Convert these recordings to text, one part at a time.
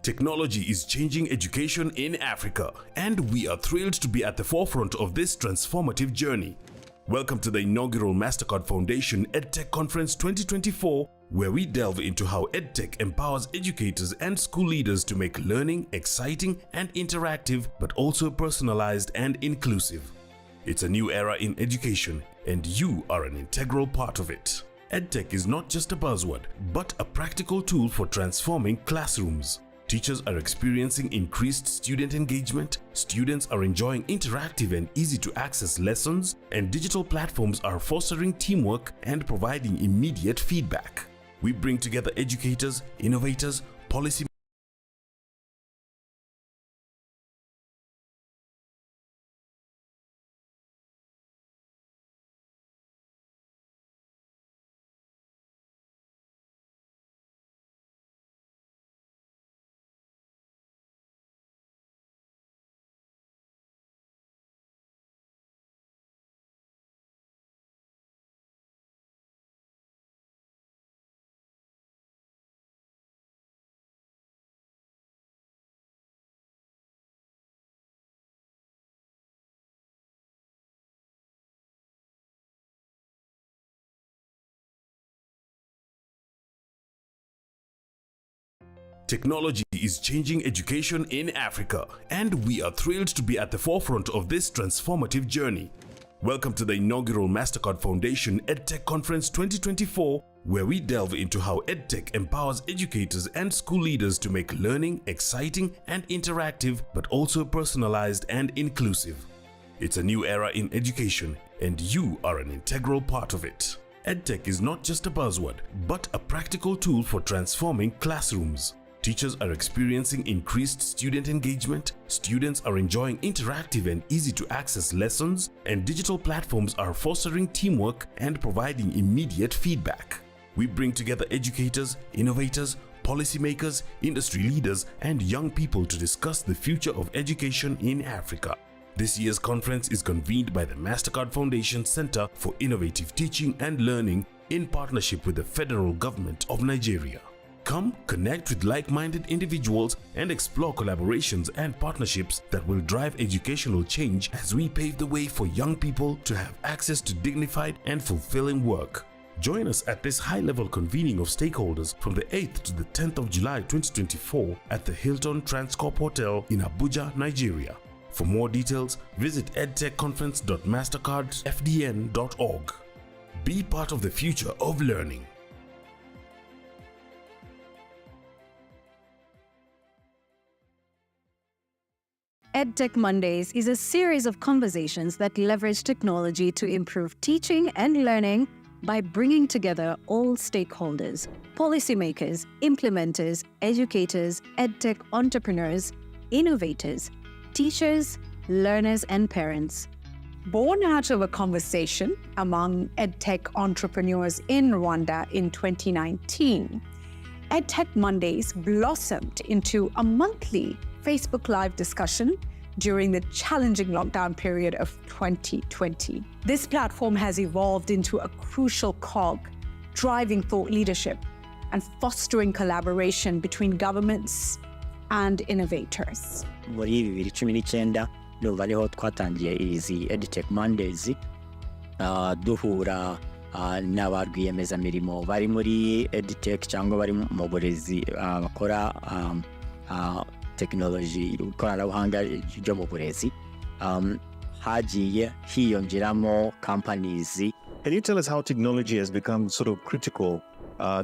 Technology is changing education in Africa, and we are thrilled to be at the forefront of this transformative journey. Welcome to the Inaugural Mastercard Foundation EdTech Conference 2024, where we delve into how EdTech empowers educators and school leaders to make learning exciting and interactive, but also personalized and inclusive. It's a new era in education, and you are an integral part of it. EdTech is not just a buzzword, but a practical tool for transforming classrooms. Teachers are experiencing increased student engagement, students are enjoying interactive and easy-to-access lessons, and digital platforms are fostering teamwork and providing immediate feedback. We bring together educators, innovators, policy Technology is changing education in Africa, and we are thrilled to be at the forefront of this transformative journey. Welcome to the Inaugural Mastercard Foundation EdTech Conference 2024, where we delve into how EdTech empowers educators and school leaders to make learning exciting and interactive, but also personalized and inclusive. It's a new era in education, and you are an integral part of it. EdTech is not just a buzzword, but a practical tool for transforming classrooms. Teachers are experiencing increased student engagement, students are enjoying interactive and easy-to-access lessons, and digital platforms are fostering teamwork and providing immediate feedback. We bring together educators, innovators, policymakers, industry leaders, and young people to discuss the future of education in Africa. This year's conference is convened by the Mastercard Foundation Center for Innovative Teaching and Learning in partnership with the Federal Government of Nigeria. Come connect with like-minded individuals and explore collaborations and partnerships that will drive educational change as we pave the way for young people to have access to dignified and fulfilling work. Join us at this high-level convening of stakeholders from the 8th to the 10th of July 2024 at the Hilton Transcorp Hotel in Abuja, Nigeria. For more details, visit edtechconference.mastercardfdn.org. Be part of the future of learning. EdTech Mondays is a series of conversations that leverage technology to improve teaching and learning by bringing together all stakeholders: policymakers, implementers, educators, EdTech entrepreneurs, innovators, teachers, learners, and parents. Born out of a conversation among EdTech entrepreneurs in Rwanda in 2019, EdTech Mondays blossomed into a monthly Facebook Live discussion during the challenging lockdown period of 2020. This platform has evolved into a crucial cog, driving thought leadership and fostering collaboration between governments and innovators. Muri 2019 ndumva ariho twatangiye izi EdTech Mondays duhura n'abarwiyemezamirimo bari muri EdTech cyangwa bari mu burezi bakora technology ikoranabuhanga ryo mu burezi hagiye hiyongeramo companies. Can you tell us how technology has become sort of critical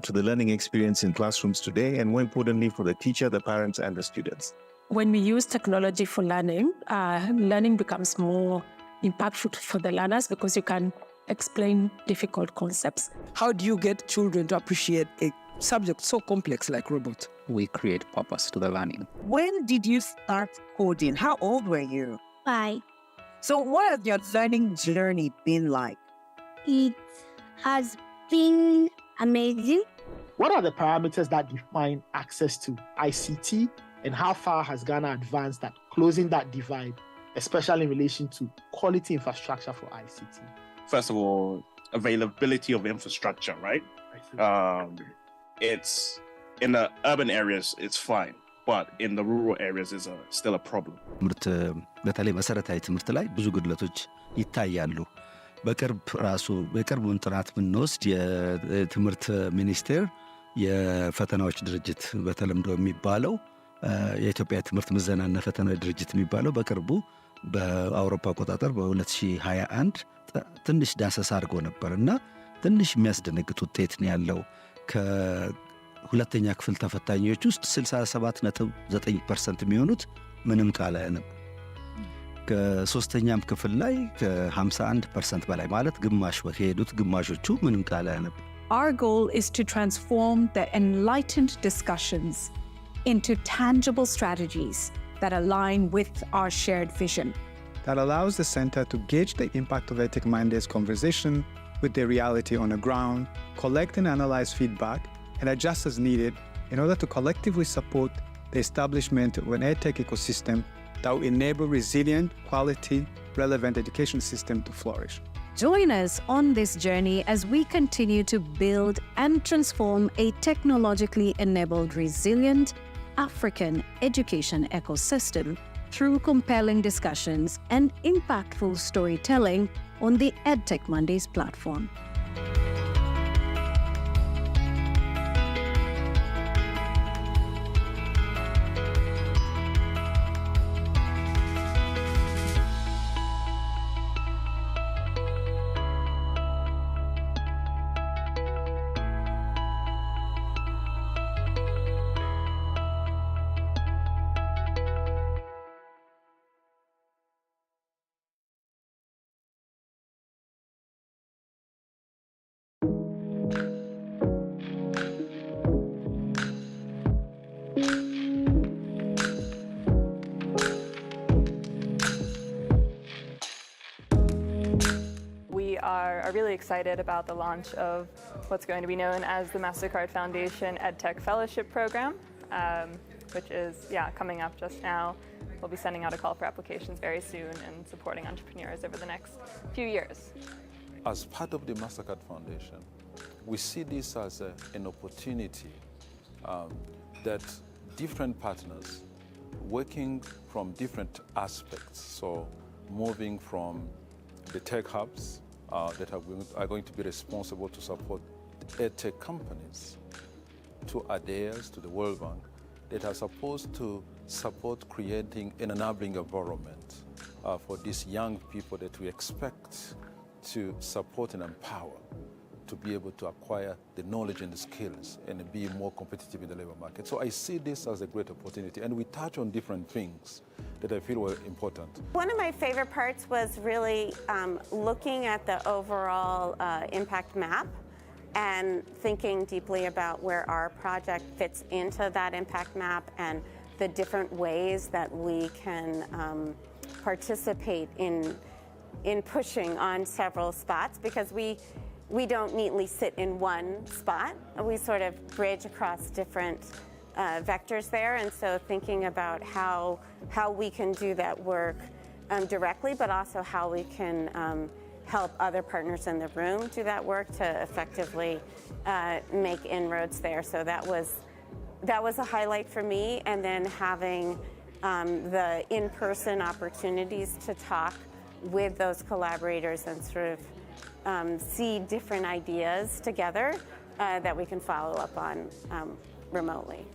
to the learning experience in classrooms today, and more importantly for the teacher, the parents, and the students? When we use technology for learning, learning becomes more impactful for the learners because you can explain difficult concepts. How do you get children to appreciate a subject so complex like robots? We create purpose to the learning. When did you start coding? How old were you? 5. So what has your learning journey been like? It has been amazing. What are the parameters that define access to ICT, and how far has Ghana advanced at closing that divide, especially in relation to quality infrastructure for ICT? First of all, availability of infrastructure, right? It's in the urban areas, it's fine. but in the rural areas is still a problem. ትምህርት በተለይ መሰረታዊ ትምህርት ላይ ብዙ ጉድለቶች ይታያሉ። በቅርቡን ጥናት ብንወስድ የትምህርት ሚኒስቴር የፈተናዎች ድርጅት በተለምዶ የሚባለው የኢትዮጵያ ትምህርት ምዘናና ፈተናዎች ድርጅት የሚባለው በቅርቡ በአውሮፓ አቆጣጠር በ2021 ትንሽ ዳሰሳ አድርጎ ነበርና ትንሽ የሚያስደነግጥ ውጤት ነው ያለው። ከሁለተኛ ክፍል ተፈታኞች ውስጥ 67.9% የሚሆኑት ምንም ቃል አያነቡ። ከሶስተኛም ክፍል ላይ ከ51% በላይ ማለት ግማሽ በሄዱት ግማሾቹ ምንም ቃል አያነቡ። Our goal is to transform the enlightened discussions into tangible strategies that align with our shared vision. That allows the center to gauge the impact of EdTech Mondays conversation with the reality on the ground, collect and analyze feedback, and adjust as needed in order to collectively support the establishment of an EdTech ecosystem that will enable resilient, quality, relevant education system to flourish. Join us on this journey as we continue to build and transform a technologically enabled, resilient African education ecosystem through compelling discussions and impactful storytelling on the EdTech Mondays platform. are really excited about the launch of what's going to be known as the Mastercard Foundation EdTech Fellowship Program, which is coming up just now. We'll be sending out a call for applications very soon and supporting entrepreneurs over the next few years. As part of the Mastercard Foundation, we see this as an opportunity that different partners working from different aspects, so moving from the tech hubs that are going to be responsible to support EdTech companies to ADEAs, to the World Bank, that are supposed to support creating an enabling environment for these young people that we expect to support and empower to be able to acquire the knowledge and the skills and be more competitive in the labor market. So I see this as a great opportunity, and we touch on different things that I feel were important. One of my favorite parts was really looking at the overall impact map and thinking deeply about where our project fits into that impact map and the different ways that we can participate in pushing on several spots, because we don't neatly sit in one spot. We sort of bridge across different vectors there, and so thinking about how we can do that work directly, but also how we can help other partners in the room do that work to effectively make inroads there. So that was a highlight for me, and then having the in-person opportunities to talk with those collaborators and sort of see different ideas together that we can follow up on remotely.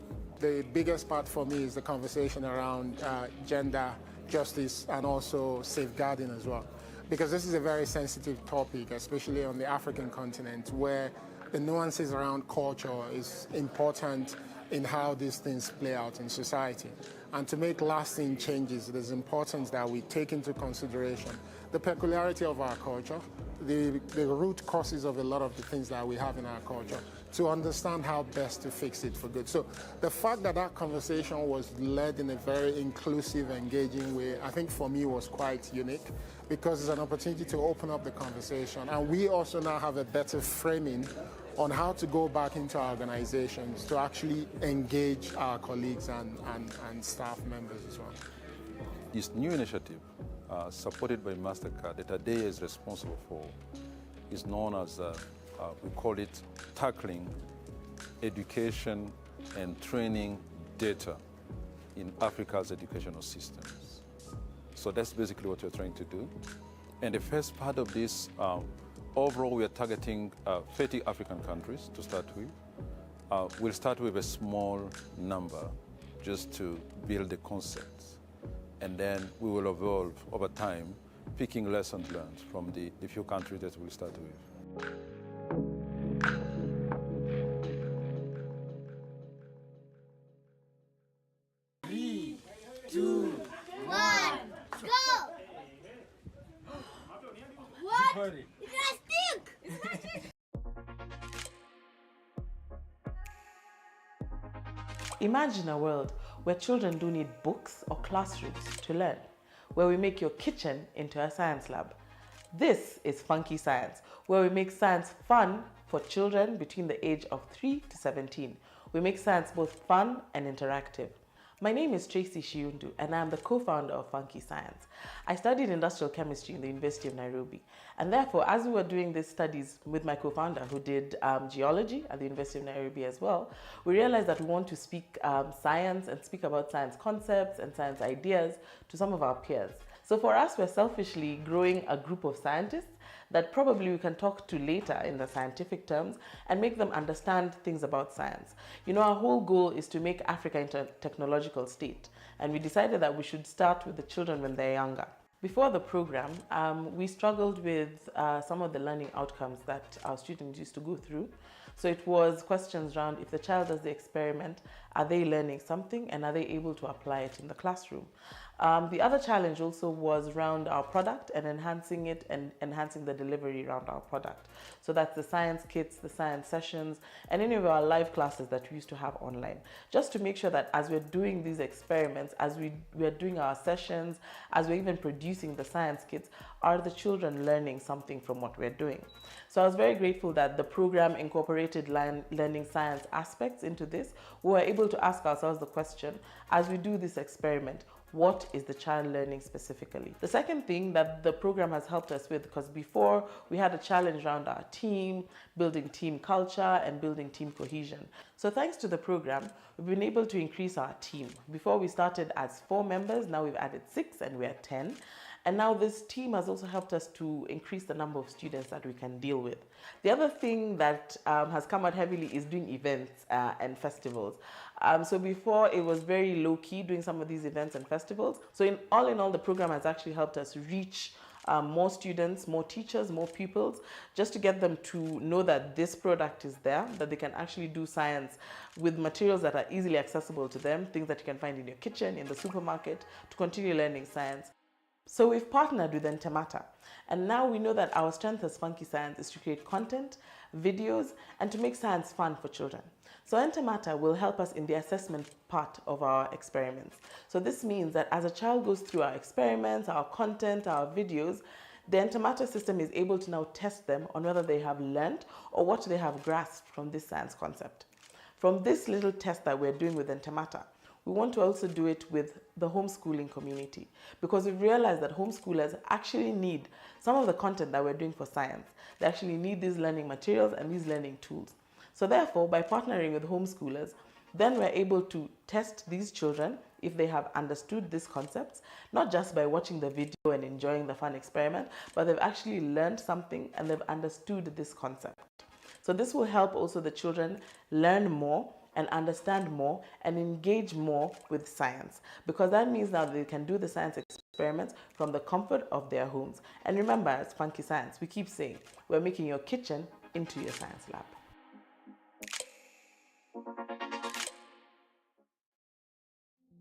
The biggest part for me is the conversation around gender justice and also safeguarding as well. Because this is a very sensitive topic, especially on the African continent, where the nuances around culture is important in how these things play out in society. And to make lasting changes, it is important that we take into consideration the peculiarity of our culture, the root causes of a lot of the things that we have in our culture, to understand how best to fix it for good. So the fact that that conversation was led in a very inclusive, engaging way, I think for me was quite unique, because it's an opportunity to open up the conversation. And we also now have a better framing on how to go back into our organizations to actually engage our colleagues and staff members as well. This new initiative, supported by Mastercard, that ADEA is responsible for, is known as, we call it tackling education and training data in Africa's educational systems. So that's basically what we're trying to do. And the first part of this, overall we are targeting 30 African countries to start with. We'll start with a small number just to build the concepts. And then we will evolve over time, picking lessons learned from the few countries that we'll start with. 3, 2, 1, go! What? It's not stick! It's not stick! Imagine a world where children don't need books or classrooms to learn, where we make your kitchen into a science lab. This is Funky Science, where we make science fun for children between the age of 3 to 17. We make science both fun and interactive. My name is Tracy Shiundu and I am the co-founder of Funky Science. I studied industrial chemistry in the University of Nairobi, and therefore as we were doing these studies with my co-founder who did geology at the University of Nairobi as well, we realized that we want to speak science and speak about science concepts and science ideas to some of our peers. So for us, we're selfishly growing a group of scientists that probably we can talk to later in the scientific terms and make them understand things about science. You know, our whole goal is to make Africa into a technological state, and we decided that we should start with the children when they're younger. Before the program, we struggled with some of the learning outcomes that our students used to go through. So it was questions around if the child does the experiment, are they learning something and are they able to apply it in the classroom? The other challenge also was around our product and enhancing it and enhancing the delivery around our product. So that's the science kits, the science sessions, and any of our live classes that we used to have online. Just to make sure that as we're doing these experiments, as we're doing our sessions, as we're even producing the science kits, are the children learning something from what we're doing? So I was very grateful that the program incorporated learning science aspects into this. We were able to ask ourselves the question, as we do this experiment, what is the child learning specifically? The second thing that the program has helped us with, because before we had a challenge around our team, building team culture and building team cohesion. So thanks to the program, we've been able to increase our team. Before we started as 4 members, now we've added 6 and we're 10. And now this team has also helped us to increase the number of students that we can deal with. The other thing that has come out heavily is doing events and festivals. So before it was very low-key doing some of these events and festivals. So in all, the program has actually helped us reach more students, more teachers, more pupils, just to get them to know that this product is there, that they can actually do science with materials that are easily accessible to them, things that you can find in your kitchen, in the supermarket, to continue learning science. So we've partnered with Entemata, and now we know that our strength as Funky Science is to create content, videos, and to make science fun for children. So Entemata will help us in the assessment part of our experiments. So this means that as a child goes through our experiments, our content, our videos, the Entemata system is able to now test them on whether they have learned or what they have grasped from this science concept. From this little test that we're doing with Entemata, we want to also do it with the homeschooling community, because we've realized that homeschoolers actually need some of the content that we're doing for science. They actually need these learning materials and these learning tools. So therefore, by partnering with homeschoolers, then we're able to test these children if they have understood these concepts, not just by watching the video and enjoying the fun experiment, but they've actually learned something and they've understood this concept. So this will help also the children learn more and understand more and engage more with science, because that means now they can do the science experiments from the comfort of their homes. And remember, as Funky Science, we keep saying, we're making your kitchen into your science lab.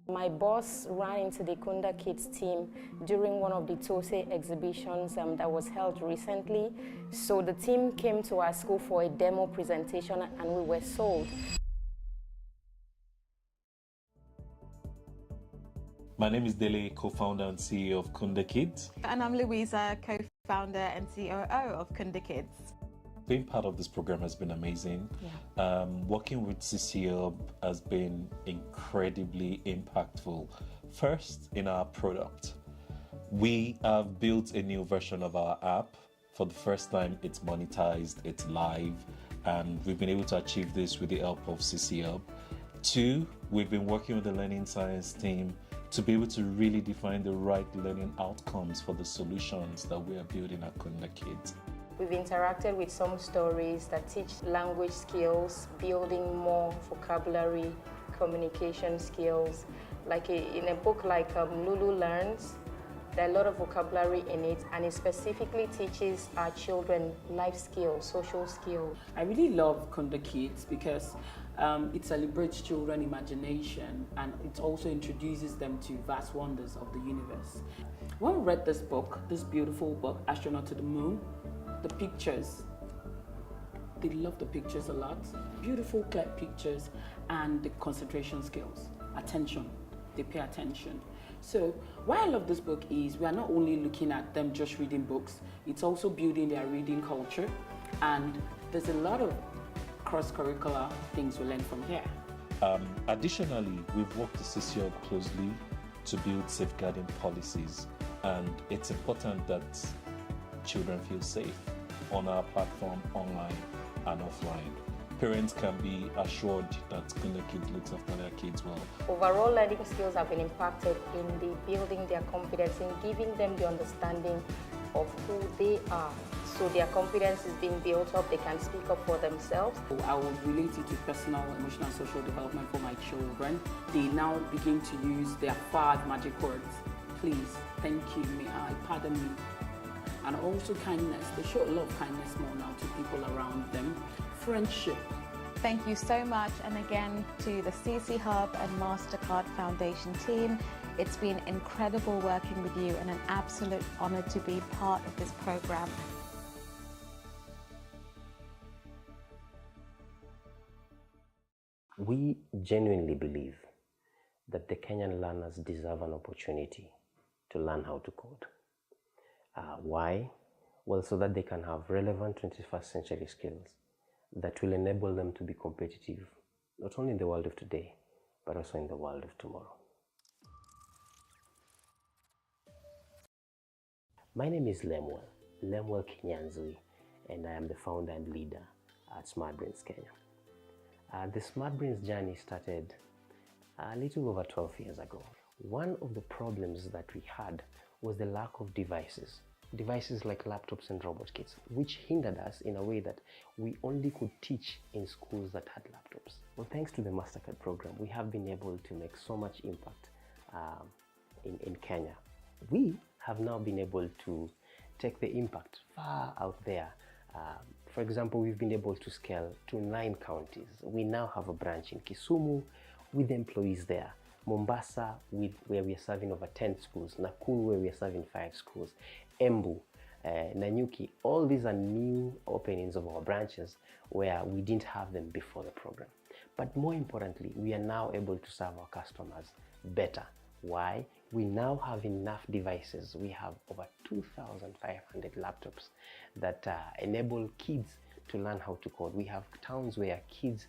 My boss ran into the Kunda Kids team during one of the TOSE exhibitions that was held recently. So the team came to our school for a demo presentation and we were sold. My name is Dele, co-founder and CEO of Kunda Kids. And I'm Louisa, co-founder and COO of Kunda Kids. Being part of this program has been amazing. Yeah. Working with CCO has been incredibly impactful. First, in our product. We have built a new version of our app. For the first time, it's monetized, it's live, and we've been able to achieve this with the help of CCO. 2, we've been working with the learning science team to be able to really define the right learning outcomes for the solutions that we are building at Kunda Kids. We've interacted with some stories that teach language skills, building more vocabulary, communication skills. Like in a book like Lulu Learns, there are a lot of vocabulary in it, and it specifically teaches our children life skills, social skills. I really love Kunda Kids because it celebrates children's imagination, and it also introduces them to vast wonders of the universe. When we read this book, this beautiful book, Astronaut to the Moon, the pictures, they love the pictures a lot. Beautiful, clear pictures, and the concentration skills, attention, they pay attention. So why I love this book is we are not only looking at them just reading books, it's also building their reading culture, and there's a lot of cross-curricular things we learn from here. Additionally, we've worked with CCL closely to build safeguarding policies, and it's important that children feel safe on our platform, online and offline. Parents can be assured that Kunda Kids looks after their kids well. Overall learning skills have been impacted in the building their confidence, in giving them the understanding of who they are. So their confidence is being built up, they can speak up for themselves. I will relate it to personal, emotional, social development for my children. They now begin to use their 5 magic words. Please, thank you, may I, pardon me. And also kindness. They show a lot of kindness more now to people around them. Friendship. Thank you so much, and again to the CC Hub and Mastercard Foundation team. It's been incredible working with you and an absolute honor to be part of this program. We genuinely believe that the Kenyan learners deserve an opportunity to learn how to code. Why? Well, so that they can have relevant 21st century skills that will enable them to be competitive, not only in the world of today, but also in the world of tomorrow. My name is Lemuel Kinyanzui, and I am the founder and leader at Smart Brains Kenya. The Smart Brains journey started a little over 12 years ago. One of the problems that we had was the lack of devices like laptops and robot kits, which hindered us in a way that we only could teach in schools that had laptops. Well, thanks to the Mastercard program, we have been able to make so much impact in Kenya. We have now been able to take the impact far out there. For example, we've been able to scale to 9 counties. We now have a branch in Kisumu with employees there, Mombasa, where we are serving over 10 schools, Nakuru, where we are serving 5 schools, Embu, Nanyuki. All these are new openings of our branches where we didn't have them before the program. But more importantly, we are now able to serve our customers better. Why? We now have enough devices. We have over 2,500 laptops that enable kids to learn how to code. We have towns where kids,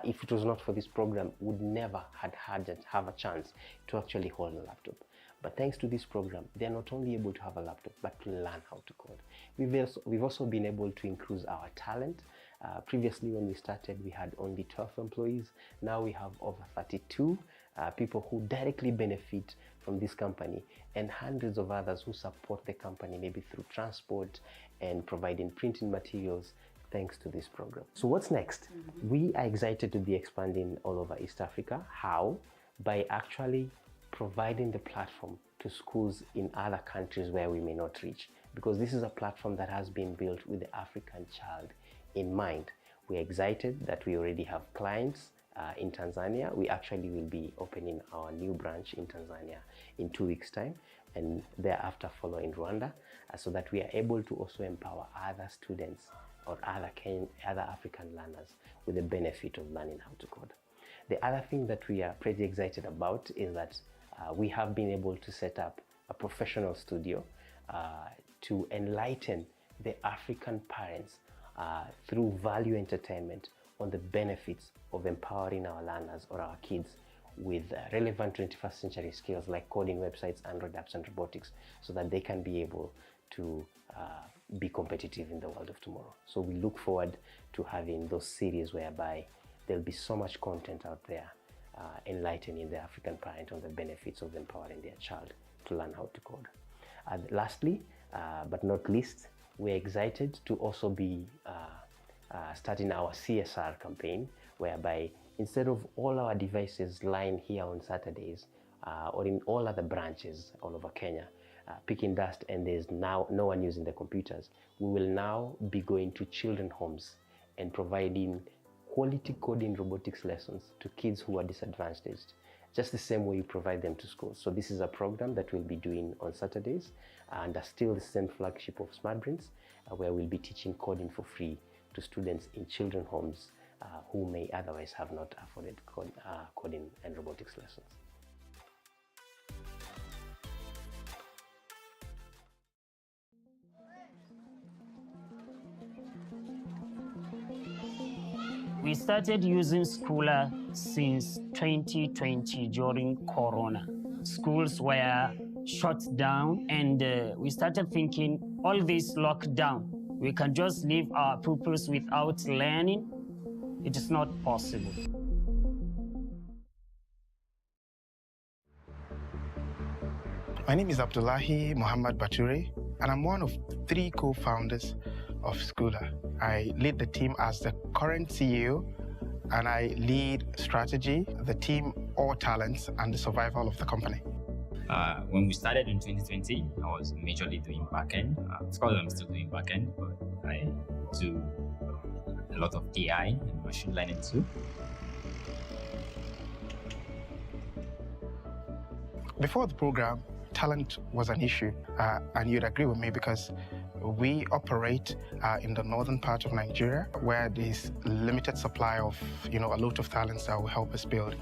if it was not for this program, would never have a chance to actually hold a laptop. But thanks to this program, they're not only able to have a laptop, but to learn how to code. We've also been able to increase our talent. Previously, when we started, we had only 12 employees. Now we have over 32 people who directly benefit from this company, and hundreds of others who support the company, maybe through transport and providing printing materials, thanks to this program. So what's next? We are excited to be expanding all over East Africa. How? By actually providing the platform to schools in other countries where we may not reach, because this is a platform that has been built with the African child in mind. We're excited that we already have clients in Tanzania. We actually will be opening our new branch in Tanzania in 2 weeks' time, and thereafter follow in Rwanda, so that we are able to also empower other students or other African learners with the benefit of learning how to code. The other thing that we are pretty excited about is that we have been able to set up a professional studio to enlighten the African parents through value entertainment on the benefits of empowering our learners or our kids with relevant 21st century skills like coding websites, Android apps, and robotics, so that they can be able to be competitive in the world of tomorrow. So we look forward to having those series whereby there'll be so much content out there enlightening the African parent on the benefits of empowering their child to learn how to code. Lastly, but not least, we're excited to also be starting our CSR campaign, whereby instead of all our devices lying here on Saturdays or in all other branches all over Kenya, picking dust and there's now no one using the computers, we will now be going to children homes and providing quality coding robotics lessons to kids who are disadvantaged, just the same way you provide them to schools. So this is a program that we'll be doing on Saturdays, and still the same flagship of SmartBrains, where we'll be teaching coding for free to students in children homes who may otherwise have not afforded coding and robotics lessons. We started using Schooler since 2020 during Corona. Schools were shut down and we started thinking, all this lockdown, we can just leave our pupils without learning. It is not possible. My name is Abdullahi Muhammad Bature, and I'm one of 3 co-founders of Schooler. I lead the team as the current CEO, and I lead strategy, the team, all talents, and the survival of the company. When we started in 2020, I was majorly doing backend. Of course, I'm still doing backend, but I do a lot of AI and machine learning too. Before the program, talent was an issue, and you'd agree with me because we operate in the northern part of Nigeria, where there's limited supply of, a lot of talents that will help us build.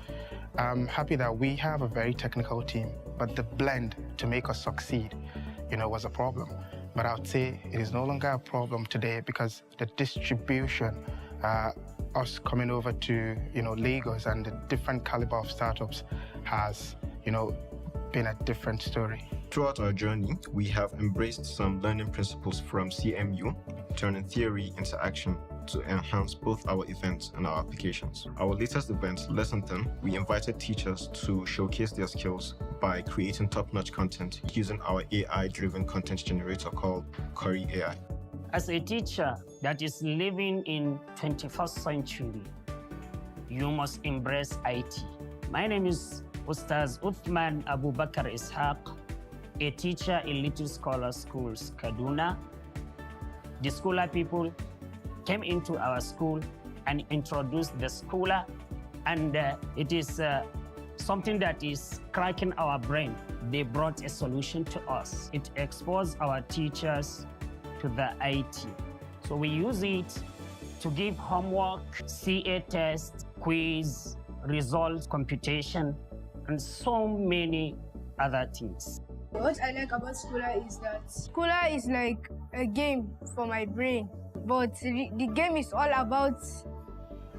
I'm happy that we have a very technical team, but the blend to make us succeed, was a problem. But I would say it is no longer a problem today because the distribution, us coming over to, Lagos and the different caliber of startups has, been a different story. Throughout our journey, we have embraced some learning principles from CMU, turning theory into action to enhance both our events and our applications. Our latest event, Lesson 10, we invited teachers to showcase their skills by creating top-notch content using our AI-driven content generator called Curry AI. As a teacher that is living in 21st century, you must embrace IT. My name is Ustaz Uthman Abubakar Ishaq, a teacher in Little Scholar Schools, Kaduna. The Schooler people came into our school and introduced the Schooler, and it is something that is cracking our brain. They brought a solution to us. It exposed our teachers to the IT. So we use it to give homework, CA test, quiz, results, computation, and so many other things. What I like about Schooler is that Schooler is like a game for my brain, but the game is all about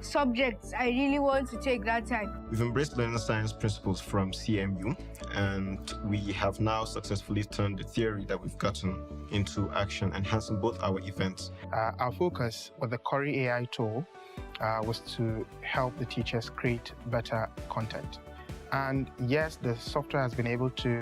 subjects I really want to take that time. We've embraced learning science principles from CMU, and we have now successfully turned the theory that we've gotten into action, enhancing both our events. Our focus with the Curry AI tool was to help the teachers create better content. And yes, the software has been able to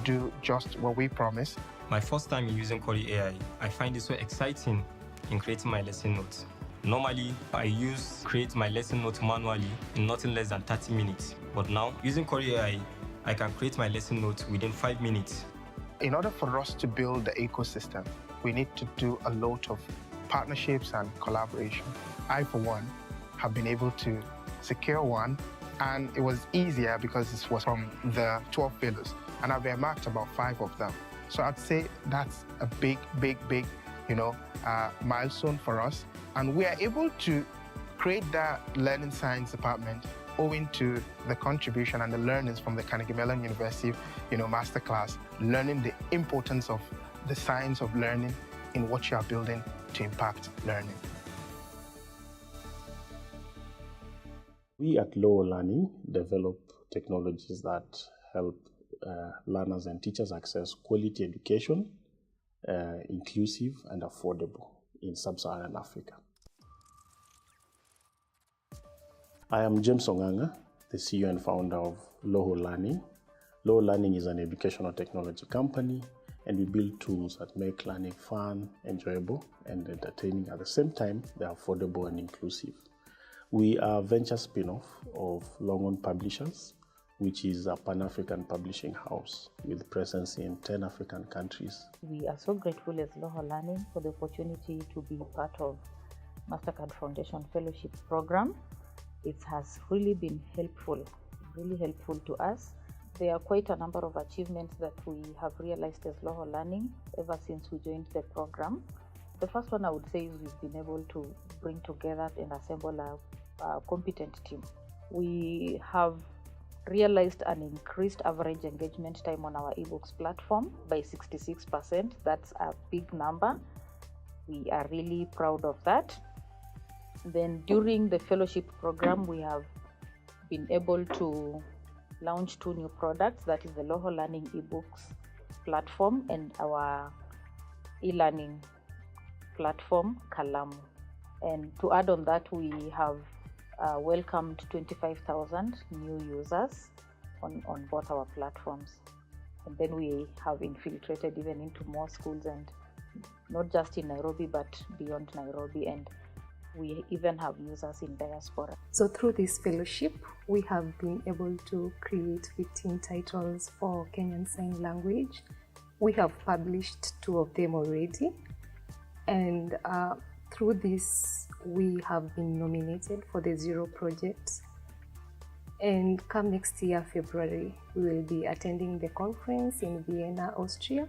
do just what we promised. My first time using Curry AI, I find it so exciting in creating my lesson notes. Normally, I create my lesson notes manually in nothing less than 30 minutes. But now, using Curry AI, I can create my lesson notes within 5 minutes. In order for us to build the ecosystem, we need to do a lot of partnerships and collaboration. I, for one, have been able to secure one, and it was easier because this was from the 12 pillars, and I've earmarked about 5 of them. So I'd say that's a big, milestone for us. And we are able to create that learning science department owing to the contribution and the learnings from the Carnegie Mellon University, masterclass, learning the importance of the science of learning in what you are building to impact learning. We at Lower Learning develop technologies that help learners and teachers access quality education, inclusive and affordable in sub-Saharan Africa. I am James Onganga, the CEO and founder of Loho Learning. Loho Learning is an educational technology company, and we build tools that make learning fun, enjoyable, and entertaining. At the same time, they're affordable and inclusive. We are a venture spin-off of Longhorn Publishers, which is a Pan-African publishing house with presence in 10 African countries. We are so grateful as Loho Learning for the opportunity to be part of Mastercard Foundation Fellowship Program. It has really been helpful to us. There are quite a number of achievements that we have realized as Loho Learning ever since we joined the program. The first one I would say is we've been able to bring together and assemble a competent team. We have realized an increased average engagement time on our ebooks platform by 66%. That's a big number. We are really proud of that. Then during the fellowship program, we have been able to launch 2 new products, that is the Loho Learning ebooks platform and our e-learning platform, Kalamu. And to add on that, we have welcomed 25,000 new users on both our platforms. And then we have infiltrated even into more schools, and not just in Nairobi, but beyond Nairobi. And we even have users in diaspora. So through this fellowship, we have been able to create 15 titles for Kenyan Sign Language. We have published 2 of them already. And through this, we have been nominated for the Zero Project. And come next year, February, we will be attending the conference in Vienna, Austria.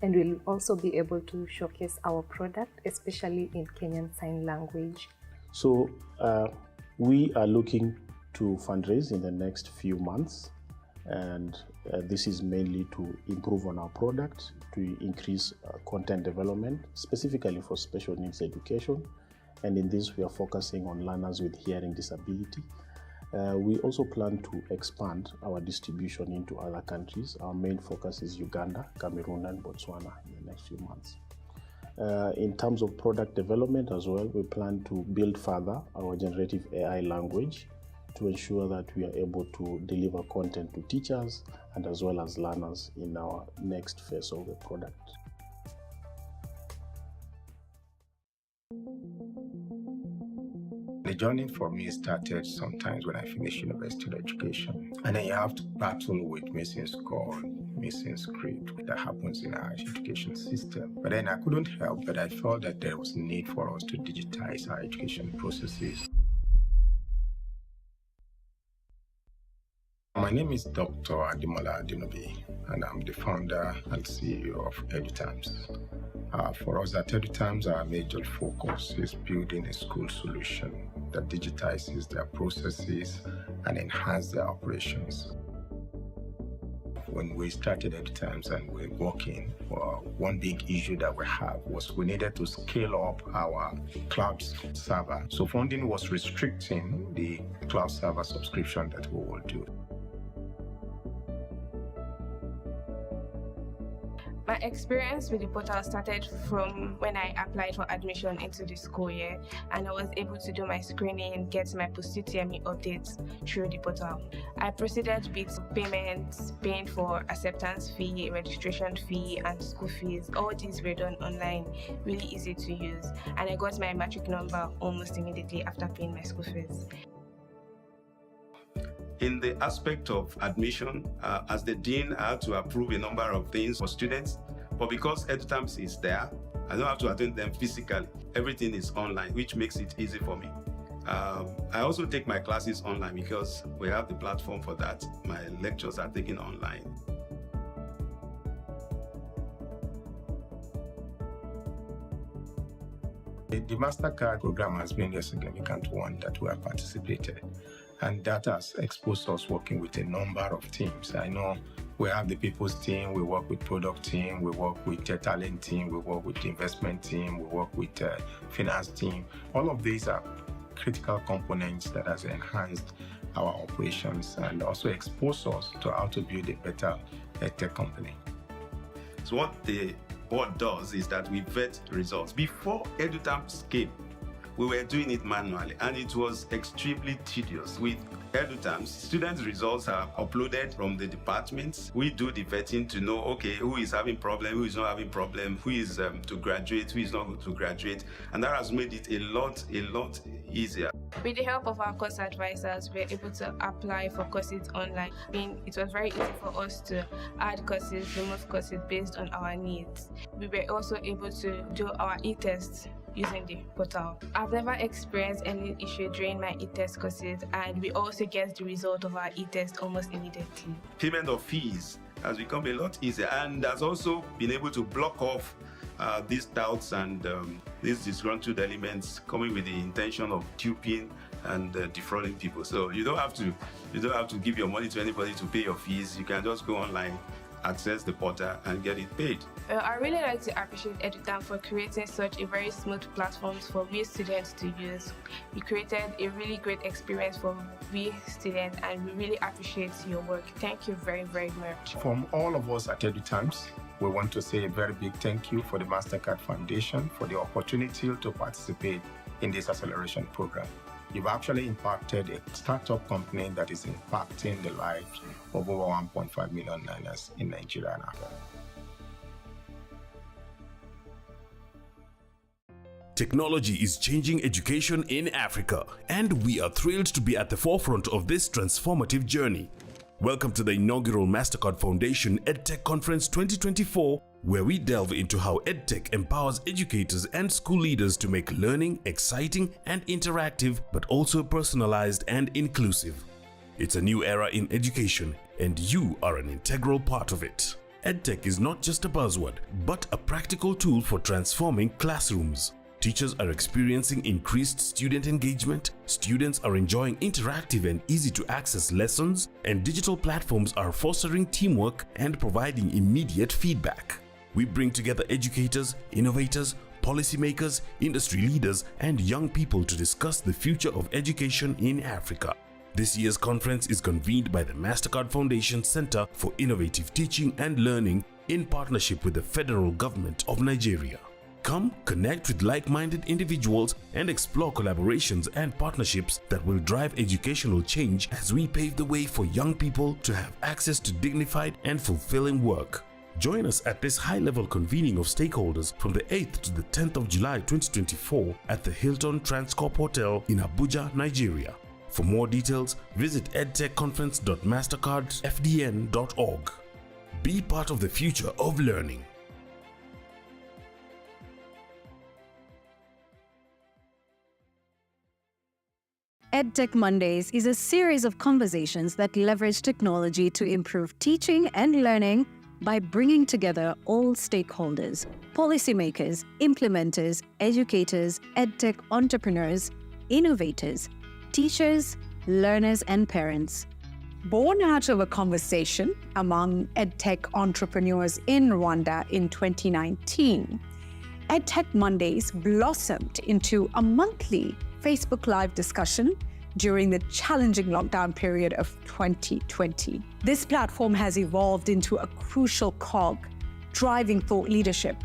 And we'll also be able to showcase our product, especially in Kenyan Sign Language. So we are looking to fundraise in the next few months, and this is mainly to improve on our product, to increase content development, specifically for special needs education. And in this, we are focusing on learners with hearing disability. We also plan to expand our distribution into other countries. Our main focus is Uganda, Cameroon, and Botswana in the next few months. In terms of product development as well, we plan to build further our generative AI language to ensure that we are able to deliver content to teachers and as well as learners in our next phase of the product. The journey for me started sometimes when I finished university education. And then you have to battle with missing score, missing script that happens in our education system. But then I couldn't help, but I felt that there was a need for us to digitize our education processes. My name is Dr. Ademola Adinobi, and I'm the founder and CEO of EduTimes. For us at EduTimes, our major focus is building a school solution that digitizes their processes and enhances their operations. When we started EduTimes and we're working, one big issue that we have was we needed to scale up our cloud server. So funding was restricting the cloud server subscription that we will do. My experience with the portal started from when I applied for admission into the school year, and I was able to do my screening, get my post-UTME updates through the portal. I proceeded with payments, paying for acceptance fee, registration fee, and school fees. All these were done online, really easy to use, and I got my matric number almost immediately after paying my school fees. In the aspect of admission, as the dean, I had to approve a number of things for students, but because EduTimes is there, I don't have to attend them physically. Everything is online, which makes it easy for me. I also take my classes online because we have the platform for that. My lectures are taken online. The Mastercard program has been a significant one that we have participated. And that has exposed us working with a number of teams. I know we have the people's team, we work with product team, we work with the talent team, we work with the investment team, we work with the finance team. All of these are critical components that has enhanced our operations and also exposed us to how to build a better EdTech company. So what the board does is that we vet results. Before EduTimes came, we were doing it manually, and it was extremely tedious with EduTerms, students' results are uploaded from the departments. We do the vetting to know, okay, who is having problem, who is not having problem, who is to graduate, who is not going to graduate. And that has made it a lot easier. With the help of our course advisors, we were able to apply for courses online. It was very easy for us to add courses, remove courses based on our needs. We were also able to do our e-tests using the portal. I've never experienced any issue during my e-test courses, and we also get the result of our e-test almost immediately. Payment of fees has become a lot easier, and has also been able to block off these doubts and these disgruntled elements coming with the intention of duping and defrauding people. So you don't have to give your money to anybody to pay your fees. You can just go online, access the portal, and get it paid. I really like to appreciate EduTerms for creating such a very smooth platform for we students to use. You created a really great experience for we students, and we really appreciate your work. Thank you very, very much. From all of us at EduTerms, we want to say a very big thank you for the Mastercard Foundation for the opportunity to participate in this acceleration program. You've actually impacted a startup company that is impacting the lives of over 1.5 million learners in Nigeria and Africa. Technology is changing education in Africa, and we are thrilled to be at the forefront of this transformative journey. Welcome to the inaugural Mastercard Foundation EdTech Conference 2024, where we delve into how EdTech empowers educators and school leaders to make learning exciting and interactive, but also personalized and inclusive. It's a new era in education, and you are an integral part of it. EdTech is not just a buzzword, but a practical tool for transforming classrooms. Teachers are experiencing increased student engagement, students are enjoying interactive and easy-to-access lessons, and digital platforms are fostering teamwork and providing immediate feedback. We bring together educators, innovators, policymakers, industry leaders, and young people to discuss the future of education in Africa. This year's conference is convened by the Mastercard Foundation Center for Innovative Teaching and Learning in partnership with the Federal Government of Nigeria. Come connect with like-minded individuals and explore collaborations and partnerships that will drive educational change as we pave the way for young people to have access to dignified and fulfilling work. Join us at this high-level convening of stakeholders from the 8th to the 10th of July 2024 at the Hilton Transcorp Hotel in Abuja, Nigeria. For more details, visit edtechconference.mastercardfdn.org. Be part of the future of learning. EdTech Mondays is a series of conversations that leverage technology to improve teaching and learning by bringing together all stakeholders, policymakers, implementers, educators, EdTech entrepreneurs, innovators, teachers, learners, and parents. Born out of a conversation among EdTech entrepreneurs in Rwanda in 2019, EdTech Mondays blossomed into a monthly Facebook Live discussion during the challenging lockdown period of 2020. This platform has evolved into a crucial cog, driving thought leadership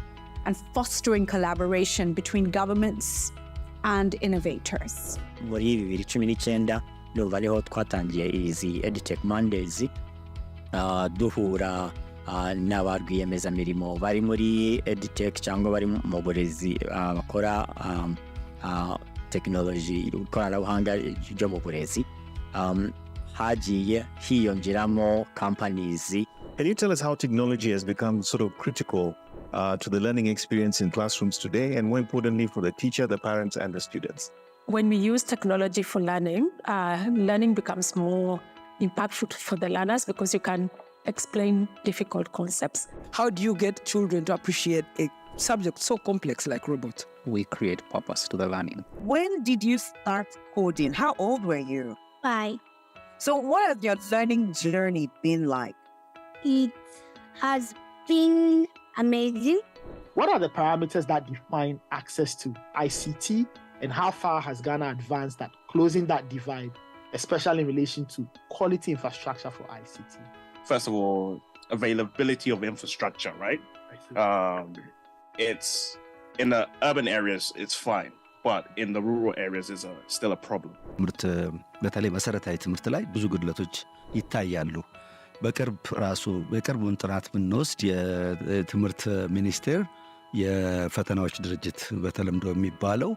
and fostering collaboration between governments and innovators. Muri 2019 ndumva ariho twatangiye izi EdTech Mondays duhura n'aba rwiyemezamirimo bari muri EdTech cyangwa bari mu burezi bakora technology ikoranabuhanga ryo mu burezi hagiye hiyongeramo companies. Can you tell us how technology has become sort of critical to the learning experience in classrooms today, and more importantly for the teacher, the parents, and the students? When we use technology for learning, learning becomes more impactful for the learners because you can explain difficult concepts. How do you get children to appreciate a subject so complex like robot? We create purpose to the learning. When did you start coding? How old were you? 5. So what has your learning journey been like? It has been amazing. What are the parameters that define access to ICT, and how far has Ghana advanced at closing that divide, especially in relation to quality infrastructure for ICT? First of all, availability of infrastructure, right? It's in the urban areas, it's fine. but in the rural areas is still a problem. ትምህርት በተለይ መሰረታዊ ትምህርት ላይ ብዙ ጉድለቶች ይታያሉ። በቅርቡን ጥናት ብንወስድ የትምህርት ሚኒስቴር የፈተናዎች ድርጅት በተለምዶ የሚባለው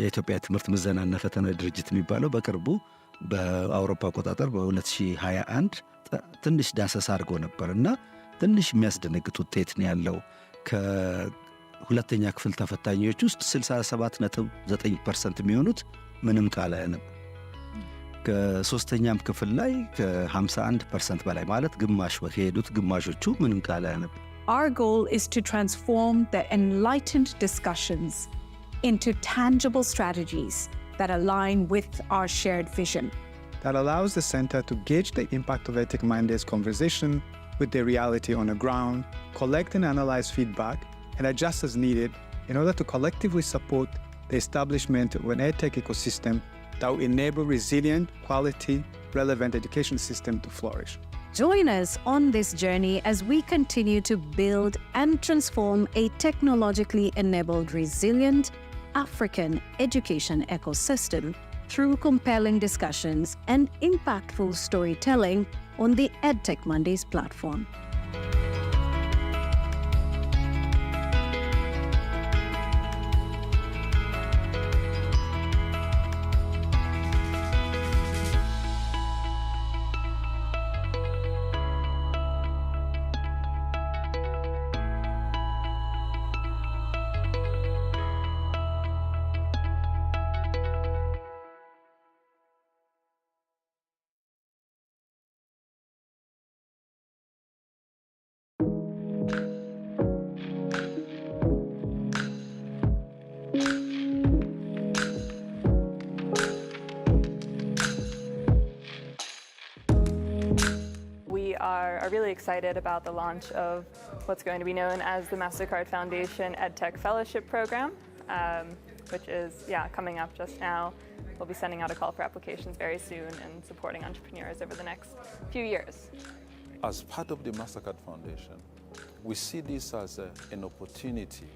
የኢትዮጵያ ትምህርት ምዘናና ፈተናዎች ድርጅት የሚባለው በቅርቡ በአውሮፓ አቆጣጠር በ2021 ትንሽ ዳሰሳ አድርጎ ነበር እና ትንሽ የሚያስደነግጥ ውጤት ነው ያለው። ከሁለተኛ ክፍል ተፈታኞች ውስጥ 67.9% የሚሆኑት ምንም ቃል አያነቡ። ከሶስተኛም ክፍል ላይ ከ51% በላይ ማለት ግማሽ በሄዱት ግማሾቹ ምንም ቃል አያነቡ። Our goal is to transform the enlightened discussions into tangible strategies that align with our shared vision. That allows the center to gauge the impact of EdTech Mondays conversation with the reality on the ground, collect and analyze feedback, and adjust as needed in order to collectively support the establishment of an EdTech ecosystem that will enable resilient, quality, relevant education system to flourish. Join us on this journey as we continue to build and transform a technologically enabled, resilient African education ecosystem through compelling discussions and impactful storytelling on the EdTech Mondays platform. are really excited about the launch of what's going to be known as the Mastercard Foundation EdTech Fellowship Program, which is coming up just now. We'll be sending out a call for applications very soon and supporting entrepreneurs over the next few years. As part of the Mastercard Foundation, we see this as an opportunity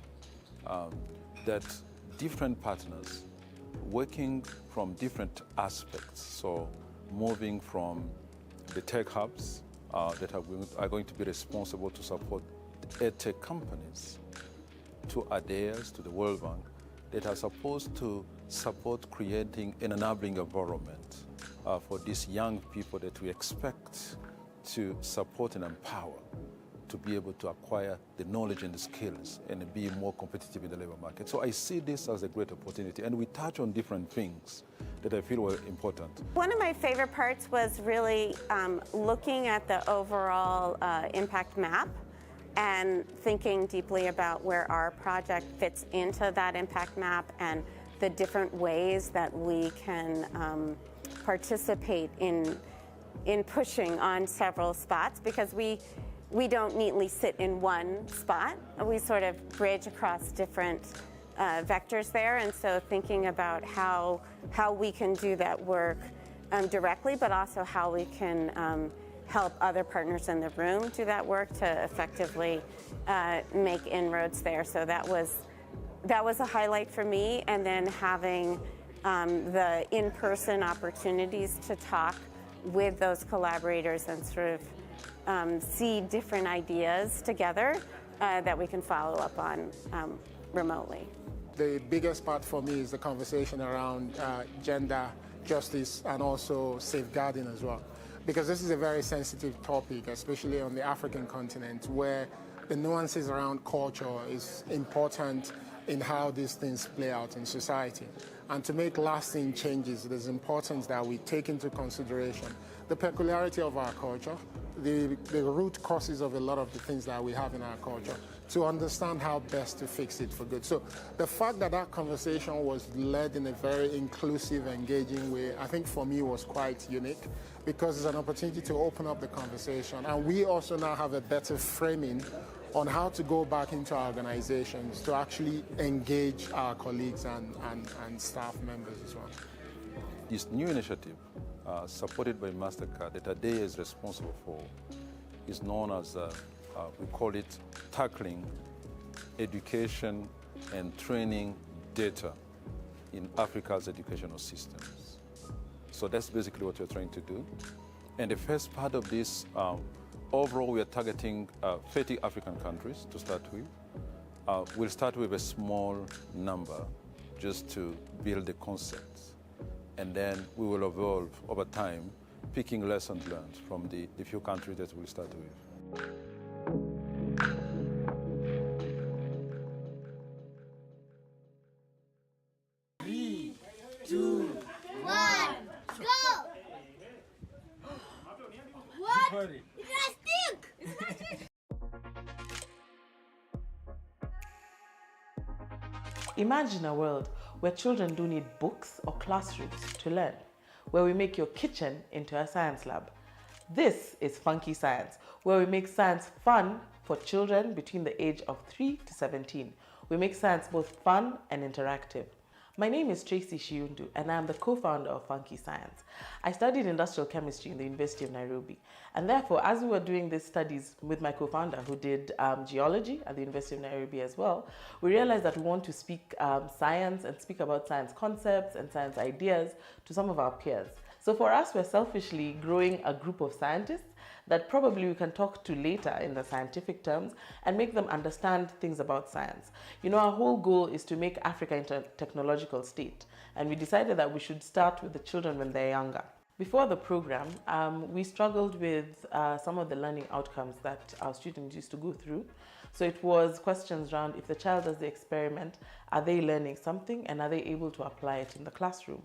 that different partners working from different aspects, so moving from the tech hubs that are going to be responsible to support EdTech companies to ADEAs, to the World Bank, that are supposed to support creating an enabling environment for these young people that we expect to support and empower to be able to acquire the knowledge and the skills and be more competitive in the labor market. So I see this as a great opportunity, and we touch on different things that I feel were important. One of my favorite parts was really looking at the overall impact map and thinking deeply about where our project fits into that impact map and the different ways that we can participate in pushing on several spots, because we don't neatly sit in one spot. We sort of bridge across different vectors there, and so thinking about how we can do that work directly, but also how we can help other partners in the room do that work to effectively make inroads there. So that was a highlight for me, and then having the in-person opportunities to talk with those collaborators and sort of see different ideas together that we can follow up on remotely. The biggest part for me is the conversation around gender justice and also safeguarding as well, because this is a very sensitive topic, especially on the African continent, where the nuances around culture is important in how these things play out in society. And to make lasting changes, it is important that we take into consideration the peculiarity of our culture, the root causes of a lot of the things that we have in our culture, to understand how best to fix it for good. So the fact that that conversation was led in a very inclusive, engaging way, I think for me was quite unique, because it's an opportunity to open up the conversation. And we also now have a better framing on how to go back into our organizations to actually engage our colleagues and staff members as well. This new initiative, supported by Mastercard, that ADEA is responsible for, is known as, we call it Tackling Education and Training Data in Africa's educational systems. So that's basically what we're trying to do. And the first part of this, overall we are targeting 30 African countries to start with. We'll start with a small number just to build the concepts. And then we will evolve over time, picking lessons learned from the few countries that we'll start with. 3, 2, 1, go! What? It has stick! Imagine a world where children don't need books or classrooms to learn, where we make your kitchen into a science lab. This is Funky Science, where we make science fun for children between the age of 3 to 17. We make science both fun and interactive. My name is Tracy Shiundu, and I am the co-founder of Funky Science. I studied industrial chemistry in the University of Nairobi, and therefore, as we were doing these studies with my co-founder who did geology at the University of Nairobi as well, we realized that we want to speak science and speak about science concepts and science ideas to some of our peers. So for us, we're selfishly growing a group of scientists that probably we can talk to later in the scientific terms and make them understand things about science. You know, our whole goal is to make Africa into a technological state, and we decided that we should start with the children when they're younger. Before the program, we struggled with some of the learning outcomes that our students used to go through. So it was questions around if the child does the experiment, are they learning something and are they able to apply it in the classroom?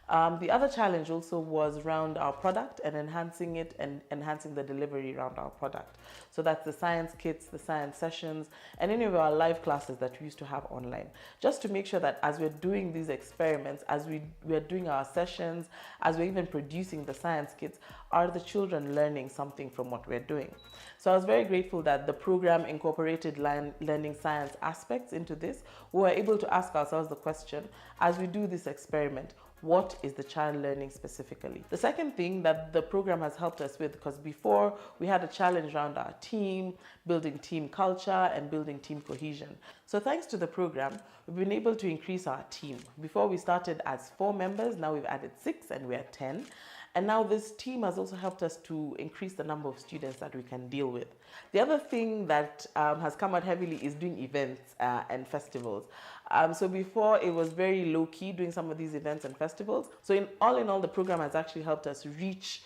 The other challenge also was around our product and enhancing it and enhancing the delivery around our product. So that's the science kits, the science sessions, and any of our live classes that we used to have online. Just to make sure that as we're doing these experiments, as we're doing our sessions, as we're even producing the science kits, are the children learning something from what we're doing? So I was very grateful that the program incorporated learning science aspects into this. We were able to ask ourselves the question, as we do this experiment, what is the child learning specifically? The second thing that the program has helped us with, because before we had a challenge around our team, building team culture and building team cohesion. So thanks to the program, we've been able to increase our team. Before we started as 4 members, now we've added 6 and we're 10. And now this team has also helped us to increase the number of students that we can deal with. The other thing that has come out heavily is doing events and festivals. So before it was very low key doing some of these events and festivals. So in all, the program has actually helped us reach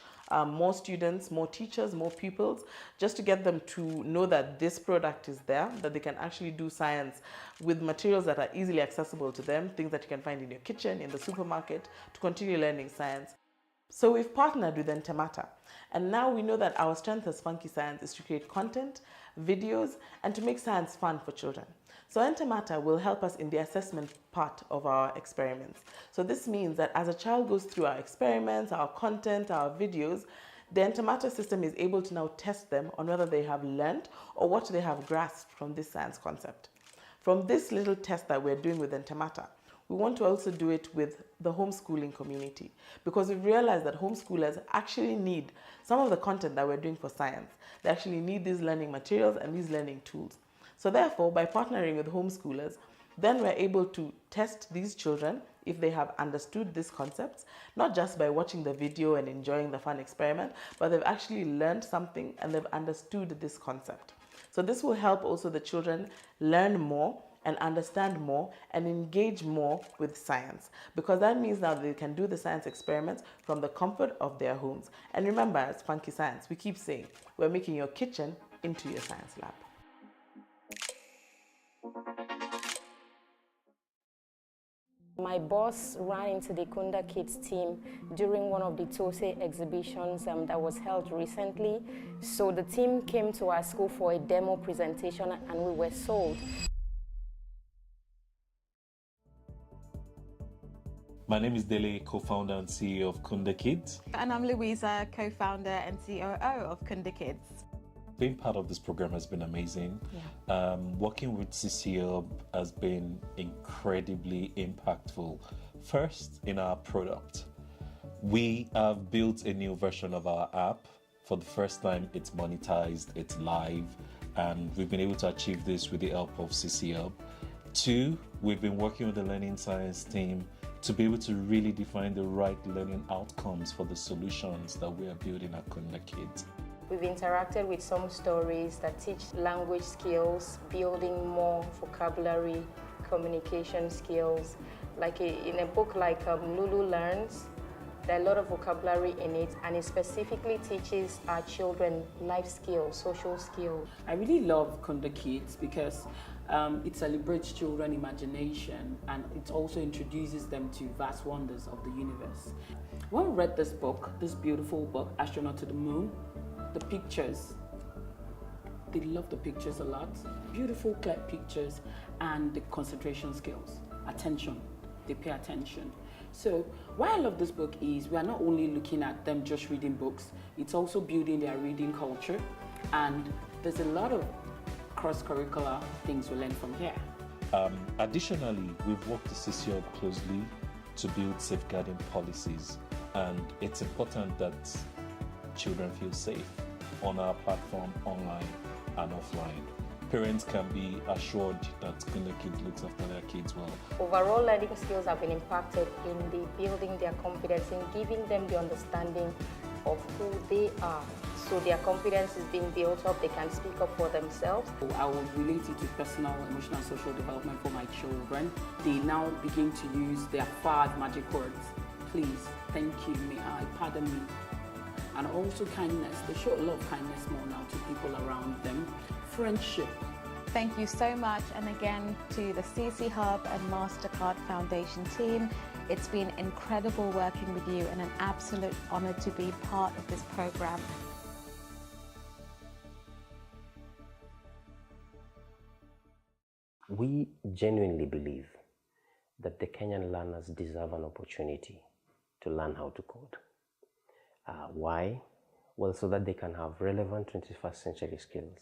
more students, more teachers, more pupils, just to get them to know that this product is there, that they can actually do science with materials that are easily accessible to them, things that you can find in your kitchen, in the supermarket, to continue learning science. So we've partnered with Entemata, and now we know that our strength as Funky Science is to create content, videos, and to make science fun for children. So Entemata will help us in the assessment part of our experiments. So this means that as a child goes through our experiments, our content, our videos, the Entemata system is able to now test them on whether they have learned or what they have grasped from this science concept. From this little test that we're doing with Entemata, we want to also do it with the homeschooling community, because we've realized that homeschoolers actually need some of the content that we're doing for science. They actually need these learning materials and these learning tools. So therefore, by partnering with homeschoolers, then we're able to test these children if they have understood these concepts, not just by watching the video and enjoying the fun experiment, but they've actually learned something and they've understood this concept. So this will help also the children learn more and understand more and engage more with science, because that means now they can do the science experiments from the comfort of their homes. And remember, as Funky Science, we keep saying, we're making your kitchen into your science lab. My boss ran into the Kunda Kids team during one of the TOSE exhibitions that was held recently. So the team came to our school for a demo presentation and we were sold. My name is Dele, co-founder and CEO of Kunda Kids. And I'm Louisa, co-founder and COO of Kunda Kids. Being part of this program has been amazing. Yeah. Working with CCO has been incredibly impactful. First, in our product. We have built a new version of our app. For the first time, it's monetized, it's live, and we've been able to achieve this with the help of CCO. 2, we've been working with the Learning Science team to be able to really define the right learning outcomes for the solutions that we are building at Kunda Kids. We've interacted with some stories that teach language skills, building more vocabulary, communication skills. Like in a book like Lulu Learns, there are a lot of vocabulary in it, and it specifically teaches our children life skills, social skills. I really love Kunda Kids because it celebrates children's imagination, and it also introduces them to vast wonders of the universe. When we read this book, this beautiful book, Astronaut to the Moon, the pictures, they love the pictures a lot. Beautiful, clear pictures, and the concentration skills, attention, they pay attention. So why I love this book is we are not only looking at them just reading books, it's also building their reading culture, and there's a lot of cross-curricular things we learn from here. Additionally, we've worked with CCO closely to build safeguarding policies, and it's important that children feel safe on our platform, online and offline. Parents can be assured that Kunda Kids looks after their kids well. Overall learning skills have been impacted in the building their confidence, in giving them the understanding of who they are. So their confidence is being built up, they can speak up for themselves. I will relate it to personal, emotional, social development for my children. They now begin to use their 5 magic words. Please, thank you, may I, pardon me. And also kindness. They show a lot of kindness more now to people around them. Friendship. Thank you so much, and again to the CC Hub and Mastercard Foundation team. It's been incredible working with you and an absolute honor to be part of this program. We genuinely believe that the Kenyan learners deserve an opportunity to learn how to code. Why? Well, so that they can have relevant 21st century skills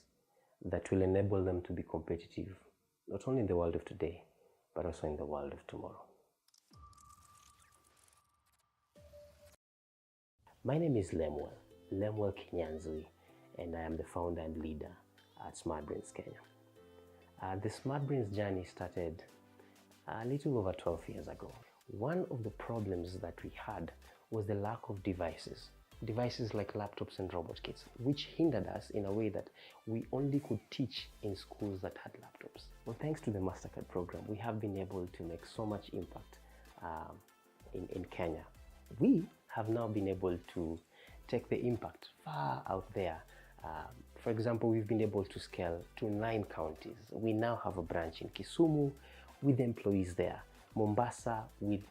that will enable them to be competitive, not only in the world of today, but also in the world of tomorrow. My name is Lemuel Kinyanzui, and I am the founder and leader at Smart Brains Kenya. The Smart Brains journey started a little over 12 years ago. One of the problems that we had was the lack of devices like laptops and robot kits, which hindered us in a way that we only could teach in schools that had laptops. Well, thanks to the Mastercard program, we have been able to make so much impact in Kenya. We have now been able to take the impact far out there. For example, we've been able to scale to 9 counties. We now have a branch in Kisumu with employees there. Mombasa,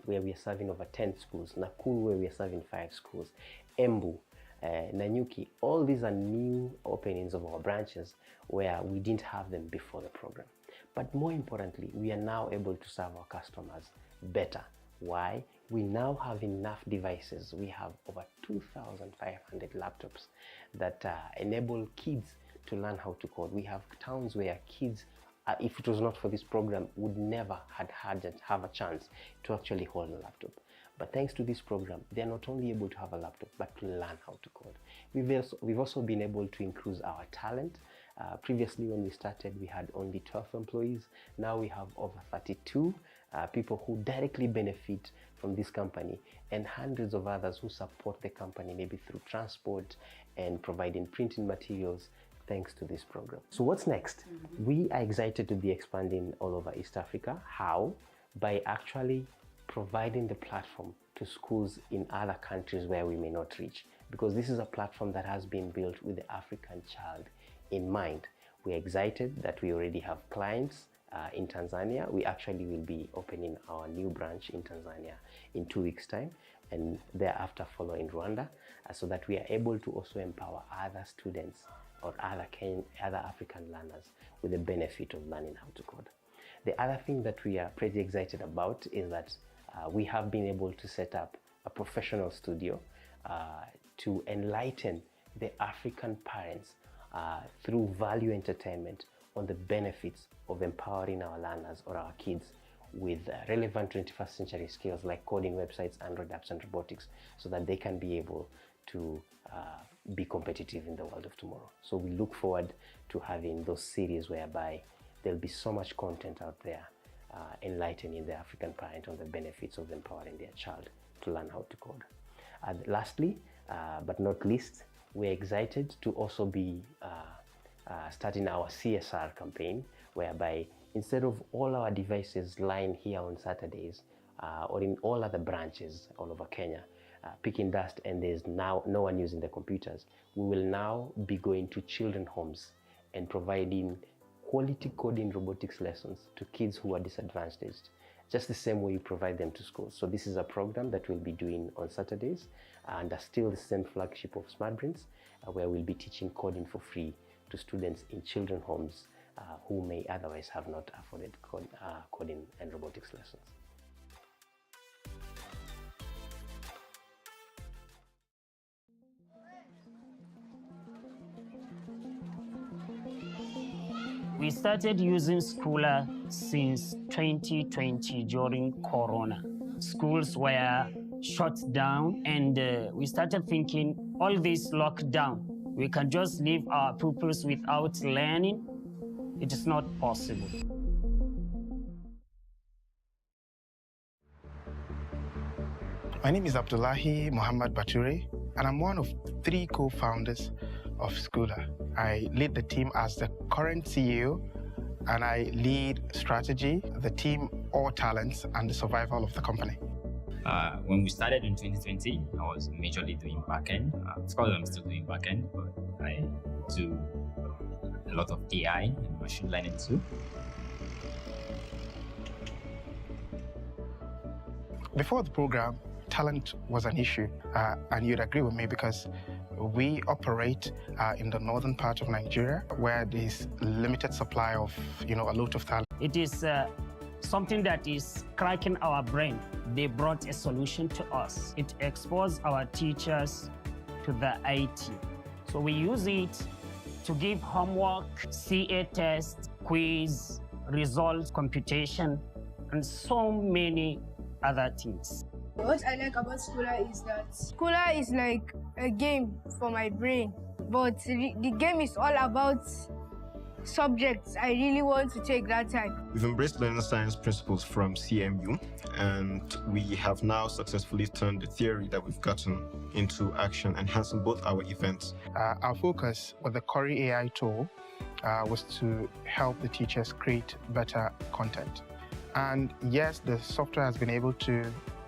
where we are serving over 10 schools. Nakuru, where we are serving 5 schools. Embu, Nanyuki, all these are new openings of our branches where we didn't have them before the program. But more importantly, we are now able to serve our customers better. Why? We now have enough devices. We have over 2,500 laptops that enable kids to learn how to code. We have towns where kids, if it was not for this program, would never have a chance to actually hold a laptop. But thanks to this program, they're not only able to have a laptop, but to learn how to code. We've also been able to increase our talent. Previously, when we started, we had only 12 employees. Now we have over 32 people who directly benefit from this company, and hundreds of others who support the company, maybe through transport and providing printing materials, thanks to this program. So what's next? We are excited to be expanding all over East Africa. How? By actually providing the platform to schools in other countries where we may not reach, because this is a platform that has been built with the African child in mind. We're excited that we already have clients in Tanzania. We actually will be opening our new branch in Tanzania in 2 weeks' time, and thereafter follow in Rwanda, so that we are able to also empower other students or other African learners with the benefit of learning how to code. The other thing that we are pretty excited about is that we have been able to set up a professional studio to enlighten the African parents through value entertainment on the benefits of empowering our learners or our kids with relevant 21st century skills like coding websites, Android apps, and robotics, so that they can be able to be competitive in the world of tomorrow. So we look forward to having those series whereby there'll be so much content out there enlightening the African parent on the benefits of empowering their child to learn how to code. Lastly, but not least, we're excited to also be starting our CSR campaign, whereby instead of all our devices lying here on Saturdays or in all other branches all over Kenya, picking dust and there's now no one using the computers, we will now be going to children homes and providing quality coding robotics lessons to kids who are disadvantaged, just the same way you provide them to schools. So this is a program that we'll be doing on Saturdays, and still the same flagship of SmartBrains, where we'll be teaching coding for free to students in children homes who may otherwise have not afforded coding and robotics lessons. We started using Schooler since 2020 during Corona. Schools were shut down, and we started thinking, all this lockdown, we can just leave our pupils without learning. It is not possible. My name is Abdullahi Muhammad Bature, and I'm one of 3 co-founders of Schooler. I lead the team as the current CEO, and I lead strategy, the team, all talents, and the survival of the company. When we started in 2020, I was majorly doing backend. Of course, I'm still doing backend, but I do a lot of AI and machine learning too. Before the program, talent was an issue, and you'd agree with me because we operate in the northern part of Nigeria, where there's limited supply of, a lot of talent. It is something that is cracking our brain. They brought a solution to us. It exposed our teachers to the IT. So we use it to give homework, CA test, quiz, results, computation, and so many other things. What I like about Schooler is that Schooler is like a game for my brain, but the game is all about subjects I really want to take that time. We've embraced learning science principles from CMU, and we have now successfully turned the theory that we've gotten into action, enhancing both our events. Our focus with the Corey AI tool was to help the teachers create better content. And yes, the software has been able to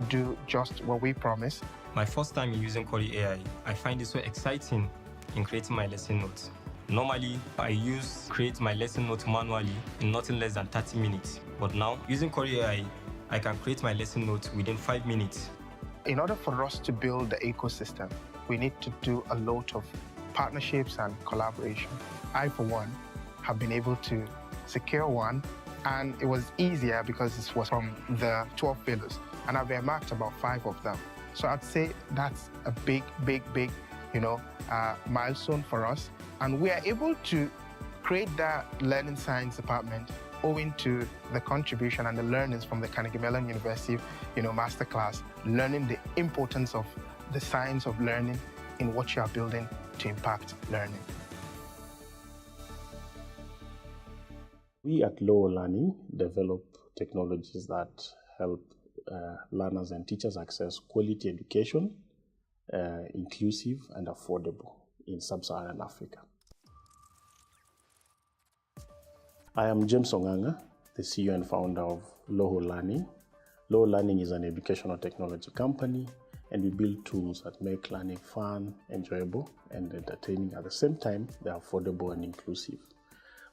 do just what we promised. My first time using Corey AI, I find it so exciting in creating my lesson notes. Normally, I create my lesson notes manually in nothing less than 30 minutes. But now, using Corey AI, I can create my lesson notes within 5 minutes. In order for us to build the ecosystem, we need to do a lot of partnerships and collaboration. I, for one, have been able to secure one, and it was easier because it was from the 12 pillars, and I've earmarked about 5 of them. So I'd say that's a big, milestone for us. And we are able to create that learning science department owing to the contribution and the learnings from the Carnegie Mellon University, masterclass, learning the importance of the science of learning in what you are building to impact learning. We at Low Learning develop technologies that help learners and teachers access quality education, inclusive and affordable in sub-Saharan Africa. I am James Onganga, the CEO and founder of Loho Learning. Loho Learning is an educational technology company, and we build tools that make learning fun, enjoyable, and entertaining. At the same time, they're affordable and inclusive.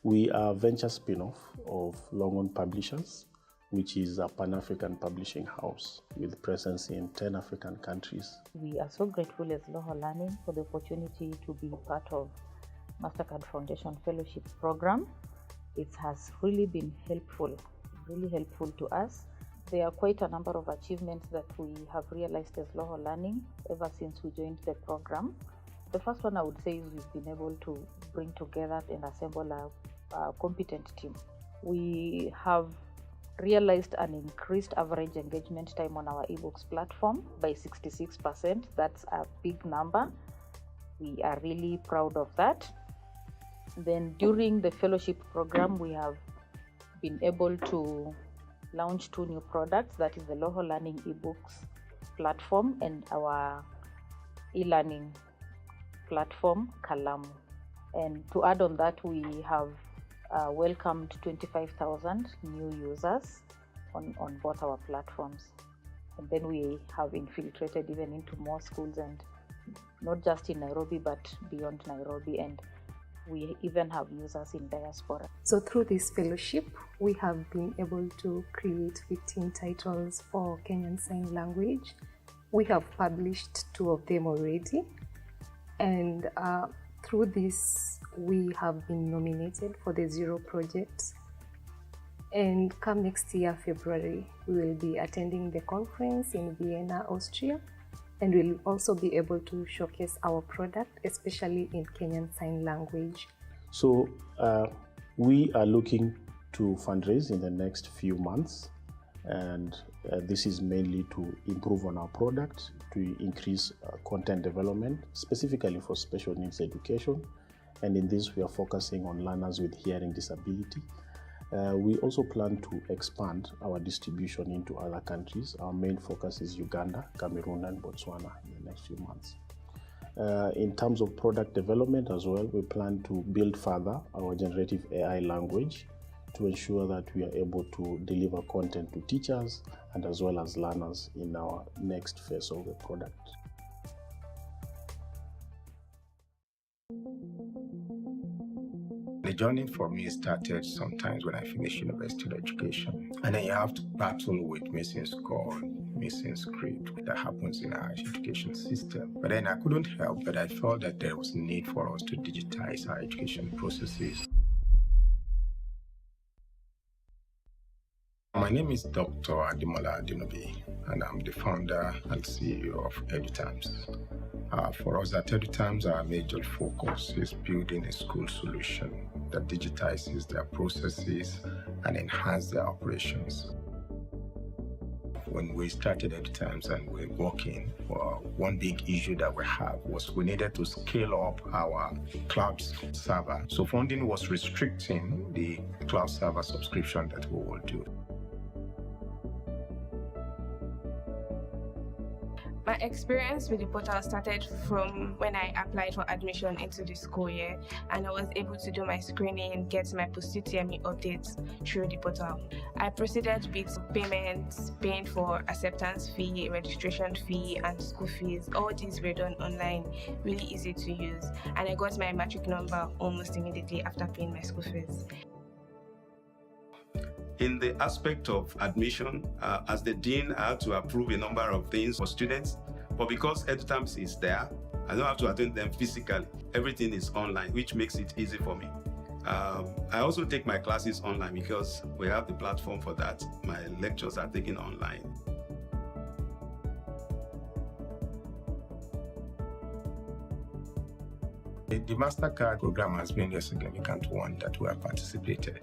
We are a venture spin-off of Longhorn Publishers, which is a Pan-African publishing house with presence in 10 African countries. We are so grateful as Loho Learning for the opportunity to be part of Mastercard Foundation Fellowship Program. It has really been helpful to us. There are quite a number of achievements that we have realized as Loho Learning ever since we joined the program. The first one I would say is we've been able to bring together and assemble a competent team. We have realized an increased average engagement time on our ebooks platform by 66%. That's a big number. We are really proud of that. Then during the fellowship program, we have been able to launched 2 new products, that is the Loho Learning eBooks platform and our e-learning platform, Kalamu. And to add on that, we have welcomed 25,000 new users on both our platforms. And then we have infiltrated even into more schools, and not just in Nairobi, but beyond Nairobi. And we even have users in diaspora. So through this fellowship, we have been able to create 15 titles for Kenyan Sign Language. We have published 2 of them already. And through this, we have been nominated for the Zero Project. And come next year, February, we will be attending the conference in Vienna, Austria. And we'll also be able to showcase our product, especially in Kenyan Sign Language. So we are looking to fundraise in the next few months. And this is mainly to improve on our product, to increase content development, specifically for special needs education. And in this, we are focusing on learners with hearing disability. We also plan to expand our distribution into other countries. Our main focus is Uganda, Cameroon, and Botswana in the next few months. In terms of product development as well, we plan to build further our generative AI language to ensure that we are able to deliver content to teachers and as well as learners in our next phase of the product. The journey for me started sometimes when I finished university education. And then you have to battle with missing score, missing script that happens in our education system. But then I couldn't help, but I felt that there was a need for us to digitize our education processes. My name is Dr. Ademola Adenobi, and I'm the founder and CEO of EduTimes. For us at EduTimes, our major focus is building a school solution that digitizes their processes and enhances their operations. When we started EduTimes and we're working, one big issue that we have was we needed to scale up our cloud server. So funding was restricting the cloud server subscription that we will do. My experience with the portal started from when I applied for admission into the school year, and I was able to do my screening, get my post-UTME updates through the portal. I proceeded with payments, paying for acceptance fee, registration fee, and school fees. All these were done online, really easy to use, and I got my matric number almost immediately after paying my school fees. In the aspect of admission, as the dean, I had to approve a number of things for students, but because EduTimes is there, I don't have to attend them physically. Everything is online, which makes it easy for me. I also take my classes online because we have the platform for that. My lectures are taken online. The Mastercard program has been a significant one that we have participated,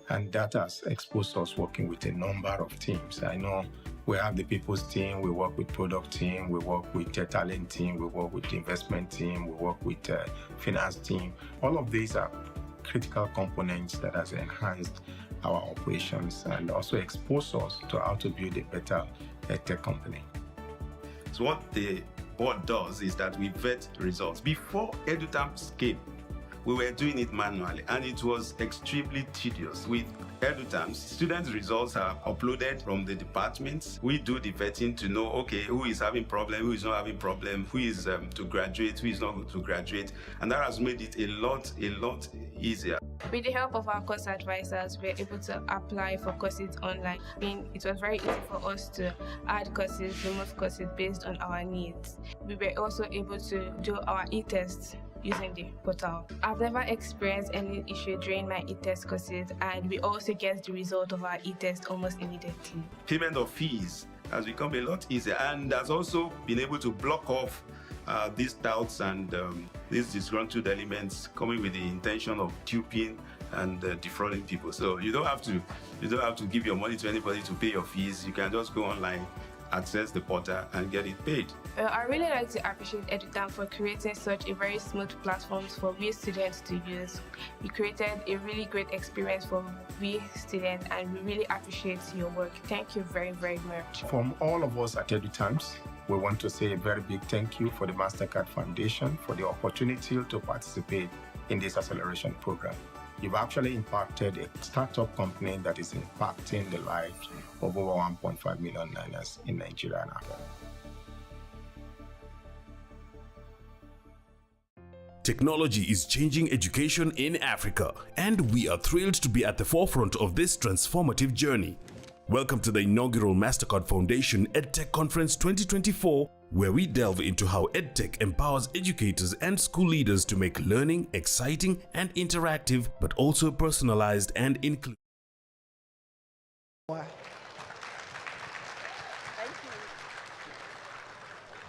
and that has exposed us working with a number of teams. I know we have the people's team, we work with product team, we work with the talent team, we work with the investment team, we work with the finance team. All of these are critical components that has enhanced our operations and also exposed us to how to build a better tech company. So what the board does is that we vet results. Before EduTimes came, we were doing it manually, and it was extremely tedious. With EduTimes, students' results are uploaded from the departments. We do the vetting to know, okay, who is having problem, who is not having problem, who is to graduate, who is not going to graduate, and that has made it a lot easier. With the help of our course advisors, we were able to apply for courses online. It was very easy for us to add courses, remove courses based on our needs. We were also able to do our e-tests using the portal. I've never experienced any issue during my e-test courses, and we also get the result of our e-test almost immediately. Payment of fees has become a lot easier, and has also been able to block off these doubts and these disgruntled elements coming with the intention of duping and defrauding people. So you don't have to give your money to anybody to pay your fees. You can just go online access the portal and get it paid. I really like to appreciate EduTime for creating such a very smooth platform for we students to use. You created a really great experience for we students, and we really appreciate your work. Thank you very, very much. From all of us at EduTimes, we want to say a very big thank you for the Mastercard Foundation for the opportunity to participate in this acceleration program. You've actually impacted a startup company that is impacting the lives of over 1.5 million learners in Nigeria and Africa. Technology is changing education in Africa, and we are thrilled to be at the forefront of this transformative journey. Welcome to the inaugural Mastercard Foundation EdTech Conference 2024, where we delve into how EdTech empowers educators and school leaders to make learning exciting and interactive, but also personalized and inclusive. Thank you.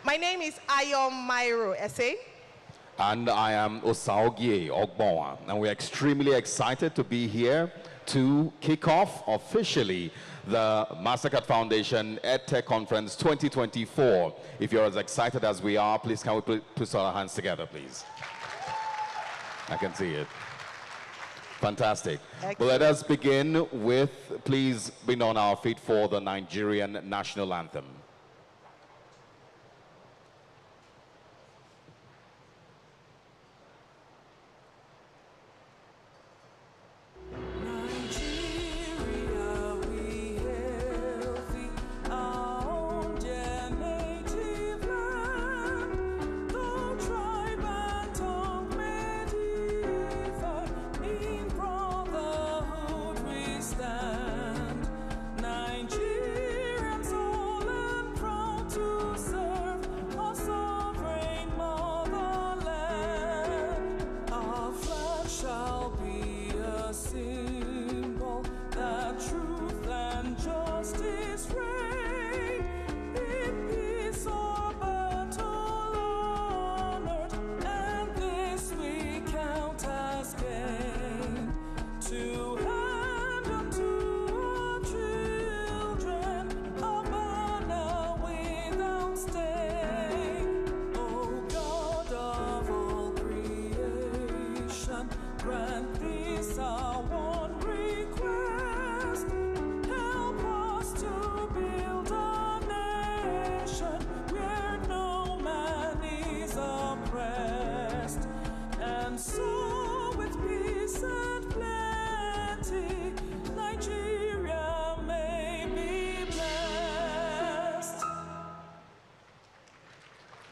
My name is Ayom Mairo Ese. And I am Osaogie Ogbowa, and we're extremely excited to be here to kick off officially the Mastercard Foundation EdTech Conference 2024. If you're as excited as we are, please can we put our hands together, please? I can see it. Fantastic. Excellent. Well, let us begin with, please being on our feet for the Nigerian national anthem.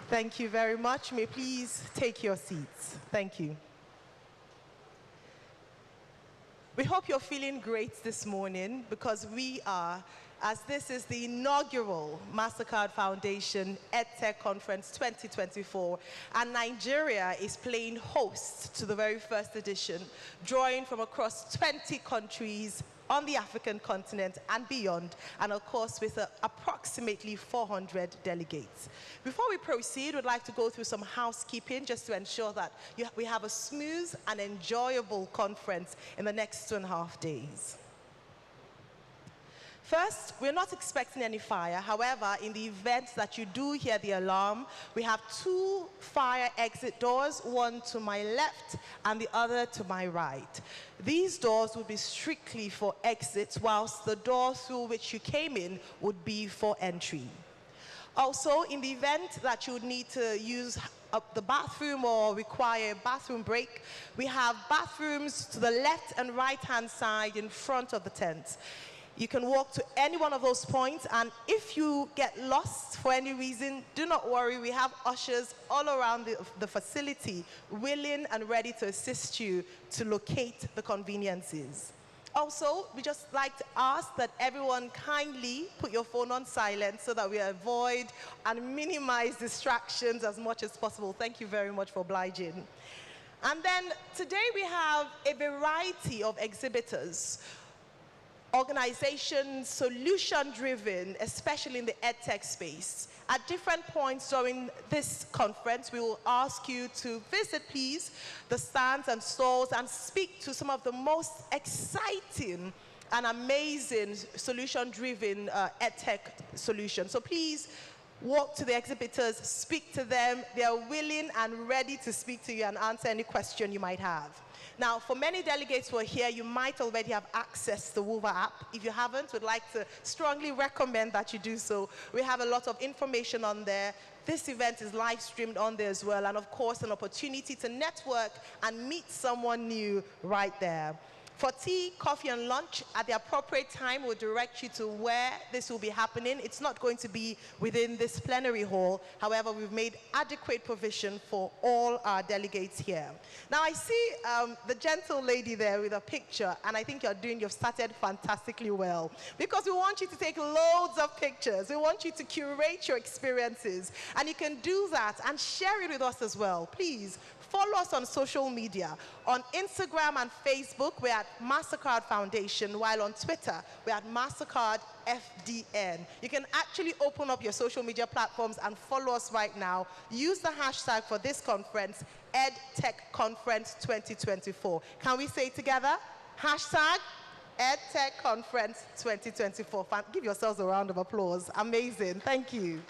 Thank you very much. May please take your seats. Thank you. We hope you're feeling great this morning, because we are, as this is the inaugural Mastercard Foundation EdTech Conference 2024, and Nigeria is playing host to the very first edition, drawing from across 20 countries on the African continent and beyond, and of course with approximately 400 delegates. Before we proceed, we'd like to go through some housekeeping just to ensure that we have a smooth and enjoyable conference in the next 2.5 days. First, we're not expecting any fire. However, in the event that you do hear the alarm, we have 2 fire exit doors, one to my left and the other to my right. These doors will be strictly for exits, whilst the door through which you came in would be for entry. Also, in the event that you would need to use the bathroom or require a bathroom break, we have bathrooms to the left and right-hand side in front of the tent. You can walk to any one of those points, and if you get lost for any reason, do not worry. We have ushers all around the facility willing and ready to assist you to locate the conveniences. Also, we just like to ask that everyone kindly put your phone on silent so that we avoid and minimize distractions as much as possible. Thank you very much for obliging. And then today we have a variety of exhibitors, organizations, solution-driven, especially in the EdTech space. At different points during this conference, we will ask you to visit, please, the stands and stalls and speak to some of the most exciting an amazing solution-driven EdTech solution. So please walk to the exhibitors, speak to them. They are willing and ready to speak to you and answer any question you might have. Now, for many delegates who are here, you might already have access to the Wova app. If you haven't, we'd like to strongly recommend that you do so. We have a lot of information on there. This event is live streamed on there as well, and of course, an opportunity to network and meet someone new right there. For tea, coffee, and lunch, at the appropriate time, we'll direct you to where this will be happening. It's not going to be within this plenary hall. However, we've made adequate provision for all our delegates here. Now, I see the gentle lady there with a picture, and I think you've started fantastically well, because we want you to take loads of pictures. We want you to curate your experiences, and you can do that and share it with us as well. Please follow us on social media. On Instagram and Facebook, we're at Mastercard Foundation, while on Twitter, we're at Mastercard FDN. You can actually open up your social media platforms and follow us right now. Use the hashtag for this conference, EdTech Conference 2024. Can we say it together? Hashtag EdTech Conference 2024. Give yourselves a round of applause. Amazing. Thank you.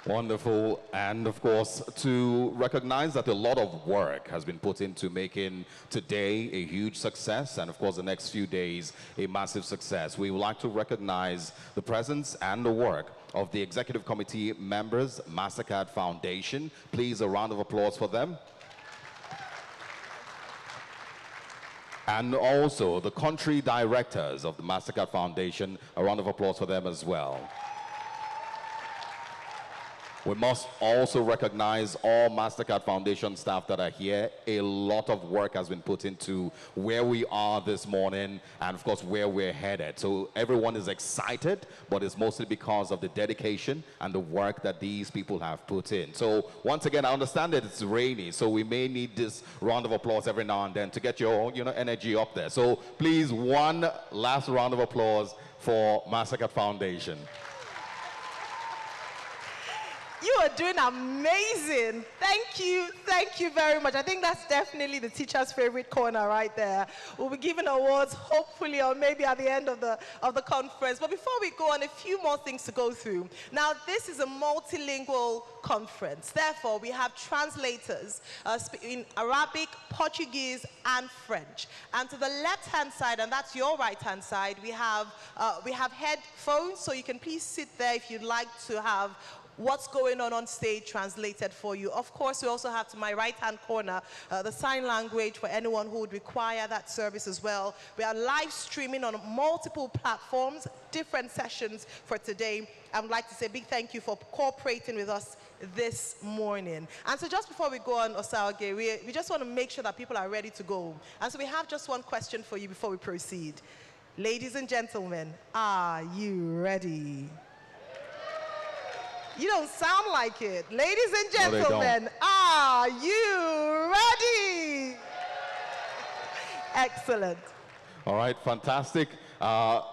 Wonderful. And of course, to recognize that a lot of work has been put into making today a huge success, and of course the next few days a massive success, we would like to recognize the presence and the work of the Executive Committee members, Mastercard Foundation. Please, a round of applause for them. And also the country directors of the Mastercard Foundation, a round of applause for them as well. We must also recognize all Mastercard Foundation staff that are here. A lot of work has been put into where we are this morning and, of course, where we're headed. So everyone is excited, but it's mostly because of the dedication and the work that these people have put in. So once again, I understand that it's rainy, so we may need this round of applause every now and then to get your energy up there. So please, one last round of applause for Mastercard Foundation. You are doing amazing. Thank you very much. I think that's definitely the teacher's favorite corner right there. We'll be giving awards hopefully or maybe at the end of the conference. But before we go on, a few more things to go through. Now, this is a multilingual conference. Therefore, we have translators in Arabic, Portuguese, and French. And to the left-hand side, and that's your right-hand side, we have headphones, so you can please sit there if you'd like to have what's going on stage translated for you. Of course, we also have to my right-hand corner the sign language for anyone who would require that service as well. We are live streaming on multiple platforms, different sessions for today. I would like to say a big thank you for cooperating with us this morning. And so just before we go on, Osaoge, we just want to make sure that people are ready to go. And so we have just one question for you before we proceed. Ladies and gentlemen, are you ready? You don't sound like it. Ladies and gentlemen, are you ready? Excellent. All right, fantastic.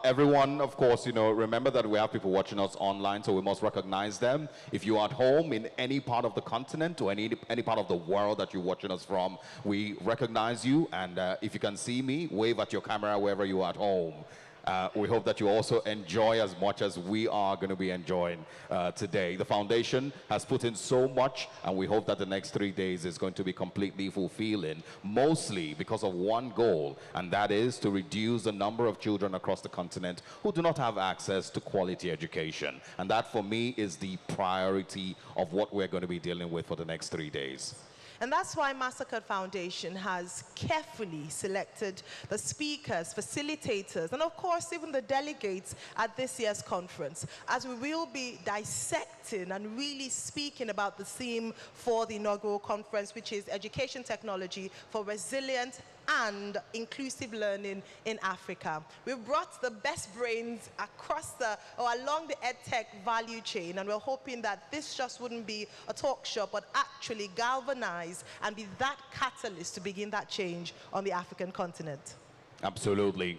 Everyone, of course, remember that we have people watching us online, so we must recognize them. If you're at home in any part of the continent or any part of the world that you're watching us from, we recognize you. And if you can see me, wave at your camera wherever you are at home. We hope that you also enjoy as much as we are going to be enjoying today. The foundation has put in so much, and we hope that the next 3 days is going to be completely fulfilling, mostly because of one goal, and that is to reduce the number of children across the continent who do not have access to quality education. And that, for me, is the priority of what we're going to be dealing with for the next 3 days. And that's why Mastercard Foundation has carefully selected the speakers, facilitators, and of course even the delegates at this year's conference, as we will be dissecting and really speaking about the theme for the inaugural conference, which is education technology for resilient and inclusive learning in Africa. We've brought the best brains along the EdTech value chain, and we're hoping that this just wouldn't be a talk show, but actually galvanize and be that catalyst to begin that change on the African continent. Absolutely.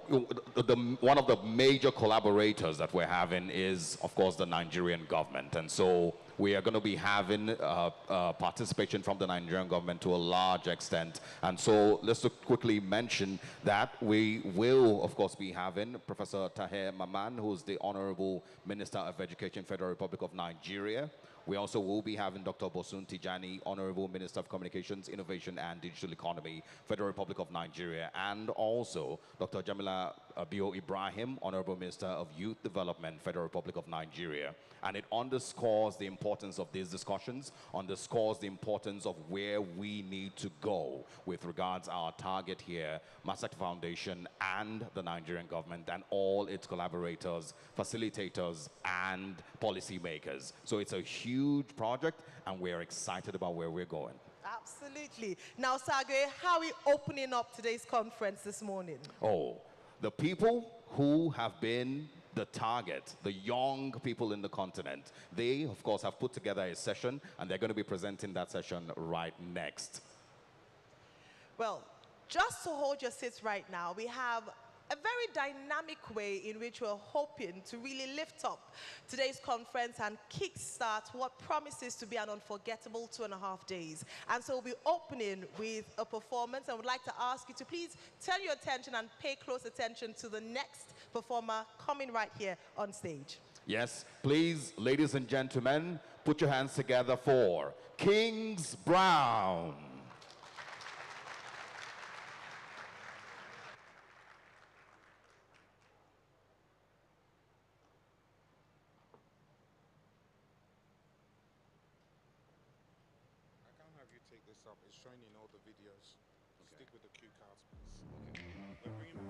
one of the major collaborators that we're having is, of course, the Nigerian government. And so we are going to be having participation from the Nigerian government to a large extent. And so let's quickly mention that we will, of course, be having Professor Tahir Maman, who's the Honorable Minister of Education, Federal Republic of Nigeria. We also will be having Dr. Bosun Tijani, Honorable Minister of Communications, Innovation and Digital Economy, Federal Republic of Nigeria, and also Dr. Jamila Bio Ibrahim, Honorable Minister of Youth Development, Federal Republic of Nigeria. And it underscores the importance of these discussions, underscores the importance of where we need to go with regards our target here, Mastercard Foundation and the Nigerian government and all its collaborators, facilitators, and policymakers. So it's a huge project, and we're excited about where we're going. Absolutely. Now, Sage, how are we opening up today's conference this morning? Oh, the people who have been the target, the young people in the continent, they, of course, have put together a session, and they're going to be presenting that session right next. Well, just to hold your seats right now, we have a very dynamic way in which we're hoping to really lift up today's conference and kickstart what promises to be an unforgettable 2.5 days. And so we'll be opening with a performance. I would like to ask you to please turn your attention and pay close attention to the next performer coming right here on stage. Yes, please, ladies and gentlemen, put your hands together for Kings Brown. It's showing in all the videos. Okay. Stick with the cue cards, please. Okay. We're bringing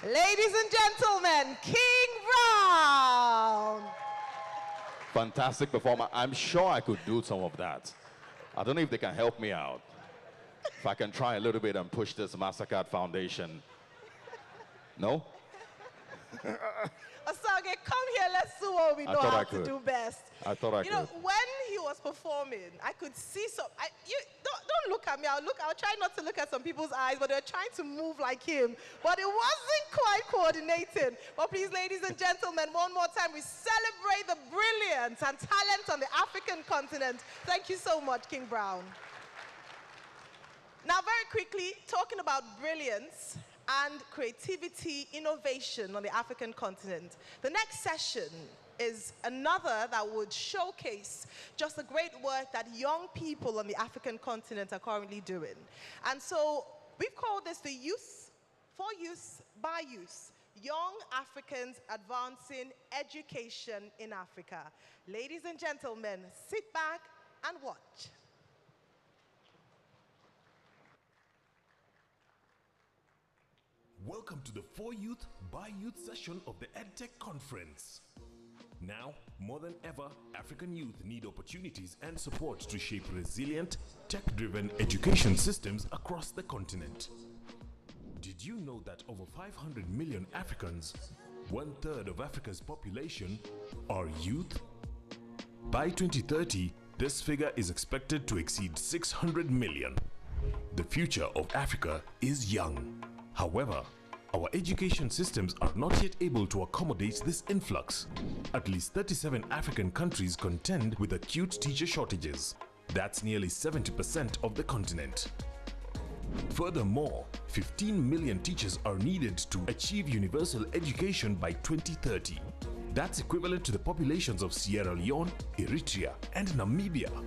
Ladies and gentlemen, King Brown. Fantastic performer. I'm sure I could do some of that. I don't know if they can help me out. If I can try a little bit and push this Mastercard Foundation. No? Asage, come here, let's do what we know how to do best. I thought I could. You know, when he was performing, I could see some, don't look at me, I'll try not to look at some people's eyes, but they're trying to move like him. But it wasn't quite coordinating. But please, ladies and gentlemen, one more time, we celebrate the brilliance and talent on the African continent. Thank you so much, King Brown. Now, very quickly, talking about brilliance and creativity, innovation on the African continent. The next session is another that would showcase just the great work that young people on the African continent are currently doing. And so we've called this the Youth, for Youth, by Youth, Young Africans Advancing Education in Africa. Ladies and gentlemen, sit back and watch. Welcome to the For Youth, by Youth session of the EdTech Conference. Now, more than ever, African youth need opportunities and support to shape resilient, tech-driven education systems across the continent. Did you know that over 500 million Africans, 1/3 of Africa's population, are youth? By 2030, this figure is expected to exceed 600 million. The future of Africa is young. However, our education systems are not yet able to accommodate this influx. At least 37 African countries contend with acute teacher shortages. That's nearly 70% of the continent. Furthermore, 15 million teachers are needed to achieve universal education by 2030. That's equivalent to the populations of Sierra Leone, Eritrea, and Namibia.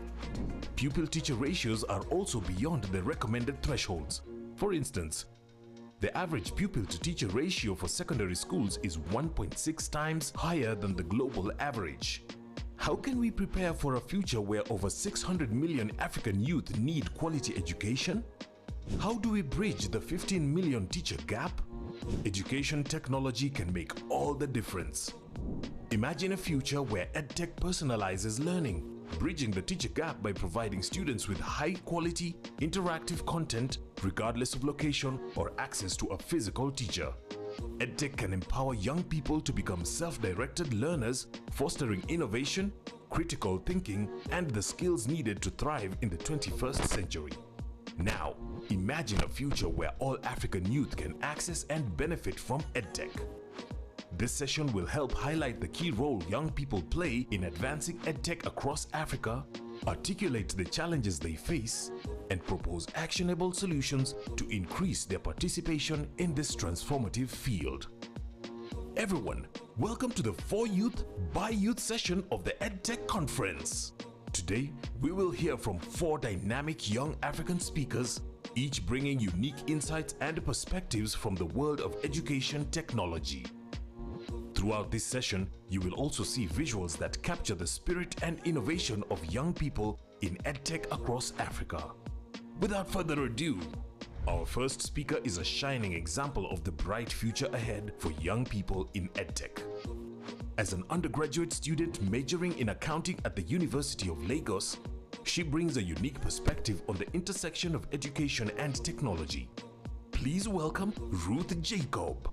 Pupil-teacher ratios are also beyond the recommended thresholds. For instance, the average pupil-to-teacher ratio for secondary schools is 1.6 times higher than the global average. How can we prepare for a future where over 600 million African youth need quality education? How do we bridge the 15 million teacher gap? Education technology can make all the difference. Imagine a future where EdTech personalizes learning, bridging the teacher gap by providing students with high-quality, interactive content regardless of location or access to a physical teacher. EdTech can empower young people to become self-directed learners, fostering innovation, critical thinking, and the skills needed to thrive in the 21st century. Now, imagine a future where all African youth can access and benefit from EdTech. This session will help highlight the key role young people play in advancing EdTech across Africa, articulate the challenges they face, and propose actionable solutions to increase their participation in this transformative field. Everyone, welcome to the For Youth, by Youth session of the EdTech Conference. Today, we will hear from 4 dynamic young African speakers, each bringing unique insights and perspectives from the world of education technology. Throughout this session, you will also see visuals that capture the spirit and innovation of young people in EdTech across Africa. Without further ado, our first speaker is a shining example of the bright future ahead for young people in EdTech. As an undergraduate student majoring in accounting at the University of Lagos, she brings a unique perspective on the intersection of education and technology. Please welcome Ruth Jacob.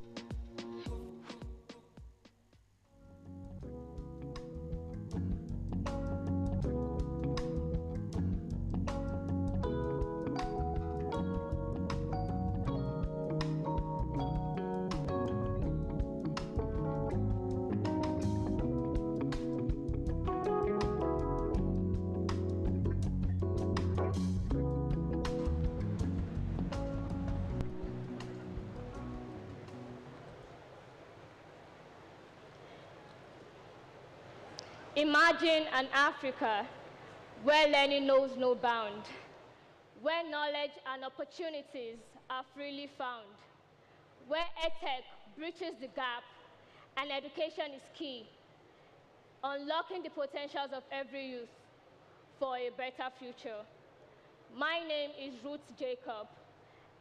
Imagine an Africa where learning knows no bound, where knowledge and opportunities are freely found, where EdTech bridges the gap and education is key, unlocking the potentials of every youth for a better future. My name is Ruth Jacob,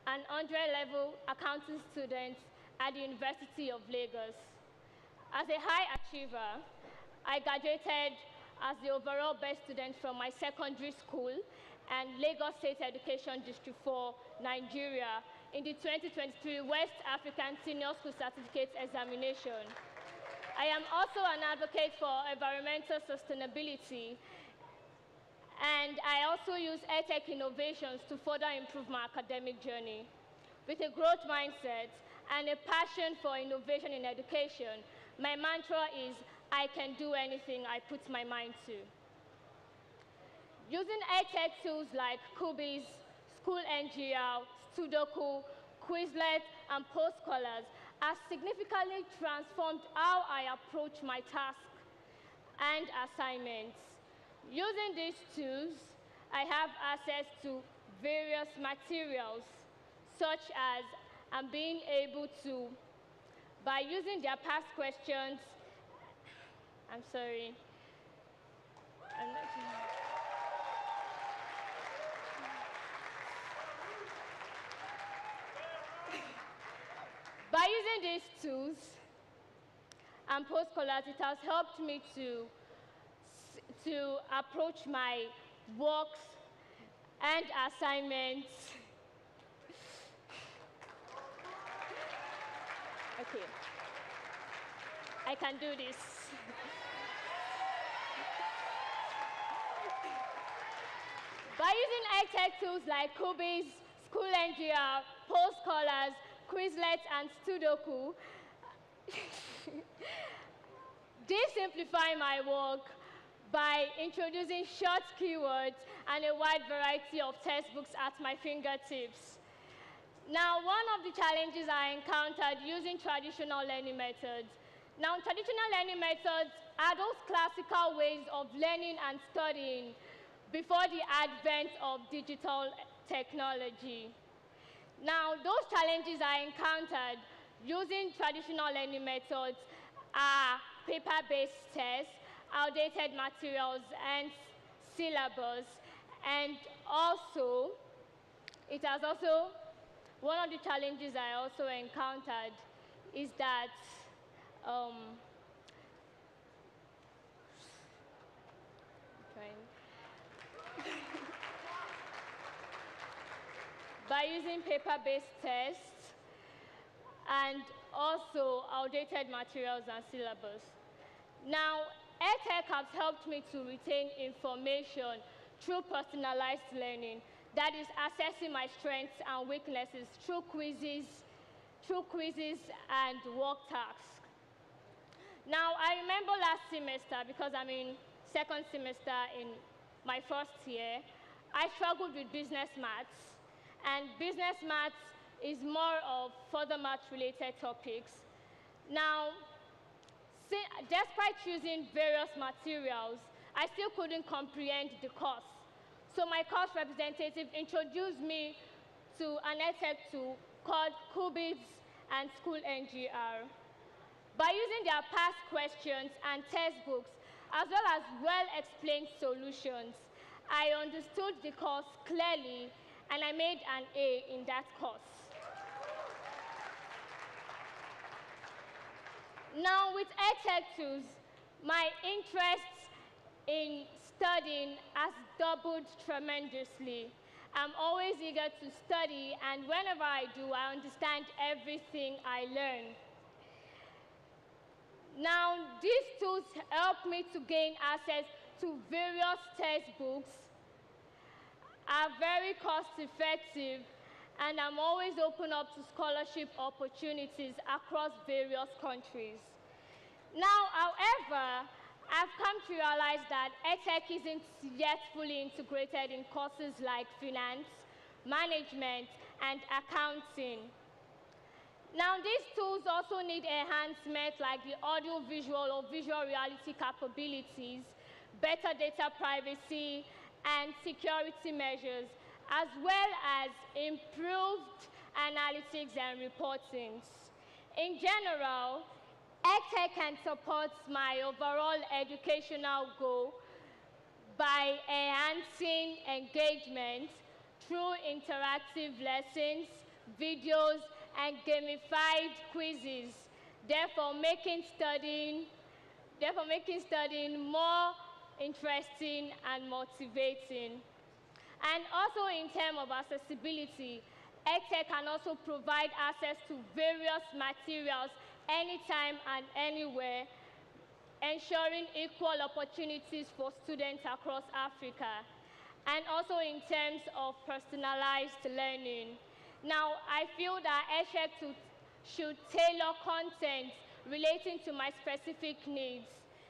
an undergrad-level accounting student at the University of Lagos. As a high achiever, I graduated as the overall best student from my secondary school and Lagos State Education District 4, Nigeria, in the 2023 West African Senior School Certificate Examination. I am also an advocate for environmental sustainability, and I also use EdTech innovations to further improve my academic journey. With a growth mindset and a passion for innovation in education, my mantra is, I can do anything I put my mind to. Using EdTech tools like Kubiz, School NGL, Sudoku, Quizlet, and Postcolors has significantly transformed how I approach my tasks and assignments. Using these tools, I have access to various materials, such as I'm being able to, by using their past questions, I'm sorry. By using these tools and Postcolors, it has helped me to approach my works and assignments. Okay, I can do this. By using EdTech tools like Kubiz, School NGL, Postcolors, Quizlet, and Sudoku, they simplify my work by introducing short keywords and a wide variety of textbooks at my fingertips. Now, one of the challenges I encountered using traditional learning methods. Now, traditional learning methods are those classical ways of learning and studying before the advent of digital technology. Now, those challenges I encountered using traditional learning methods are paper-based tests, outdated materials, and syllabus. And also, one of the challenges I also encountered is that by using paper-based tests and also outdated materials and syllabus. Now, EdTech has helped me to retain information through personalized learning, that is assessing my strengths and weaknesses through quizzes and work tasks. Now, I remember last semester, because I'm in second semester in my first year, I struggled with business maths. And business maths is more of further math-related topics. Now, despite choosing various materials, I still couldn't comprehend the course. So my course representative introduced me to an EdTech tool called Kubiz and School NGR. By using their past questions and textbooks, as well as well-explained solutions, I understood the course clearly, and I made an A in that course. Now, with EdTech tools, my interest in studying has doubled tremendously. I'm always eager to study, and whenever I do, I understand everything I learn. Now, these tools help me to gain access to various textbooks, are very cost-effective, and I'm always open up to scholarship opportunities across various countries. Now, however, I've come to realize that EdTech isn't yet fully integrated in courses like finance, management, and accounting. Now, these tools also need enhancement like the audio-visual or visual reality capabilities, better data privacy, and security measures, as well as improved analytics and reporting. In general, EdTech can support my overall educational goal by enhancing engagement through interactive lessons, videos, and gamified quizzes, therefore making studying more interesting and motivating. And also in terms of accessibility, EdTech can also provide access to various materials anytime and anywhere, ensuring equal opportunities for students across Africa. And also in terms of personalized learning. Now, I feel that EdTech should tailor content relating to my specific needs,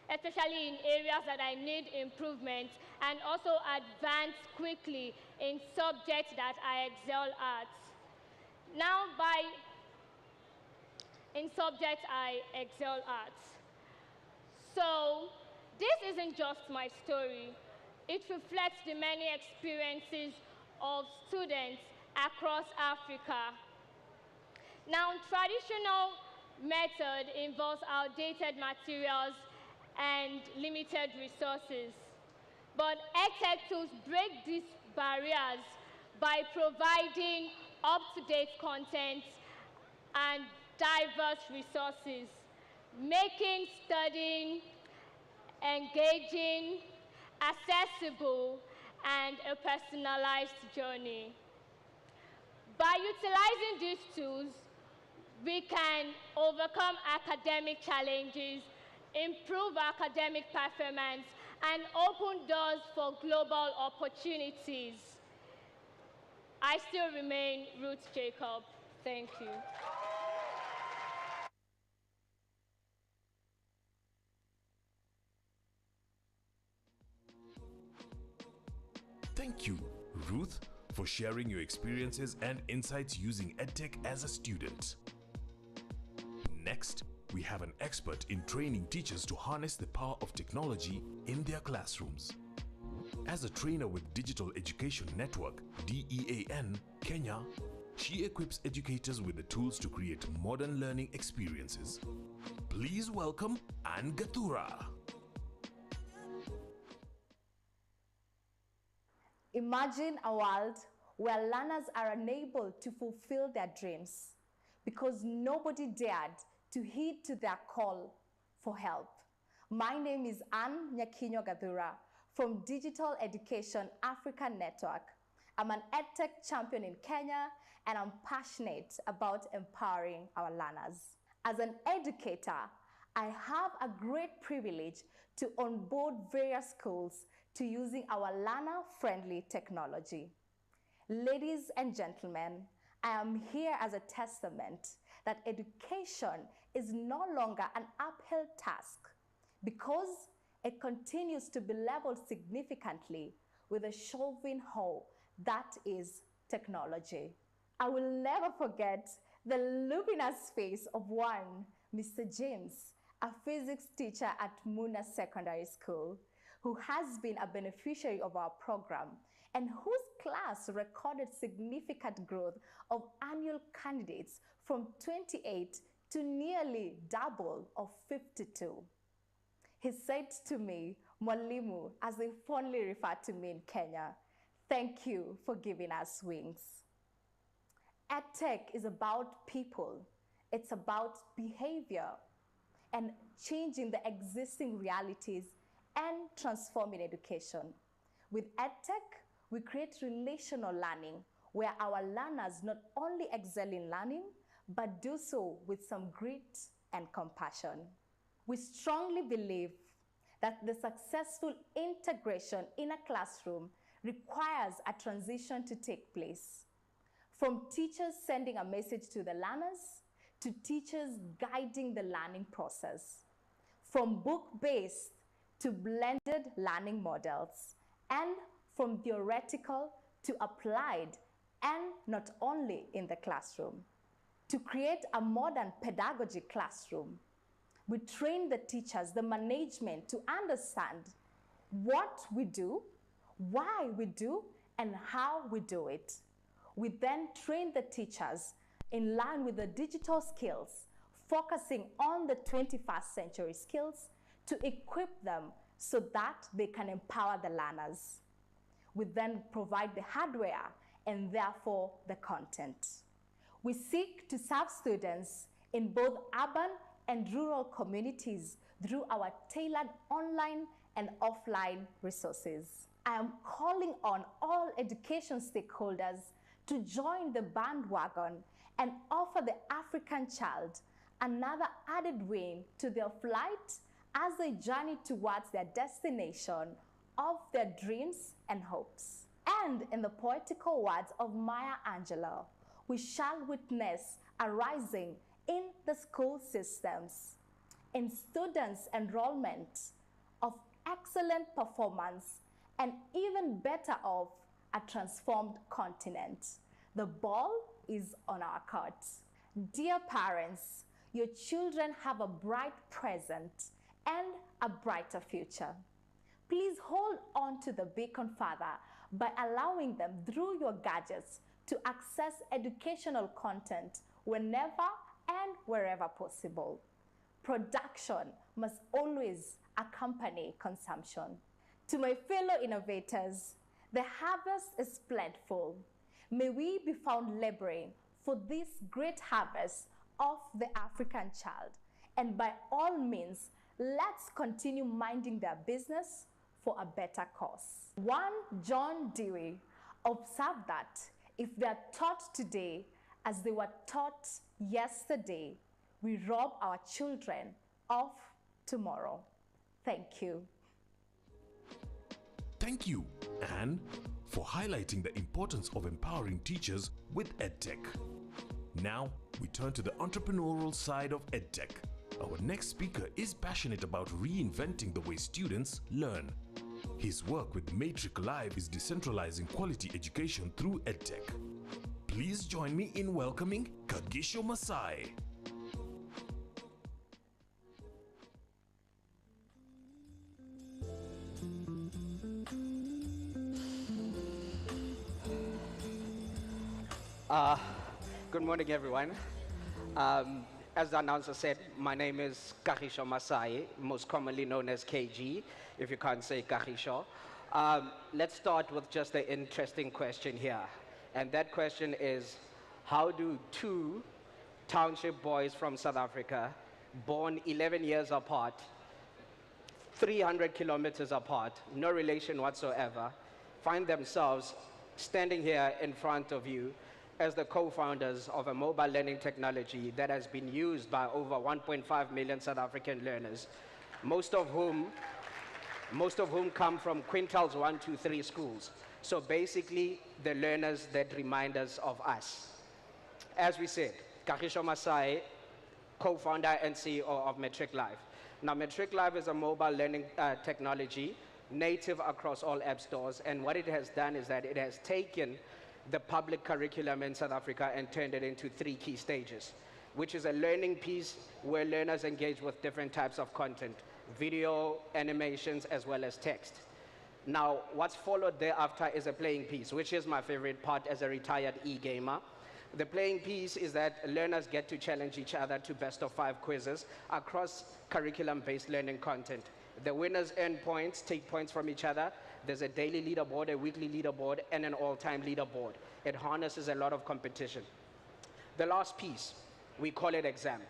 especially in areas that I need improvement, and also advance quickly in subjects that I excel at. Now, in subjects I excel at. So, this isn't just my story. It reflects the many experiences of students across Africa. Now, traditional method involves outdated materials and limited resources. But EdTech tools break these barriers by providing up-to-date content and diverse resources, making studying engaging, accessible, and a personalized journey. By utilizing these tools, we can overcome academic challenges, improve academic performance, and open doors for global opportunities. I still remain Ruth Jacob. Thank you. Thank you, Ruth, for sharing your experiences and insights using EdTech as a student. Next, we have an expert in training teachers to harness the power of technology in their classrooms. As a trainer with Digital Education Network, DEAN, Kenya, she equips educators with the tools to create modern learning experiences. Please welcome Ann Gathura. Imagine a world where learners are unable to fulfill their dreams because nobody dared to heed to their call for help. My name is Ann Gathura from Digital Education Africa Network. I'm an EdTech champion in Kenya, and I'm passionate about empowering our learners. As an educator, I have a great privilege to onboard various schools to using our learner-friendly technology. Ladies and gentlemen, I am here as a testament that education is no longer an uphill task because it continues to be leveled significantly with a shoving hoe that is technology. I will never forget the luminous face of one Mr. James, a physics teacher at Muna Secondary School, who has been a beneficiary of our program and whose class recorded significant growth of annual candidates from 28 to nearly double of 52. He said to me, Mwalimu, as they fondly refer to me in Kenya, "Thank you for giving us wings." EdTech is about people. It's about behavior and changing the existing realities and transforming education. With EdTech, we create relational learning where our learners not only excel in learning, but do so with some grit and compassion. We strongly believe that the successful integration in a classroom requires a transition to take place. From teachers sending a message to the learners, to teachers guiding the learning process. From book-based to blended learning models, and from theoretical to applied, and not only in the classroom. To create a modern pedagogy classroom, we train the teachers, the management to understand what we do, why we do, and how we do it. We then train the teachers in line with the digital skills, focusing on the 21st century skills to equip them so that they can empower the learners. We then provide the hardware and therefore the content. We seek to serve students in both urban and rural communities through our tailored online and offline resources. I am calling on all education stakeholders to join the bandwagon and offer the African child another added wing to their flight as they journey towards their destination of their dreams and hopes. And in the poetical words of Maya Angelou, we shall witness a rising in the school systems, in students' enrollment, of excellent performance, and even better of a transformed continent. The ball is on our court. Dear parents, your children have a bright present and a brighter future. Please hold on to the beacon further by allowing them through your gadgets to access educational content whenever and wherever possible. Production must always accompany consumption. To my fellow innovators, the harvest is plentiful. May we be found laboring for this great harvest of the African child. And by all means, let's continue minding their business for a better cause. One John Dewey observed that if they are taught today as they were taught yesterday, we rob our children of tomorrow. Thank you. Thank you, Anne, for highlighting the importance of empowering teachers with EdTech. Now, we turn to the entrepreneurial side of EdTech. Our next speaker is passionate about reinventing the way students learn. His work with Matrix Live is decentralizing quality education through EdTech. Please join me in welcoming Kagisho Masai. Good morning, everyone. As the announcer said, my name is Kagisho Masai, most commonly known as KG, if you can't say Kagisho. Let's start with just an interesting question here. And that question is, how do two township boys from South Africa, born 11 years apart, 300 kilometers apart, no relation whatsoever, find themselves standing here in front of you as the co-founders of a mobile learning technology that has been used by over 1.5 million South African learners, most of whom come from quintals 1, 2, 3 schools. So basically, the learners that remind us of us. As we said, Kagisho Masai, co-founder and CEO of Matrix Live. Now, Matrix Live is a mobile learning technology native across all app stores, and what it has done is that it has taken the public curriculum in South Africa and turned it into 3 key stages, which is a learning piece where learners engage with different types of content, video, animations, as well as text. Now, what's followed thereafter is a playing piece, which is my favorite part as a retired e-gamer. The playing piece is that learners get to challenge each other to best of 5 quizzes across curriculum-based learning content. The winners earn points, take points from each other. There's a daily leaderboard, a weekly leaderboard, and an all-time leaderboard. It harnesses a lot of competition. The last piece, we call it exam.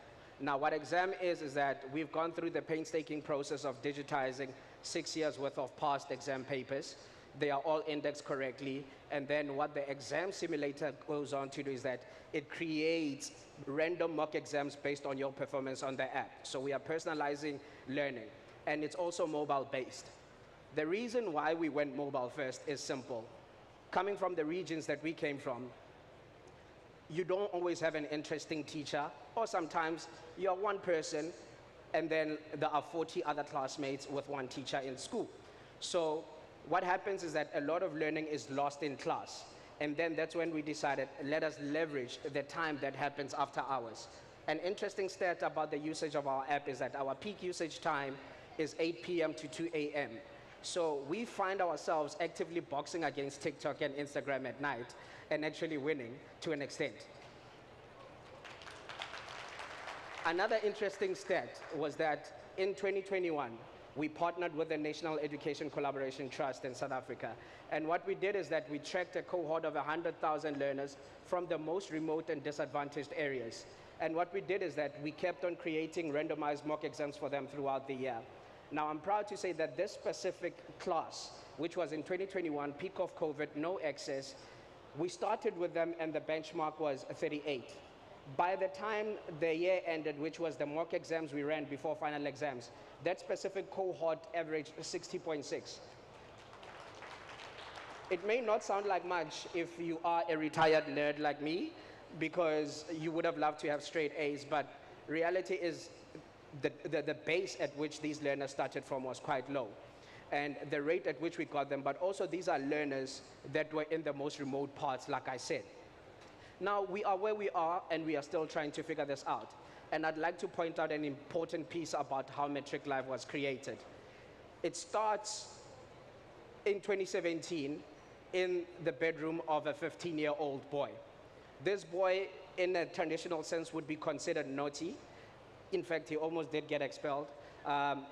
Now, what exam is that we've gone through the painstaking process of digitizing 6 years worth of past exam papers. They are all indexed correctly. And then what the exam simulator goes on to do is that it creates random mock exams based on your performance on the app. So we are personalizing learning. And it's also mobile-based. The reason why we went mobile first is simple. Coming from the regions that we came from, you don't always have an interesting teacher, or sometimes you're one person and then there are 40 other classmates with one teacher in school. So what happens is that a lot of learning is lost in class. And then that's when we decided, let us leverage the time that happens after hours. An interesting stat about the usage of our app is that our peak usage time is 8 p.m. to 2 a.m. So we find ourselves actively boxing against TikTok and Instagram at night and actually winning to an extent. Another interesting stat was that in 2021, we partnered with the National Education Collaboration Trust in South Africa. And what we did is that we tracked a cohort of 100,000 learners from the most remote and disadvantaged areas. And what we did is that we kept on creating randomized mock exams for them throughout the year. Now, I'm proud to say that this specific class which was in 2021, peak of COVID, no excess. We started with them and the benchmark was 38. By the time the year ended, which was the mock exams we ran before final exams, that specific cohort averaged 60.6. It may not sound like much if you are a retired nerd like me, because you would have loved to have straight A's, but reality is the base at which these learners started from was quite low. And the rate at which we got them, but also these are learners that were in the most remote parts, like I said. Now, we are where we are, and we are still trying to figure this out. And I'd like to point out an important piece about how Matric Live was created. It starts in 2017 in the bedroom of a 15-year-old boy. This boy, in a traditional sense, would be considered naughty. In fact, he almost did get expelled.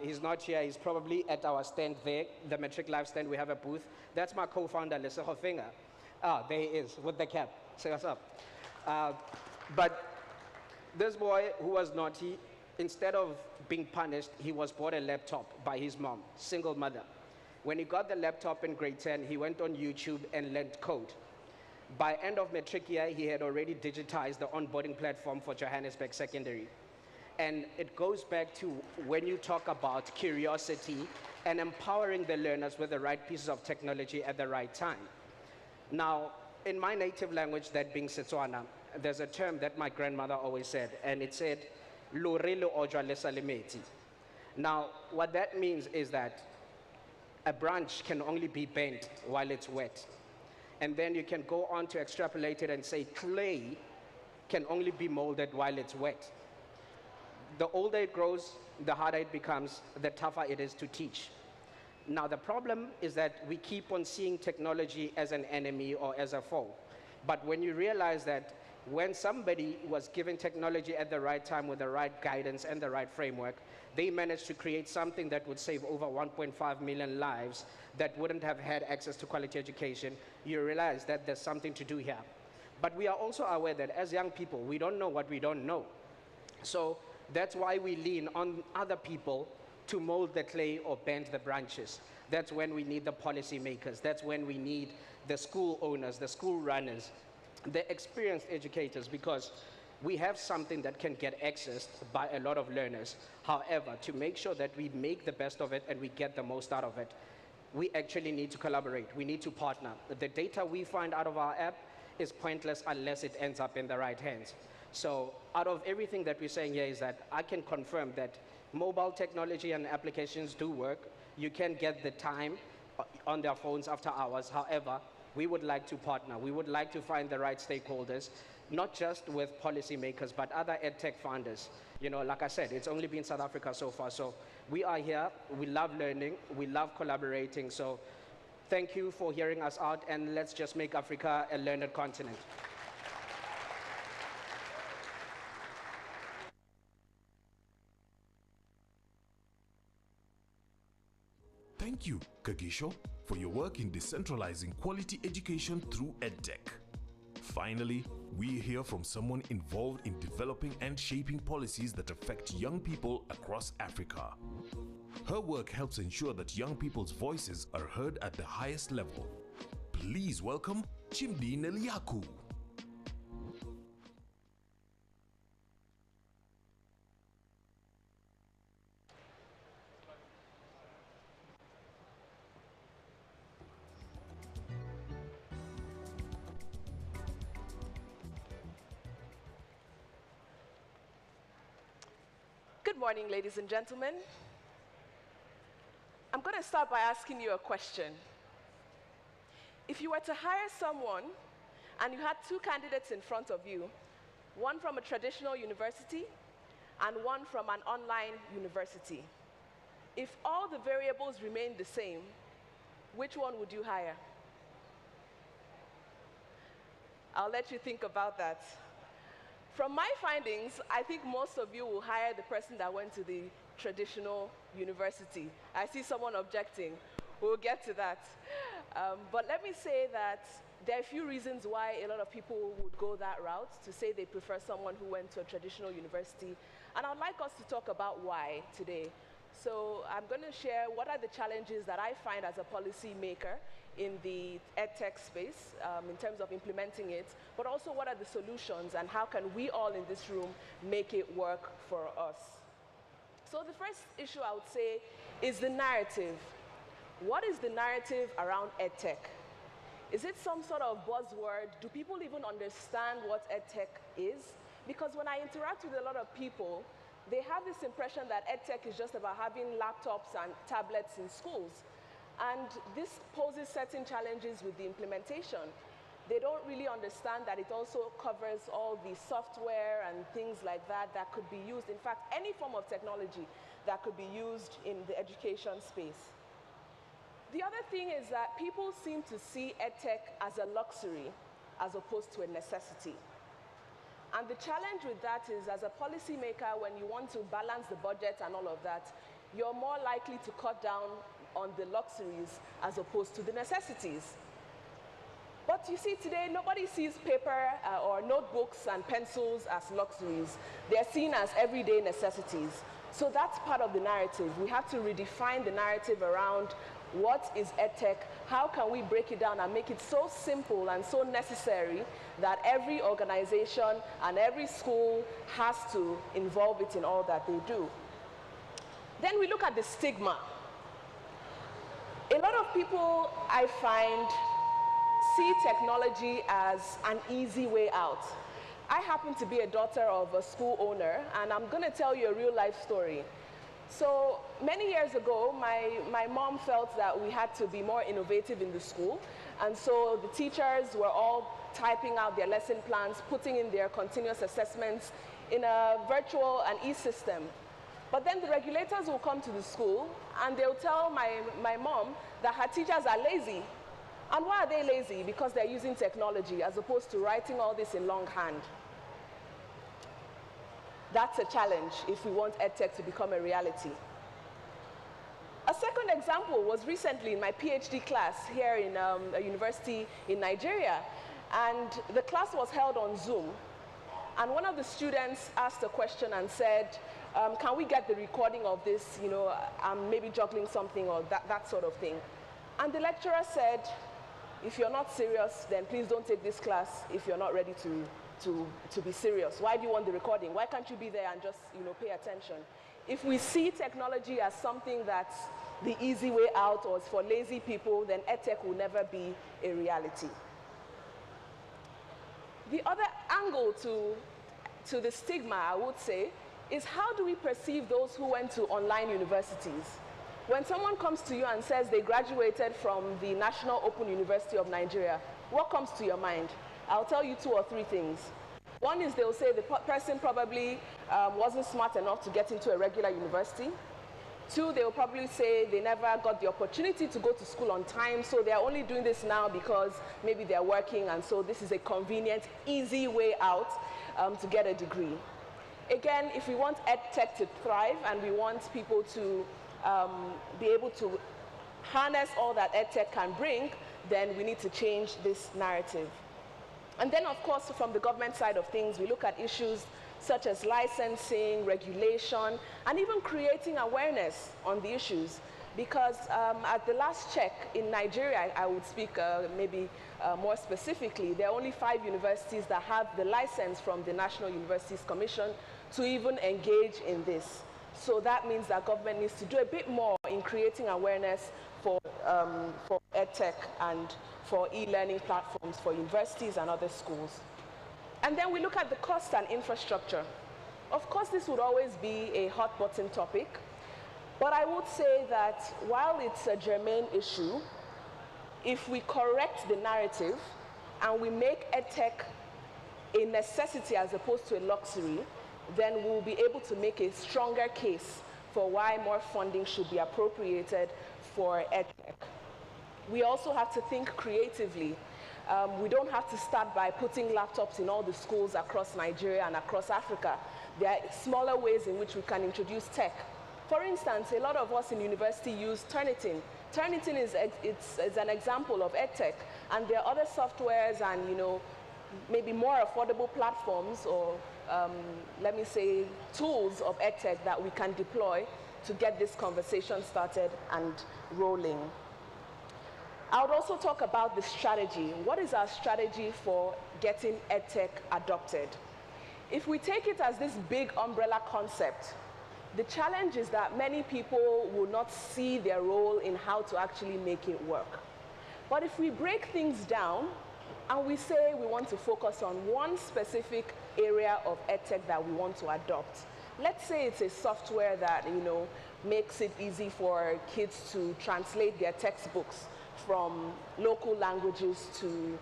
He's not here. He's probably at our stand there, the Matric Live stand. We have a booth. That's my co-founder, Lisa Hofinger. Ah, there he is with the cap. Say what's up. But this boy who was naughty, instead of being punished, he was bought a laptop by his mom, single mother. When he got the laptop in grade 10, he went on YouTube and learned code. By end of matric year, he had already digitized the onboarding platform for Johannesburg Secondary. And it goes back to when you talk about curiosity and empowering the learners with the right pieces of technology at the right time. Now, in my native language, that being Setswana, there's a term that my grandmother always said, and it said, "Lore lo ojwa le salemeti." Now, what that means is that a branch can only be bent while it's wet. And then you can go on to extrapolate it and say clay can only be molded while it's wet. The older it grows, the harder it becomes, the tougher it is to teach. Now, the problem is that we keep on seeing technology as an enemy or as a foe. But when you realize that when somebody was given technology at the right time with the right guidance and the right framework, they managed to create something that would save over 1.5 million lives that wouldn't have had access to quality education, you realize that there's something to do here. But we are also aware that as young people, we don't know what we don't know. So that's why we lean on other people to mold the clay or bend the branches. That's when we need the policy makers. That's when we need the school owners, the school runners, the experienced educators, because we have something that can get accessed by a lot of learners. However, to make sure that we make the best of it and we get the most out of it, we actually need to collaborate. We need to partner. The data we find out of our app is pointless unless it ends up in the right hands. So out of everything that we're saying here is that I can confirm that mobile technology and applications do work. You can get the time on their phones after hours. However, we would like to partner. We would like to find the right stakeholders, not just with policymakers, but other EdTech founders. You know, like I said, it's only been South Africa so far. So we are here. We love learning. We love collaborating. So thank you for hearing us out, and let's just make Africa a learned continent. Thank you, Kagisho, for your work in decentralizing quality education through EdTech. Finally, we hear from someone involved in developing and shaping policies that affect young people across Africa. Her work helps ensure that young people's voices are heard at the highest level. Please welcome Chimdi Neliaku. Good morning, ladies and gentlemen. I'm going to start by asking you a question. If you were to hire someone and you had two candidates in front of you, one from a traditional university and one from an online university, if all the variables remained the same, which one would you hire? I'll let you think about that. From my findings, I think most of you will hire the person that went to the traditional university. I see someone objecting. We'll get to that. But let me say that there are a few reasons why a lot of people would go that route, to say they prefer someone who went to a traditional university. And I'd like us to talk about why today. So I'm going to share what are the challenges that I find as a policy maker in the EdTech space in terms of implementing it, but also what are the solutions and how can we all in this room make it work for us. So the first issue I would say is the narrative. What is the narrative around EdTech? Is it some sort of buzzword? Do people even understand what EdTech is? Because when I interact with a lot of people, they have this impression that EdTech is just about having laptops and tablets in schools. And this poses certain challenges with the implementation. They don't really understand that it also covers all the software and things like that that could be used. In fact, any form of technology that could be used in the education space. The other thing is that people seem to see EdTech as a luxury as opposed to a necessity. And the challenge with that is, as a policymaker, when you want to balance the budget and all of that, you're more likely to cut down on the luxuries as opposed to the necessities. But you see, today, nobody sees paper or notebooks and pencils as luxuries. They're seen as everyday necessities. So that's part of the narrative. We have to redefine the narrative around what is EdTech, how can we break it down and make it so simple and so necessary that every organization and every school has to involve it in all that they do. Then we look at the stigma. A lot of people, I find, see technology as an easy way out. I happen to be a daughter of a school owner, and I'm going to tell you a real life story. So many years ago, my mom felt that we had to be more innovative in the school, and so the teachers were all typing out their lesson plans, putting in their continuous assessments in a virtual and e-system. But then the regulators will come to the school, and they'll tell my mom that her teachers are lazy. And why are they lazy? Because they're using technology as opposed to writing all this in longhand. That's a challenge if we want EdTech to become a reality. A second example was recently in my PhD class here in a university in Nigeria. And the class was held on Zoom. And one of the students asked a question and said, can we get the recording of this? You know, I'm maybe juggling something or that sort of thing. And the lecturer said, if you're not serious, then please don't take this class if you're not ready to be serious. Why do you want the recording? Why can't you be there and just, you know, pay attention? If we see technology as something that's the easy way out or it's for lazy people, then EdTech will never be a reality. The other angle to the stigma, I would say, is how do we perceive those who went to online universities? When someone comes to you and says they graduated from the National Open University of Nigeria, what comes to your mind? I'll tell you 2 or 3 things. One is they'll say the person probably wasn't smart enough to get into a regular university. 2, they'll probably say they never got the opportunity to go to school on time, so they're only doing this now because maybe they're working, and so this is a convenient, easy way out to get a degree. Again, if we want EdTech to thrive and we want people to be able to harness all that EdTech can bring, then we need to change this narrative. And then, of course, from the government side of things, we look at issues such as licensing, regulation, and even creating awareness on the issues. Because at the last check in Nigeria, I would speak maybe more specifically, there are only 5 universities that have the license from the National Universities Commission to even engage in this. So that means that government needs to do a bit more in creating awareness for EdTech and for e-learning platforms for universities and other schools. And then we look at the cost and infrastructure. Of course, this would always be a hot button topic, but I would say that while it's a germane issue, if we correct the narrative and we make EdTech a necessity as opposed to a luxury, then we'll be able to make a stronger case for why more funding should be appropriated for EdTech. We also have to think creatively. We don't have to start by putting laptops in all the schools across Nigeria and across Africa. There are smaller ways in which we can introduce tech. For instance, a lot of us in university use Turnitin. Turnitin is an example of EdTech, and there are other softwares and, you know, maybe more affordable platforms or let me say tools of EdTech that we can deploy to get this conversation started and rolling. I would also talk about the strategy. What is our strategy for getting EdTech adopted? If we take it as this big umbrella concept, the challenge is that many people will not see their role in how to actually make it work. But if we break things down and we say we want to focus on one specific area of EdTech that we want to adopt, let's say it's a software that, makes it easy for kids to translate their textbooks from local languages to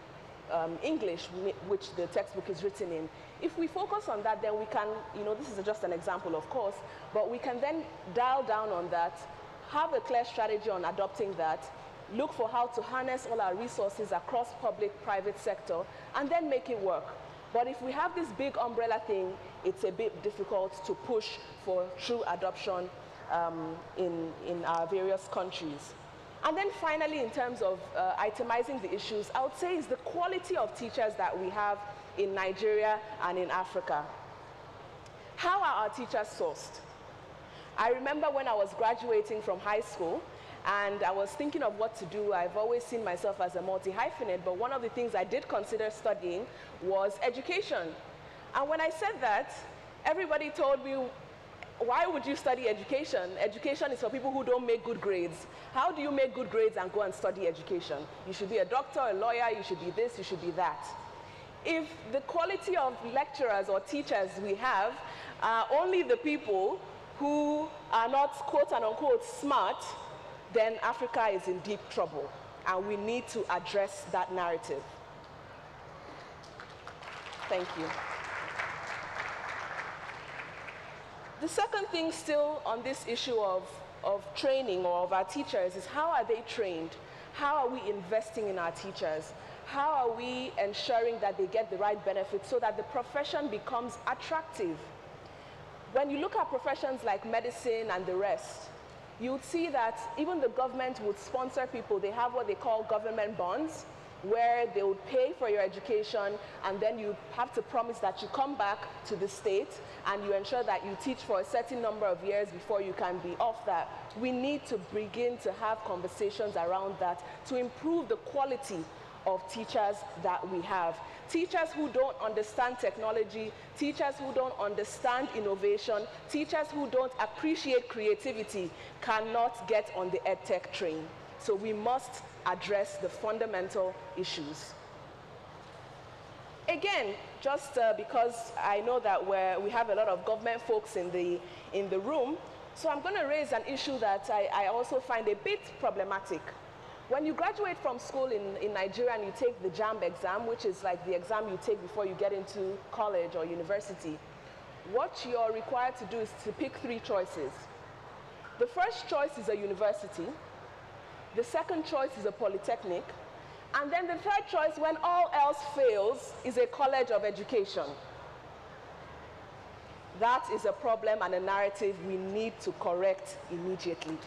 English, which the textbook is written in. If we focus on that, then we can, this is just an example, of course, but we can then dial down on that, have a clear strategy on adopting that, look for how to harness all our resources across public, private sector, and then make it work. But if we have this big umbrella thing, it's a bit difficult to push for true adoption in our various countries. And then finally, in terms of itemizing the issues, I would say is the quality of teachers that we have in Nigeria and in Africa. How are our teachers sourced? I remember when I was graduating from high school, and I was thinking of what to do. I've always seen myself as a multi-hyphenate, but one of the things I did consider studying was education. And when I said that, everybody told me, why would you study education? Education is for people who don't make good grades. How do you make good grades and go and study education? You should be a doctor, a lawyer, you should be this, you should be that. If the quality of lecturers or teachers we have are only the people who are not quote and unquote smart, then Africa is in deep trouble, and we need to address that narrative. Thank you. The second thing still on this issue of training or of our teachers is how are they trained? How are we investing in our teachers? How are we ensuring that they get the right benefits so that the profession becomes attractive? When you look at professions like medicine and the rest, you would see that even the government would sponsor people. They have what they call government bonds, where they would pay for your education, and then you have to promise that you come back to the state and you ensure that you teach for a certain number of years before you can be off that. We need to begin to have conversations around that to improve the quality of teachers that we have. Teachers who don't understand technology, teachers who don't understand innovation, teachers who don't appreciate creativity cannot get on the EdTech train. So we must address the fundamental issues. Again, just because I know that we have a lot of government folks in the room, so I'm going to raise an issue that I also find a bit problematic. When you graduate from school in Nigeria and you take the JAMB exam, which is like the exam you take before you get into college or university, what you're required to do is to pick 3 choices. The first choice is a university. The second choice is a polytechnic. And then the third choice, when all else fails, is a college of education. That is a problem and a narrative we need to correct immediately.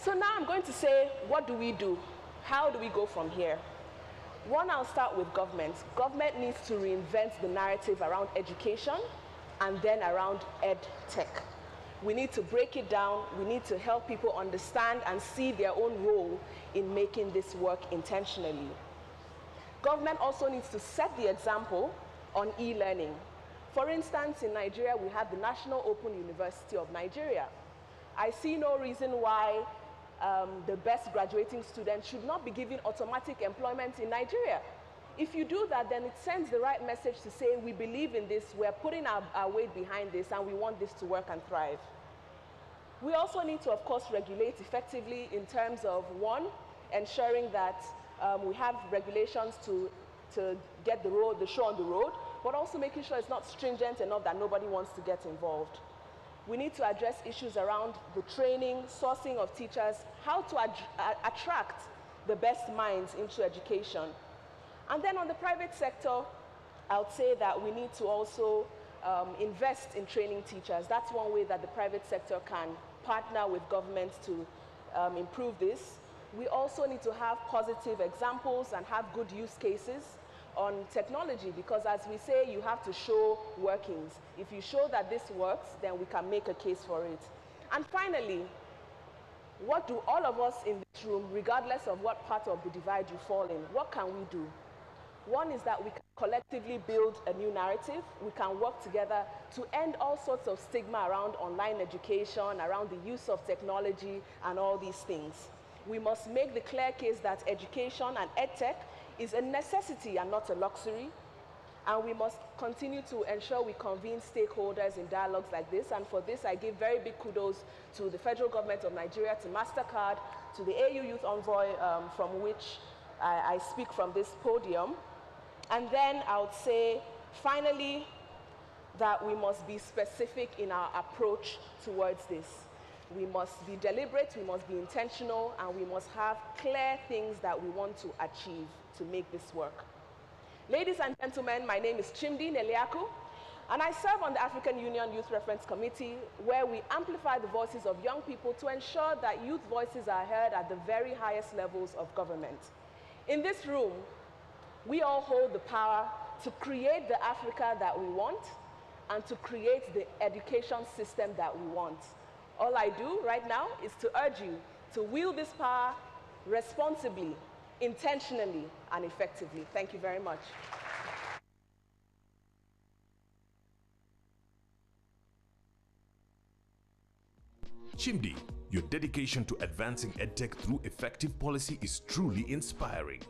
So now I'm going to say, what do we do? How do we go from here? One, I'll start with government. Government needs to reinvent the narrative around education and then around EdTech. We need to break it down. We need to help people understand and see their own role in making this work intentionally. Government also needs to set the example on e-learning. For instance, in Nigeria, we have the National Open University of Nigeria. I see no reason why the best graduating students should not be given automatic employment in Nigeria. If you do that, then it sends the right message to say, we believe in this, we're putting our weight behind this, and we want this to work and thrive. We also need to, of course, regulate effectively in terms of, one, ensuring that we have regulations to get the show on the road, but also making sure it's not stringent enough that nobody wants to get involved. We need to address issues around the training, sourcing of teachers, how to attract the best minds into education. And then on the private sector, I would say that we need to also invest in training teachers. That's one way that the private sector can partner with governments to improve this. We also need to have positive examples and have good use cases. on technology, because as we say, you have to show workings. If you show that this works, then we can make a case for it. And finally, what do all of us in this room, regardless of what part of the divide you fall in, what can we do? One is that we can collectively build a new narrative. We can work together to end all sorts of stigma around online education, around the use of technology, and all these things. We must make the clear case that education and EdTech is a necessity and not a luxury. And we must continue to ensure we convene stakeholders in dialogues like this. And for this, I give very big kudos to the federal government of Nigeria, to Mastercard, to the AU Youth Envoy, from which I speak from this podium. And then I would say, finally, that we must be specific in our approach towards this. We must be deliberate, we must be intentional, and we must have clear things that we want to achieve to make this work. Ladies and gentlemen, my name is Chimdi Neliaku, and I serve on the African Union Youth Reference Committee, where we amplify the voices of young people to ensure that youth voices are heard at the very highest levels of government. In this room, we all hold the power to create the Africa that we want and to create the education system that we want. All I do right now is to urge you to wield this power responsibly, intentionally, and effectively. Thank you very much. Chimdi, your dedication to advancing EdTech through effective policy is truly inspiring.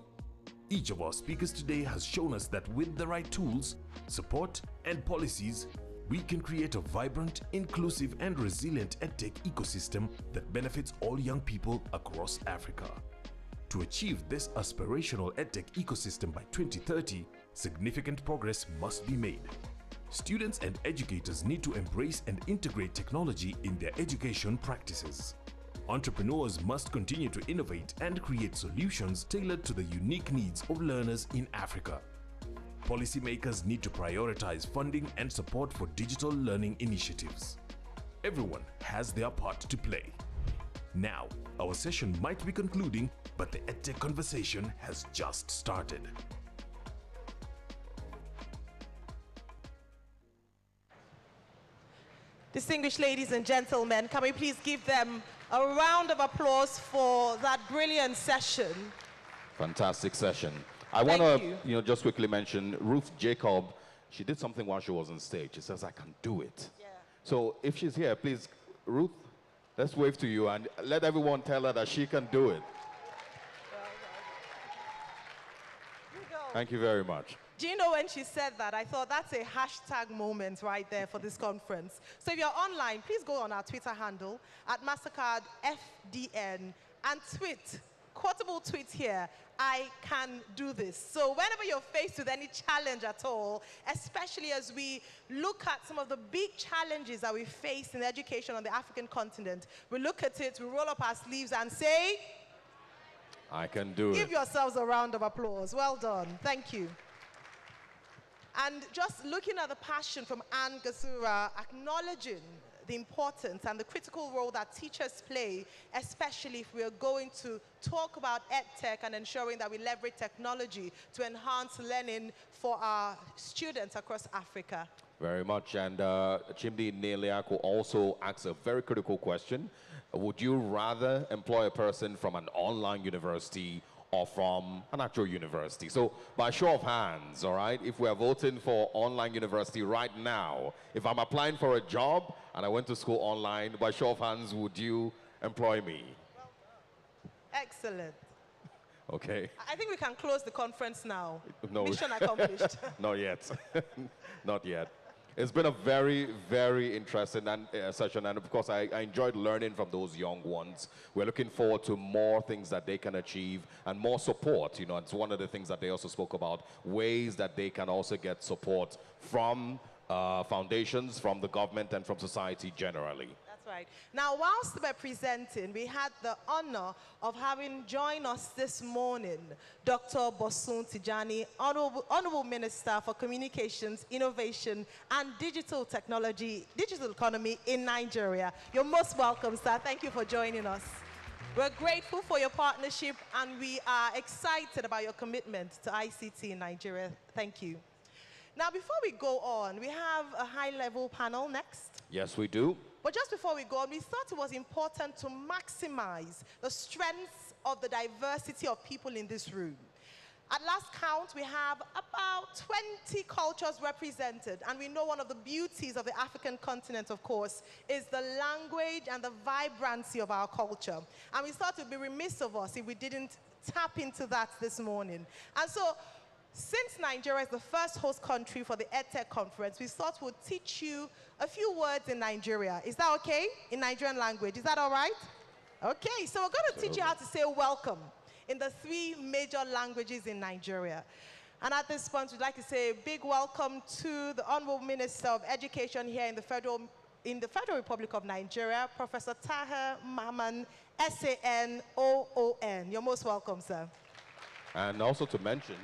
Each of our speakers today has shown us that with the right tools, support, and policies, we can create a vibrant, inclusive, and resilient EdTech ecosystem that benefits all young people across Africa. To achieve this aspirational EdTech ecosystem by 2030, significant progress must be made. Students and educators need to embrace and integrate technology in their education practices. Entrepreneurs must continue to innovate and create solutions tailored to the unique needs of learners in Africa. Policymakers need to prioritize funding and support for digital learning initiatives. Everyone has their part to play. Now, our session might be concluding, but the EdTech conversation has just started. Distinguished ladies and gentlemen, can we please give them a round of applause for that brilliant session? Fantastic session. I want to just quickly mention Ruth Jacob. She did something while she was on stage. She says, I can do it. Yeah. So if she's here, please, Ruth, let's wave to you and let everyone tell her that she can do it. Thank you very much. Do you know when she said that, I thought that's a hashtag moment right there for this conference. So if you're online, please go on our Twitter handle at Mastercard FDN and tweet, quotable tweet here, I can do this. So whenever you're faced with any challenge at all, especially as we look at some of the big challenges that we face in education on the African continent, we look at it, we roll up our sleeves and say, I can do it. Give yourselves a round of applause. Well done. Thank you. And just looking at the passion from Anne Gasura, acknowledging the importance and the critical role that teachers play, especially if we are going to talk about EdTech and ensuring that we leverage technology to enhance learning for our students across Africa. Very much. And Chimdi Neliaku also asks a very critical question. Would you rather employ a person from an online university or from an actual university? So by show of hands, all right, if we're voting for online university right now, if I'm applying for a job and I went to school online, by show of hands, would you employ me? Well done. Excellent. Okay. I think we can close the conference now. No. Mission accomplished. Not yet. Not yet. It's been a very, very interesting session, and of course, I enjoyed learning from those young ones. We're looking forward to more things that they can achieve and more support. You know, it's one of the things that they also spoke about, ways that they can also get support from foundations, from the government, and from society generally. That's right. Now, whilst we're presenting, we had the honor of having join us this morning Dr. Bosun Tijani, Honorable Minister for Communications, Innovation, and Digital Technology, Digital Economy in Nigeria. You're most welcome, sir. Thank you for joining us. We're grateful for your partnership, and we are excited about your commitment to ICT in Nigeria. Thank you. Now, before we go on, we have a high-level panel next. Yes, we do. But just before we go on, we thought it was important to maximize the strengths of the diversity of people in this room. At last count, we have about 20 cultures represented, and we know one of the beauties of the African continent, of course, is the language and the vibrancy of our culture. And we thought it would be remiss of us if we didn't tap into that this morning. And so, since Nigeria is the first host country for the EdTech Conference, we thought we'd teach you a few words in Nigeria. Is that okay? In Nigerian language. Is that all right? Okay, so we're going to teach you how to say welcome in the 3 major languages in Nigeria. And at this point, we'd like to say a big welcome to the Honorable Minister of Education here in the Federal Republic of Nigeria, Professor Tahir Mamman, S-A-N-O-O-N. You're most welcome, sir. And also to mention,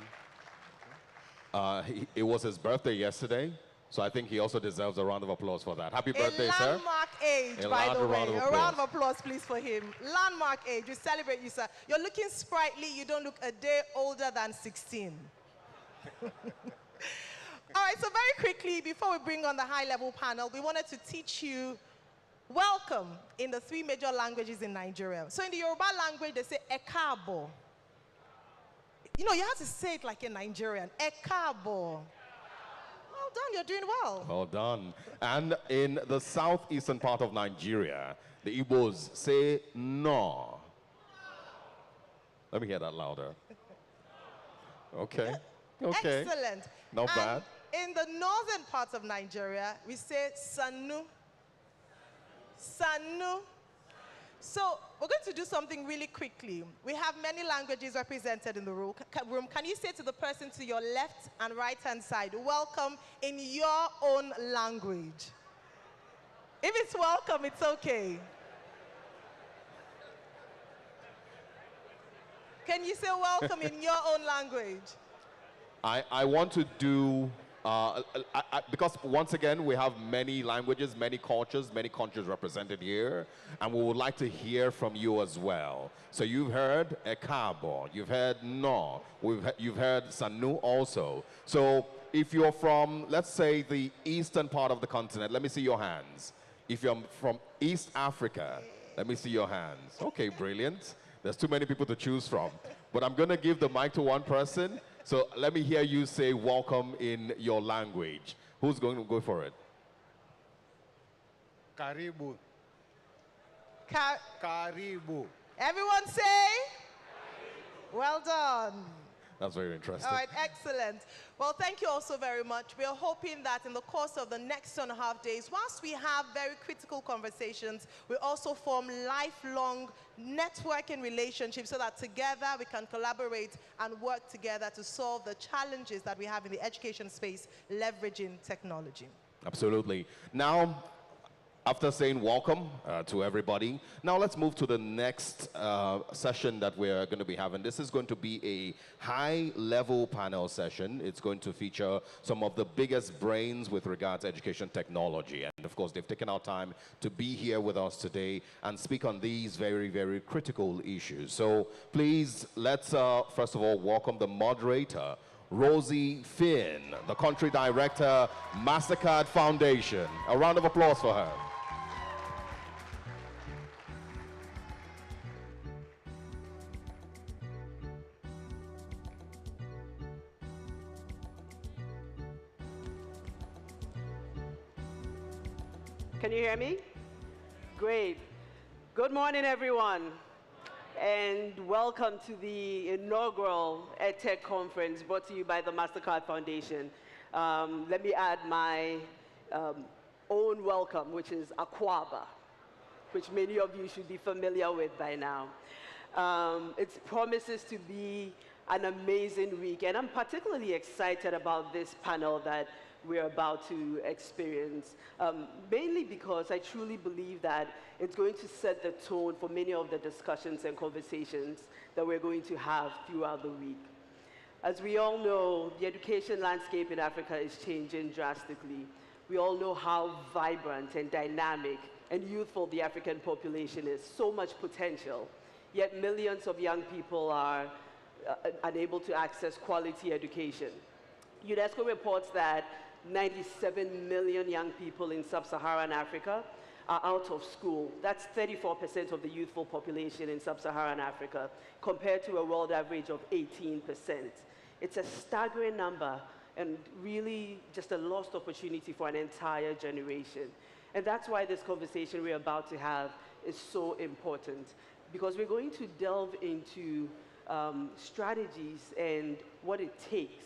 it was his birthday yesterday, so I think he also deserves a round of applause for that. Happy birthday, sir. A landmark age, by the way. A round of applause, please, for him. Landmark age. We celebrate you, sir. You're looking sprightly. You don't look a day older than 16. All right, so very quickly, before we bring on the high-level panel, we wanted to teach you welcome in the 3 major languages in Nigeria. So in the Yoruba language, they say ekabo. You know, you have to say it like a Nigerian. Ekabo. Well done, you're doing well. Well done. And in the southeastern part of Nigeria, the Igbos say no. Let me hear that louder. Okay. Okay. Excellent. Not bad. In the northern parts of Nigeria, we say sanu. Sanu. So we're going to do something really quickly. We have many languages represented in the room. Can you say to the person to your left and right-hand side, welcome in your own language? If it's welcome, it's okay. Can you say welcome in your own language? I want to do, because once again, we have many languages, many cultures, many countries represented here, and we would like to hear from you as well. So you've heard Ekabo, you've heard No, you've heard Sanu also. So if you're from, let's say, the eastern part of the continent, let me see your hands. If you're from East Africa, let me see your hands. Okay, brilliant. There's too many people to choose from. But I'm going to give the mic to one person. So let me hear you say welcome in your language. Who's going to go for it? Karibu. Karibu. Everyone say? Karibu. Well done. That's very interesting. All right, excellent. Well, thank you all so very much. We are hoping that in the course of the next 2.5 days, whilst we have very critical conversations, we also form lifelong networking relationships so that together we can collaborate and work together to solve the challenges that we have in the education space, leveraging technology. Absolutely. Now, after saying welcome to everybody, now let's move to the next session that we're going to be having. This is going to be a high-level panel session. It's going to feature some of the biggest brains with regard to education technology. And of course, they've taken our time to be here with us today and speak on these very, very critical issues. So please, let's first of all welcome the moderator, Rosie Finn, the country director, Mastercard Foundation. A round of applause for her. Can you hear me? Great. Good morning, everyone, and welcome to the inaugural EdTech Conference brought to you by the Mastercard Foundation. Let me add my own welcome, which is Akwaba, which many of you should be familiar with by now. It promises to be an amazing week, and I'm particularly excited about this panel that we're about to experience, mainly because I truly believe that it's going to set the tone for many of the discussions and conversations that we're going to have throughout the week. As we all know, the education landscape in Africa is changing drastically. We all know how vibrant and dynamic and youthful the African population is, so much potential yet millions of young people are unable to access quality education. UNESCO reports that 97 million young people in sub-Saharan Africa are out of school. That's 34% of the youthful population in sub-Saharan Africa, compared to a world average of 18%. It's a staggering number, and really just a lost opportunity for an entire generation. And that's why this conversation we're about to have is so important, because we're going to delve into strategies and what it takes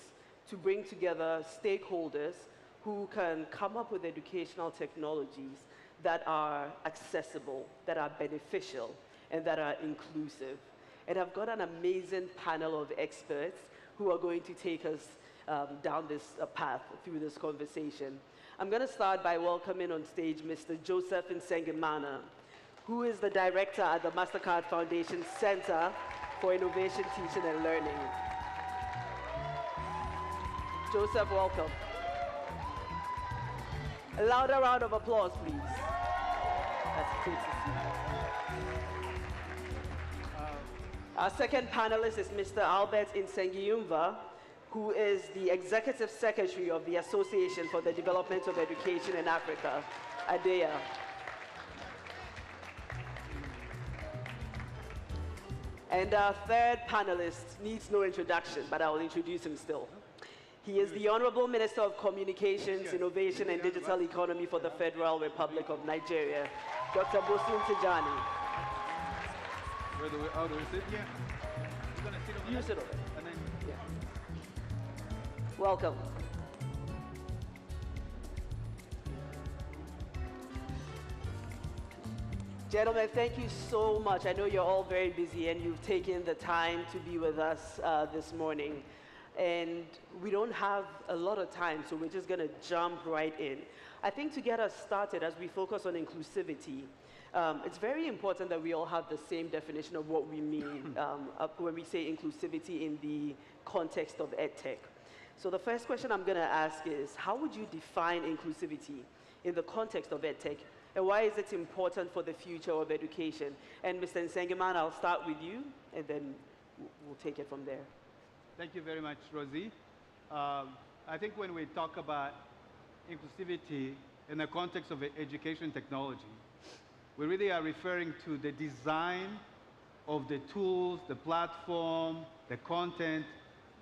to bring together stakeholders who can come up with educational technologies that are accessible, that are beneficial, and that are inclusive. And I've got an amazing panel of experts who are going to take us down this path through this conversation. I'm going to start by welcoming on stage Mr. Joseph Nsengimana, who is the director at the Mastercard Foundation Center for Innovation, Teaching and Learning. Joseph, welcome. A louder round of applause, please. That's great to see. Our second panelist is Mr. Albert Nsengiyumva, who is the Executive Secretary of the Association for the Development of Education in Africa, ADEA. And our third panelist needs no introduction, but I will introduce him still. He is the Honorable Minister of Communications, Innovation and Digital Economy for the Federal Republic of Nigeria, Dr. Bosun Tijani. How do we sit? Yeah. You're going to sit over You there? sit over there. And then, yeah. Welcome. Gentlemen, thank you so much. I know you're all very busy and you've taken the time to be with us this morning. And we don't have a lot of time, so we're just going to jump right in. I think to get us started, as we focus on inclusivity, it's very important that we all have the same definition of what we mean when we say inclusivity in the context of EdTech. So the first question I'm going to ask is, how would you define inclusivity in the context of EdTech, and why is it important for the future of education? And Mr. Nsengimana, I'll start with you, and then we'll take it from there. thank you very much, Rosie. I think when we talk about inclusivity in the context of education technology, we really are referring to the design of the tools, the platform, the content,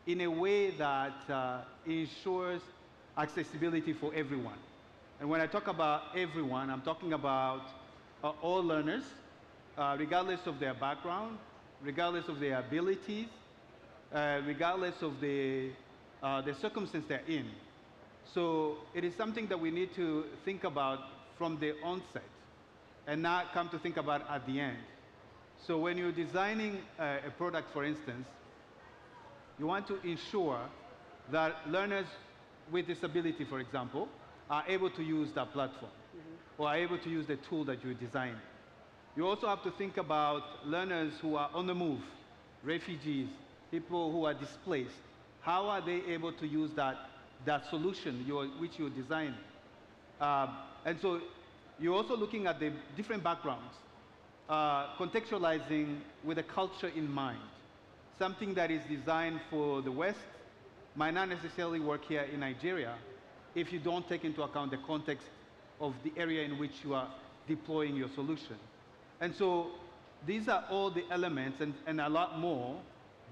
in a way that ensures accessibility for everyone. And when I talk about everyone, I'm talking about all learners, regardless of their background, regardless of their abilities, regardless of the circumstance they're in. So it is something that we need to think about from the onset and not come to think about at the end. So when you're designing a product, for instance, you want to ensure that learners with disability, for example, are able to use that platform or are able to use the tool that you're designing. You also have to think about learners who are on the move, refugees, people who are displaced. How are they able to use that solution which you're designing? And so you're also looking at the different backgrounds, contextualizing with a culture in mind. Something that is designed for the West might not necessarily work here in Nigeria if you don't take into account the context of the area in which you are deploying your solution. And so these are all the elements and a lot more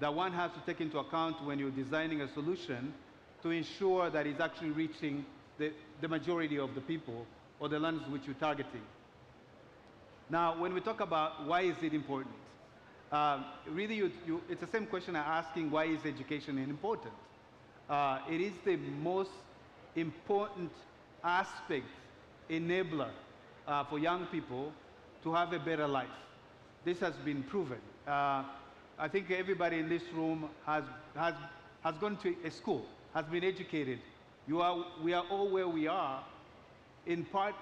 that one has to take into account when you're designing a solution to ensure that it's actually reaching the majority of the people or the learners which you're targeting. Now, when we talk about why is it important, really it's the same question I'm asking, why is education important? It is the most important aspect, enabler for young people to have a better life. This has been proven. I think everybody in this room has gone to a school, has been educated. We are all where we are, in part,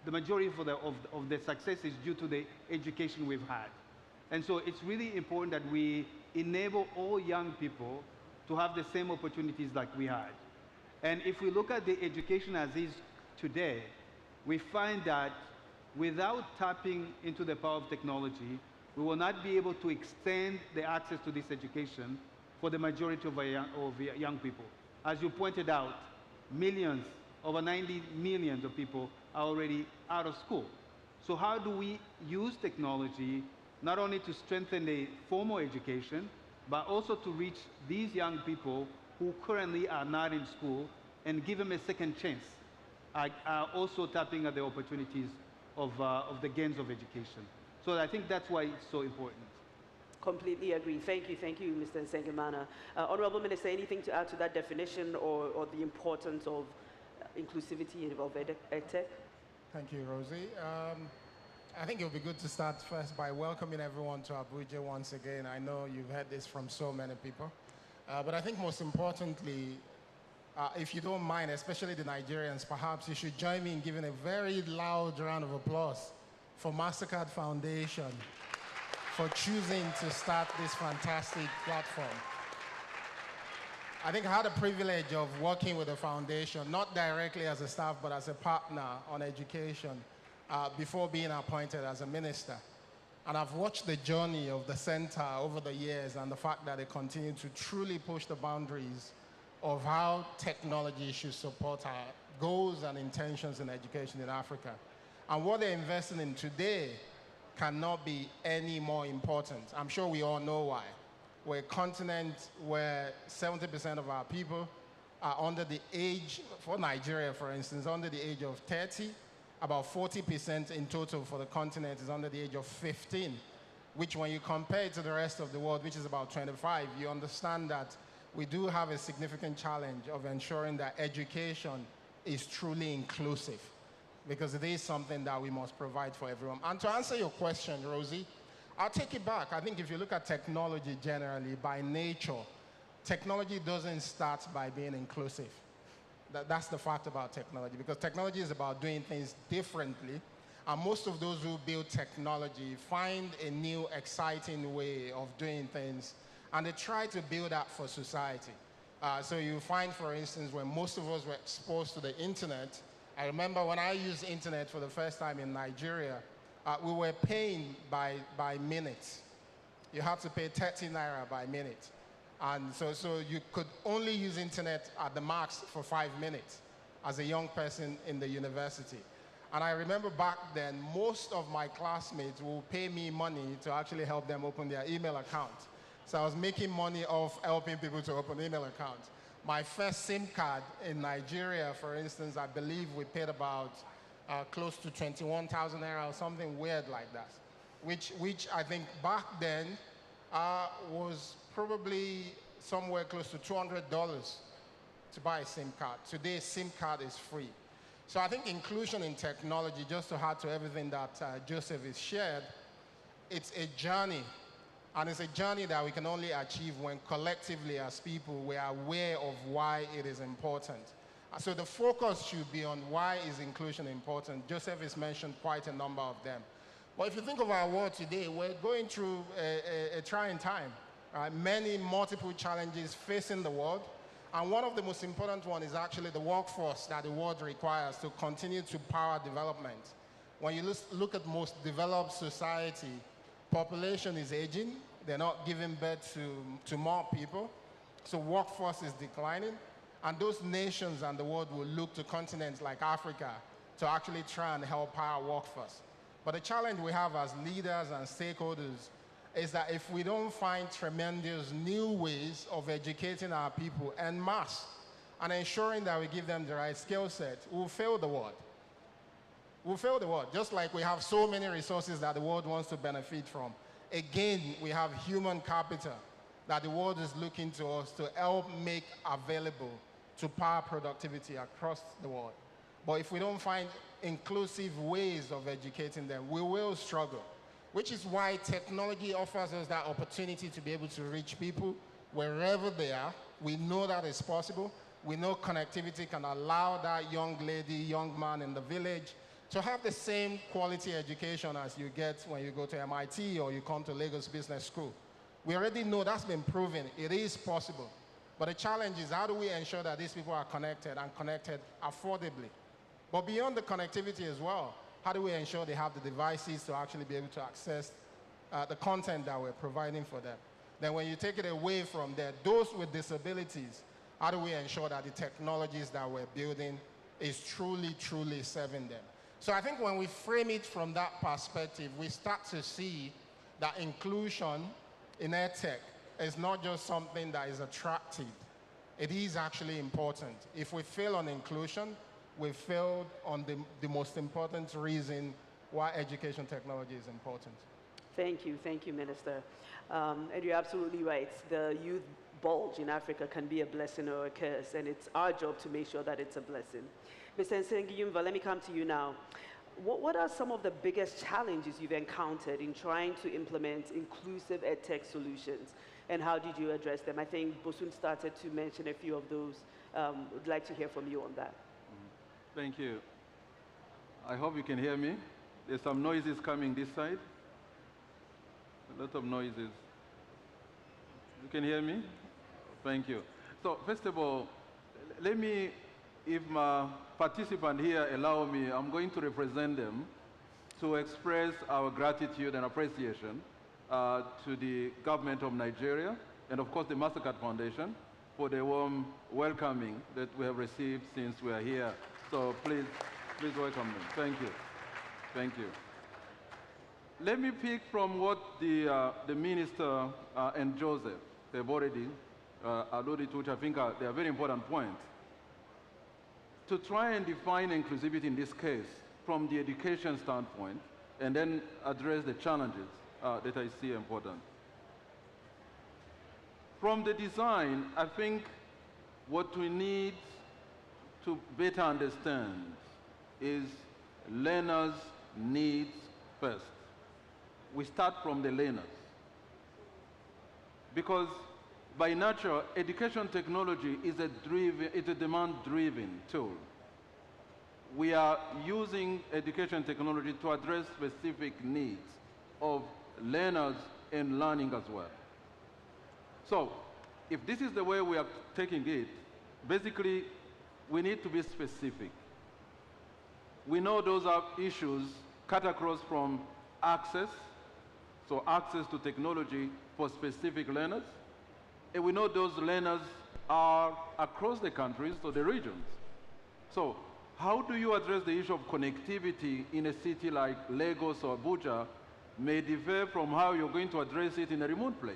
the majority of the success is due to the education we've had. And so it's really important that we enable all young people to have the same opportunities like we had. And if we look at the education as is today, we find that without tapping into the power of technology, we will not be able to extend the access to this education for the majority of young people. As you pointed out, millions, over 90 million of people are already out of school. So how do we use technology not only to strengthen the formal education, but also to reach these young people who currently are not in school and give them a second chance, also tapping at the opportunities of the gains of education. So I think that's why it's so important. Completely agree. Thank you, Mr. Nsengemana. Honorable Minister, anything to add to that definition or the importance of inclusivity of EdTech? Thank you, Rosie. I think it would be good to start first by welcoming everyone to Abuja once again. I know you've heard this from so many people. But I think most importantly, if you don't mind, especially the Nigerians, perhaps you should join me in giving a very loud round of applause for Mastercard Foundation for choosing to start this fantastic platform. I think I had the privilege of working with the foundation, not directly as a staff, but as a partner on education before being appointed as a minister. And I've watched the journey of the center over the years and the fact that they continue to truly push the boundaries of how technology should support our goals and intentions in education in Africa. And what they're investing in today cannot be any more important. I'm sure we all know why. We're a continent where 70% of our people are under the age, for Nigeria for instance, under the age of 30. About 40% in total for the continent is under the age of 15, which when you compare it to the rest of the world, which is about 25, you understand that we do have a significant challenge of ensuring that education is truly inclusive, because it is something that we must provide for everyone. And to answer your question, Rosie, I'll take it back. I think if you look at technology generally, by nature, technology doesn't start by being inclusive. That's the fact about technology, because technology is about doing things differently. And most of those who build technology find a new, exciting way of doing things, and they try to build that for society. So you find, for instance, when most of us were exposed to the internet, I remember when I used internet for the first time in Nigeria, we were paying by minutes. You had to pay 30 naira by minute. And so you could only use internet at the max for 5 minutes as a young person in the university. And I remember back then, most of my classmates would pay me money to actually help them open their email account. So I was making money off helping people to open email accounts. My first SIM card in Nigeria, for instance, I believe we paid about close to 21,000 naira or something weird like that, which I think back then was probably somewhere close to $200 to buy a SIM card. Today, SIM card is free. So I think inclusion in technology, just to add to everything that Joseph has shared, it's a journey. And it's a journey that we can only achieve when collectively as people we are aware of why it is important. So the focus should be on why is inclusion important. Joseph has mentioned quite a number of them. But if you think of our world today, we're going through a trying time. Many multiple challenges facing the world. And one of the most important ones is actually the workforce that the world requires to continue to power development. When you look at most developed society, population is aging. They're not giving birth to more people. So workforce is declining. And those nations and the world will look to continents like Africa to actually try and help our workforce. But the challenge we have as leaders and stakeholders is that if we don't find tremendous new ways of educating our people en masse and ensuring that we give them the right skill set, we'll fail the world. We'll fail the world, just like we have so many resources that the world wants to benefit from. Again, we have human capital that the world is looking to us to help make available to power productivity across the world. But if we don't find inclusive ways of educating them, we will struggle, which is why technology offers us that opportunity to be able to reach people wherever they are. We know that it's possible. We know connectivity can allow that young lady, young man in the village to have the same quality education as you get when you go to MIT or you come to Lagos Business School. We already know that's been proven. It is possible. But the challenge is, how do we ensure that these people are connected and connected affordably? But beyond the connectivity as well, how do we ensure they have the devices to actually be able to access the content that we're providing for them. Then when you take it away from there, those with disabilities, how do we ensure that the technologies that we're building is truly, truly serving them? So I think when we frame it from that perspective, we start to see that inclusion in EdTech is not just something that is attractive. It is actually important. If we fail on inclusion, we failed on the most important reason why education technology is important. Thank you, Minister. And you're absolutely right. The youth bulge in Africa can be a blessing or a curse, and it's our job to make sure that it's a blessing. Mr. Nsengiyumva, let me come to you now. What are some of the biggest challenges you've encountered in trying to implement inclusive EdTech solutions, and how did you address them? I think Bosun started to mention a few of those. Would like to hear from you on that. Thank you. I hope you can hear me. There's some noises coming this side. A lot of noises. You can hear me? Thank you. So first of all, let me, if my participant here allow me, I'm going to represent them to express our gratitude and appreciation to the government of Nigeria and of course the Mastercard Foundation for the warm welcoming that we have received since we are here. So please welcome them. Thank you. Thank you. Let me pick from what the Minister and Joseph have already alluded to, which I think they are very important points. To try and define inclusivity in this case from the education standpoint and then address the challenges that I see important. From the design, I think what we need to better understand is learners' needs first. We start from the learners. Because by nature, education technology is a demand-driven tool. We are using education technology to address specific needs of learners and learning as well. So, if this is the way we are taking it, basically, we need to be specific. We know those are issues cut across from access, so access to technology for specific learners, and we know those learners are across the countries, so the regions. So how do you address the issue of connectivity in a city like Lagos or Abuja may differ from how you're going to address it in a remote place,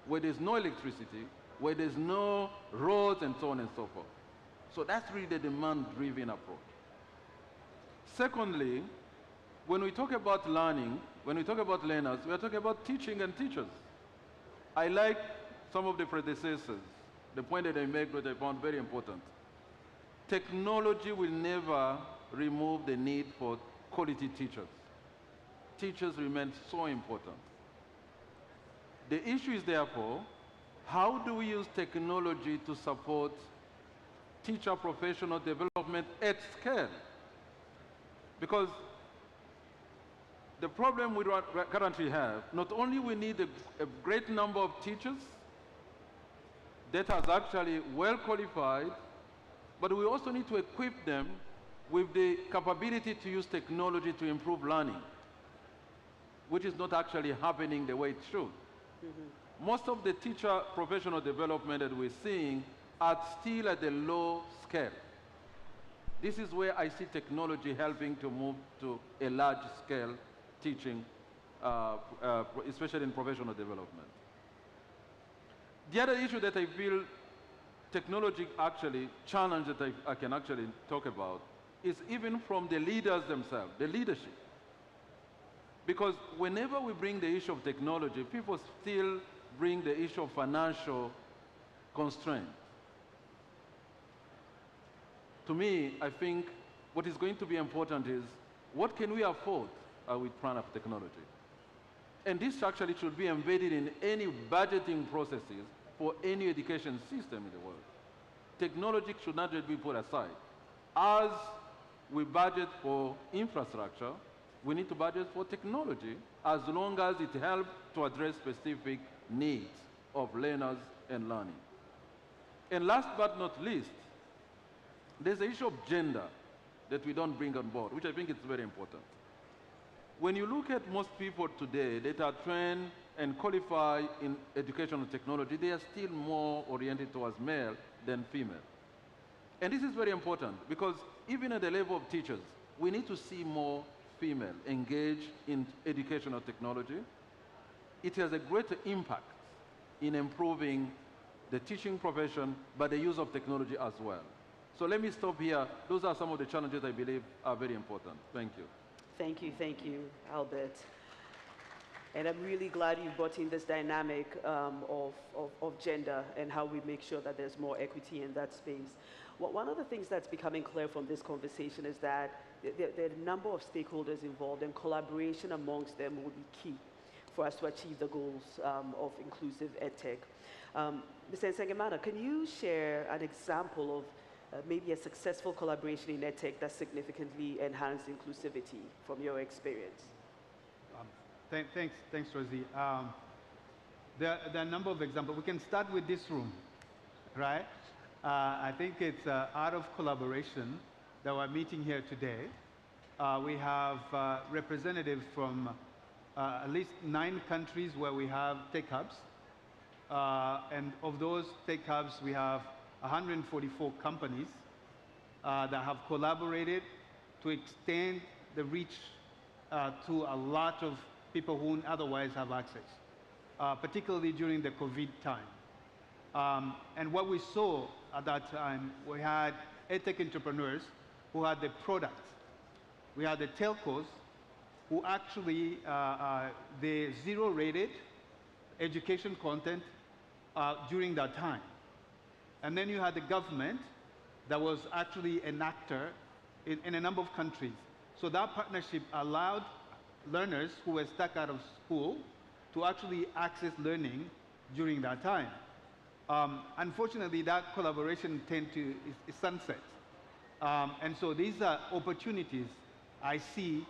where there's no electricity, where there's no roads, and so on and so forth. So that's really the demand-driven approach. Secondly, when we talk about learning, when we talk about learners, we are talking about teaching and teachers. I like some of the predecessors, the point that they make that I found very important. Technology will never remove the need for quality teachers. Teachers remain so important. The issue is therefore, how do we use technology to support teacher professional development at scale? Because the problem we currently have, not only we need a great number of teachers that are actually well qualified, but we also need to equip them with the capability to use technology to improve learning, which is not actually happening the way it should. Mm-hmm. Most of the teacher professional development that we're seeing are still at a low scale. This is where I see technology helping to move to a large scale teaching, especially in professional development. The other issue that I feel technology actually challenge that I can actually talk about is even from the leaders themselves, the leadership. Because whenever we bring the issue of technology, people still bring the issue of financial constraint. To me, I think what is going to be important is what can we afford with plan of technology? And this actually should be embedded in any budgeting processes for any education system in the world. Technology should not just be put aside. As we budget for infrastructure, we need to budget for technology as long as it helps to address specific needs of learners and learning. And last but not least, there's the issue of gender that we don't bring on board, which I think is very important. when you look at most people today that are trained and qualified in educational technology, they are still more oriented towards male than female. And this is very important because even at the level of teachers, we need to see more female engaged in educational technology. It has a greater impact in improving the teaching profession, but the use of technology as well. So let me stop here. Those are some of the challenges I believe are very important. Thank you. Thank you, Albert. And I'm really glad you brought in this dynamic of gender and how we make sure that there's more equity in that space. Well, one of the things that's becoming clear from this conversation is that there are a number of stakeholders involved, and collaboration amongst them will be key for us to achieve the goals of inclusive EdTech. Mr. Nsengemana, can you share an example of maybe a successful collaboration in EdTech that significantly enhanced inclusivity from your experience? Thanks, Rosie. There are a number of examples. We can start with this room, right? I think it's out of collaboration that we're meeting here today. We have representatives from at least 9 countries where we have tech hubs. And of those tech hubs, we have 144 companies that have collaborated to extend the reach to a lot of people who wouldn't otherwise have access, particularly during the COVID time. And what we saw at that time, we had EdTech entrepreneurs who had the product. We had the telcos who actually, they zero-rated education content during that time. And then you had the government that was actually an actor in a number of countries. So that partnership allowed learners who were stuck out of school to actually access learning during that time. Unfortunately, that collaboration tended to sunset. And so these are opportunities I see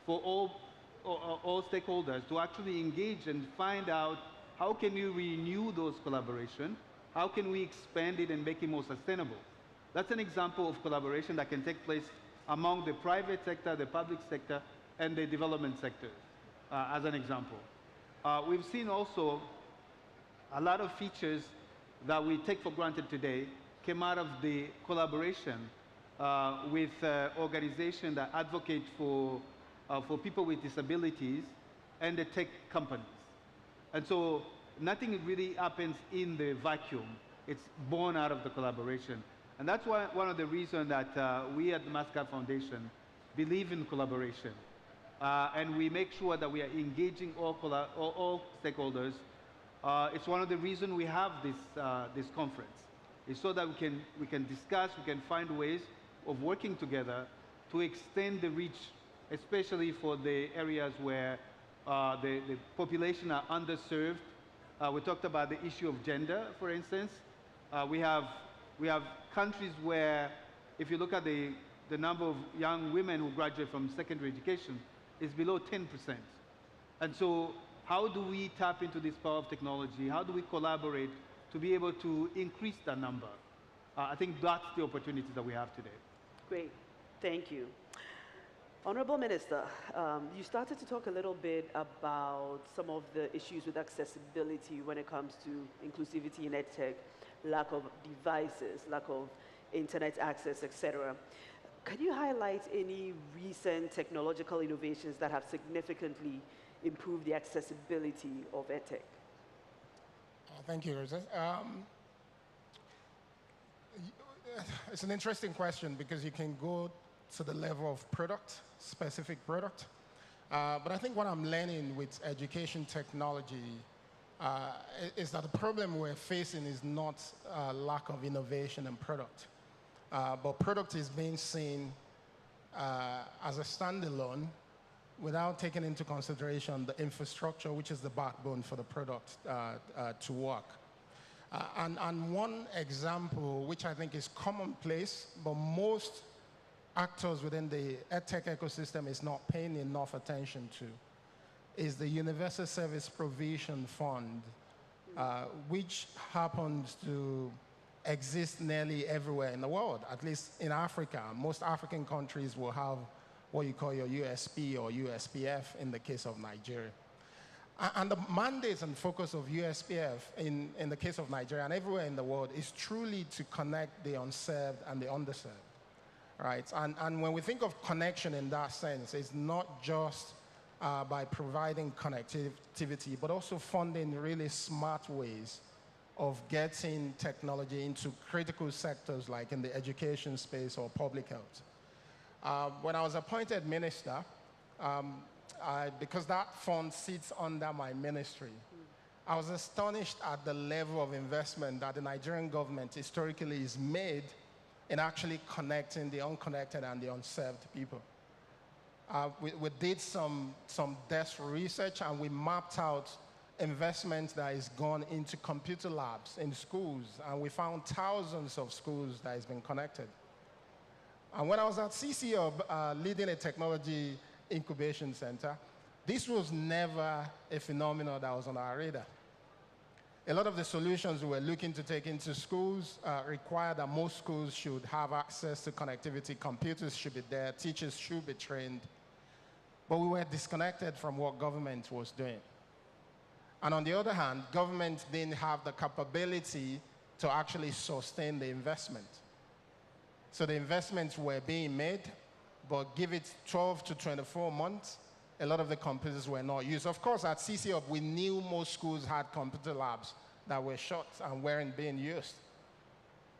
for all stakeholders to actually engage and find out how can you renew those collaborations, how can we expand it and make it more sustainable. That's an example of collaboration that can take place among the private sector, the public sector, and the development sector, as an example. We've seen also a lot of features that we take for granted today came out of the collaboration with organizations that advocate for people with disabilities and the tech companies. And so nothing really happens in the vacuum. It's born out of the collaboration. And that's why one of the reasons that we at the Mastercard Foundation believe in collaboration. And we make sure that we are engaging all stakeholders. It's one of the reasons we have this conference. It's so that we can discuss, we can find ways of working together to extend the reach, especially for the areas where the population are underserved. We talked about the issue of gender, for instance. We have countries where, if you look at the number of young women who graduate from secondary education, is below 10%. And so how do we tap into this power of technology? How do we collaborate to be able to increase that number? I think that's the opportunity that we have today. Great, thank you. Honorable Minister, you started to talk a little bit about some of the issues with accessibility when it comes to inclusivity in EdTech, lack of devices, lack of internet access, etc. Can you highlight any recent technological innovations that have significantly improved the accessibility of EdTech? Thank you, Rosa. It's an interesting question because you can go to the level of product, specific product. But I think what I'm learning with education technology is that the problem we're facing is not lack of innovation and product. But product is being seen as a standalone without taking into consideration the infrastructure, which is the backbone for the product to work. And one example, which I think is commonplace, but most actors within the EdTech ecosystem is not paying enough attention to, is the Universal Service Provision Fund, which happens to exist nearly everywhere in the world, at least in Africa. Most African countries will have what you call your USP or USPF in the case of Nigeria. And the mandate and focus of USPF in the case of Nigeria and everywhere in the world is truly to connect the unserved and the underserved, right? And when we think of connection in that sense, it's not just by providing connectivity, but also funding really smart ways of getting technology into critical sectors like in the education space or public health. When I was appointed minister, because that fund sits under my ministry, I was astonished at the level of investment that the Nigerian government historically is made in actually connecting the unconnected and the unserved people. We did some desk research and we mapped out investment that is gone into computer labs in schools, and we found thousands of schools that has been connected. And when I was at CCOB leading a technology incubation center, this was never a phenomenon that was on our radar. A lot of the solutions we were looking to take into schools require that most schools should have access to connectivity, computers should be there, teachers should be trained, but we were disconnected from what government was doing. And on the other hand, government didn't have the capability to actually sustain the investment. So the investments were being made, but give it 12 to 24 months, a lot of the computers were not used. Of course, at CCOP, we knew most schools had computer labs that were shut and weren't being used.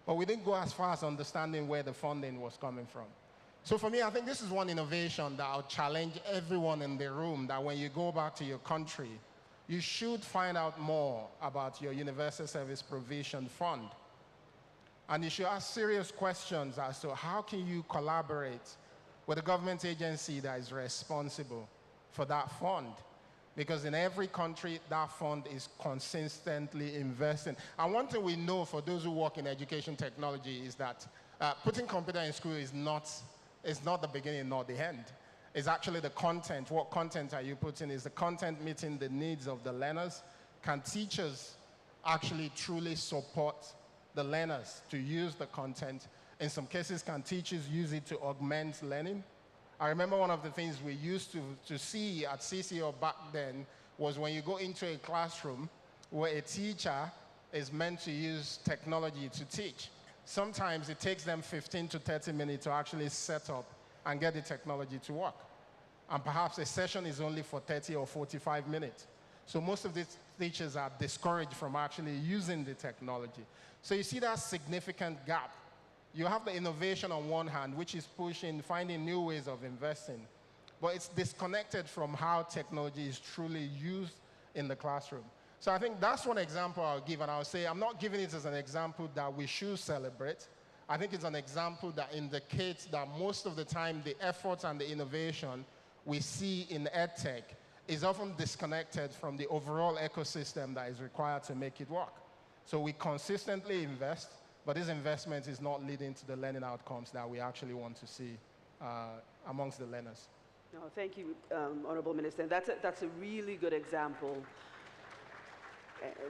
But we didn't go as far as understanding where the funding was coming from. So for me, I think this is one innovation that I'll challenge everyone in the room, that when you go back to your country, you should find out more about your Universal Service Provision Fund. And you should ask serious questions as to how can you collaborate with a government agency that is responsible for that fund. Because in every country, that fund is consistently investing. And one thing we know for those who work in education technology is that putting computer in school is not the beginning nor the end. Is actually the content. What content are you putting? Is the content meeting the needs of the learners? Can teachers actually truly support the learners to use the content? In some cases, can teachers use it to augment learning? I remember one of the things we used to see at CCO back then was when you go into a classroom where a teacher is meant to use technology to teach. Sometimes it takes them 15 to 30 minutes to actually set up and get the technology to work. And perhaps a session is only for 30 or 45 minutes. So most of these teachers are discouraged from actually using the technology. So you see that significant gap. You have the innovation on one hand, which is pushing, finding new ways of investing. But it's disconnected from how technology is truly used in the classroom. So I think that's one example I'll give, and I'll say I'm not giving it as an example that we should celebrate. I think it's an example that indicates that most of the time the efforts and the innovation we see in EdTech is often disconnected from the overall ecosystem that is required to make it work. So we consistently invest, but this investment is not leading to the learning outcomes that we actually want to see amongst the learners. No, thank you, Honorable Minister. That's a really good example.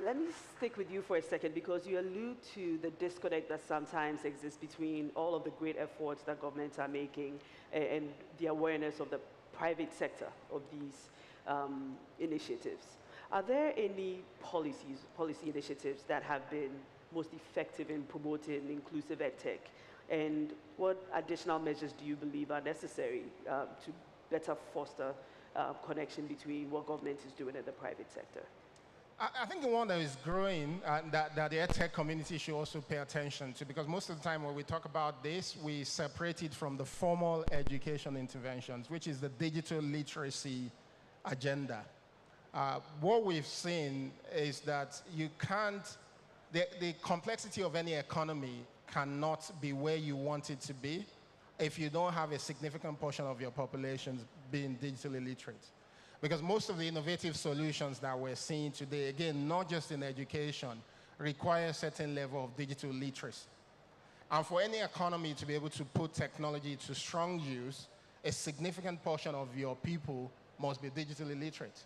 Let me stick with you for a second, because you allude to the disconnect that sometimes exists between all of the great efforts that governments are making and the awareness of the private sector of these initiatives. Are there any policy initiatives that have been most effective in promoting inclusive EdTech? And what additional measures do you believe are necessary to better foster connection between what government is doing and the private sector? I think the one that is growing that the EdTech community should also pay attention to, because most of the time when we talk about this, we separate it from the formal education interventions, which is the digital literacy agenda. What we've seen is that you can't, the complexity of any economy cannot be where you want it to be if you don't have a significant portion of your population being digitally literate. Because most of the innovative solutions that we're seeing today, again, not just in education, require a certain level of digital literacy. And for any economy to be able to put technology to strong use, a significant portion of your people must be digitally literate.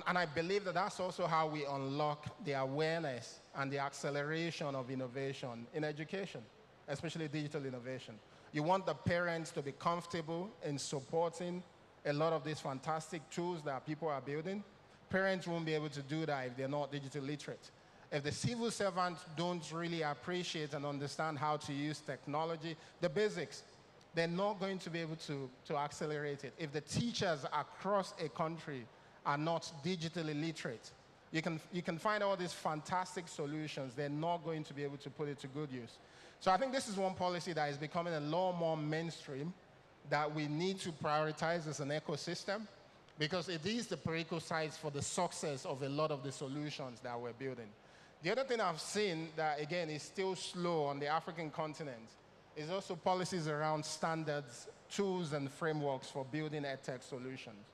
And I believe that that's also how we unlock the awareness and the acceleration of innovation in education. especially digital innovation. You want the parents to be comfortable in supporting a lot of these fantastic tools that people are building. Parents won't be able to do that if they're not digital literate. If the civil servants don't really appreciate and understand how to use technology, the basics, they're not going to be able to accelerate it. If the teachers across a country are not digitally literate, you can find all these fantastic solutions. They're not going to be able to put it to good use. So I think this is one policy that is becoming a lot more mainstream that we need to prioritize as an ecosystem, because it is the prerequisites for the success of a lot of the solutions that we're building. The other thing I've seen that, again, is still slow on the African continent is also policies around standards, tools, and frameworks for building EdTech solutions.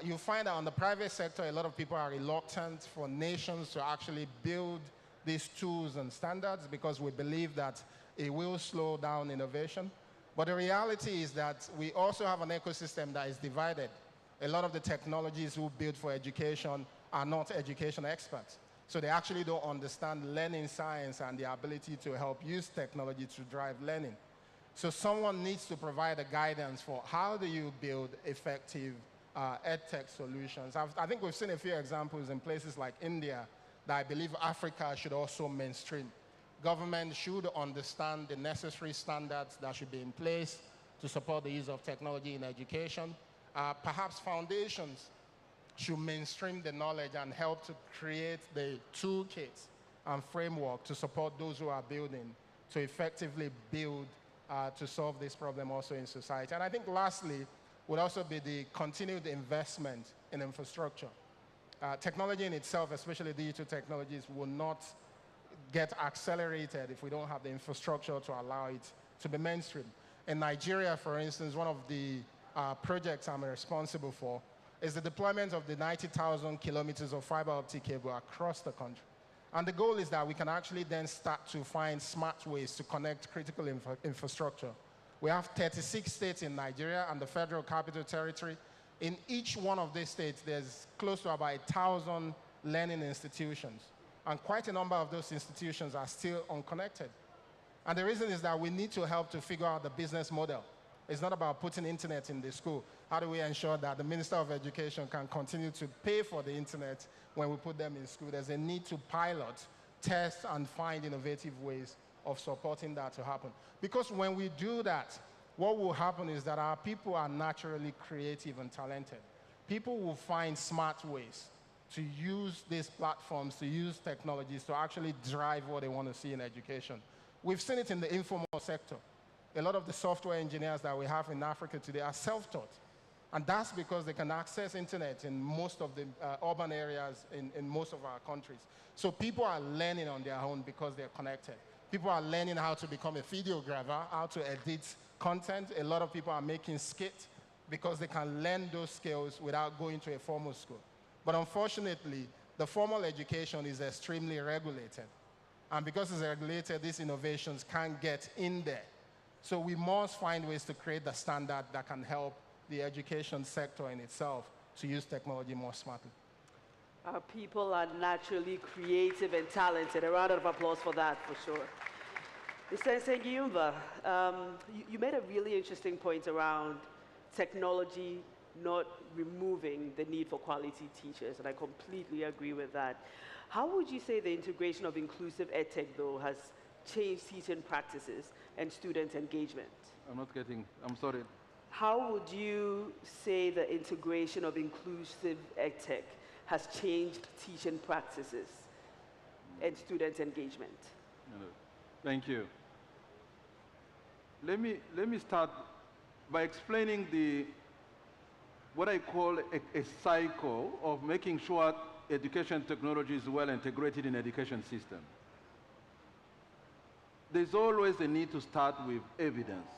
You'll find that on the private sector, a lot of people are reluctant for nations to actually build these tools and standards because we believe that it will slow down innovation. But the reality is that we also have an ecosystem that is divided. A lot of the technologies we build for education are not education experts. So they actually don't understand learning science and the ability to help use technology to drive learning. So someone needs to provide a guidance for how do you build effective EdTech solutions. I think we've seen a few examples in places like India that I believe Africa should also mainstream. Government should understand the necessary standards that should be in place to support the use of technology in education. Perhaps foundations should mainstream the knowledge and help to create the toolkits and framework to support those who are building to effectively build to solve this problem also in society. And I think lastly would also be the continued investment in infrastructure. Technology in itself, especially digital technologies, will not get accelerated if we don't have the infrastructure to allow it to be mainstream. In Nigeria, for instance, one of the projects I'm responsible for is the deployment of the 90,000 kilometers of fiber optic cable across the country. And the goal is that we can actually then start to find smart ways to connect critical infrastructure. We have 36 states in Nigeria and the Federal Capital Territory. In each one of these states, there's close to about 1,000 learning institutions. And quite a number of those institutions are still unconnected. And the reason is that we need to help to figure out the business model. It's not about putting internet in the school. How do we ensure that the Minister of Education can continue to pay for the internet when we put them in school? There's a need to pilot, test, and find innovative ways of supporting that to happen. Because when we do that, what will happen is that our people are naturally creative and talented. People will find smart ways to use these platforms, to use technologies to actually drive what they want to see in education. We've seen it in the informal sector. A lot of the software engineers that we have in Africa today are self-taught. And that's because they can access internet in most of the urban areas in most of our countries. So people are learning on their own because they're connected. People are learning how to become a videographer, how to edit content. A lot of people are making skits because they can learn those skills without going to a formal school. But unfortunately, the formal education is extremely regulated. And because it's regulated, these innovations can't get in there. So we must find ways to create the standard that can help the education sector in itself to use technology more smartly. Our people are naturally creative and talented. A round of applause for that, for sure. Mr. Nsengiyumva, you made a really interesting point around technology not removing the need for quality teachers, and I completely agree with that. How would you say the integration of inclusive EdTech, though, has changed teaching practices and student engagement? I'm sorry. How would you say the integration of inclusive EdTech has changed teaching practices and student engagement? Thank you. Let me start by explaining what I call a cycle of making sure education technology is well integrated in education system. There's always a need to start with evidence.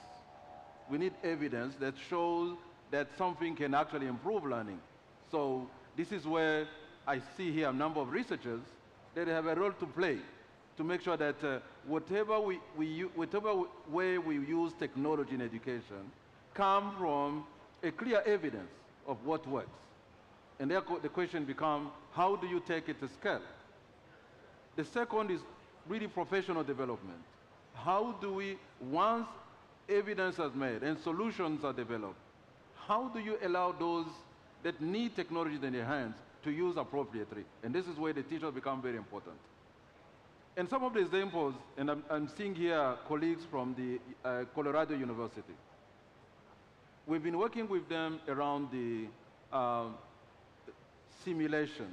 We need evidence that shows that something can actually improve learning. So this is where I see here a number of researchers that have a role to play to make sure that whatever way we use technology in education come from a clear evidence of what works. And therefore the question becomes, how do you take it to scale? The second is really professional development. How do we, once evidence is made and solutions are developed, how do you allow those that need technology in their hands to use appropriately? And this is where the teachers become very important. And some of the examples, and I'm seeing here colleagues from the Colorado University. We've been working with them around the simulation.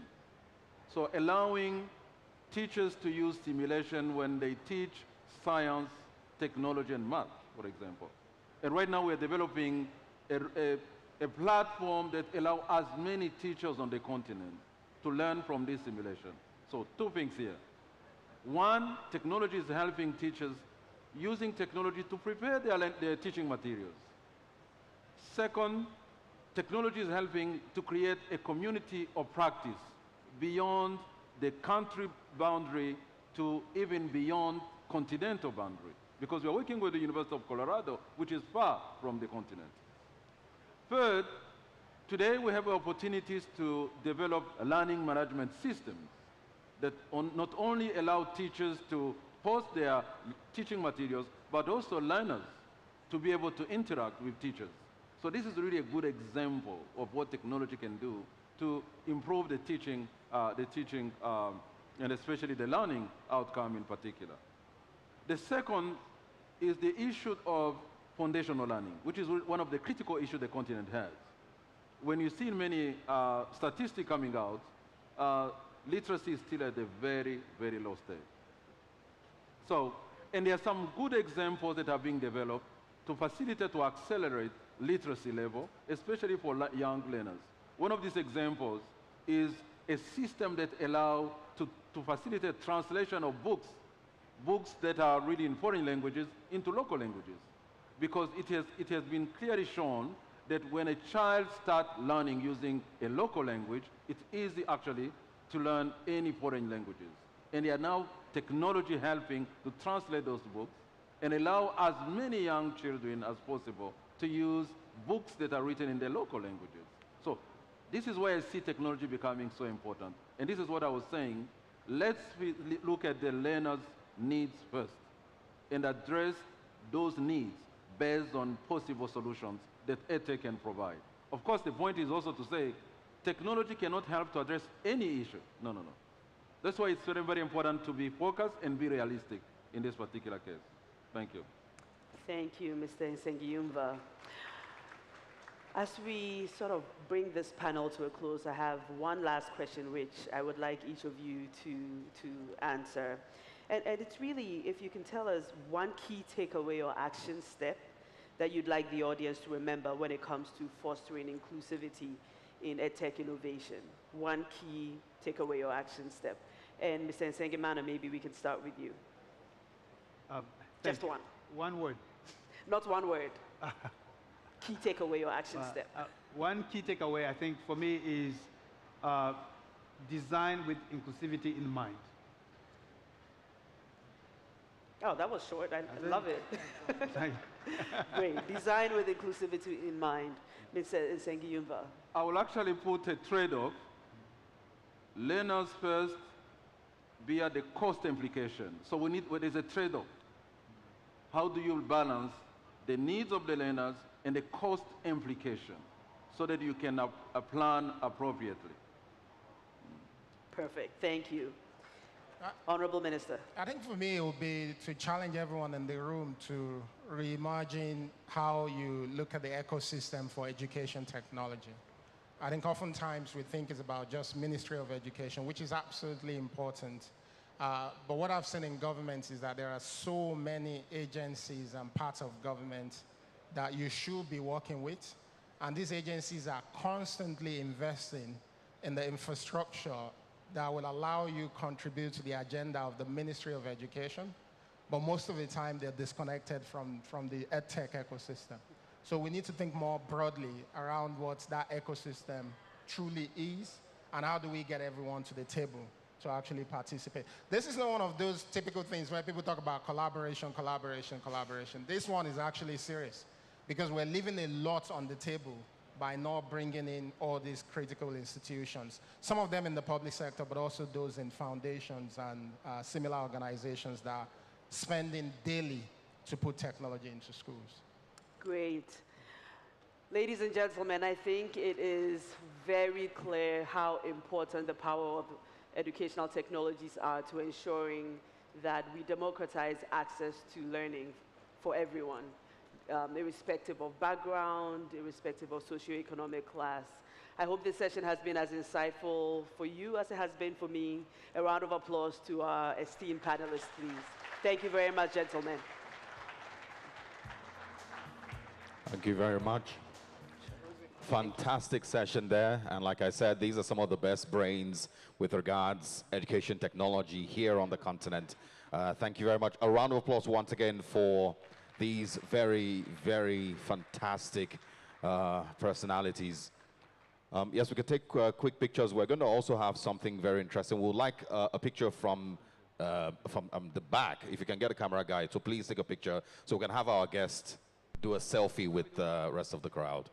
So allowing teachers to use simulation when they teach science, technology, and math, for example. And right now we're developing a platform that allows as many teachers on the continent to learn from this simulation. So 2 things here. One, technology is helping teachers using technology to prepare their teaching materials. Second, technology is helping to create a community of practice beyond the country boundary to even beyond continental boundary, because we're working with the University of Colorado, which is far from the continent. Third, today we have opportunities to develop learning management systems that not only allow teachers to post their teaching materials, but also learners to be able to interact with teachers. So this is really a good example of what technology can do to improve the teaching, and especially the learning outcome in particular. The second is the issue of foundational learning, which is one of the critical issues the continent has. When you see many statistics coming out, literacy is still at a very, very low stage. So, and there are some good examples that are being developed to facilitate, to accelerate literacy level, especially for young learners. One of these examples is a system that allows to facilitate translation of books that are written in foreign languages into local languages. Because it has been clearly shown that when a child starts learning using a local language, it's easy actually to learn any foreign languages. And there are now technology helping to translate those books and allow as many young children as possible to use books that are written in their local languages. So this is why I see technology becoming so important. And this is what I was saying. Let's look at the learner's needs first and address those needs based on possible solutions that EdTech can provide. Of course, the point is also to say technology cannot help to address any issue. No. That's why it's very, very important to be focused and be realistic in this particular case. Thank you. Thank you, Mr. Nsengiyumva. As we sort of bring this panel to a close, I have one last question which I would like each of you to answer. And it's really, if you can tell us one key takeaway or action step that you'd like the audience to remember when it comes to fostering inclusivity in EdTech innovation. One key takeaway or action step. And Mr. Nsengimana, maybe we can start with you. Just one. One word. Not one word. Key takeaway or action step. One key takeaway, I think, for me is design with inclusivity in mind. Oh, that was short. I love it. Great. Design with inclusivity in mind. Mr. Nsengiyumva. I will actually put a trade-off. Learners first via the cost implication. So there's a trade-off. How do you balance the needs of the learners and the cost implication so that you can plan appropriately? Perfect. Thank you. Honorable Minister. I think for me it would be to challenge everyone in the room to reimagine how you look at the ecosystem for education technology. I think oftentimes we think it's about just Ministry of Education, which is absolutely important. But what I've seen in government is that there are so many agencies and parts of government that you should be working with. And these agencies are constantly investing in the infrastructure that will allow you contribute to the agenda of the Ministry of Education. But most of the time, they're disconnected from the EdTech ecosystem. So we need to think more broadly around what that ecosystem truly is, and how do we get everyone to the table to actually participate. This is not one of those typical things where people talk about collaboration. This one is actually serious, because we're leaving a lot on the table by not bringing in all these critical institutions, some of them in the public sector, but also those in foundations and similar organizations that spending daily to put technology into schools. Great. Ladies and gentlemen, I think it is very clear how important the power of educational technologies are to ensuring that we democratize access to learning for everyone, irrespective of background, irrespective of socioeconomic class. I hope this session has been as insightful for you as it has been for me. A round of applause to our esteemed panelists, please. Thank you very much, gentlemen. Thank you very much. Fantastic session there. And like I said, these are some of the best brains with regards education technology here on the continent. Thank you very much. A round of applause once again for these very, very fantastic personalities. Yes, we can take quick pictures. We're going to also have something very interesting. We'd like a picture from the back, if you can get a camera guy. So please take a picture so we can have our guest do a selfie with the rest of the crowd.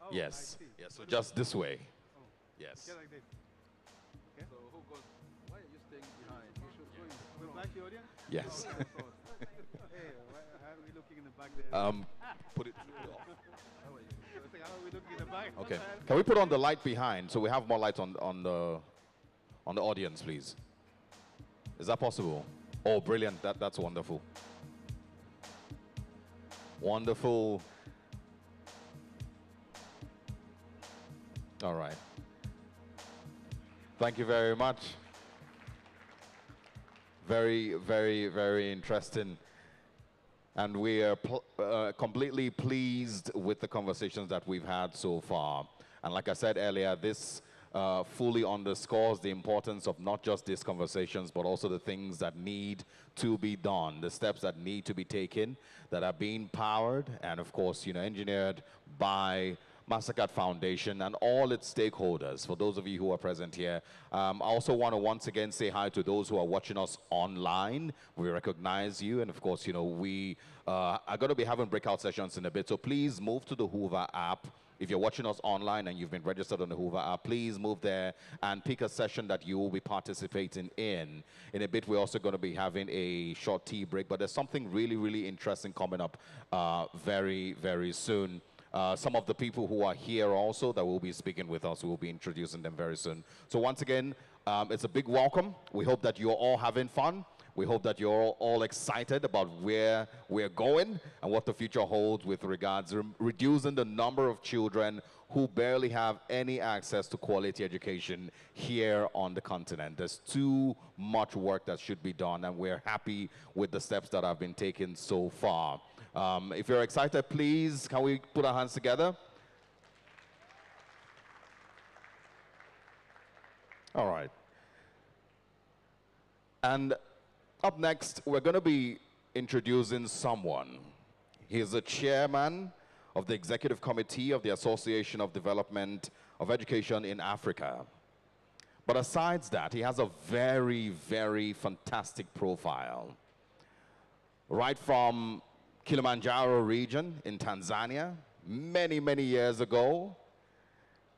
Oh, yes. Yes. So just this way. Oh. Yes. Like this. Okay. So who goes? Why are you staying behind? You should go in the We'll back the audience? Yes. Hey, how are we looking in the back there? Put it. How are we looking in the back? Okay. Can we put on the light behind so we have more light on the audience, please? Is that possible? Oh, brilliant. That's wonderful. Wonderful. All right. Thank you very much. Very, very, very interesting. And we are completely pleased with the conversations that we've had so far. And like I said earlier, this fully underscores the importance of not just these conversations, but also the things that need to be done, the steps that need to be taken, that are being powered and, of course, engineered by Mastercard Foundation and all its stakeholders. For those of you who are present here, I also want to once again say hi to those who are watching us online. We recognize you, and of course, we are going to be having breakout sessions in a bit, so please move to the Hoover app. If you're watching us online and you've been registered on the Hoover app, please move there and pick a session that you will be participating in. In a bit, we're also going to be having a short tea break, but there's something really, really interesting coming up very, very soon. Some of the people who are here also that will be speaking with us, we will be introducing them very soon. So once again, it's a big welcome. We hope that you're all having fun. We hope that you're all excited about where we're going and what the future holds with regards to reducing the number of children who barely have any access to quality education here on the continent. There's too much work that should be done, and we're happy with the steps that have been taken so far. If you're excited, please, can we put our hands together? All right. And up next, we're going to be introducing someone. He's the chairman of the Executive Committee of the Association of Development of Education in Africa. But aside that, he has a very, very fantastic profile. Right from Kilimanjaro region in Tanzania, many, many years ago.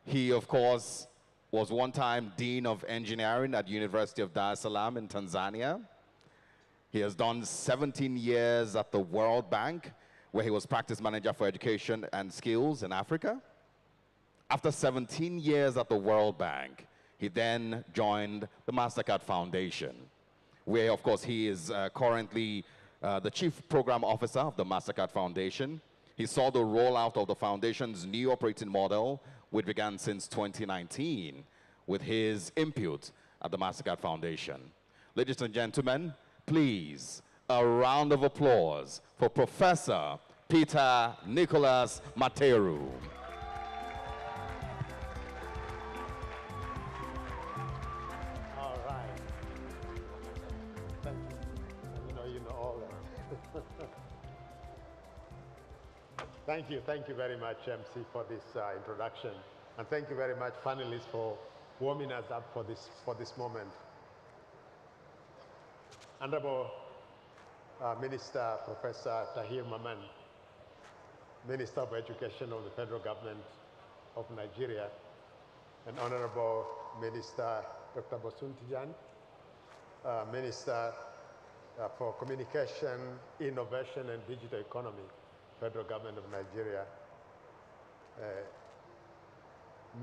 He, of course, was one time Dean of Engineering at University of Dar es Salaam in Tanzania. He has done 17 years at the World Bank, where he was practice manager for education and skills in Africa. After 17 years at the World Bank, he then joined the Mastercard Foundation, where, of course, he is currently the Chief Program Officer of the Mastercard Foundation. He saw the rollout of the foundation's new operating model, which began since 2019, with his input at the Mastercard Foundation. Ladies and gentlemen, please, a round of applause for Professor Peter Nicholas Materu. All right. Thank you. You know all that. Thank you very much, MC, for this introduction. And thank you very much, panelists, for warming us up for this moment. Honorable Minister Professor Tahir Maman, Minister of Education of the Federal Government of Nigeria, and Honorable Minister Dr. Bosun Tijan, Minister for Communication, Innovation and Digital Economy, Federal Government of Nigeria,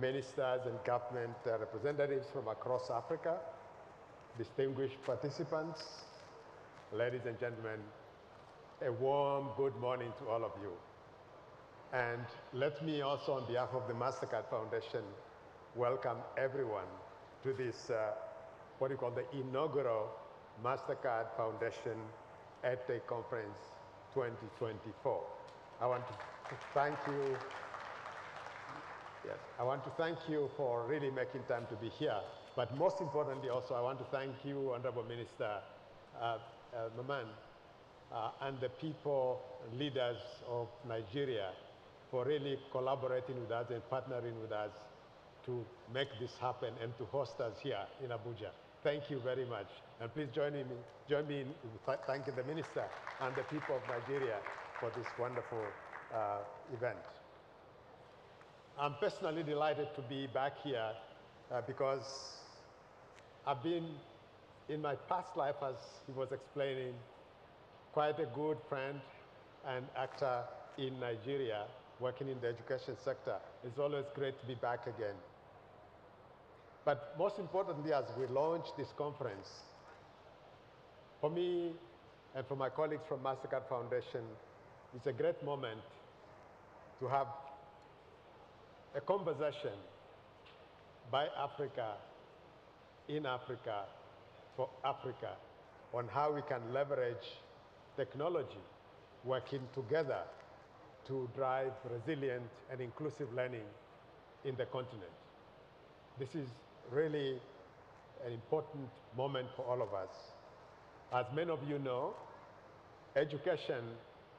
ministers and government representatives from across Africa, distinguished participants, ladies and gentlemen, a warm good morning to all of you. And let me also, on behalf of the Mastercard Foundation, welcome everyone to this, what we call the inaugural Mastercard Foundation EdTech Conference 2024. I want to thank you. Yes, I want to thank you for really making time to be here. But most importantly, also, I want to thank you, Honorable Minister Maman, and the people, leaders of Nigeria, for really collaborating with us and partnering with us to make this happen and to host us here in Abuja. Thank you very much. And please join me in thanking the Minister and the people of Nigeria for this wonderful event. I'm personally delighted to be back here because I've been, in my past life, as he was explaining, quite a good friend and actor in Nigeria, working in the education sector. It's always great to be back again. But most importantly, as we launch this conference, for me and for my colleagues from Mastercard Foundation, it's a great moment to have a conversation by Africa, in Africa, for Africa, on how we can leverage technology, working together to drive resilient and inclusive learning in the continent. This is really an important moment for all of us. As many of you know, education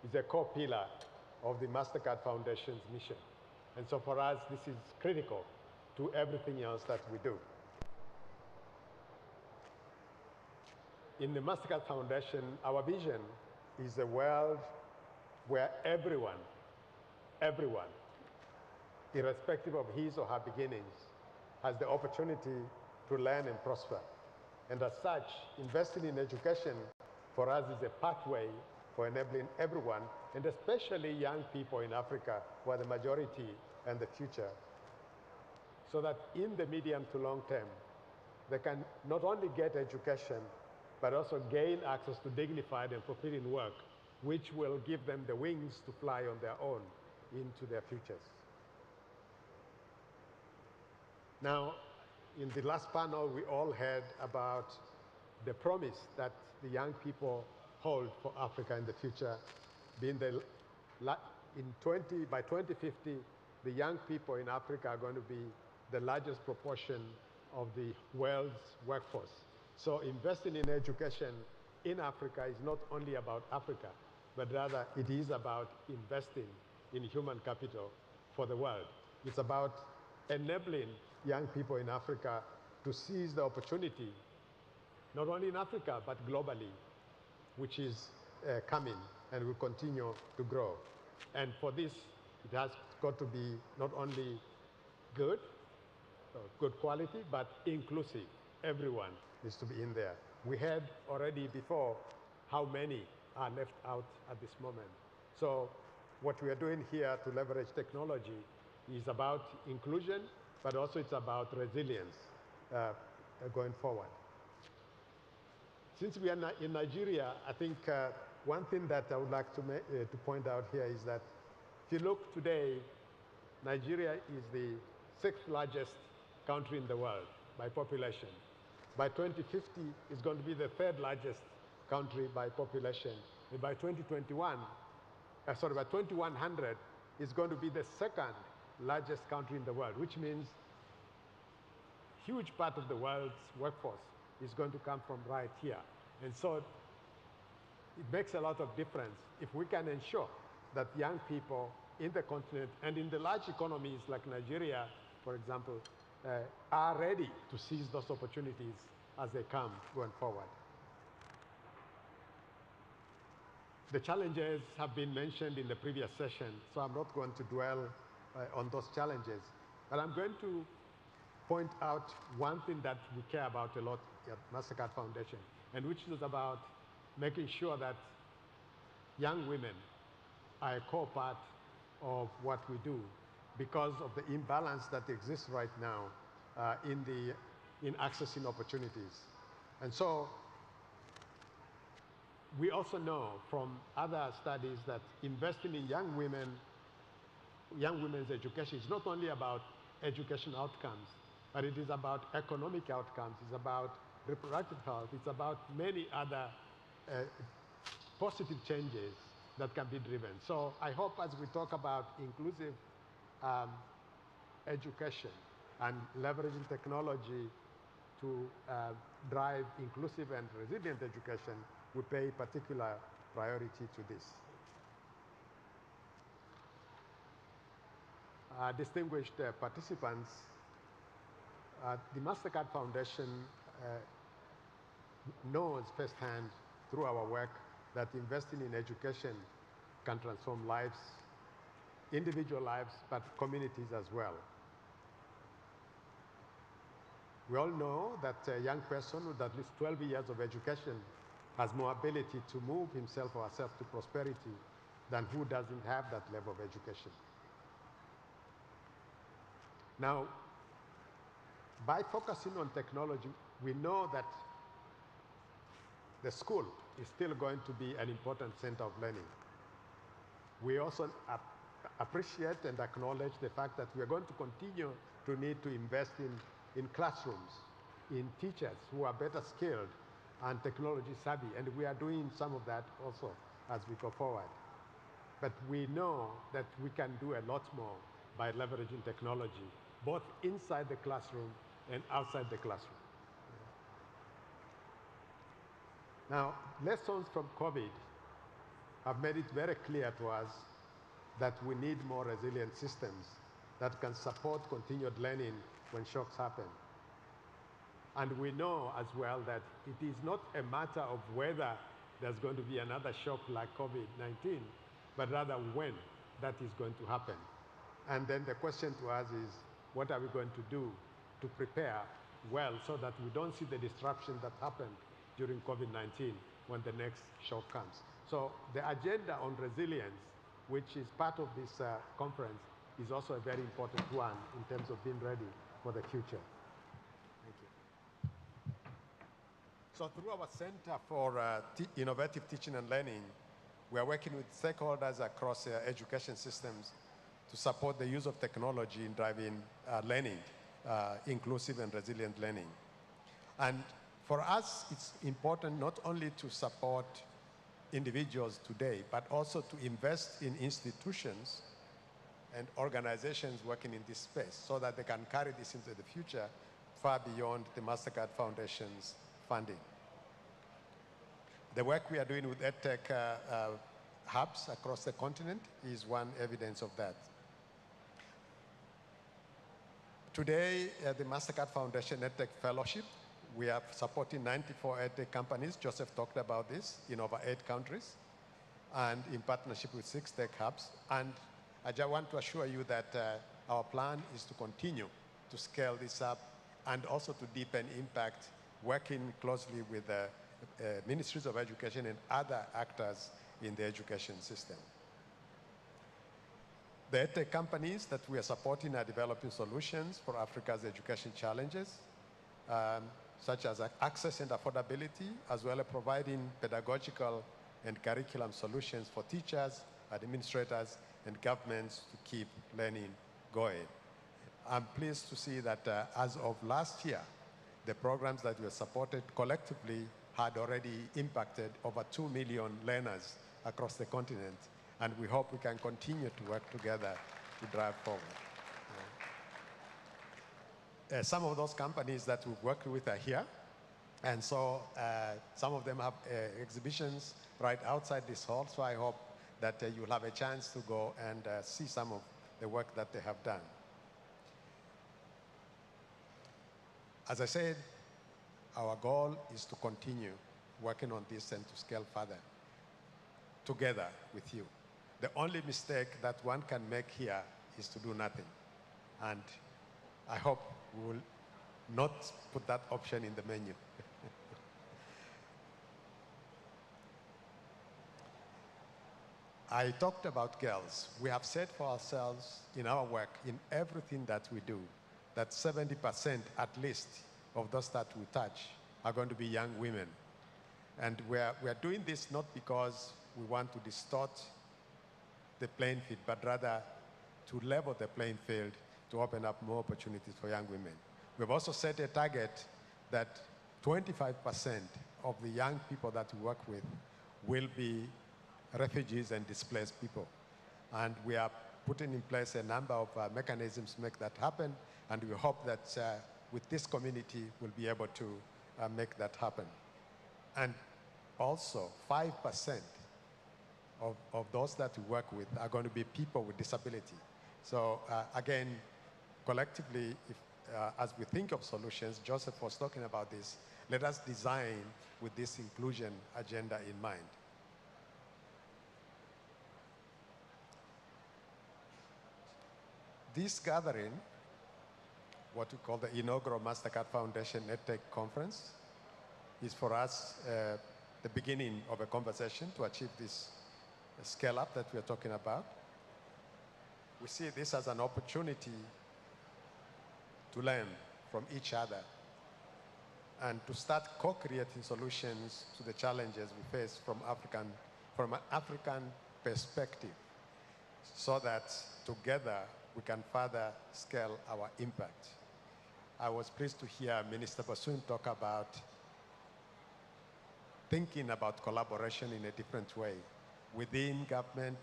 is a core pillar of the Mastercard Foundation's mission. And so for us, this is critical to everything else that we do. In the Mastercard Foundation, our vision is a world where everyone, irrespective of his or her beginnings, has the opportunity to learn and prosper. And as such, investing in education for us is a pathway for enabling everyone, and especially young people in Africa, who are the majority and the future, so that in the medium to long term, they can not only get education, but also gain access to dignified and fulfilling work, which will give them the wings to fly on their own into their futures. Now, in the last panel, we all heard about the promise that the young people hold for Africa in the future, being by 2050, the young people in Africa are going to be the largest proportion of the world's workforce. So investing in education in Africa is not only about Africa, but rather it is about investing in human capital for the world. It's about enabling young people in Africa to seize the opportunity, not only in Africa, but globally, which is coming and will continue to grow. And for this, it has got to be not only good quality, but inclusive. Everyone needs to be in there. We heard already before how many are left out at this moment. So what we are doing here to leverage technology is about inclusion, but also it's about resilience going forward. Since we are in Nigeria, I think one thing that I would like to point out here is that if you look today, Nigeria is the 6th largest country in the world by population. By 2050, it's going to be the 3rd largest country by population. And by 2100, it's going to be the 2nd largest country in the world, which means huge part of the world's workforce is going to come from right here. And so it makes a lot of difference if we can ensure that young people in the continent and in the large economies like Nigeria, for example, are ready to seize those opportunities as they come going forward. The challenges have been mentioned in the previous session, so I'm not going to dwell on those challenges, but I'm going to point out one thing that we care about a lot at Mastercard Foundation, and which is about making sure that young women are a core part of what we do because of the imbalance that exists right now in accessing opportunities. And so we also know from other studies that investing in young women's education is not only about education outcomes, but it is about economic outcomes, it's about reproductive health, it's about many other positive changes that can be driven. So I hope as we talk about inclusive education and leveraging technology to drive inclusive and resilient education, we pay particular priority to this. Distinguished participants, the Mastercard Foundation knows firsthand through our work that investing in education can transform lives, individual lives, but communities as well. We all know that a young person with at least 12 years of education has more ability to move himself or herself to prosperity than who doesn't have that level of education. Now, by focusing on technology, we know that the school is still going to be an important center of learning. We also appreciate and acknowledge the fact that we are going to continue to need to invest in classrooms, in teachers who are better skilled and technology savvy, and we are doing some of that also as we go forward. But we know that we can do a lot more by leveraging technology, both inside the classroom and outside the classroom. Now, lessons from COVID have made it very clear to us that we need more resilient systems that can support continued learning when shocks happen. And we know as well that it is not a matter of whether there's going to be another shock like COVID-19, but rather when that is going to happen. And then the question to us is, what are we going to do to prepare well so that we don't see the disruption that happened during COVID-19 when the next shock comes? So the agenda on resilience, which is part of this conference, is also a very important one in terms of being ready for the future. Thank you. So through our Center for Innovative Teaching and Learning, we are working with stakeholders across education systems to support the use of technology in driving learning, inclusive and resilient learning. And for us, it's important not only to support individuals today, but also to invest in institutions and organizations working in this space so that they can carry this into the future far beyond the Mastercard Foundation's funding. The work we are doing with EdTech hubs across the continent is one evidence of that. Today, the Mastercard Foundation EdTech Fellowship, we are supporting 94 EdTech companies. Joseph talked about this in over 8 countries and in partnership with 6 tech hubs. And I just want to assure you that our plan is to continue to scale this up and also to deepen impact, working closely with ministries of education and other actors in the education system. The EdTech companies that we are supporting are developing solutions for Africa's education challenges, such as access and affordability, as well as providing pedagogical and curriculum solutions for teachers, administrators, and governments to keep learning going. I'm pleased to see that as of last year, the programs that were supported collectively had already impacted over 2 million learners across the continent, and we hope we can continue to work together to drive forward. Some of those companies that we've worked with are here, and so some of them have exhibitions right outside this hall, so I hope that you'll have a chance to go and see some of the work that they have done. As I said, our goal is to continue working on this and to scale further together with you. The only mistake that one can make here is to do nothing. And I hope we will not put that option in the menu. I talked about girls. We have said for ourselves in our work, in everything that we do, that 70% at least of those that we touch are going to be young women. And we are doing this not because we want to distort the playing field, but rather to level the playing field to open up more opportunities for young women. We've also set a target that 25% of the young people that we work with will be refugees and displaced people. And we are putting in place a number of mechanisms to make that happen, and we hope that with this community, we'll be able to make that happen. And also, 5% of those that we work with are going to be people with disability. So again, collectively, as we think of solutions, Joseph was talking about this, let us design with this inclusion agenda in mind. This gathering, what we call the Inaugural Mastercard Foundation EdTech Conference, is for us the beginning of a conversation to achieve this scale-up that we are talking about. We see this as an opportunity to learn from each other and to start co-creating solutions to the challenges we face from an African perspective, so that together we can further scale our impact. I was pleased to hear Minister Basun talk about thinking about collaboration in a different way within government,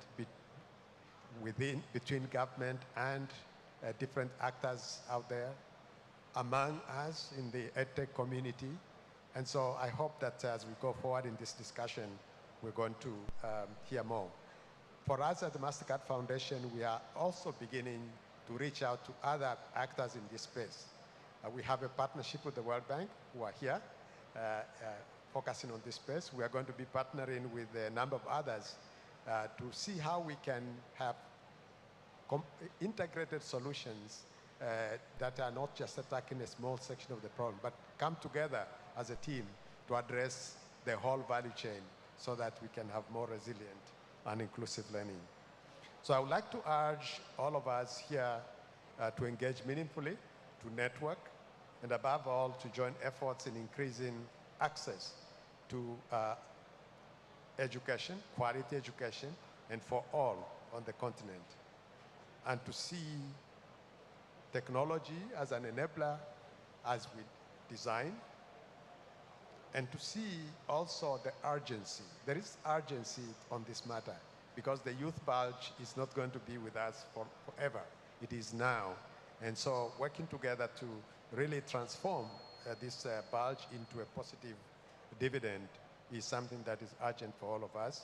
between government and different actors out there, among us in the EdTech community. And so I hope that as we go forward in this discussion, we're going to hear more. For us at the Mastercard Foundation, we are also beginning to reach out to other actors in this space. We have a partnership with the World Bank, who are here, focusing on this space. We are going to be partnering with a number of others to see how we can have integrated solutions that are not just attacking a small section of the problem, but come together as a team to address the whole value chain so that we can have more resilient and inclusive learning. So I would like to urge all of us here to engage meaningfully, to network, and above all, to join efforts in increasing access to education, quality education, and for all on the continent. And to see technology as an enabler as we design, and to see also the urgency. There is urgency on this matter because the youth bulge is not going to be with us forever. It is now. And so working together to really transform this bulge into a positive dividend is something that is urgent for all of us,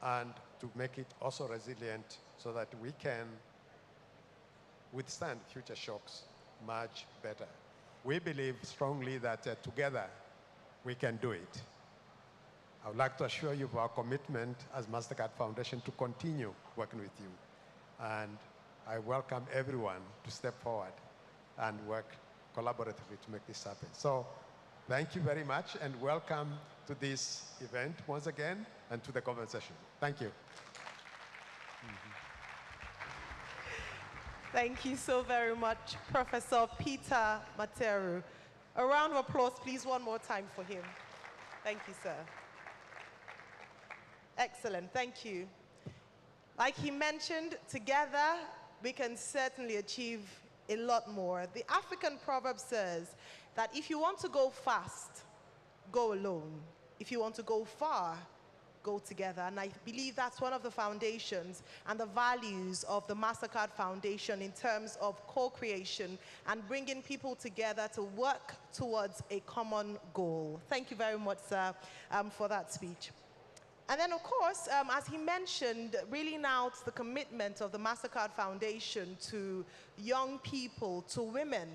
and to make it also resilient so that we can withstand future shocks much better. We believe strongly that together we can do it. I would like to assure you of our commitment as Mastercard Foundation to continue working with you. And I welcome everyone to step forward and work collaboratively to make this happen. So thank you very much, and welcome to this event once again and to the conversation. Thank you. Thank you so very much, Professor Peter Materu. A round of applause, please, one more time for him. Thank you, sir. Excellent, thank you. Like he mentioned, together we can certainly achieve a lot more. The African proverb says that if you want to go fast, go alone. If you want to go far, go together. And I believe that's one of the foundations and the values of the Mastercard Foundation in terms of co-creation and bringing people together to work towards a common goal. Thank you very much, sir, for that speech. And then, of course, as he mentioned, really now it's the commitment of the Mastercard Foundation to young people, to women,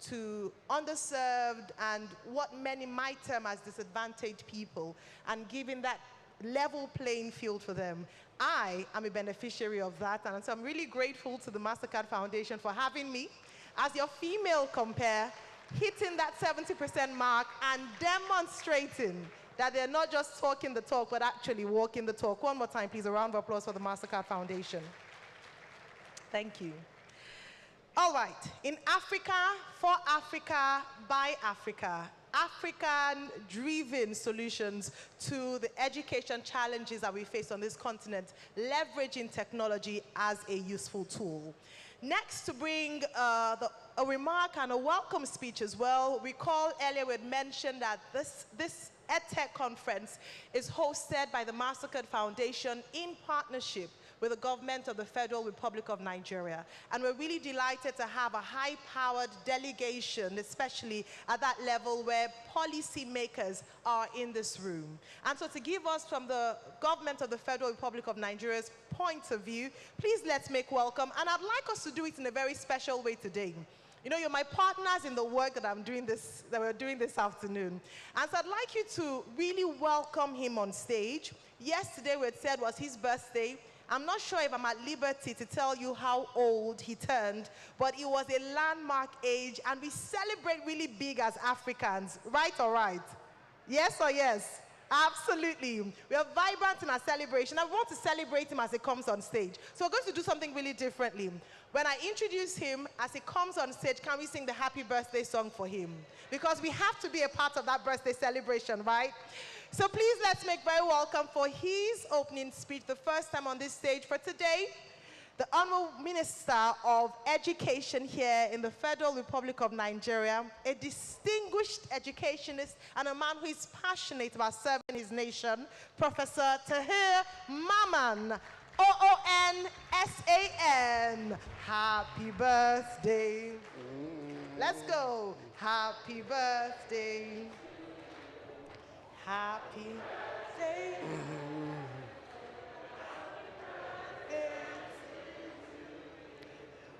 to underserved and what many might term as disadvantaged people, and giving that level playing field for them. I am a beneficiary of that, and so I'm really grateful to the Mastercard Foundation for having me as your female compare, hitting that 70% mark and demonstrating that they're not just talking the talk, but actually walking the talk. One more time, please, a round of applause for the Mastercard Foundation. Thank you. All right, in Africa, for Africa, by Africa, African-driven solutions to the education challenges that we face on this continent, leveraging technology as a useful tool. Next, to bring a remark and a welcome speech as well, recall earlier we had mentioned that this EdTech conference is hosted by the Mastercard Foundation in partnership with the government of the Federal Republic of Nigeria. And we're really delighted to have a high-powered delegation, especially at that level where policymakers are in this room. And so to give us from the government of the Federal Republic of Nigeria's point of view, please let's make welcome. And I'd like us to do it in a very special way today. You know, you're my partners in the work that we're doing this afternoon. And so I'd like you to really welcome him on stage. Yesterday we had said was his birthday. I'm not sure if I'm at liberty to tell you how old he turned, but it was a landmark age, and we celebrate really big as Africans, right or right? Yes or yes? Absolutely. We are vibrant in our celebration, and we want to celebrate him as he comes on stage. So we're going to do something really differently. When I introduce him, as he comes on stage, can we sing the happy birthday song for him? Because we have to be a part of that birthday celebration, right? So please let's make very welcome for his opening speech, the first time on this stage for today, the Honorable Minister of Education here in the Federal Republic of Nigeria, a distinguished educationist and a man who is passionate about serving his nation, Professor Tahir Maman, OONSAN. Happy birthday. Let's go. Happy birthday. Happy day.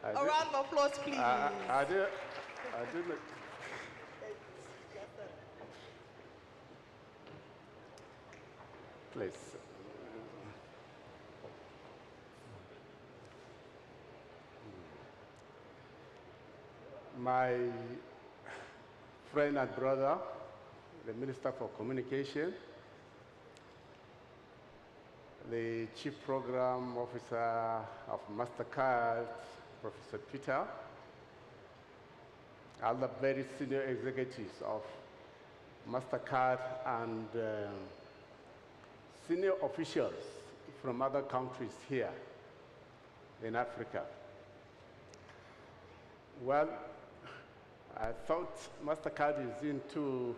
A round of applause, please. I didn't. Please. My friend and brother, the Minister for Communication, the Chief Program Officer of Mastercard, Professor Peter, all the very senior executives of Mastercard, and senior officials from other countries here in Africa. Well, I thought Mastercard is into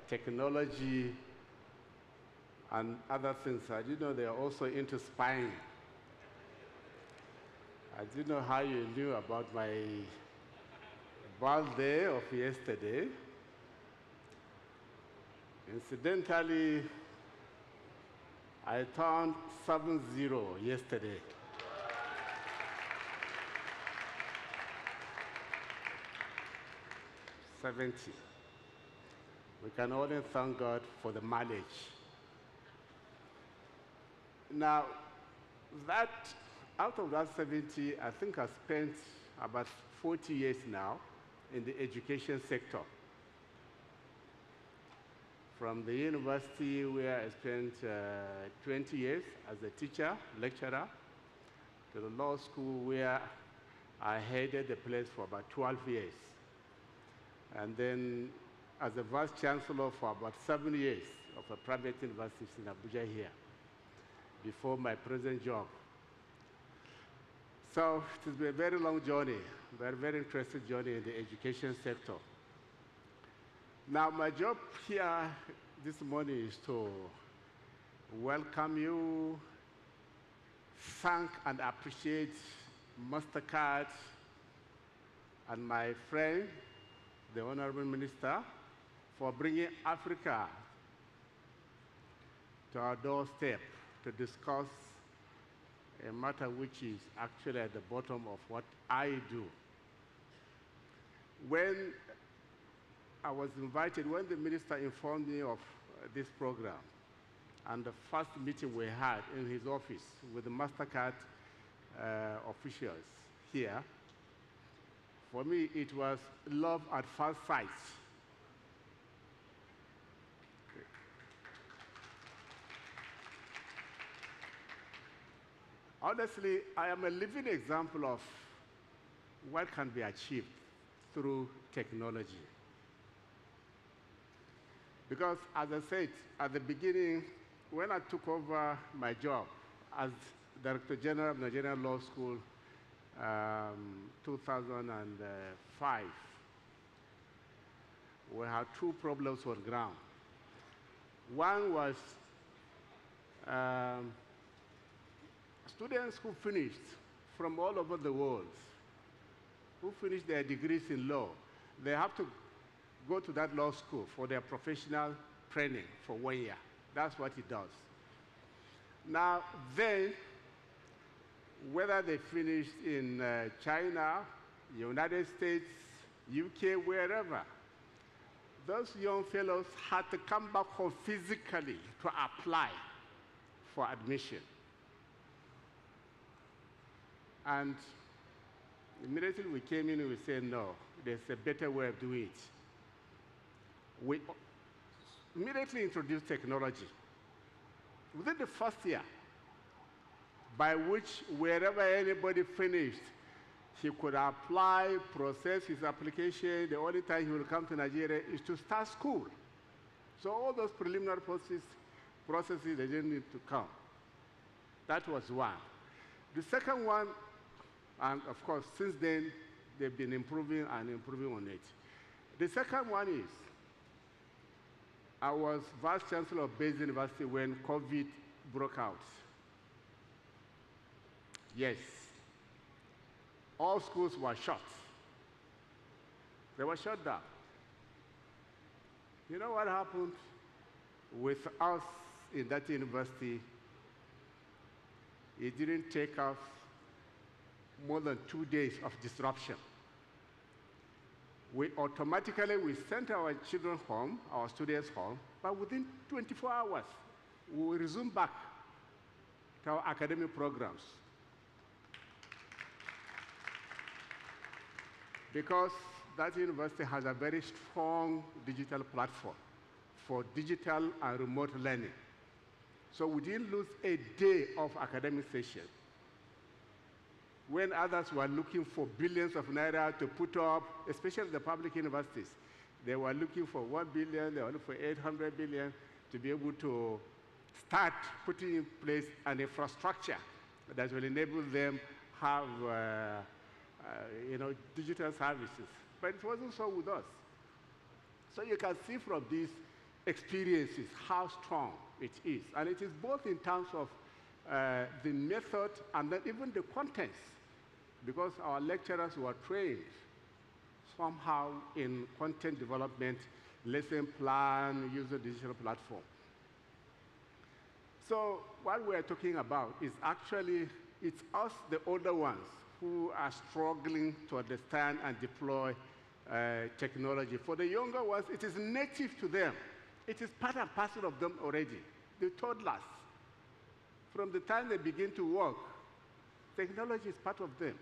technology and other things. I didn't know they're also into spying. I didn't know how you knew about my birthday of yesterday. Incidentally, I turned 70 yesterday. We can only thank God for the mileage. Now, out of that 70, I think I spent about 40 years now in the education sector. From the university where I spent 20 years as a teacher, lecturer, to the law school where I headed the place for about 12 years. And then as a vice chancellor for about 7 years of a private university in Abuja here, before my present job. So it has been a very long journey, very interesting journey in the education sector. Now my job here this morning is to welcome you, thank and appreciate Mastercard and my friend, the Honorable Minister, for bringing Africa to our doorstep to discuss a matter which is actually at the bottom of what I do. When I was invited, when the minister informed me of this program, and the first meeting we had in his office with the Mastercard officials here, for me it was love at first sight. Honestly, I am a living example of what can be achieved through technology. Because as I said at the beginning, when I took over my job as Director General of Nigerian Law School, 2005, we had two problems on ground. One was students who finished from all over the world, who finished their degrees in law, they have to go to that law school for their professional training for 1 year. That's what it does. Now, then, whether they finished in China, United States, UK, wherever, those young fellows had to come back home physically to apply for admission. And immediately we came in and we said, no, there's a better way of doing it. We immediately introduced technology. Within the first year, by which wherever anybody finished, he could apply, process his application. The only time he will come to Nigeria is to start school. So all those preliminary processes, they didn't need to come. That was one. The second one, and of course, since then, they've been improving and improving on it. The second one is, I was Vice Chancellor of Bayes University when COVID broke out. Yes. All schools were shut. They were shut down. You know what happened with us in that university? It didn't take us more than 2 days of disruption. We sent our children home, our students home, but within 24 hours, we will resume back to our academic programs. Because that university has a very strong digital platform for digital and remote learning. So we didn't lose a day of academic session. When others were looking for billions of naira to put up, especially the public universities, they were looking for 1 billion, they were looking for 800 billion to be able to start putting in place an infrastructure that will enable them have digital services. But it wasn't so with us. So you can see from these experiences how strong it is. And it is both in terms of the method and then even the contents, because our lecturers were trained somehow in content development, lesson plan, user digital platform. So what we're talking about is actually, it's us, the older ones, who are struggling to understand and deploy technology. For the younger ones, it is native to them. It is part and parcel of them already. The toddlers, from the time they begin to work, technology is part of them.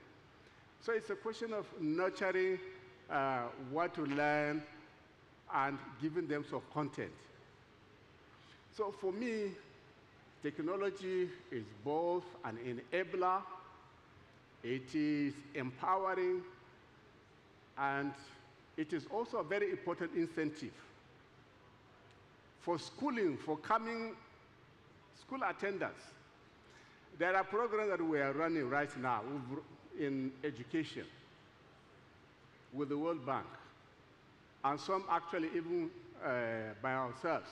So it's a question of nurturing what to learn and giving them some content. So for me, technology is both an enabler, it is empowering, and it is also a very important incentive for schooling, for coming school attendance. There are programs that we are running right now in education with the World Bank, and some actually even by ourselves.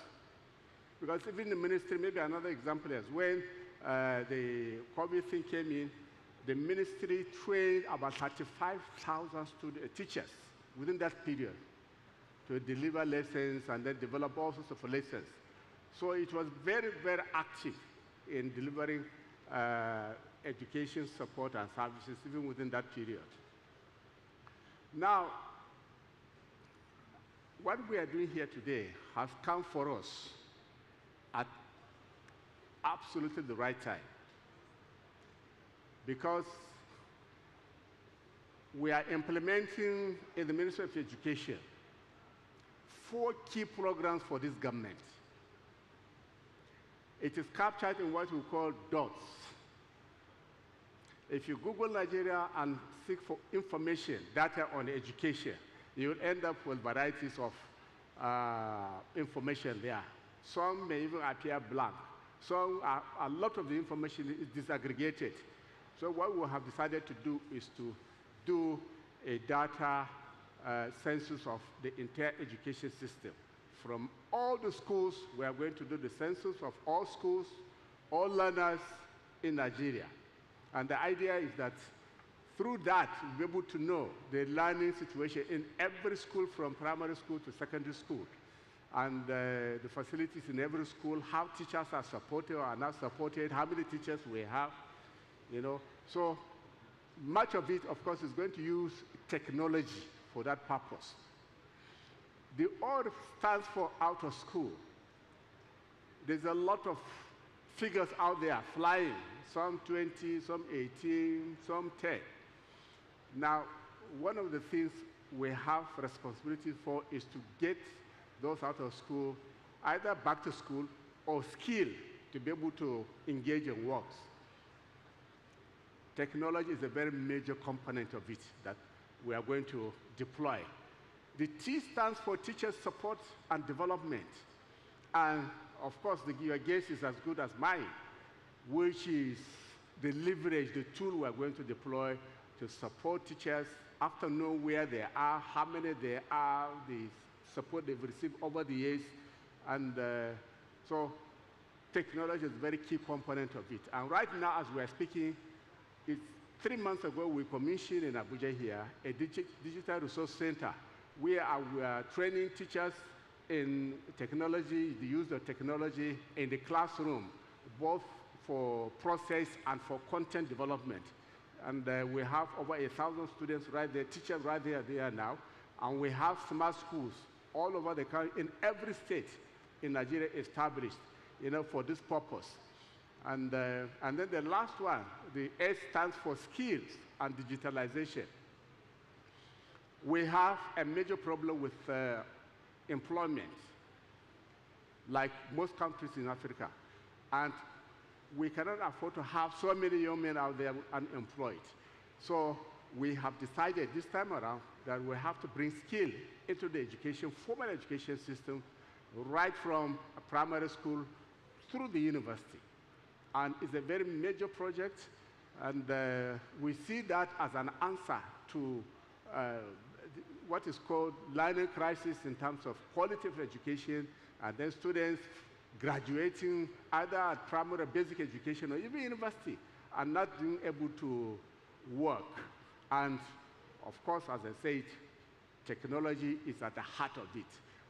Because even the ministry, maybe another example is when the COVID thing came in, the ministry trained about 35,000 teachers within that period to deliver lessons and then develop all sorts of lessons. So it was very, very active in delivering education support and services even within that period. Now, what we are doing here today has come for us at absolutely the right time, because we are implementing in the Ministry of Education 4 key programs for this government. It is captured in what we call DOTS. If you Google Nigeria and seek for information, data on education, you will end up with varieties of information there. Some may even appear blank. A lot of the information is disaggregated. So what we have decided to do is to do a data census of the entire education system. From all the schools, we are going to do the census of all schools, all learners in Nigeria. And the idea is that through that, we'll be able to know the learning situation in every school, from primary school to secondary school. And the facilities in every school, how teachers are supported or are not supported, how many teachers we have, you know. So much of it, of course, is going to use technology for that purpose. The O stands for out of school. There's a lot of figures out there flying, some 20, some 18, some 10. Now, one of the things we have responsibility for is to get those out of school either back to school or skilled to be able to engage in works. Technology is a very major component of it that we are going to deploy. The T stands for teacher support and development. And of course, your guess is as good as mine, which is the leverage, the tool we are going to deploy to support teachers after knowing where they are, how many there are, the support they've received over the years. And so technology is a very key component of it. And right now, as we are speaking, 3 months ago, we commissioned in Abuja here a digital resource center where we are training teachers in technology, the use of technology in the classroom, both for process and for content development. And we have over 1,000 students right there, teachers right there now. And we have smart schools all over the country, in every state in Nigeria established, you know, for this purpose. And then the last one, the S stands for skills and digitalization. We have a major problem with employment, like most countries in Africa. And we cannot afford to have so many young men out there unemployed. So we have decided this time around that we have to bring skill into the education, formal education system, right from primary school through the university. And it's a very major project, and we see that as an answer to what is called learning crisis in terms of quality of education, and then students graduating either at primary or basic education or even university and not being able to work. And of course, as I said, technology is at the heart of it.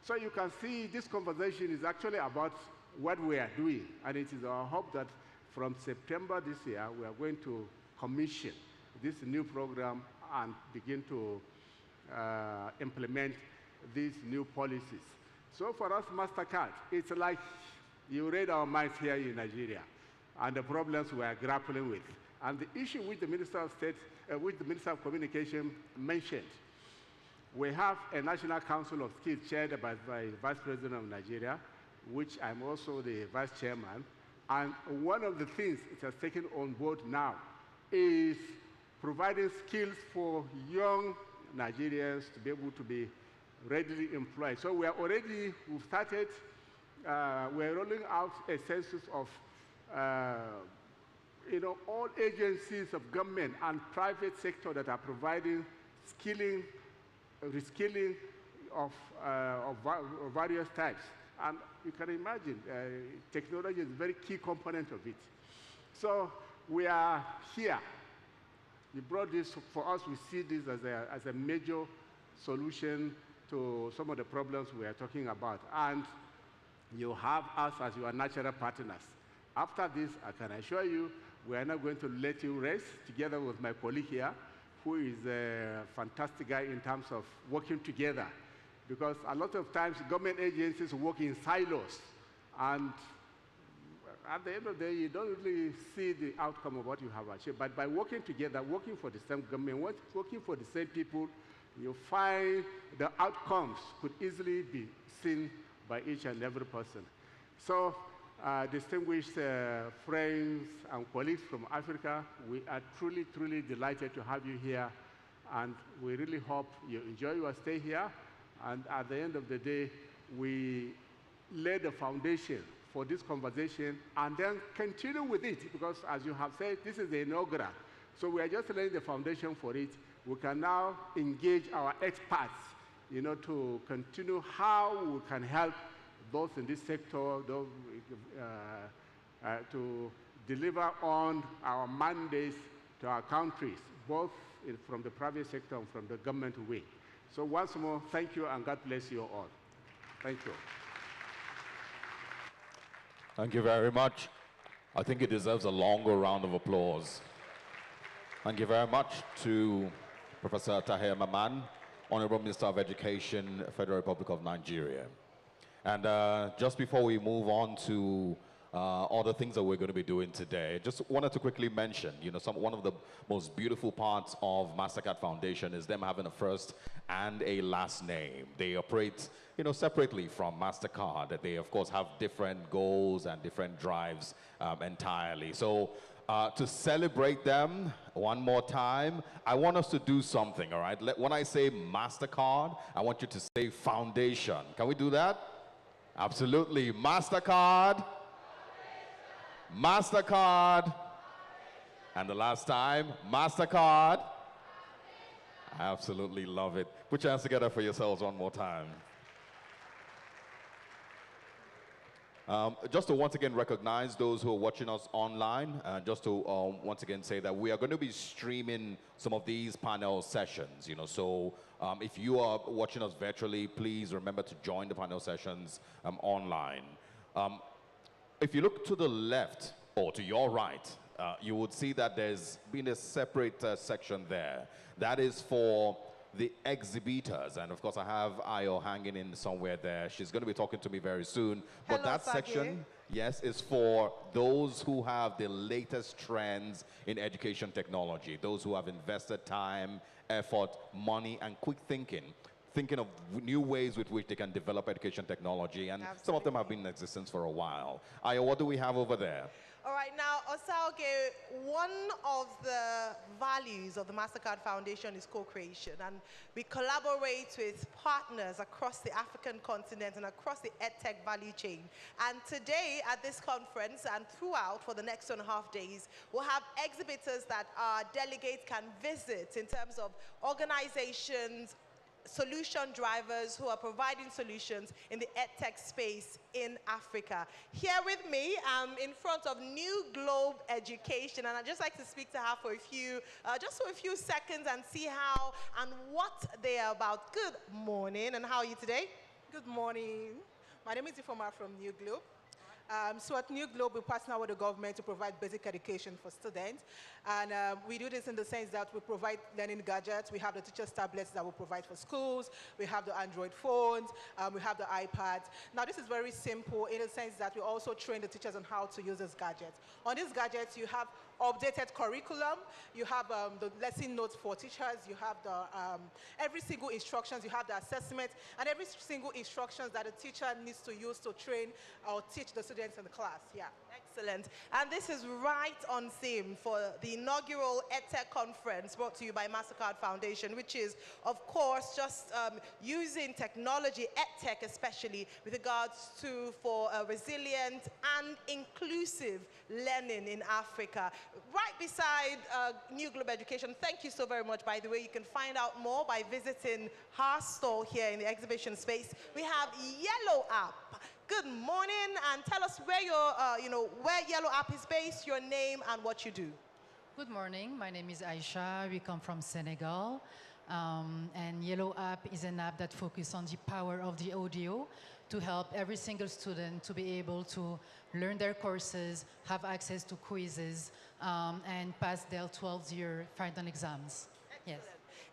So you can see this conversation is actually about what we are doing, and it is our hope that from September this year, we are going to commission this new program and begin to implement these new policies. So for us, Mastercard, it's like you read our minds here in Nigeria and the problems we are grappling with. And the issue which the Minister of State, which the Minister of Communication mentioned, we have a National Council of Skills chaired by the Vice President of Nigeria, which I'm also the Vice Chairman. And one of the things it has taken on board now is providing skills for young Nigerians to be able to be readily employed. So we've started, we're rolling out a census of all agencies of government and private sector that are providing skilling, reskilling of various types. And you can imagine, technology is a very key component of it. So we are here. We brought this, for us, we see this as a major solution to some of the problems we are talking about. And you have us as your natural partners. After this, I can assure you, we are not going to let you rest, together with my colleague here, who is a fantastic guy in terms of working together. Because a lot of times, government agencies work in silos, and at the end of the day, you don't really see the outcome of what you have achieved. But by working together, working for the same government, working for the same people, you find the outcomes could easily be seen by each and every person. So distinguished friends and colleagues from Africa, we are truly, truly delighted to have you here, and we really hope you enjoy your stay here. And at the end of the day, we lay the foundation for this conversation and then continue with it, because as you have said, this is the inaugural. So we are just laying the foundation for it. We can now engage our experts, to continue how we can help those in this sector to deliver on our mandates to our countries, both from the private sector and from the government wing. So once more, thank you and God bless you all. Thank you. Thank you very much. I think it deserves a longer round of applause. Thank you very much to Professor Tahir Maman, Honorable Minister of Education, Federal Republic of Nigeria. And just before we move on to other things that we're going to be doing today, just wanted to quickly mention, one of the most beautiful parts of Mastercard Foundation is them having a first and a last name. They operate, separately from Mastercard. They, of course, have different goals and different drives entirely. So to celebrate them one more time, I want us to do something, all right? When I say Mastercard, I want you to say Foundation. Can we do that? Absolutely. Mastercard. Mastercard. And the last time, Mastercard. I absolutely love it. Put your hands together for yourselves one more time. Just to once again recognize those who are watching us online, just to once again say that we are going to be streaming some of these panel sessions, so if you are watching us virtually, please remember to join the panel sessions online. If you look to the left or to your right, you would see that there's been a separate section there. That is for the exhibitors, and of course I have Ayo hanging in somewhere there. She's going to be talking to me very soon. But Hello, that section, yes, is for those who have the latest trends in education technology, those who have invested time, effort, money, and quick thinking of new ways with which they can develop education technology, and some of them have been in existence for a while. Ayo, what do we have over there? All right, now, Osaoge, one of the values of the Mastercard Foundation is co-creation, and we collaborate with partners across the African continent and across the EdTech value chain. And today at this conference and throughout for the next 2.5 days, we'll have exhibitors that our delegates can visit in terms of organizations, solution drivers who are providing solutions in the EdTech space in Africa. Here with me, in front of New Globe Education, and I'd just like to speak to her for a few, just for a few seconds and see how and what they are about. Good morning, and how are you today? Good morning. My name is Ifoma from New Globe. So at New Globe, we partner with the government to provide basic education for students. And we do this in the sense that we provide learning gadgets. We have the teachers' tablets that we provide for schools. We have the Android phones. We have the iPads. Now, this is very simple in the sense that we also train the teachers on how to use these gadgets. On these gadgets, you have updated curriculum. You have the lesson notes for teachers. You have the every single instructions. You have the assessment. And every single instructions that a teacher needs to use to train or teach the students in the class. Yeah. Excellent. And this is right on theme for the inaugural EdTech Conference brought to you by Mastercard Foundation, which is, of course, just using technology, EdTech especially, with regards to for resilient and inclusive learning in Africa. Right beside New Globe Education, thank you so very much, by the way. You can find out more by visiting our stall here in the exhibition space. We have Yellow App. Good morning, and tell us where your, where Yellow App is based, your name, and what you do. Good morning. My name is Aisha. We come from Senegal, and Yellow App is an app that focuses on the power of the audio to help every single student to be able to learn their courses, have access to quizzes, and pass their 12th year final exams. Excellent. Yes.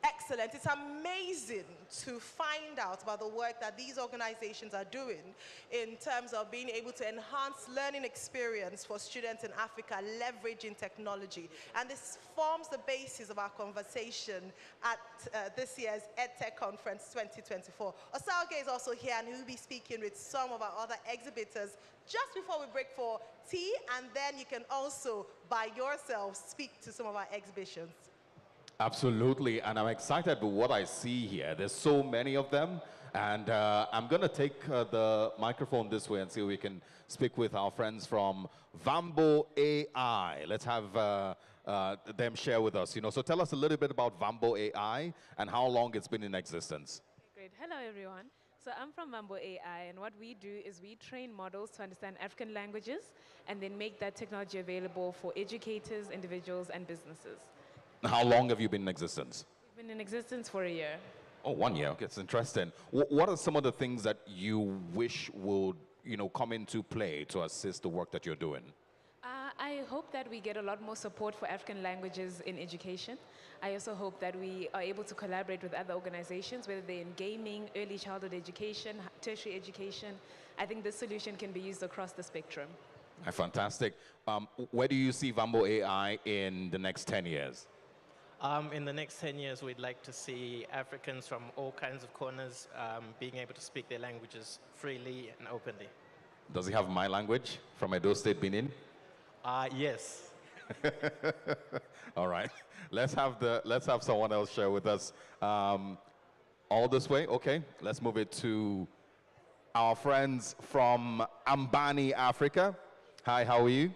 Excellent. It's amazing to find out about the work that these organizations are doing in terms of being able to enhance learning experience for students in Africa, leveraging technology. And this forms the basis of our conversation at this year's EdTech Conference 2024. Osaoge is also here, and he will be speaking with some of our other exhibitors just before we break for tea, and then you can also, by yourself, speak to some of our exhibitions. Absolutely, and I'm excited with what I see here. There's so many of them, and I'm going to take the microphone this way and see if we can speak with our friends from Vambo AI. Let's have them share with us. So tell us a little bit about Vambo AI and how long it's been in existence. Okay, great. Hello, everyone. So I'm from Vambo AI, and what we do is we train models to understand African languages and then make that technology available for educators, individuals, and businesses. How long have you been in existence? We've been in existence for a year. Oh, 1 year. Okay, it's interesting. What are some of the things that you wish would, come into play to assist the work that you're doing? I hope that we get a lot more support for African languages in education. I also hope that we are able to collaborate with other organizations, whether they're in gaming, early childhood education, tertiary education. I think this solution can be used across the spectrum. Fantastic. Where do you see Vambo AI in the next 10 years? In the next 10 years, we'd like to see Africans from all kinds of corners being able to speak their languages freely and openly. Does he have my language from Edo State, Benin? Yes. All right. Let's have someone else share with us. All this way? Okay. Let's move it to our friends from Ambani, Africa. Hi, how are you?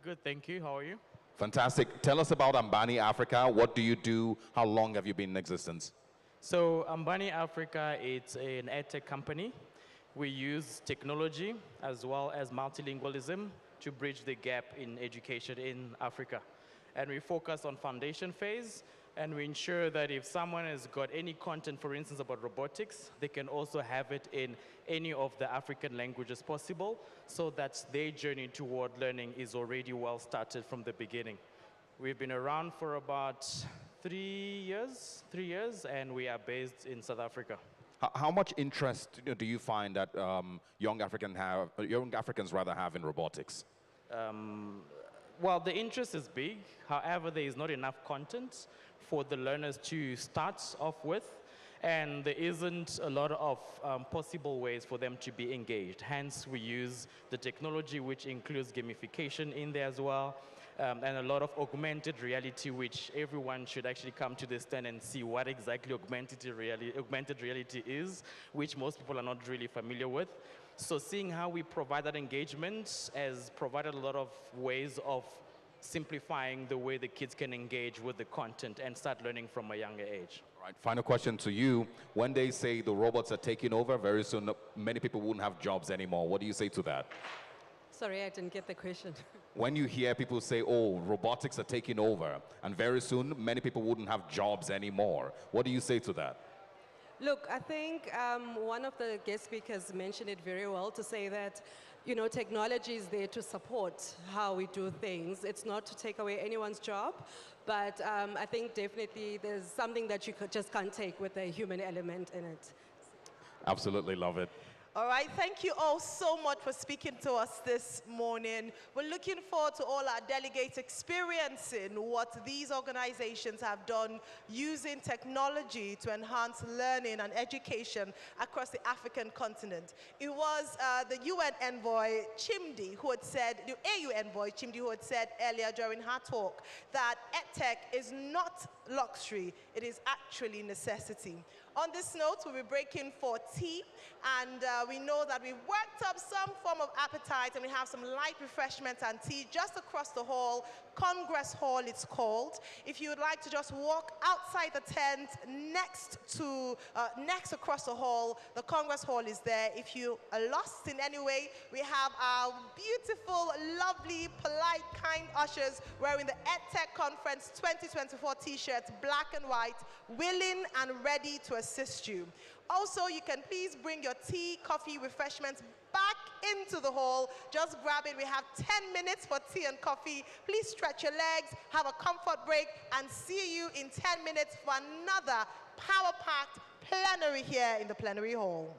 Good, thank you. How are you? Fantastic. Tell us about Ambani Africa. What do you do? How long have you been in existence? So Ambani Africa, it's an EdTech company. We use technology as well as multilingualism to bridge the gap in education in Africa. And we focus on foundation phase, and we ensure that if someone has got any content, for instance, about robotics, they can also have it in any of the African languages possible, so that their journey toward learning is already well started from the beginning. We've been around for about 3 years, and we are based in South Africa. How much interest do you find that young Africans have in robotics? Well, the interest is big. However, there is not enough content for the learners to start off with, and there isn't a lot of possible ways for them to be engaged. Hence, we use the technology, which includes gamification in there as well, and a lot of augmented reality, which everyone should actually come to the stand and see what exactly augmented reality is, which most people are not really familiar with. So seeing how we provide that engagement has provided a lot of ways of simplifying the way the kids can engage with the content and start learning from a younger age. All right, final question to you. When they say the robots are taking over, very soon many people won't have jobs anymore. What do you say to that? Sorry, I didn't get the question. When you hear people say, oh, robotics are taking over, and very soon many people wouldn't have jobs anymore, what do you say to that? Look, I think one of the guest speakers mentioned it very well to say that, technology is there to support how we do things. It's not to take away anyone's job, but I think definitely there's something that you just can't take with a human element in it. Absolutely love it. All right, thank you all so much for speaking to us this morning. We're looking forward to all our delegates experiencing what these organizations have done using technology to enhance learning and education across the African continent. It was the UN envoy Chimdi who had said, the AU envoy Chimdi who had said earlier during her talk that EdTech is not luxury, it is actually necessity. On this note, we'll be breaking for tea, and we know that we've worked up some form of appetite, and we have some light refreshments and tea just across the hall. Congress Hall, it's called. If you would like to just walk outside the tent next across the hall, the Congress Hall is there. If you are lost in any way, we have our beautiful, lovely, polite, kind ushers wearing the EdTech Conference 2024 t-shirts, black and white, willing and ready to assist you. Also, you can please bring your tea, coffee, refreshments back into the hall. Just grab it. We have 10 minutes for tea and coffee. Please stretch your legs, have a comfort break, and see you in 10 minutes for another power-packed plenary here in the plenary hall.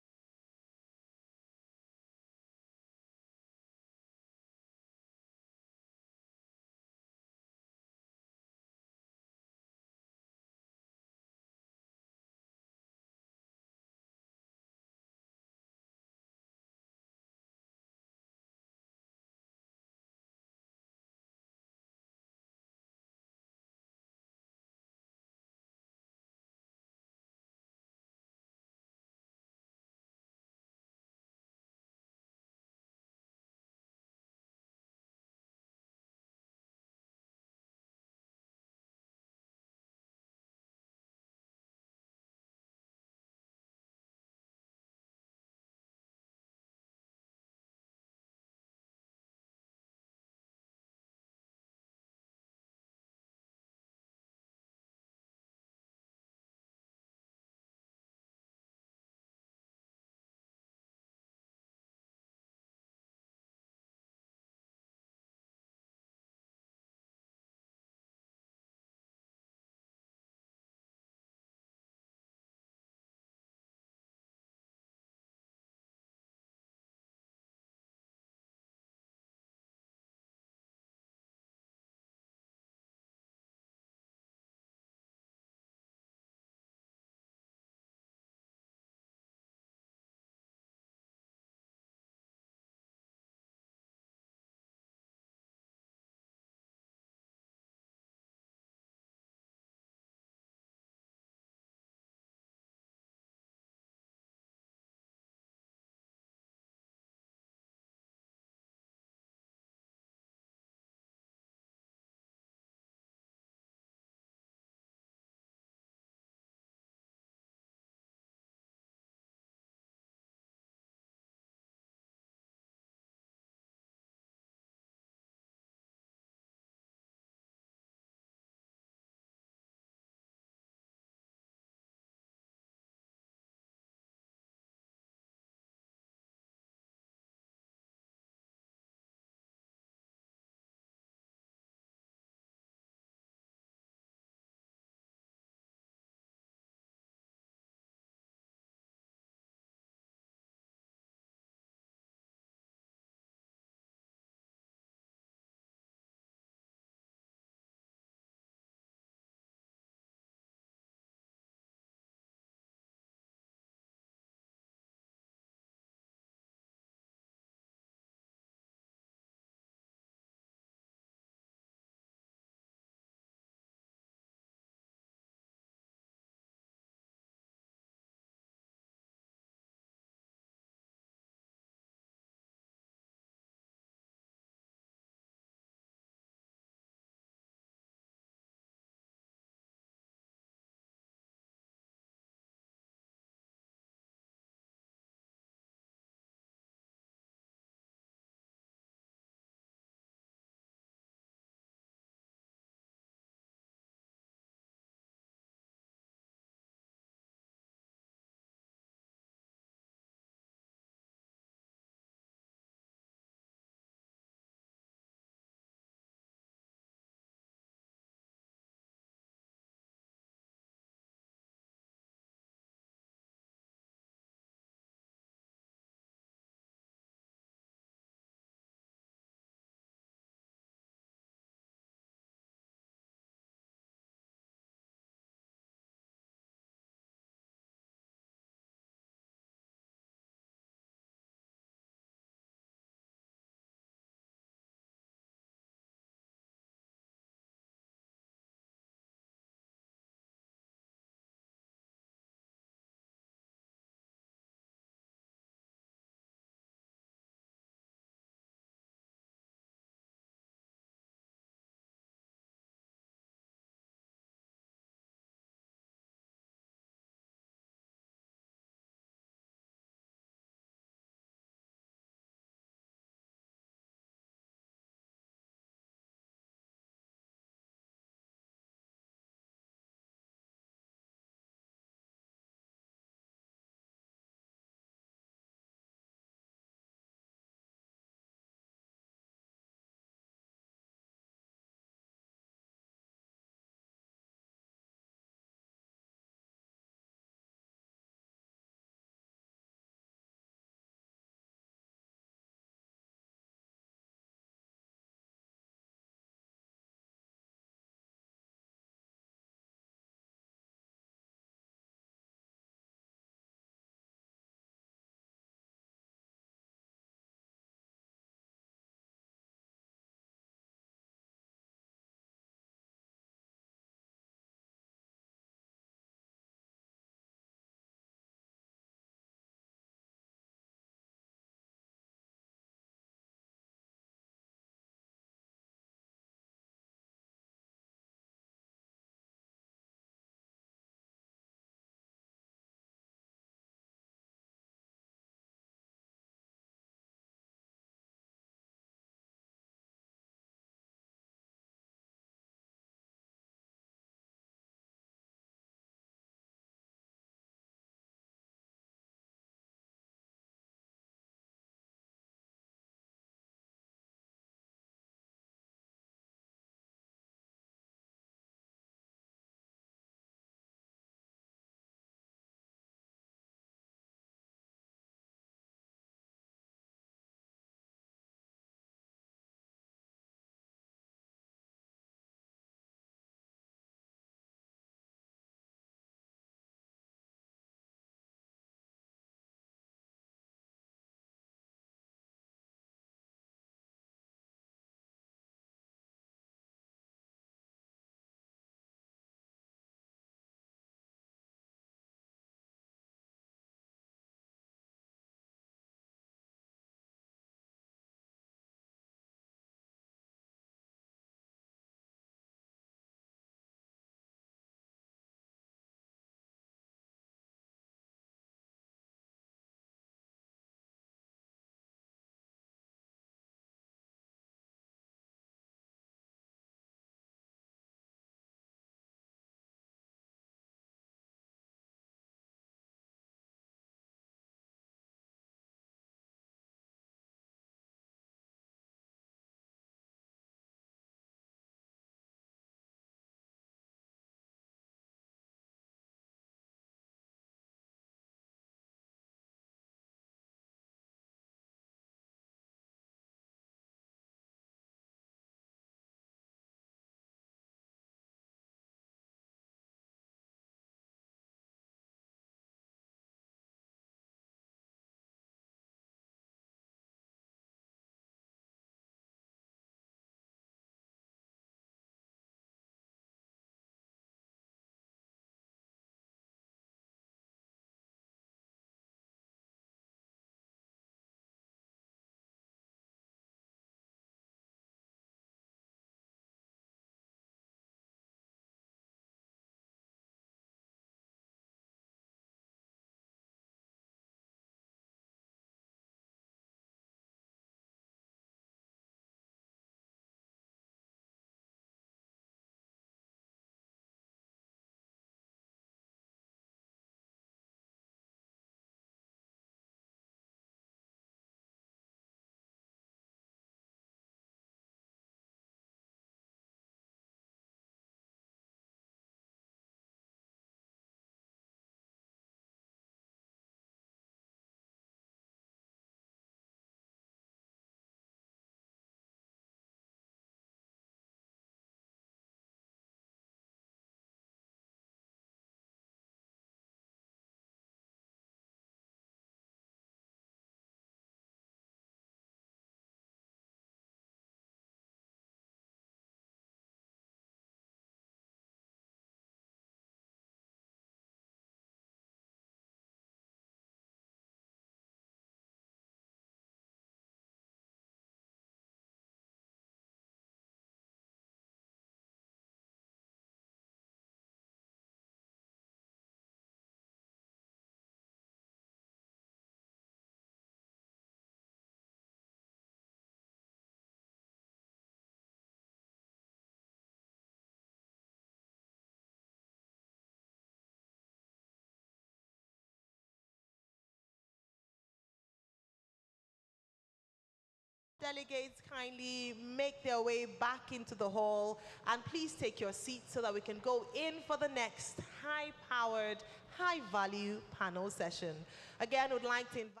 Delegates kindly make their way back into the hall, and please take your seats so that we can go in for the next high-powered, high-value panel session. Again, would like to invite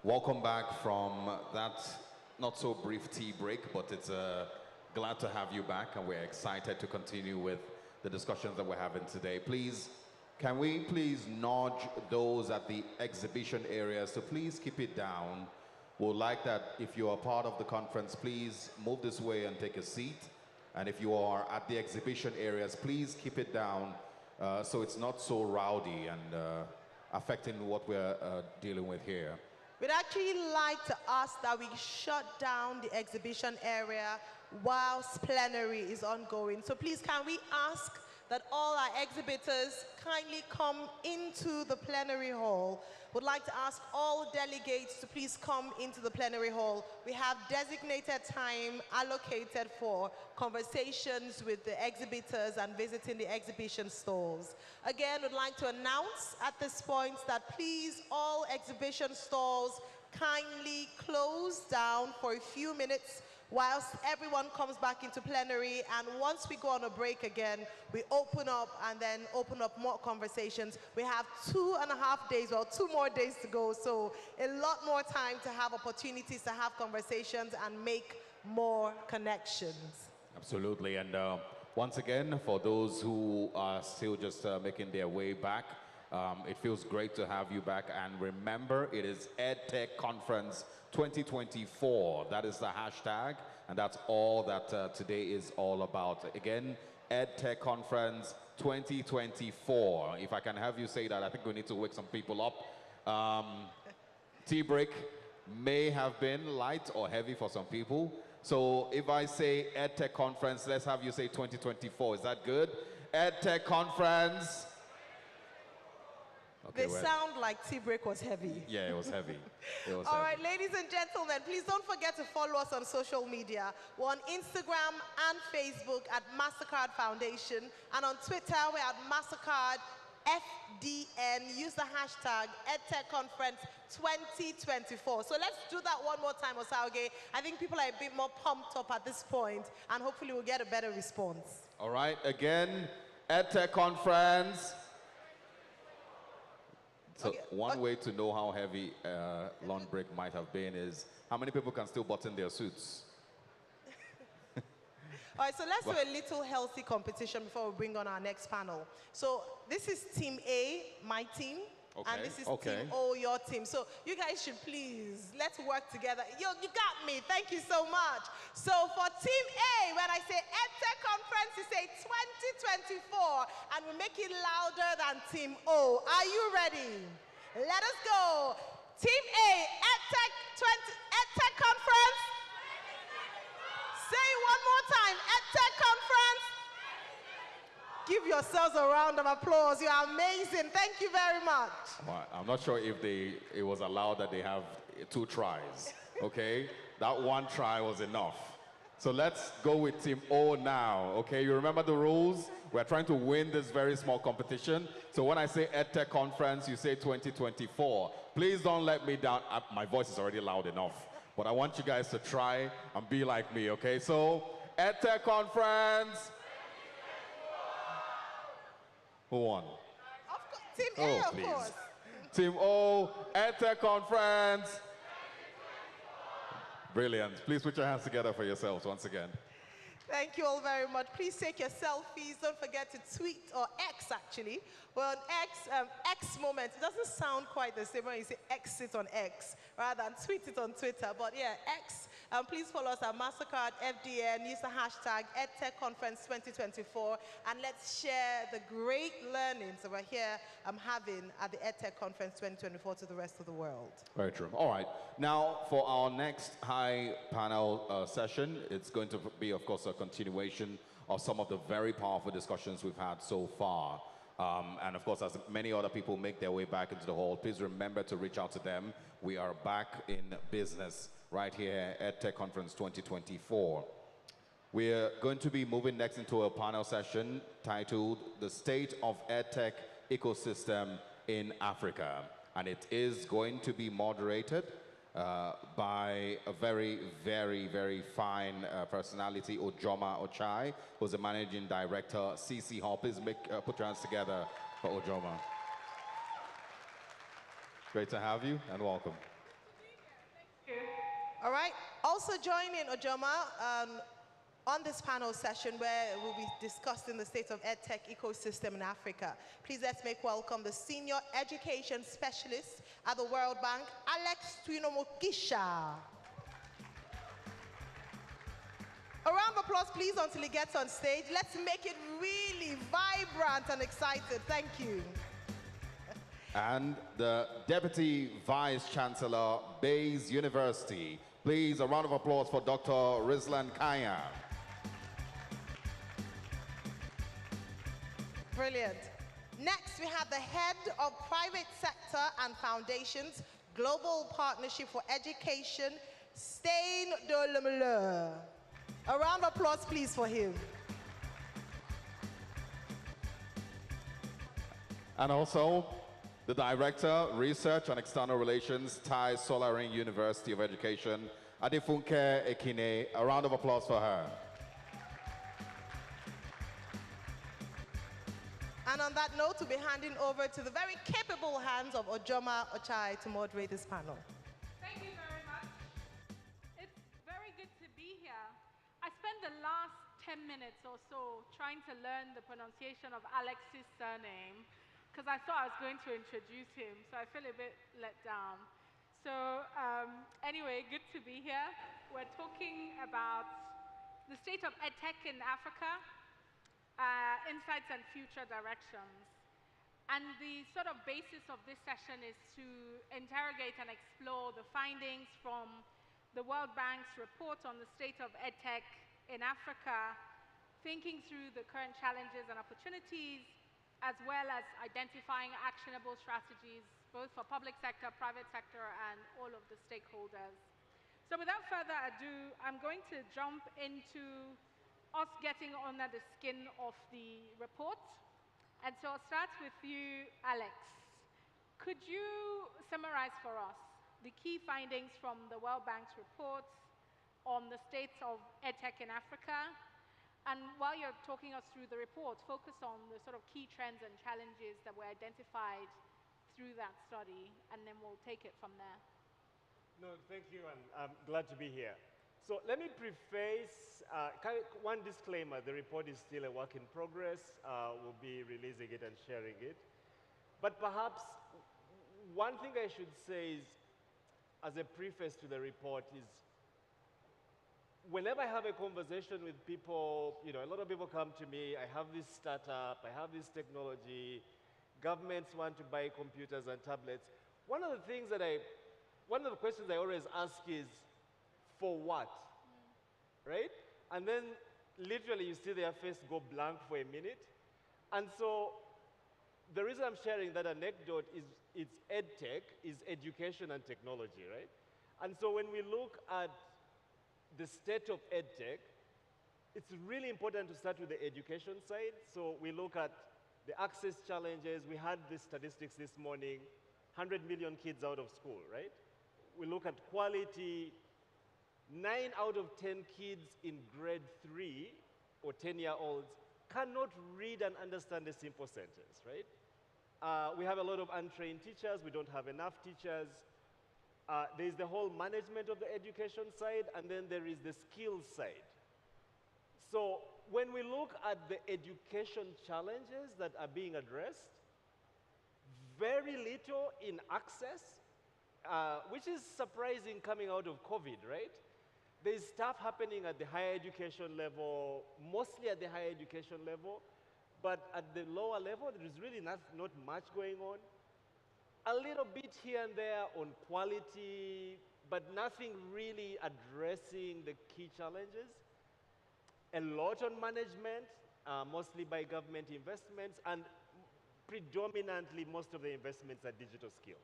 welcome back from that not so brief tea break, but it's glad to have you back, and we're excited to continue with the discussions that we're having today. Please, can we please nudge those at the exhibition areas to please keep it down? We'd like that if you are part of the conference, please move this way and take a seat. And if you are at the exhibition areas, please keep it down so it's not so rowdy and affecting what we're dealing with here. We'd actually like to ask that we shut down the exhibition area whilst plenary is ongoing. So please, can we ask that all our exhibitors kindly come into the plenary hall? Would like to ask all delegates to please come into the plenary hall. We have designated time allocated for conversations with the exhibitors and visiting the exhibition stalls. Again, we'd like to announce at this point that please all exhibition stalls kindly close down for a few minutes whilst everyone comes back into plenary, and once we go on a break again, we open up and then open up more conversations. We have 2.5 days, or 2 more days to go, so a lot more time to have opportunities to have conversations and make more connections. Absolutely, and once again, for those who are still just making their way back, it feels great to have you back, and remember, it is EdTech Conference 2024. That is the hashtag, and that's all that today is all about. Again, EdTech Conference 2024. If I can have you say that, I think we need to wake some people up. Tea break may have been light or heavy for some people. So if I say EdTech Conference, let's have you say 2024. Is that good? EdTech Conference. Okay, they sound like tea break was heavy. Yeah, it was heavy. It was All heavy. right, ladies and gentlemen, please don't forget to follow us on social media. We're on Instagram and Facebook at Mastercard Foundation, and on Twitter, we're at Mastercard FDN. Use the hashtag EdTech Conference 2024. So let's do that one more time, Osauge. I think people are a bit more pumped up at this point, and hopefully we'll get a better response. All right, again, EdTech Conference. So one way to know how heavy lunch break might have been is how many people can still button their suits? All right, so let's do a little healthy competition before we bring on our next panel. So this is Team A, my team, and this is Team O, your team. So you guys should please, let's work together. You got me, thank you so much. So for Team A, when I say EdTech Conference, you say 2024, and we make it louder than Team O. Are you ready? Let us go. Team A, EdTech Conference. Say it one more time, EdTech Conference. Give yourselves a round of applause. You are amazing. Thank you very much. Well, I'm not sure if it was allowed that they have 2 tries, okay? That one try was enough. So let's go with Team O now, okay? You remember the rules? We're trying to win this very small competition. So when I say EdTech Conference, you say 2024. Please don't let me down. My voice is already loud enough. But I want you guys to try and be like me, okay? So, EdTech Conference. Who won? Team A, of course. Team O, EdTech Conference. Brilliant. Please put your hands together for yourselves once again. Thank you all very much. Please take your selfies. Don't forget to tweet, or X actually. Well, on X moment, it doesn't sound quite the same when you say exit on X, rather than tweet it on Twitter. But yeah, X. Please follow us at Mastercard FDN. Use the hashtag EdTech Conference 2024, and let's share the great learnings that we're here having at the EdTech Conference 2024 to the rest of the world. Very true. All right. Now, for our next high panel session, it's going to be, of course, a continuation of some of the very powerful discussions we've had so far. And of course, as many other people make their way back into the hall, please remember to reach out to them. We are back in business right here at EdTech Conference 2024. We're going to be moving next into a panel session titled The State of EdTech Ecosystem in Africa. And it is going to be moderated by a very, very, very fine personality, Ojoma Ochai, who's the Managing Director, CC Hall. Please put your hands together for Ojoma. Great to have you, and welcome. All right. Also joining Ojoma on this panel session where we'll be discussing the state of EdTech ecosystem in Africa. Please let's make welcome the Senior Education Specialist at the World Bank, Alex Twinomokisha. A round of applause, please, until he gets on stage. Let's make it really vibrant and excited. Thank you. And the Deputy Vice Chancellor, Bayes University. Please, a round of applause for Dr. Rizlan Kaya. Brilliant. Next, we have the head of private sector and foundations, Global Partnership for Education, Stein Dolemele. A round of applause, please, for him. And also, the Director, Research and External Relations, Tai Solaring University of Education, Adefunke Ekine. A round of applause for her. And on that note, we'll be handing over to the very capable hands of Ojoma Ochai to moderate this panel. Thank you very much. It's very good to be here. I spent the last 10 minutes or so trying to learn the pronunciation of Alex's surname because I thought I was going to introduce him, so I feel a bit let down. So anyway, good to be here. We're talking about the state of EdTech in Africa, insights and future directions. And the sort of basis of this session is to interrogate and explore the findings from the World Bank's report on the state of EdTech in Africa, thinking through the current challenges and opportunities, as well as identifying actionable strategies, both for public sector, private sector, and all of the stakeholders. So without further ado, I'm going to jump into us getting under the skin of the report. And so I'll start with you, Alex. Could you summarize for us the key findings from the World Bank's report on the state of EdTech in Africa? And while you're talking us through the report, focus on the sort of key trends and challenges that were identified through that study, and then we'll take it from there. No, thank you, and I'm glad to be here. So let me preface, one disclaimer, the report is still a work in progress. We'll be releasing it and sharing it. But perhaps one thing I should say is, as a preface to the report, is whenever I have a conversation with people, a lot of people come to me, I have this startup, I have this technology, governments want to buy computers and tablets. One of the questions I always ask is, for what? Right? And then literally you see their face go blank for a minute. And so the reason I'm sharing that anecdote is it's EdTech, is education and technology, right? And so when we look at the state of EdTech, it's really important to start with the education side. So we look at the access challenges. We had the statistics this morning, 100 million kids out of school, right? We look at quality. 9 out of 10 kids in grade 3 or 10-year-olds cannot read and understand a simple sentence, right? We have a lot of untrained teachers. We don't have enough teachers. There's the whole management of the education side, and then there is the skills side. So when we look at the education challenges that are being addressed, very little in access, which is surprising coming out of COVID, right? There's stuff happening at the higher education level, mostly at the higher education level, but at the lower level, there is really not much going on. A little bit here and there on quality, but nothing really addressing the key challenges. A lot on management, mostly by government investments, and predominantly most of the investments are digital skills.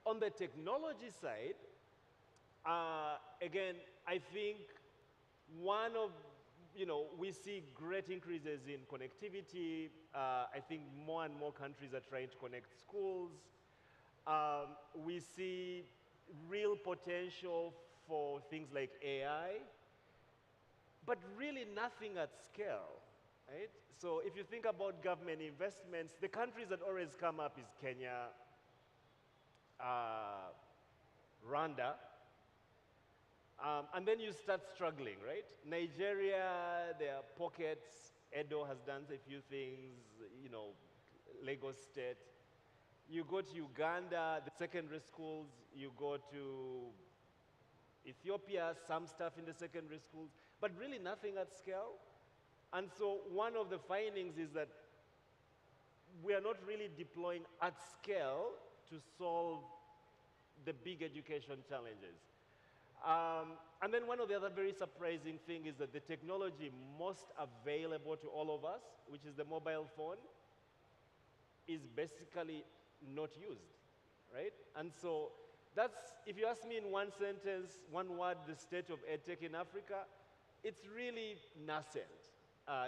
On the technology side, again, I think we see great increases in connectivity. I think more and more countries are trying to connect schools. We see real potential for things like AI, but really nothing at scale, right? So if you think about government investments, the countries that always come up is Kenya, Rwanda, And then you start struggling, right? Nigeria, there are pockets. Edo has done a few things, you know, Lagos State. You go to Uganda, the secondary schools. You go to Ethiopia, some stuff in the secondary schools, but really nothing at scale. And so one of the findings is that we are not really deploying at scale to solve the big education challenges. And then one of the other very surprising things is that the technology most available to all of us, which is the mobile phone, is basically not used, right? And so that's, if you ask me in one sentence, one word, the state of EdTech in Africa, it's really nascent,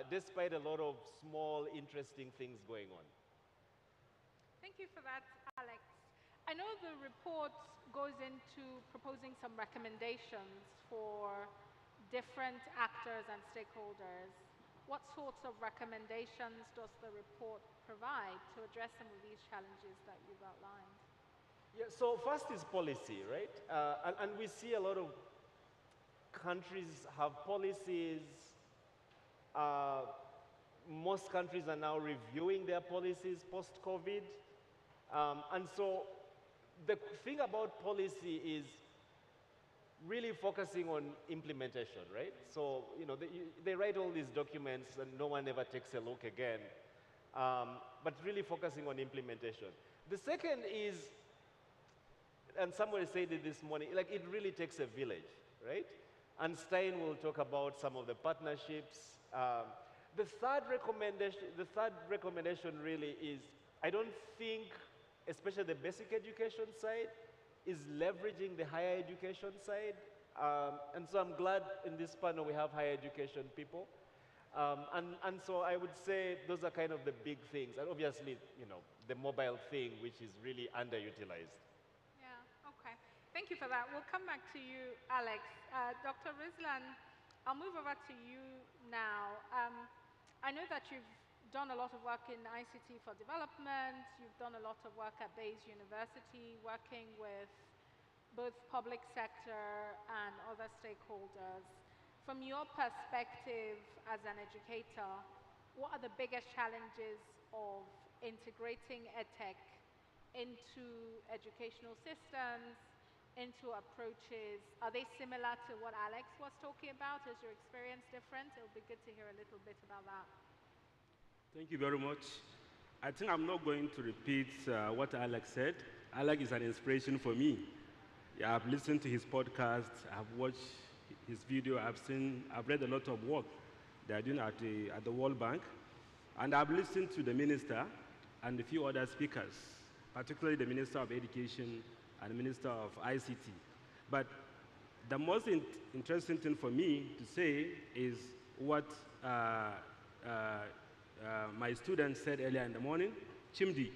despite a lot of small, interesting things going on. Thank you for that, Alex. I know the report goes into proposing some recommendations for different actors and stakeholders. What sorts of recommendations does the report provide to address some of these challenges that you've outlined? Yeah, so first is policy, right? And we see a lot of countries have policies. Most countries are now reviewing their policies post-COVID. And so the thing about policy is really focusing on implementation, right? So, you know, they write all these documents and no one ever takes a look again, but really focusing on implementation. The second is, and somebody said it this morning, like it really takes a village, right? And Stein will talk about some of the partnerships. The third recommendation really is, I don't think, especially the basic education side, is leveraging the higher education side. And so I'm glad in this panel we have higher education people. And so I would say those are kind of the big things. And obviously, you know, the mobile thing, which is really underutilized. Yeah, okay. Thank you for that. We'll come back to you, Alex. Dr. Rizlan, I'll move over to you now. I know that you've done a lot of work in ICT for development. You've done a lot of work at Bayes University, working with both public sector and other stakeholders. From your perspective as an educator, what are the biggest challenges of integrating EdTech into educational systems, into approaches? Are they similar to what Alex was talking about? Is your experience different? It would be good to hear a little bit about that. Thank you very much. I think I'm not going to repeat what Alex said. Alex is an inspiration for me. Yeah, I've listened to his podcast, I've watched his video, I've read a lot of work they're doing at the World Bank, and I've listened to the minister and a few other speakers, particularly the Minister of Education and the Minister of ICT. But the most interesting thing for me to say is what my student said earlier in the morning, Chimdi.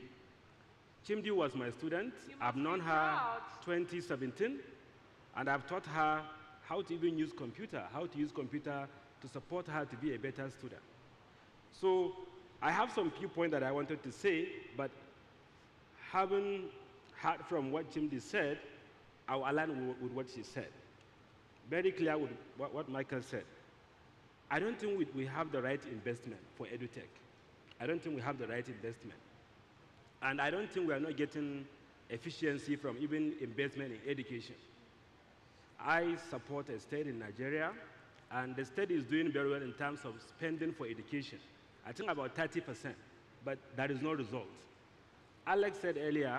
Chimdi was my student. I've known her 2017, and I've taught her how to even use computer, to support her to be a better student. So I have some few points that I wanted to say, but having heard from what Chimdi said, I'll align with what she said. Very clear with what Michael said. I don't think we have the right investment for EduTech. I don't think we have the right investment. And I don't think we are not getting efficiency from even investment in education. I support a state in Nigeria, and the state is doing very well in terms of spending for education. I think about 30%, but there is no result. Alex said earlier,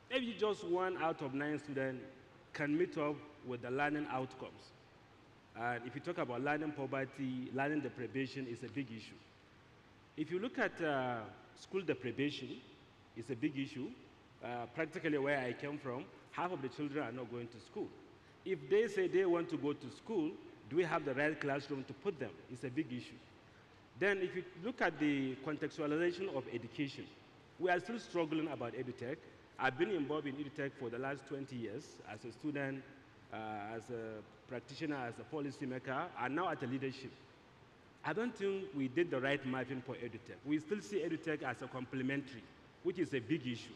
maybe just 1 out of 9 students can meet up with the learning outcomes. And if you talk about learning poverty, learning deprivation is a big issue. If you look at school deprivation, it's a big issue. Practically where I came from, half of the children are not going to school. If they say they want to go to school, do we have the right classroom to put them? It's a big issue. Then if you look at the contextualization of education, we are still struggling about EduTech. I've been involved in EduTech for the last 20 years as a student, as a practitioner, as a policymaker, and now at the leadership. I don't think we did the right mapping for EduTech. We still see EduTech as a complementary, which is a big issue.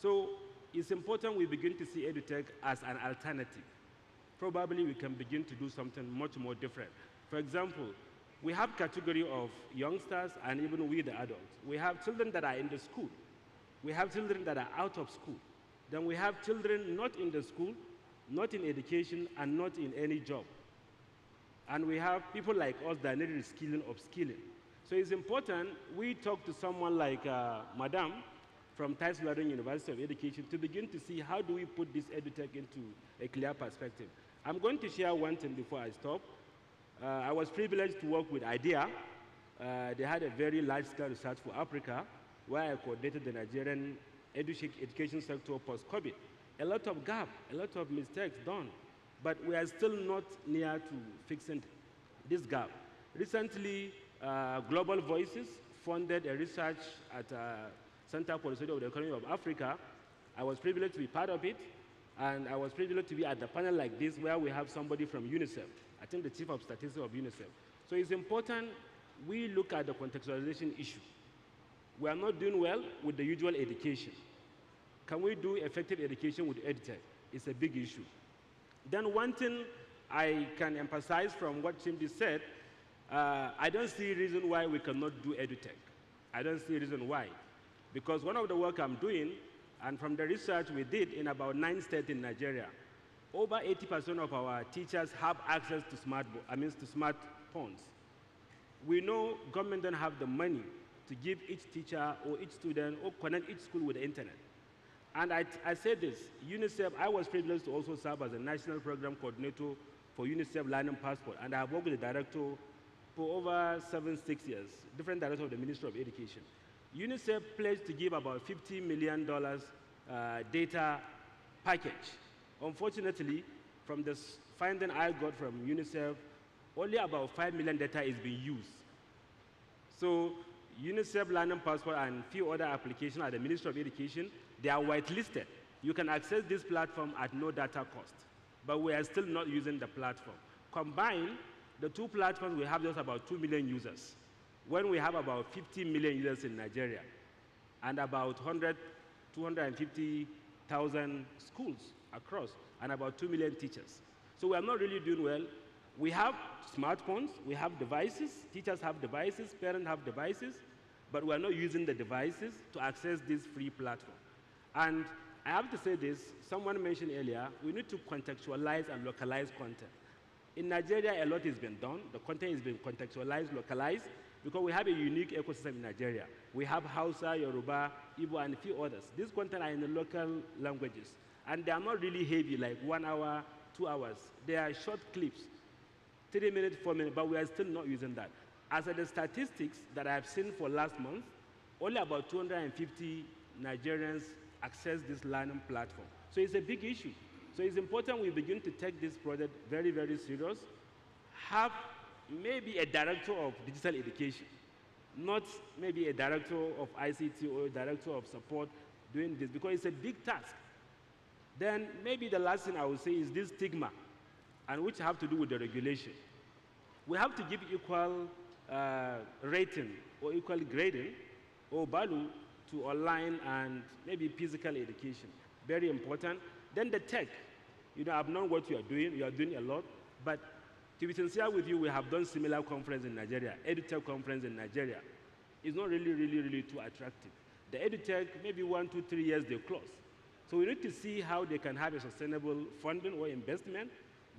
So it's important we begin to see EduTech as an alternative. probably we can begin to do something much more different. For example, we have category of youngsters and even we the adults. We have children that are in the school. We have children that are out of school. Then we have children not in the school, not in education, and not in any job. And we have people like us that need reskilling, upskilling. So it's important we talk to someone like Madam from Tice London University of Education to begin to see how do we put this EduTech into a clear perspective. I'm going to share one thing before I stop. I was privileged to work with IDEA. They had a very large-scale research for Africa where I coordinated the Nigerian education sector post-COVID. A lot of gap, a lot of mistakes done, but we are still not near to fixing this gap. Recently, Global Voices funded a research at Center for the Study of the Economy of Africa. I was privileged to be part of it, and I was privileged to be at the panel like this where we have somebody from UNICEF, I think the Chief of Statistics of UNICEF. So it's important we look at the contextualization issue. We are not doing well with the usual education. Can we do effective education with EdTech? It's a big issue. Then one thing I can emphasize from what Chimdi said, I don't see a reason why we cannot do EdTech. I don't see a reason why. Because one of the work I'm doing, and from the research we did in about 9 states in Nigeria, over 80% of our teachers have access to smartphones. We know government don't have the money to give each teacher or each student or connect each school with the internet. And I say this, UNICEF, I was privileged to also serve as a national program coordinator for UNICEF Learning Passport, and I have worked with the director for over 6 years, different director of the Ministry of Education. UNICEF pledged to give about $50 million data package. Unfortunately, from the finding I got from UNICEF, only about 5 million data is being used. So UNICEF Learning Passport and few other applications at the Ministry of Education, they are whitelisted. You can access this platform at no data cost, but we are still not using the platform. Combined, the two platforms, we have just about 2 million users, when we have about 50 million users in Nigeria, and about 250,000 schools across, and about 2 million teachers. So we are not really doing well. We have smartphones, we have devices, teachers have devices, parents have devices, but we are not using the devices to access this free platform. And I have to say this, someone mentioned earlier, we need to contextualize and localize content. In Nigeria, a lot has been done. The content has been contextualized, localized, because we have a unique ecosystem in Nigeria. We have Hausa, Yoruba, Igbo, and a few others. These content are in the local languages, and they are not really heavy, like 1 hour, 2 hours. They are short clips, 3 minutes, 4 minutes, but we are still not using that. As of the statistics that I have seen for last month, only about 250 Nigerians access this learning platform. So it's a big issue. So it's important we begin to take this project very, very serious. Have maybe a director of digital education, not maybe a director of ICT or a director of support doing this, because it's a big task. Then maybe the last thing I would say is this stigma, and which have to do with the regulation. We have to give equal rating or equal grading or value to online and maybe physical education. Very important. Then the tech. You know, I've known what you are doing a lot, but to be sincere with you, we have done similar conference in Nigeria, EduTech conference in Nigeria. It's not really too attractive. The EduTech, maybe 1, 2, 3 years, they close. So we need to see how they can have a sustainable funding or investment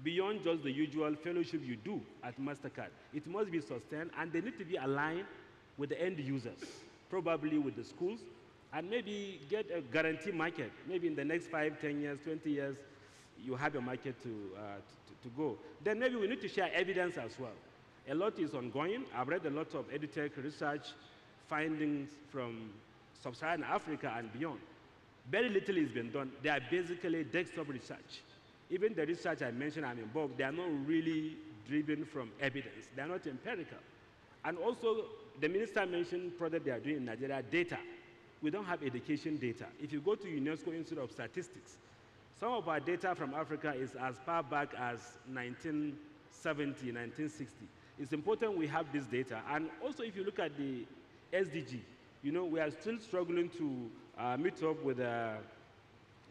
beyond just the usual fellowship you do at Mastercard. It must be sustained, and they need to be aligned with the end users, probably with the schools, and maybe get a guarantee market. Maybe in the next 5, 10 years, 20 years, you have a market to go. Then maybe we need to share evidence as well. A lot is ongoing. I've read a lot of EduTech research findings from sub-Saharan Africa and beyond. Very little has been done. They are basically desktop research. Even the research I mentioned I'm involved, they are not really driven from evidence. They are not empirical. And also, the minister mentioned project they are doing in Nigeria, data. We don't have education data. If you go to UNESCO Institute of Statistics, some of our data from Africa is as far back as 1970, 1960. It's important we have this data. And also, if you look at the SDG, you know, we are still struggling to meet up with the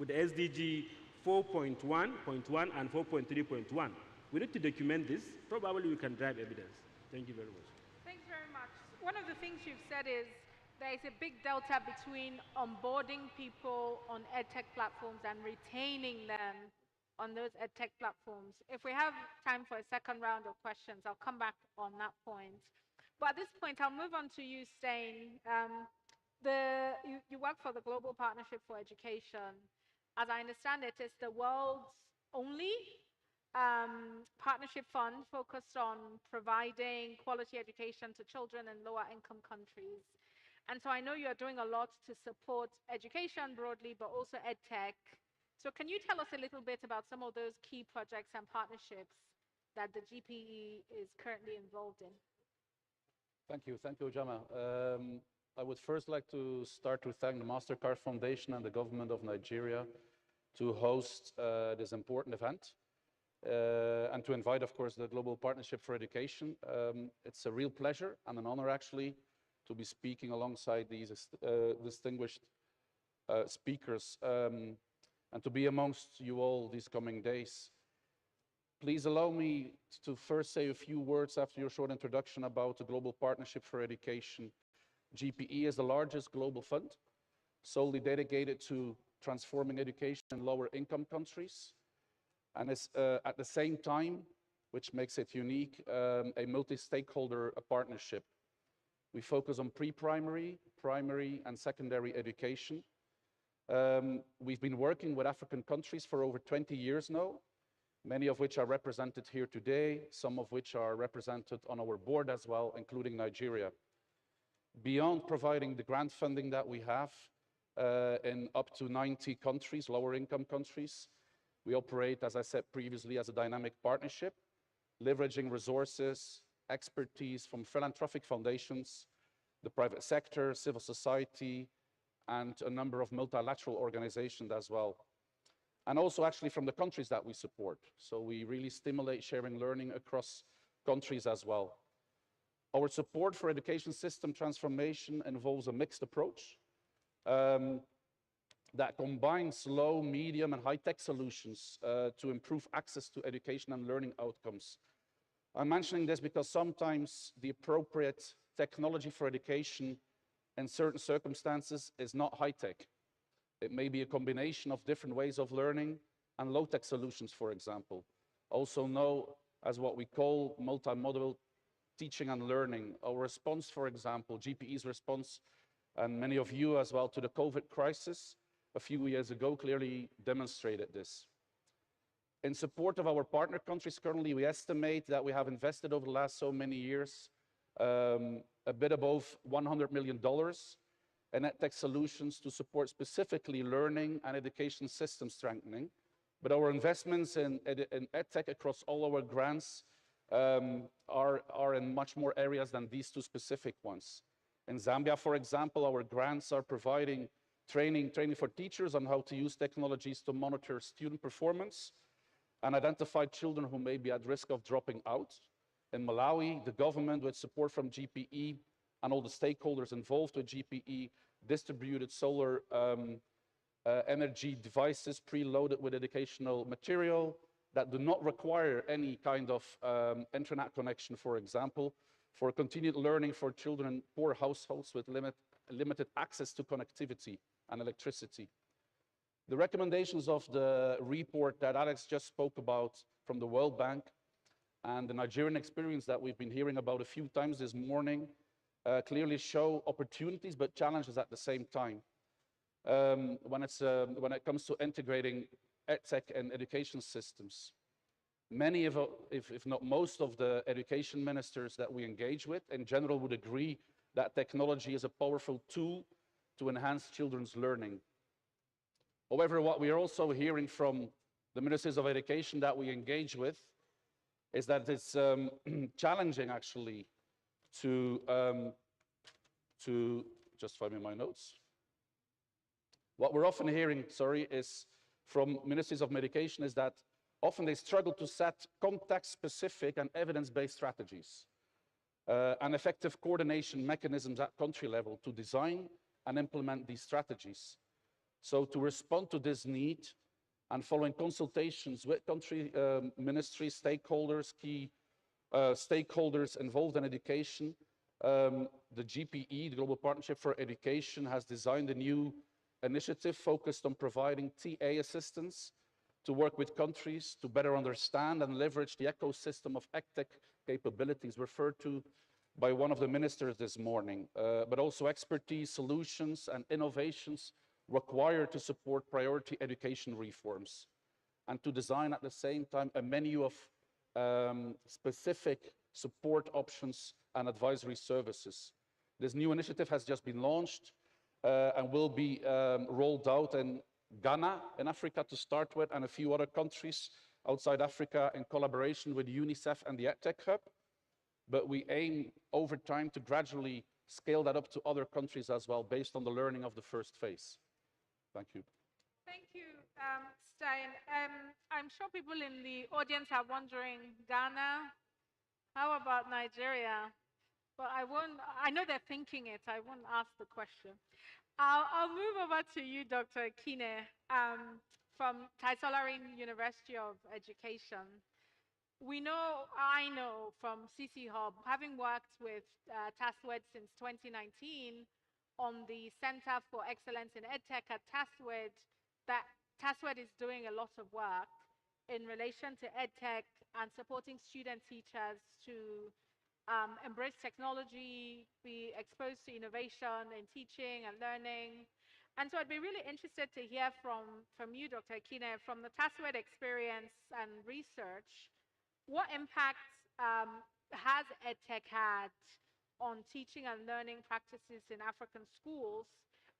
SDG 4.1.1 and 4.3.1. We need to document this. Probably we can drive evidence. Thank you very much. Thanks very much. One of the things you've said is there is a big delta between onboarding people on EdTech platforms and retaining them on those EdTech platforms. If we have time for a second round of questions, I'll come back on that point. But at this point, I'll move on to you, Stain. You work for the Global Partnership for Education. As I understand it, it's the world's only partnership fund focused on providing quality education to children in lower income countries. And so I know you're doing a lot to support education broadly, but also EdTech. So can you tell us a little bit about some of those key projects and partnerships that the GPE is currently involved in? Thank you, Ujama. I would first like to start to thank the Mastercard Foundation and the government of Nigeria to host this important event and to invite, of course, the Global Partnership for Education. It's a real pleasure and an honor, actually, to be speaking alongside these distinguished speakers and to be amongst you all these coming days. Please allow me to first say a few words after your short introduction about the Global Partnership for Education. GPE is the largest global fund solely dedicated to transforming education in lower income countries, and is at the same time, which makes it unique, a multi-stakeholder partnership. We focus on pre-primary, primary, and secondary education. We've been working with African countries for over 20 years now, many of which are represented here today, some of which are represented on our board as well, including Nigeria. Beyond providing the grant funding that we have in up to 90 countries, lower income countries, we operate, as I said previously, as a dynamic partnership, leveraging resources, expertise from philanthropic foundations, the private sector, civil society, and a number of multilateral organizations as well. And also actually from the countries that we support. So we really stimulate sharing learning across countries as well. Our support for education system transformation involves a mixed approach that combines low, medium, and high-tech solutions to improve access to education and learning outcomes. I'm mentioning this because sometimes the appropriate technology for education in certain circumstances is not high-tech. It may be a combination of different ways of learning and low-tech solutions, for example. Also known as what we call multimodal teaching and learning. Our response, for example, GPE's response, and many of you as well, to the COVID crisis a few years ago clearly demonstrated this. In support of our partner countries currently, we estimate that we have invested over the last so many years a bit above $100 million in EdTech solutions to support specifically learning and education system strengthening. But our investments in EdTech across all our grants are in much more areas than these two specific ones. In Zambia, for example, our grants are providing training for teachers on how to use technologies to monitor student performance and identify children who may be at risk of dropping out. In Malawi, the government, with support from GPE and all the stakeholders involved with GPE, distributed solar energy devices preloaded with educational material that do not require any kind of internet connection, for example, for continued learning for children in poor households with limited access to connectivity and electricity. The recommendations of the report that Alex just spoke about from the World Bank and the Nigerian experience that we've been hearing about a few times this morning clearly show opportunities but challenges at the same time. When it comes to integrating EdTech and education systems, many of, if not most of the education ministers that we engage with in general would agree that technology is a powerful tool to enhance children's learning. However, what we are also hearing from the ministers of education that we engage with is that it's challenging actually to just find me my notes. What we're often hearing, is from ministries of education is that often they struggle to set context-specific and evidence-based strategies and effective coordination mechanisms at country level to design and implement these strategies. So to respond to this need, And following consultations with country ministry stakeholders, key stakeholders involved in education, the GPE, the Global Partnership for Education, has designed a new initiative focused on providing TA assistance to work with countries to better understand and leverage the ecosystem of EdTech capabilities referred to by one of the ministers this morning, but also expertise, solutions, and innovations required to support priority education reforms, and to design at the same time a menu of specific support options and advisory services. This new initiative has just been launched and will be rolled out in Ghana in Africa to start with, and a few other countries outside Africa in collaboration with UNICEF and the EdTech Hub. But we aim over time to gradually scale that up to other countries as well, based on the learning of the first phase. Thank you. Thank you, Stein. I'm sure people in the audience are wondering, Ghana, how about Nigeria? But I know they're thinking it, I won't ask the question. I'll move over to you, Dr. Kine, from Taisolarin University of Education. I know from CC Hub, having worked with TASWED since 2019 on the Center for Excellence in EdTech at TASWED, that TASWED is doing a lot of work in relation to EdTech and supporting student teachers to embrace technology, be exposed to innovation in teaching and learning. And so I'd be really interested to hear from you, Dr. Kine, from the TASWED experience and research, what impact has EdTech had on teaching and learning practices in African schools,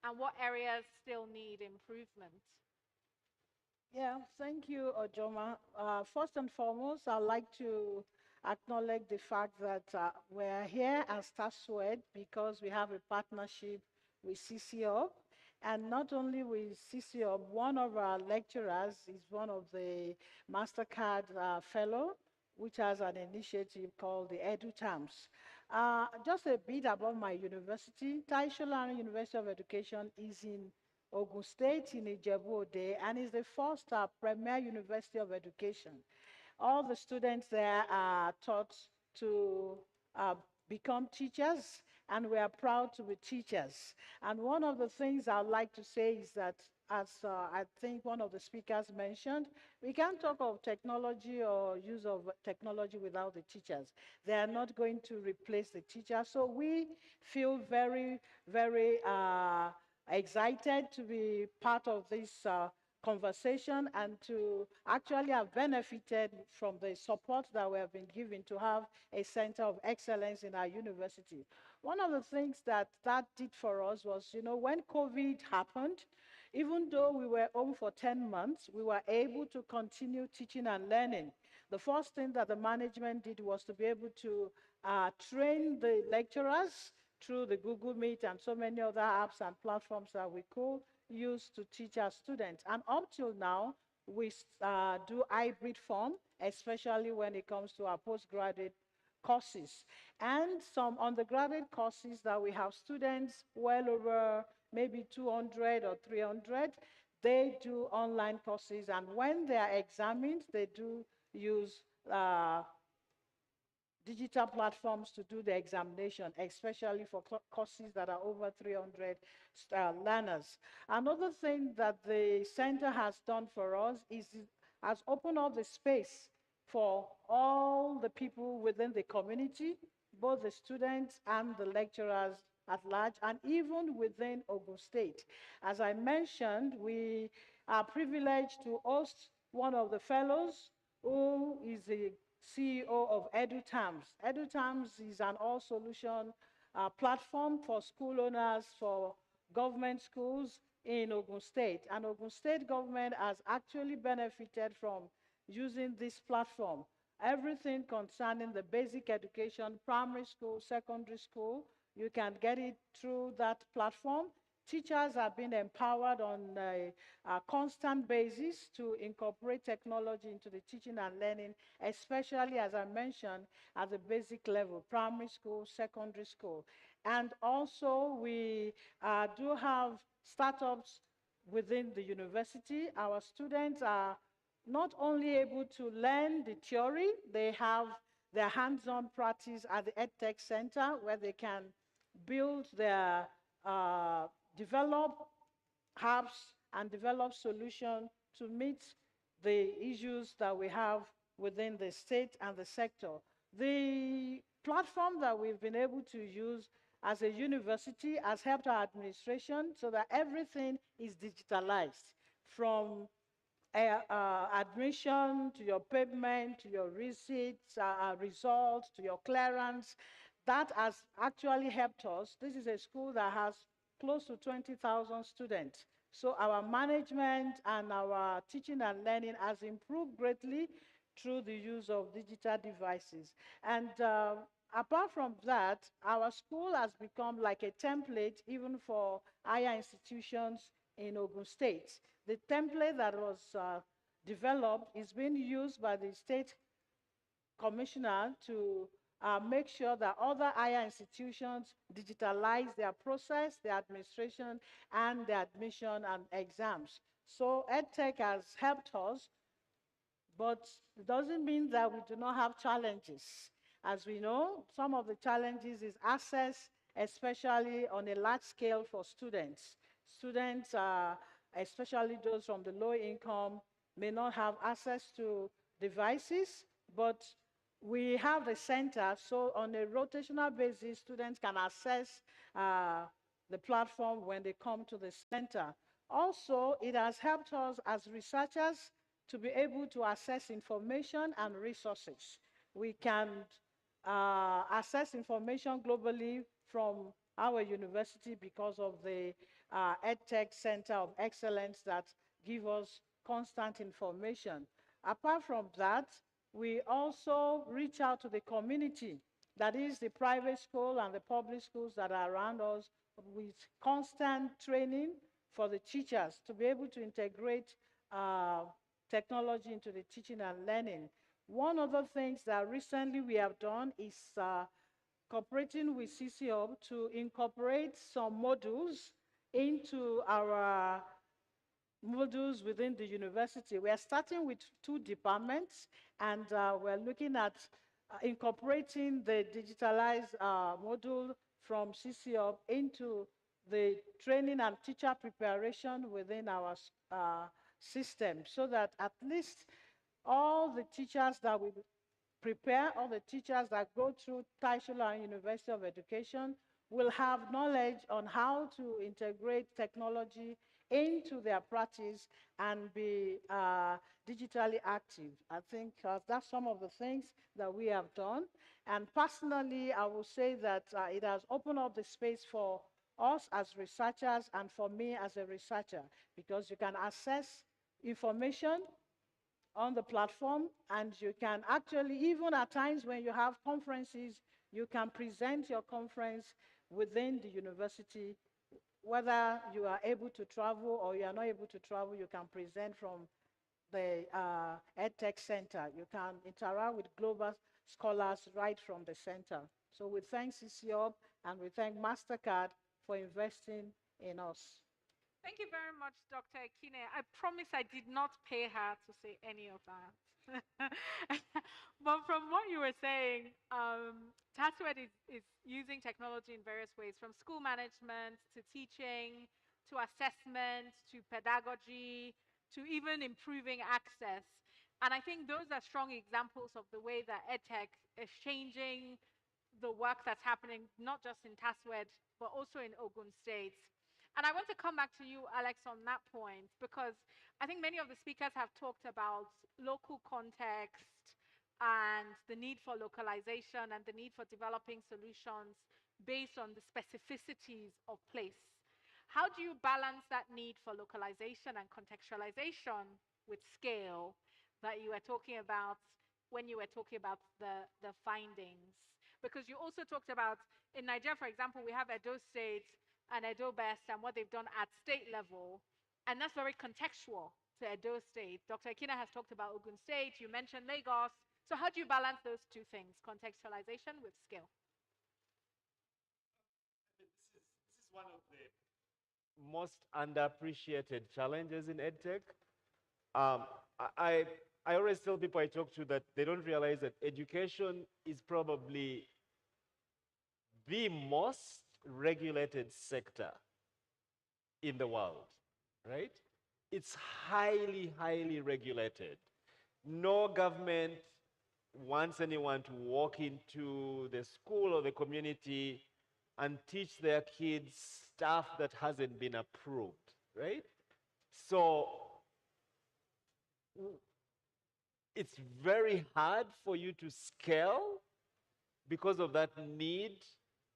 and what areas still need improvement? Yeah, thank you, Ojoma. First and foremost, I'd like to acknowledge the fact that we're here as TASWED because we have a partnership with CCOP. And not only with CCOP, one of our lecturers is one of the Mastercard fellow, which has an initiative called the EduTams. Just a bit about my university. Taisolarin University of Education is in Ogun State in Ijebu-Ode, and is the first premier university of education. All the students there are taught to become teachers, and we are proud to be teachers. And one of the things I'd like to say is that, as I think one of the speakers mentioned, we can't talk of technology or use of technology without the teachers. They are not going to replace the teachers. So we feel very, very excited to be part of this conversation and to actually have benefited from the support that we have been given to have a center of excellence in our university. One of the things that did for us was, when COVID happened, even though we were home for 10 months, we were able to continue teaching and learning. The first thing that the management did was to be able to train the lecturers through the Google Meet and so many other apps and platforms that we could use to teach our students. And up till now, we do hybrid form, especially when it comes to our postgraduate courses. And some undergraduate courses that we have students well over maybe 200 or 300, they do online courses. And when they are examined, they do use digital platforms to do the examination, especially for courses that are over 300 learners. Another thing that the center has done for us is it has opened up the space for all the people within the community, both the students and the lecturers at large, and even within Ogun State. As I mentioned, we are privileged to host one of the fellows who is the CEO of EduTams. EduTams is an all-solution platform for school owners, for government schools in Ogun State. And Ogun State government has actually benefited from using this platform. Everything concerning the basic education, primary school, secondary school, you can get it through that platform. Teachers are being empowered on a constant basis to incorporate technology into the teaching and learning, especially, as I mentioned, at the basic level, primary school, secondary school. And also, we do have startups within the university. Our students are not only able to learn the theory, they have their hands-on practice at the EdTech Center where they can build their, develop apps and develop solutions to meet the issues that we have within the state and the sector. The platform that we've been able to use as a university has helped our administration so that everything is digitalized, from admission to your payment, to your receipts, results, to your clearance. That has actually helped us. This is a school that has close to 20,000 students. So our management and our teaching and learning has improved greatly through the use of digital devices. And apart from that, our school has become like a template even for higher institutions in Ogun State. The template that was developed is being used by the state commissioner to make sure that other higher institutions digitalize their process, their administration, and their admission and exams. So EdTech has helped us, but it doesn't mean that we do not have challenges. As we know, some of the challenges is access, especially on a large scale for students. Students, especially those from the low income, may not have access to devices, but we have the center, so on a rotational basis, students can access the platform when they come to the center. Also, it has helped us as researchers to be able to access information and resources. We can access information globally from our university because of the EdTech Center of Excellence that give us constant information. Apart from that, we also reach out to the community, that is the private school and the public schools that are around us, with constant training for the teachers to be able to integrate technology into the teaching and learning. One of the things that recently we have done is cooperating with CCO to incorporate some modules into our modules within the university. We are starting with 2 departments, and we're looking at incorporating the digitalized module from CCO into the training and teacher preparation within our system, so that at least all the teachers that we prepare, all the teachers that go through Taishola University of Education will have knowledge on how to integrate technology into their practice and be digitally active. I think that's some of the things that we have done. And personally, I will say that it has opened up the space for us as researchers and for me as a researcher, because you can access information on the platform, and you can actually, even at times when you have conferences, you can present your conference within the university. Whether you are able to travel or you are not able to travel, you can present from the EdTech Center. You can interact with global scholars right from the center. So we thank CCOP and we thank Mastercard for investing in us. Thank you very much, Dr. Ekine. I promise I did not pay her to say any of that. But from what you were saying, TASWED is using technology in various ways, from school management to teaching, to assessment, to pedagogy, to even improving access. And I think those are strong examples of the way that EdTech is changing the work that's happening, not just in TASWED, but also in Ogun State. And I want to come back to you, Alex, on that point, because I think many of the speakers have talked about local context and the need for localization and the need for developing solutions based on the specificities of place. How do you balance that need for localization and contextualization with scale that you were talking about when you were talking about the findings? Because you also talked about, in Nigeria, for example, we have Edo State and Edo Best and what they've done at state level, and that's very contextual to Edo State. Dr. Ekine has talked about Ogun State, you mentioned Lagos. So how do you balance those 2 things, contextualization with scale? This is one of the most underappreciated challenges in EdTech. Um, I, I always tell people I talk to that they don't realize that education is probably the most regulated sector in the world, right? It's highly, highly regulated. No government wants anyone to walk into the school or the community and teach their kids stuff that hasn't been approved, right? So it's very hard for you to scale because of that need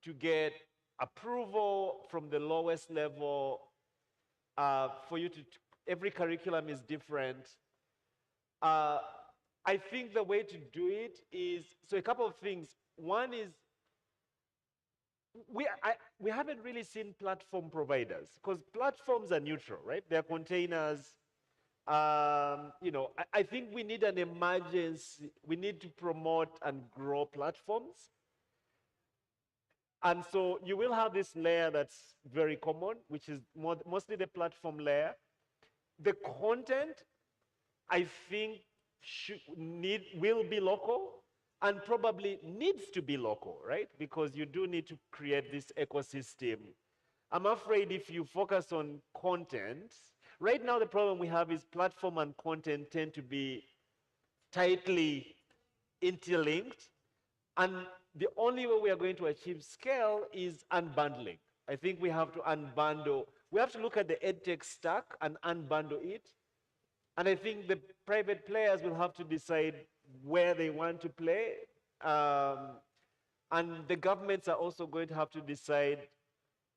to get approval from the lowest level. For you to, every curriculum is different. I think the way to do it is, so a couple of things. One is, we haven't really seen platform providers, because platforms are neutral, right? They're containers. I think we need an emergency. We need to promote and grow platforms. And so you will have this layer that's very common, which is mostly the platform layer. The content, I think, will be local and probably needs to be local, right? Because you do need to create this ecosystem. I'm afraid if you focus on content, right now the problem we have is platform and content tend to be tightly interlinked. And the only way we are going to achieve scale is unbundling. I think we have to unbundle. We have to look at the EdTech stack and unbundle it. And I think the private players will have to decide where they want to play. And the governments are also going to have to decide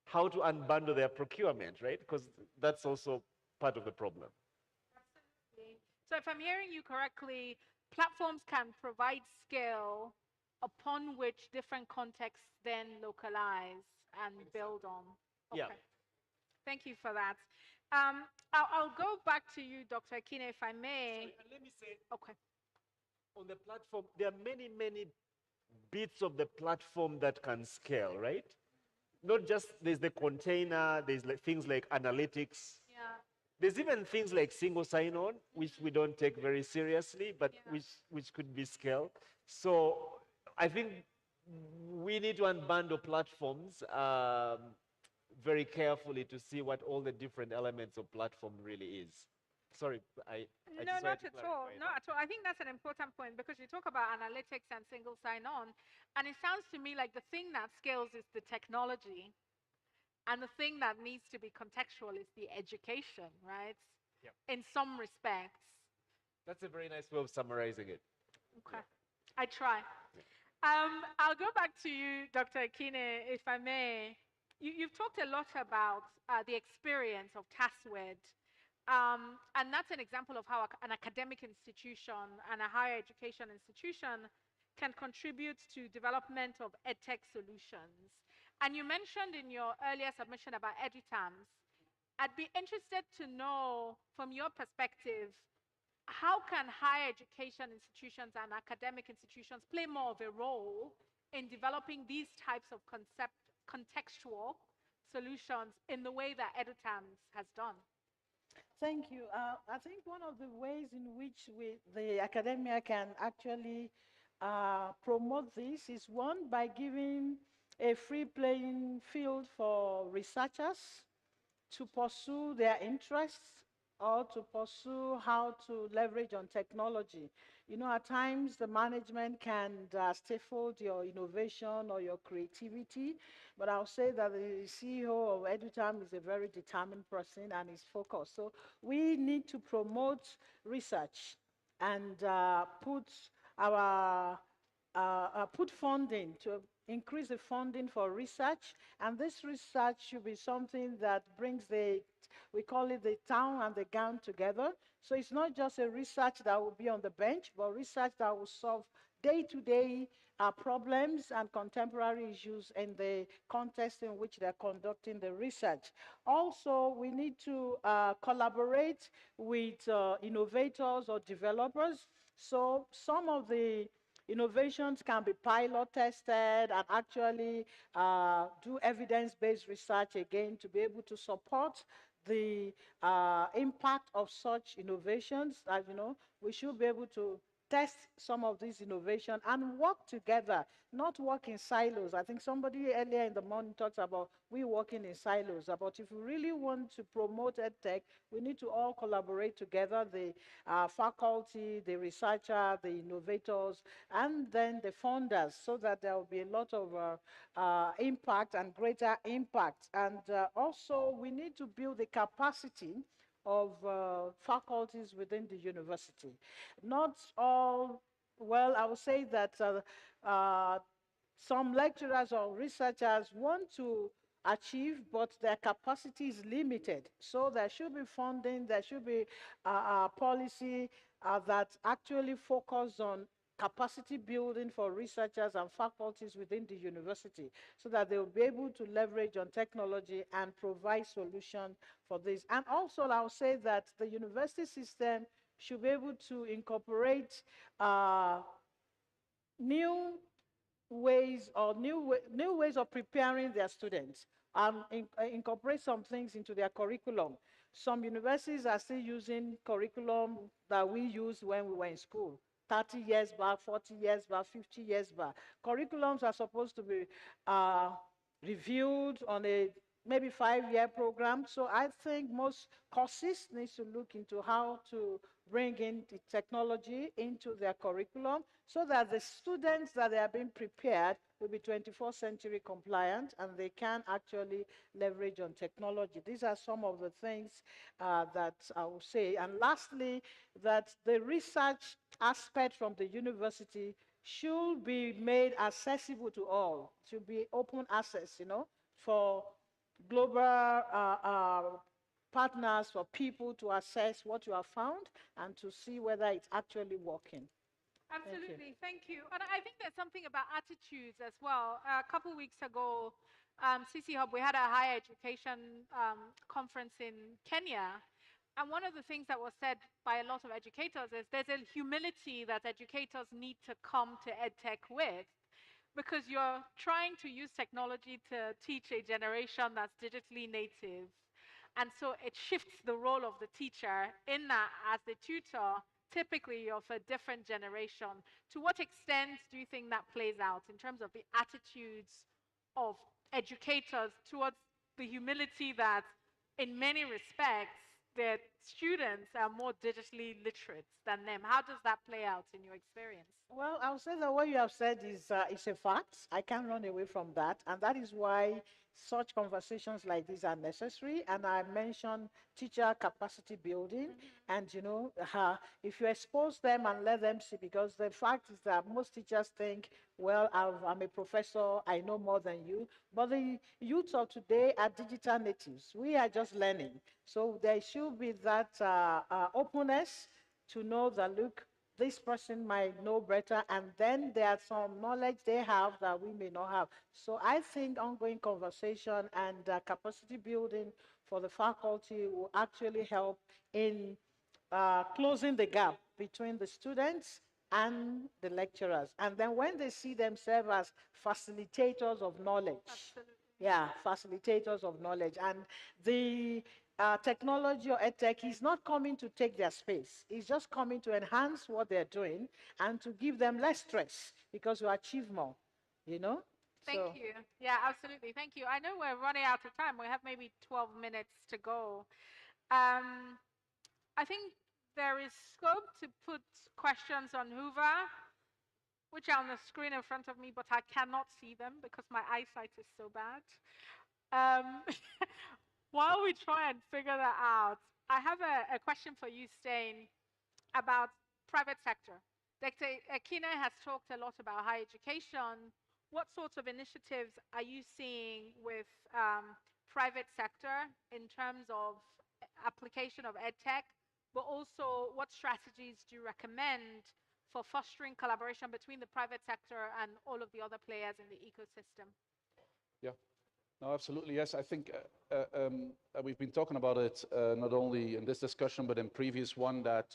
how to unbundle their procurement, right? Because that's also part of the problem. Absolutely. So if I'm hearing you correctly, platforms can provide scale upon which different contexts then localize and build on. Okay. Yeah. Thank you for that. I'll go back to you, Dr. Akine, if I may. Sorry, let me say, okay. On the platform, there are many, many bits of the platform that can scale, right? Not just, there's the container, there's things like analytics. Yeah. There's even things like single sign-on, which we don't take very seriously, but which could be scaled. So I think we need to unbundle platforms very carefully to see what all the different elements of platform really is. Sorry, No, not at all. Not at all. I think that's an important point, because you talk about analytics and single sign-on, and it sounds to me like the thing that scales is the technology, and the thing that needs to be contextual is the education, right? Yep. In some respects. That's a very nice way of summarizing it. Okay, I try. I'll go back to you, Dr. Akine, if I may. You've talked a lot about the experience of TASWED. And that's an example of how an academic institution and a higher education institution can contribute to development of EdTech solutions. And you mentioned in your earlier submission about EduTams. I'd be interested to know, from your perspective, how can higher education institutions and academic institutions play more of a role in developing these types of contextual solutions in the way that EduTams has done? Thank you. I think one of the ways in which the academia can actually promote this is, one, by giving a free playing field for researchers to pursue their interests or to pursue how to leverage on technology. You know, at times the management can stifle your innovation or your creativity, but I'll say that the CEO of EduTime is a very determined person and is focused. So we need to promote research and put funding to increase the funding for research, and this research should be something that brings we call it the town and the gown together. So it's not just a research that will be on the bench, but research that will solve day-to-day problems and contemporary issues in the context in which they're conducting the research. Also, we need to collaborate with innovators or developers. So some of the innovations can be pilot tested and actually do evidence-based research again to be able to support the impact of such innovations. As you know, we should be able to test some of these innovations and work together, not work in silos. I think somebody earlier in the morning talks about we working in silos, but if we really want to promote EdTech, we need to all collaborate together, the faculty, the researcher, the innovators, and then the funders, so that there will be a lot of impact and greater impact. And also, we need to build the capacity of faculties within the university. Not all, well, I would say that some lecturers or researchers want to achieve, but their capacity is limited. So there should be funding, there should be a policy that actually focus on capacity building for researchers and faculties within the university, so that they will be able to leverage on technology and provide solutions for this. And also, I'll say that the university system should be able to incorporate new ways of preparing their students and incorporate some things into their curriculum. Some universities are still using curriculum that we used when we were in school. 30 years back, 40 years back, 50 years back. Curriculums are supposed to be reviewed on a maybe 5-year program. So I think most courses need to look into how to bring in the technology into their curriculum, so that the students that they are being prepared will be 21st century compliant and they can actually leverage on technology. These are some of the things that I will say. And lastly, that the research aspect from the university should be made accessible to all, should be open access, you know, for global partners, for people to assess what you have found and to see whether it's actually working. Absolutely, thank you. And I think there's something about attitudes as well. A couple of weeks ago, CC Hub, we had a higher education conference in Kenya. And one of the things that was said by a lot of educators is there's a humility that educators need to come to EdTech with, because you're trying to use technology to teach a generation that's digitally native. And so it shifts the role of the teacher in that, as the tutor, typically of a different generation. To what extent do you think that plays out in terms of the attitudes of educators towards the humility that, in many respects, their students are more digitally literate than them? How does that play out in your experience? Well, I'll say that what you have said is a fact. I can't run away from that. And that is why such conversations like these are necessary. And I mentioned teacher capacity building. And, you know, if you expose them and let them see, because the fact is that most teachers think, well, I'm a professor, I know more than you. But the youth of today are digital natives. We are just learning. So there should be that openness to know that, look, this person might know better, and then there are some knowledge they have that we may not have. So I think ongoing conversation and capacity building for the faculty will actually help in closing the gap between the students and the lecturers. And then when they see themselves as facilitators of knowledge, yeah, facilitators of knowledge, and the technology or EdTech is not coming to take their space. It's just coming to enhance what they're doing and to give them less stress, because you achieve more, you know? Thank you. Yeah, absolutely. Thank you. I know we're running out of time. We have maybe 12 minutes to go. I think there is scope to put questions on Hoover, which are on the screen in front of me, but I cannot see them because my eyesight is so bad. While we try and figure that out, I have a question for you, Stain, about private sector. Dr. Akine has talked a lot about higher education. What sorts of initiatives are you seeing with private sector in terms of application of EdTech, but also what strategies do you recommend for fostering collaboration between the private sector and all of the other players in the ecosystem? Yeah. No, absolutely, yes. I think we've been talking about it not only in this discussion, but in previous one, that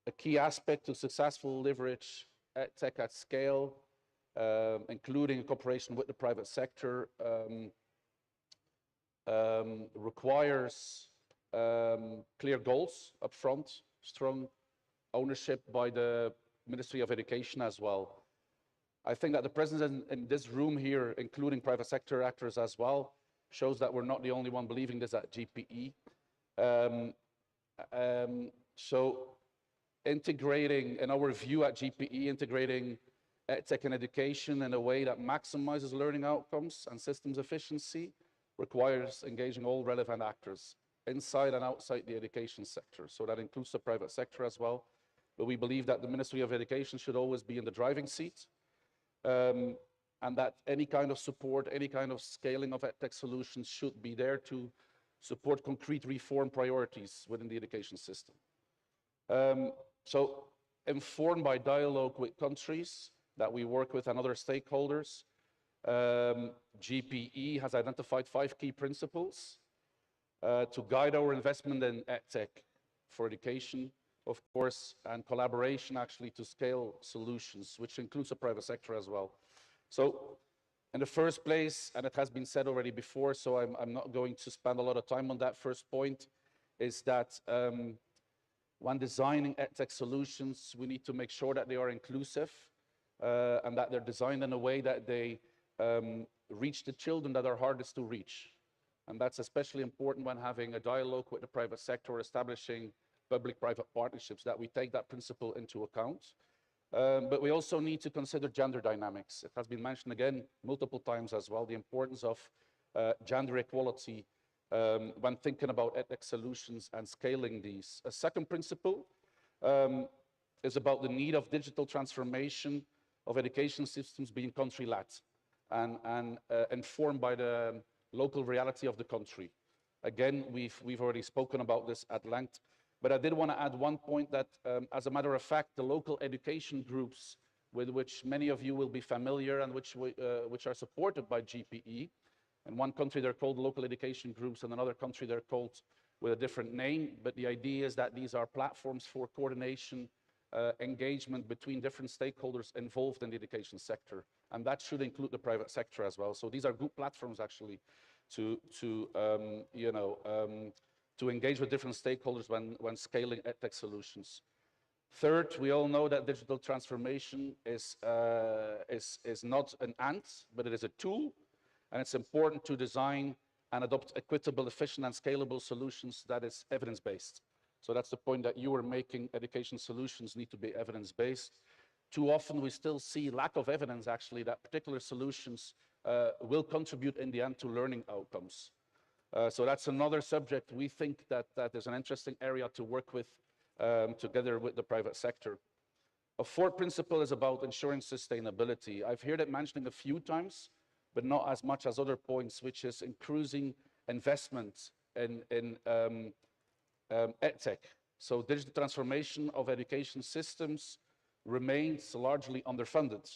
a key aspect to successful leverage EdTech at scale, including cooperation with the private sector, requires clear goals up front, strong ownership by the Ministry of Education as well. I think that the presence in this room here, including private sector actors as well, shows that we're not the only one believing this at GPE. So integrating, in our view at GPE, integrating EdTech and education in a way that maximizes learning outcomes and systems efficiency requires engaging all relevant actors inside and outside the education sector. So that includes the private sector as well. But we believe that the Ministry of Education should always be in the driving seat, and that any kind of support, any kind of scaling of EdTech solutions should be there to support concrete reform priorities within the education system. So informed by dialogue with countries that we work with and other stakeholders, GPE has identified 5 key principles to guide our investment in EdTech for education, of course, and collaboration actually to scale solutions, which includes the private sector as well. So in the first place, and it has been said already before, so I'm not going to spend a lot of time on that first point, is that when designing EdTech solutions, we need to make sure that they are inclusive and that they're designed in a way that they reach the children that are hardest to reach. And that's especially important when having a dialogue with the private sector, establishing public-private partnerships, that we take that principle into account. But we also need to consider gender dynamics. It has been mentioned again multiple times as well, the importance of gender equality when thinking about EdTech solutions and scaling these. A second principle is about the need of digital transformation of education systems being country-led and informed by the local reality of the country. Again, we've already spoken about this at length, but I did want to add one point that, as a matter of fact, the local education groups with which many of you will be familiar and which are supported by GPE, in one country they're called local education groups, in another country they're called with a different name, but the idea is that these are platforms for coordination, engagement between different stakeholders involved in the education sector, and that should include the private sector as well. So these are good platforms actually to engage with different stakeholders when scaling EdTech solutions. Third, we all know that digital transformation is not an and, but it is a tool, and it's important to design and adopt equitable, efficient, and scalable solutions that is evidence-based. So that's the point that you were making. Education solutions need to be evidence-based. Too often we still see lack of evidence actually that particular solutions will contribute in the end to learning outcomes. So that's another subject we think that is an interesting area to work with together with the private sector. A fourth principle is about ensuring sustainability. I've heard it mentioned a few times, but not as much as other points, which is increasing investment in EdTech. So digital transformation of education systems remains largely underfunded.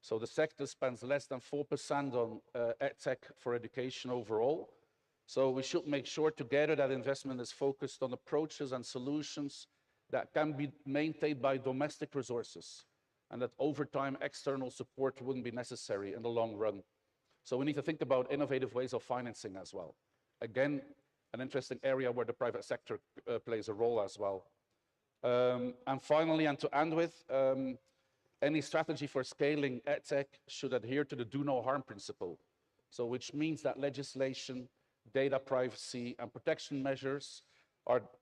So the sector spends less than 4% on EdTech for education overall. So we should make sure together that investment is focused on approaches and solutions that can be maintained by domestic resources, and that over time external support wouldn't be necessary in the long run. So we need to think about innovative ways of financing as well. Again, an interesting area where the private sector plays a role as well. And finally, and to end with, any strategy for scaling EdTech should adhere to the do no harm principle. So which means that legislation, data privacy, and protection measures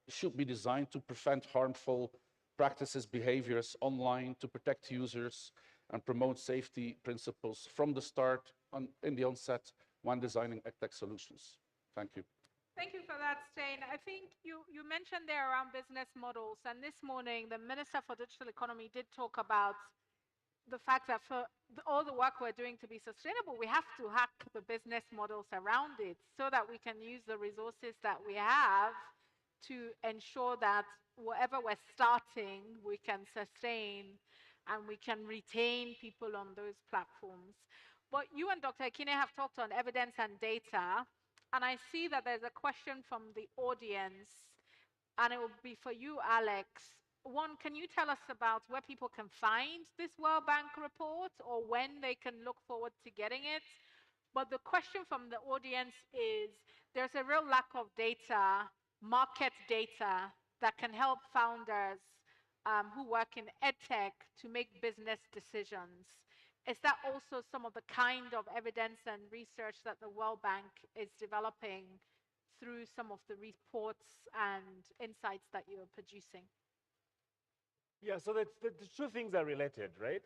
should be designed to prevent harmful practices, behaviors online, to protect users and promote safety principles from the start, in the onset, when designing EdTech solutions. Thank you. Thank you for that, Stijn. I think you mentioned there around business models, and this morning the Minister for Digital Economy did talk about the fact that for all the work we're doing to be sustainable, we have to hack the business models around it so that we can use the resources that we have to ensure that whatever we're starting, we can sustain and we can retain people on those platforms. But you and Dr. Akine have talked on evidence and data, and I see that there's a question from the audience, and it will be for you, Alex. one, can you tell us about where people can find this World Bank report or when they can look forward to getting it? But the question from the audience is, there's a real lack of data, market data, that can help founders who work in edtech to make business decisions. Is that also some of the kind of evidence and research that the World Bank is developing through some of the reports and insights that you're producing? Yeah, so the two things are related, right?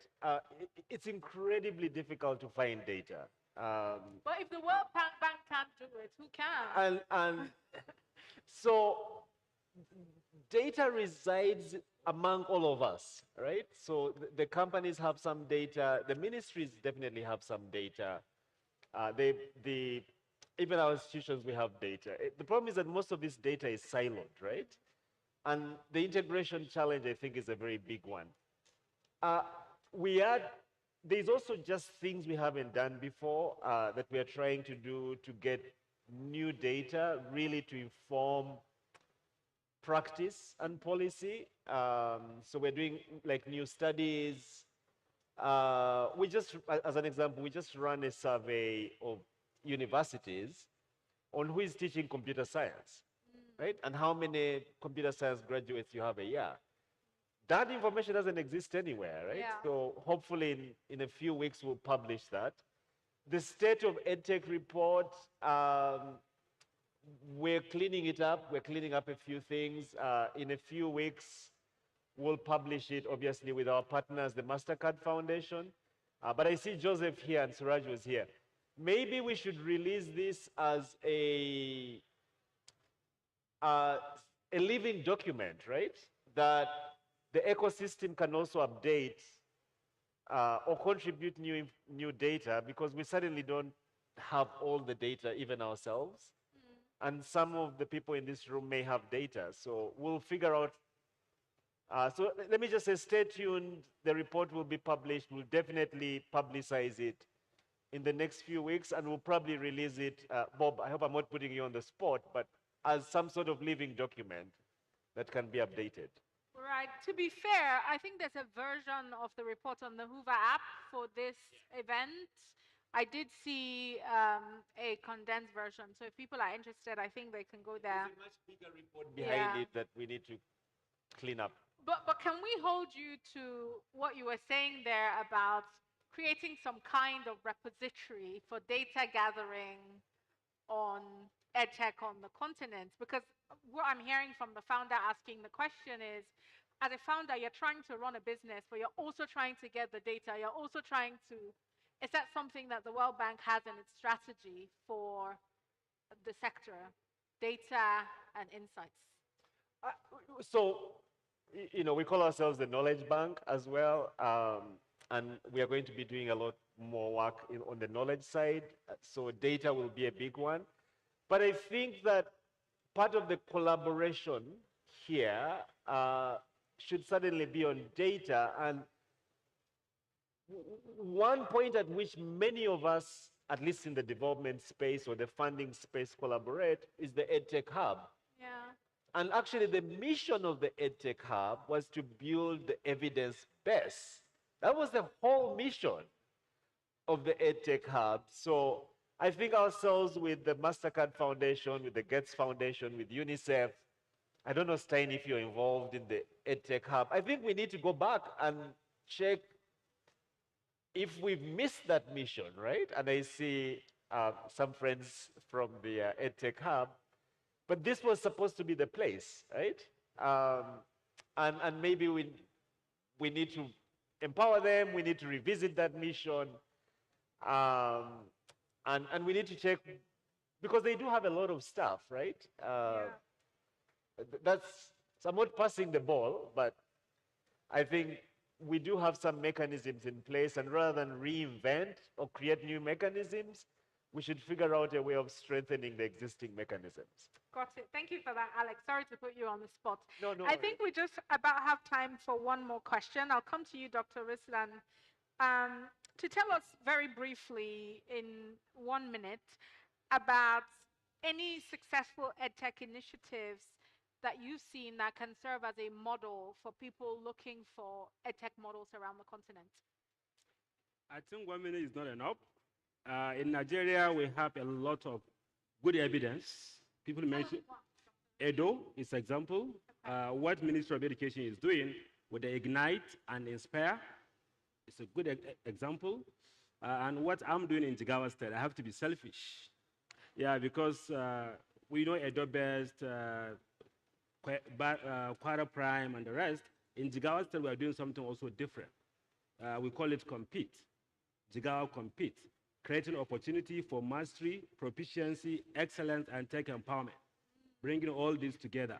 It's incredibly difficult to find data. But if the World Bank can't do it, who can? And so data resides among all of us, right? So the companies have some data, the ministries definitely have some data. Even our institutions, we have data. The problem is that most of this data is siloed, right? And the integration challenge, I think, is a very big one. There's also just things we haven't done before that we are trying to do to get new data, really to inform practice and policy. So we're doing like new studies. As an example, we just ran a survey of universities on who is teaching computer science, right? And how many computer science graduates you have a year. That information doesn't exist anywhere, right? Yeah. So hopefully in a few weeks we'll publish that. The State of EdTech report, we're cleaning it up. We're cleaning up a few things. In a few weeks, we'll publish it, obviously, with our partners, the Mastercard Foundation. But I see Joseph here and Suraj was here. Maybe we should release this as a living document, right? That the ecosystem can also update or contribute new data, because we certainly don't have all the data even ourselves. And some of the people in this room may have data. So we'll figure out. So let me just say, stay tuned. The report will be published. We'll definitely publicize it in the next few weeks, and we'll probably release it. Bob, I hope I'm not putting you on the spot, but as some sort of living document that can be updated. Right. To be fair, I think there's a version of the report on the Hoover app for this event. I did see a condensed version. So if people are interested, I think they can go there. There's a much bigger report behind it that we need to clean up. But can we hold you to what you were saying there about creating some kind of repository for data gathering on EdTech on the continent? Because what I'm hearing from the founder asking the question is, as a founder, you're trying to run a business, but you're also trying to get the data. You're also trying to, is that something that the World Bank has in its strategy for the sector, data and insights? So, you know, we call ourselves the knowledge bank as well. And we are going to be doing a lot more work on the knowledge side. So data will be a big one. But I think that part of the collaboration here should certainly be on data. And one point at which many of us, at least in the development space or the funding space, collaborate is the EdTech Hub. Yeah. And actually, the mission of the EdTech Hub was to build the evidence base. That was the whole mission of the EdTech Hub. So I think ourselves with the Mastercard Foundation, with the Gates Foundation, with UNICEF, I don't know, Stein, if you're involved in the EdTech Hub. I think we need to go back and check if we've missed that mission, right? And I see some friends from the EdTech Hub. But this was supposed to be the place, right? And maybe we need to empower them. We need to revisit that mission. And we need to check, because they do have a lot of stuff, right? That's somewhat passing the ball, but I think we do have some mechanisms in place, and rather than reinvent or create new mechanisms, we should figure out a way of strengthening the existing mechanisms. Got it. Thank you for that, Alex. Sorry to put you on the spot. No I think we just about have time for one more question. I'll come to you, Dr. Rislan, to tell us very briefly in 1 minute about any successful EdTech initiatives that you've seen that can serve as a model for people looking for EdTech models around the continent? I think 1 minute is not enough. In Nigeria, we have a lot of good evidence. People mention Edo is example. What Ministry of Education is doing with the Ignite and Inspire is a good example. And what I'm doing in Jigawa State, I have to be selfish. Yeah, because we know Edo Best, Quarter Prime, and the rest. In Jigawa State, we are doing something also different. We call it Compete. Jigawa Compete, creating opportunity for mastery, proficiency, excellence, and tech empowerment, bringing all this together.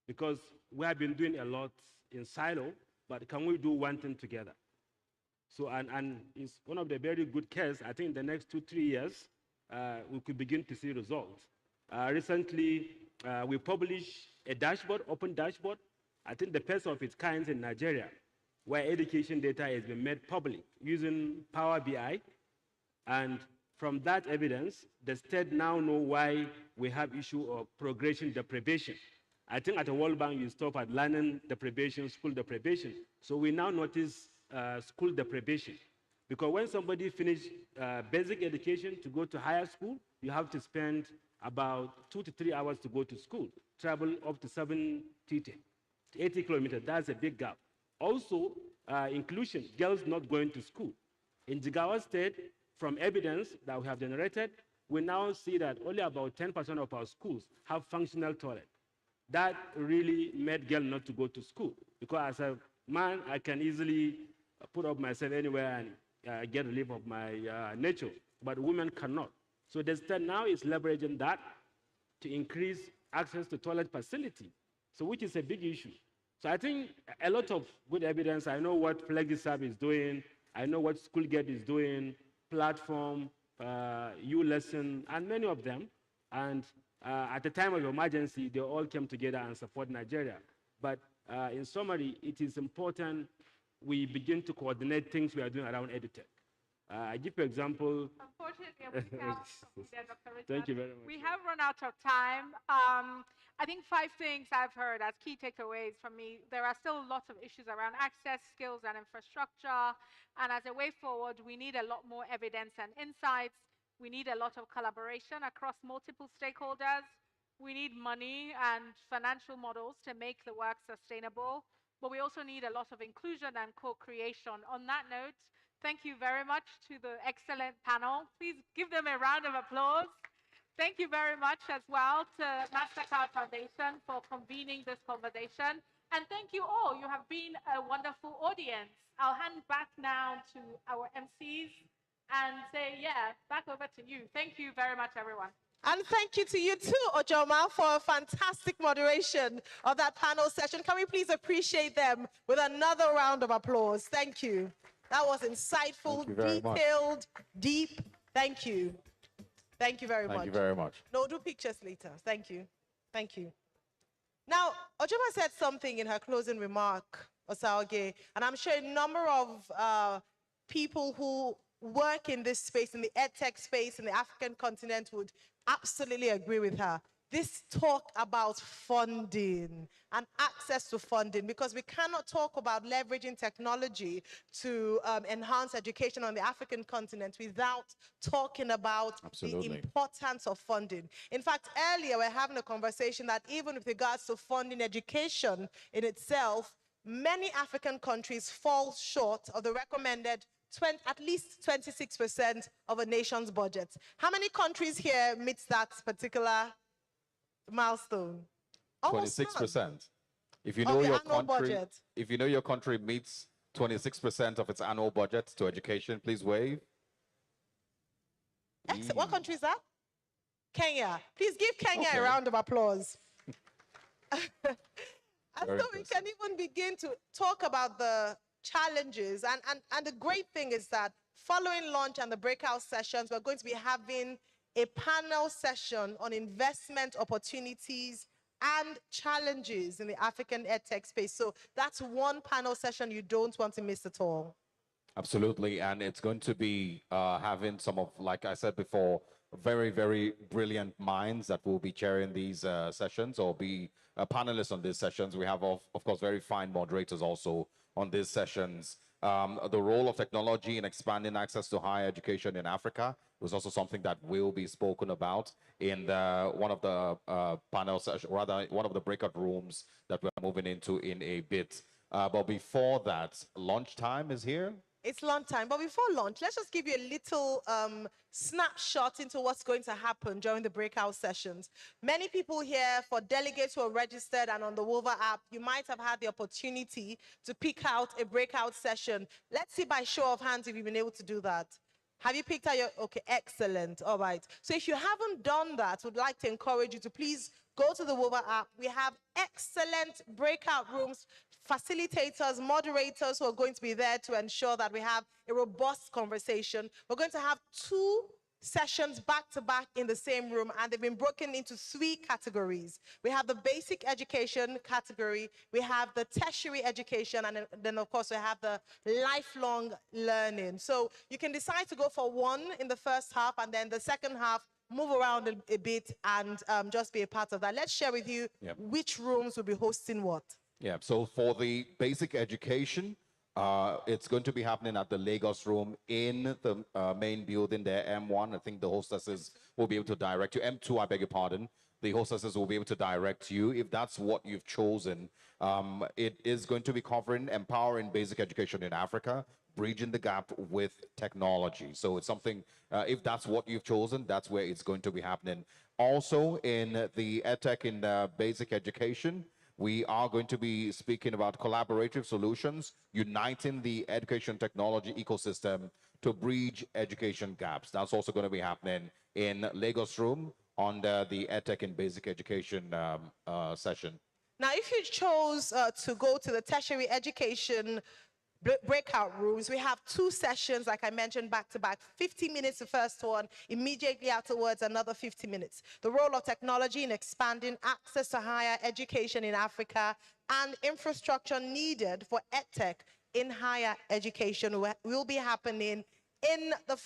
Because we have been doing a lot in silo, but can we do one thing together? So, and it's one of the very good cases. I think in the next 2-3 years, we could begin to see results. Recently, we published a dashboard, open dashboard, I think the first of its kind in Nigeria, where education data has been made public using Power BI. And from that evidence, the state now know why we have issue of progression deprivation. I think at the World Bank, you stop at learning deprivation, school deprivation. So we now notice school deprivation. Because when somebody finishes basic education to go to higher school, you have to spend about 2 to 3 hours to go to school, travel up to 70 to 80 kilometers. That's a big gap. Also, inclusion, girls not going to school. In Jigawa State, from evidence that we have generated, we now see that only about 10% of our schools have functional toilet. That really made girls not to go to school. Because as a man, I can easily put up myself anywhere and get relief of my nature, but women cannot. So the state now is leveraging that to increase access to toilet facility, so which is a big issue. So I think a lot of good evidence. I know what FlexiSub is doing. I know what SchoolGate is doing, Platform, U-Lesson, and many of them. And at the time of emergency, they all came together and support Nigeria. But in summary, it is important we begin to coordinate things we are doing around EdTech. I give you an example. Unfortunately, we can't conclude there, Dr. Richard. Thank you very much. We have run out of time. I think 5 things I've heard as key takeaways from me. There are still lots of issues around access, skills, and infrastructure. And as a way forward, we need a lot more evidence and insights. We need a lot of collaboration across multiple stakeholders. We need money and financial models to make the work sustainable. But we also need a lot of inclusion and co-creation. On that note, thank you very much to the excellent panel. Please give them a round of applause. Thank you very much as well to Mastercard Foundation for convening this conversation. And thank you all. You have been a wonderful audience. I'll hand back now to our MCs and say, yeah, back over to you. Thank you very much, everyone. And thank you to you too, Ojoma, for a fantastic moderation of that panel session. Can we please appreciate them with another round of applause? Thank you. That was insightful, detailed, deep. Thank you. Thank you very much. Thank you very much. No, do pictures later. Thank you. Thank you. Now, Ojoma said something in her closing remark, Osaoge, and I'm sure a number of people who work in this space, in the EdTech space, in the African continent would absolutely agree with her. This talk about funding and access to funding, because we cannot talk about leveraging technology to enhance education on the African continent without talking about the importance of funding. In fact, earlier we were having a conversation that even with regards to funding education in itself, many African countries fall short of the recommended at least 26% of a nation's budget. How many countries here meet that particular milestone? 26%. If you know your country, if you know your country meets 26% of its annual budget to education, please wave. Excellent. What country is that? Kenya. Please give Kenya a round of applause. And so we can even begin to talk about the challenges. And the great thing is that following lunch and the breakout sessions, we're going to be having a panel session on investment opportunities and challenges in the African EdTech space. So that's one panel session you don't want to miss at all. Absolutely, and it's going to be having some of, like I said before, very, very brilliant minds that will be chairing these sessions or be panelists on these sessions. We have, of course, very fine moderators also on these sessions. The role of technology in expanding access to higher education in Africa was also something that will be spoken about in one of the panel sessions, rather one of the breakout rooms that we're moving into in a bit. But before that, lunchtime is here. It's lunchtime, but before lunch, let's just give you a little snapshot into what's going to happen during the breakout sessions. Many people here, for delegates who are registered and on the WOVA app, you might have had the opportunity to pick out a breakout session. Let's see by show of hands if you've been able to do that. Have you picked out your, okay, excellent, all right. So if you haven't done that, we'd like to encourage you to please go to the WOVA app. We have excellent breakout rooms, facilitators, moderators who are going to be there to ensure that we have a robust conversation. We're going to have 2 sessions back to back in the same room, and they've been broken into 3 categories. We have the basic education category, we have the tertiary education, and then of course we have the lifelong learning. So you can decide to go for one in the first half, and then the second half move around a bit and just be a part of that. Let's share with you which rooms will be hosting what. Yeah, so for the basic education, it's going to be happening at the Lagos room in the main building there, M1. I think the hostesses will be able to direct you. M2, I beg your pardon. The hostesses will be able to direct you if that's what you've chosen. It is going to be covering empowering basic education in Africa, bridging the gap with technology. So it's something, if that's what you've chosen, that's where it's going to be happening. Also in the EdTech in basic education, we are going to be speaking about collaborative solutions, uniting the education technology ecosystem to bridge education gaps. That's also going to be happening in Lagos room under the EdTech in basic education session. Now, if you chose to go to the tertiary education breakout rooms, we have 2 sessions, like I mentioned, back to back. 50 minutes the first one, immediately afterwards another 50 minutes. The role of technology in expanding access to higher education in Africa and infrastructure needed for EdTech in higher education will be happening in the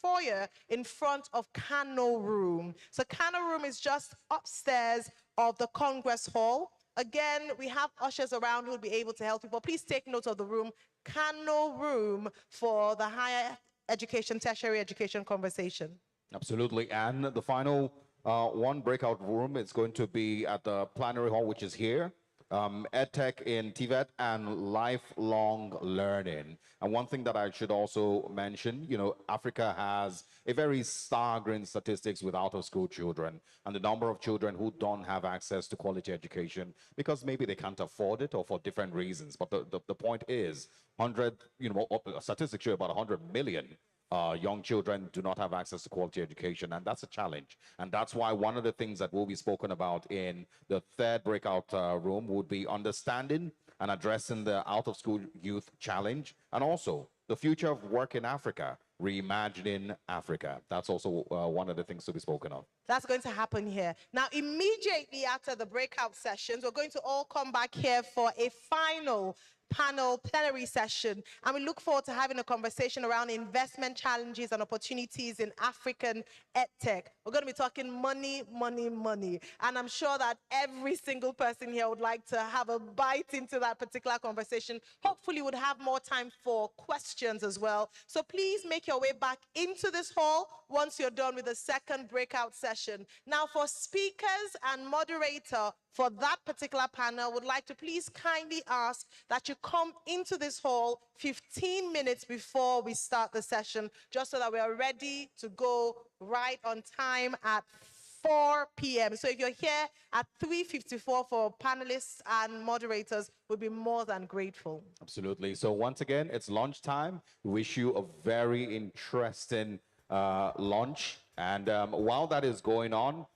foyer in front of Kano Room. So Kano Room is just upstairs of the Congress Hall. Again, we have ushers around who will be able to help people. Please take note of the room, Kano Room, for the higher education, tertiary education conversation. Absolutely, and the final one breakout room is going to be at the plenary hall, which is here. EdTech in TVET and lifelong learning. And one thing that I should also mention, you know, Africa has a very staggering statistics with out-of-school children and the number of children who don't have access to quality education because maybe they can't afford it or for different reasons. But the point is, statistics show about 100 million young children do not have access to quality education, and that's a challenge. And that's why one of the things that will be spoken about in the 3rd breakout room would be understanding and addressing the out-of-school youth challenge, and also the future of work in Africa, reimagining Africa. That's also one of the things to be spoken of. That's going to happen here. Now, immediately after the breakout sessions, we're going to all come back here for a final panel plenary session, and we look forward to having a conversation around investment challenges and opportunities in African EdTech. We're going to be talking money, money, money, and I'm sure that every single person here would like to have a bite into that particular conversation. Hopefully we'd have more time for questions as well. So please make your way back into this hall once you're done with the 2nd breakout session. Now, for speakers and moderator for that particular panel, would like to please kindly ask that you come into this hall 15 minutes before we start the session, just so that we are ready to go right on time at 4 p.m. So if you're here at 3:54 for panelists and moderators, we'll be more than grateful. Absolutely. So once again, it's lunchtime. We wish you a very interesting lunch. And while that is going on,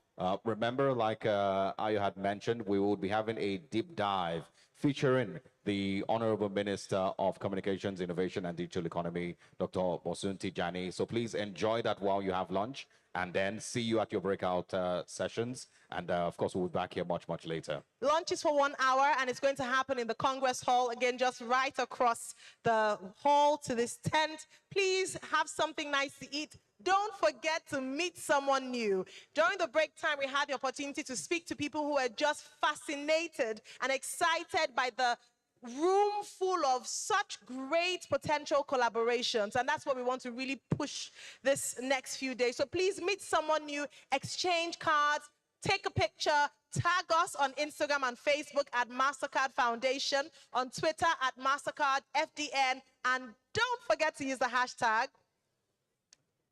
remember, like Ayo had mentioned, we will be having a deep dive featuring the Honorable Minister of Communications, Innovation and Digital Economy, Dr. Bosun Tijani. So please enjoy that while you have lunch, and then see you at your breakout sessions. And of course, we'll be back here much, much later. Lunch is for 1 hour, and it's going to happen in the Congress Hall, again, just right across the hall to this tent. Please have something nice to eat. Don't forget to meet someone new. During the break time, we had the opportunity to speak to people who are just fascinated and excited by the room full of such great potential collaborations, and that's what we want to really push this next few days. So please meet someone new, exchange cards, take a picture, tag us on Instagram and Facebook at Mastercard Foundation, on Twitter at Mastercard FDN, and don't forget to use the hashtag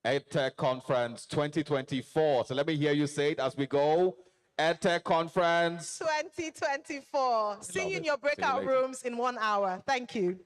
EdTech Conference 2024. So let me hear you say it as we go. EdTech Conference 2024. See you in your breakout rooms in 1 hour. Thank you.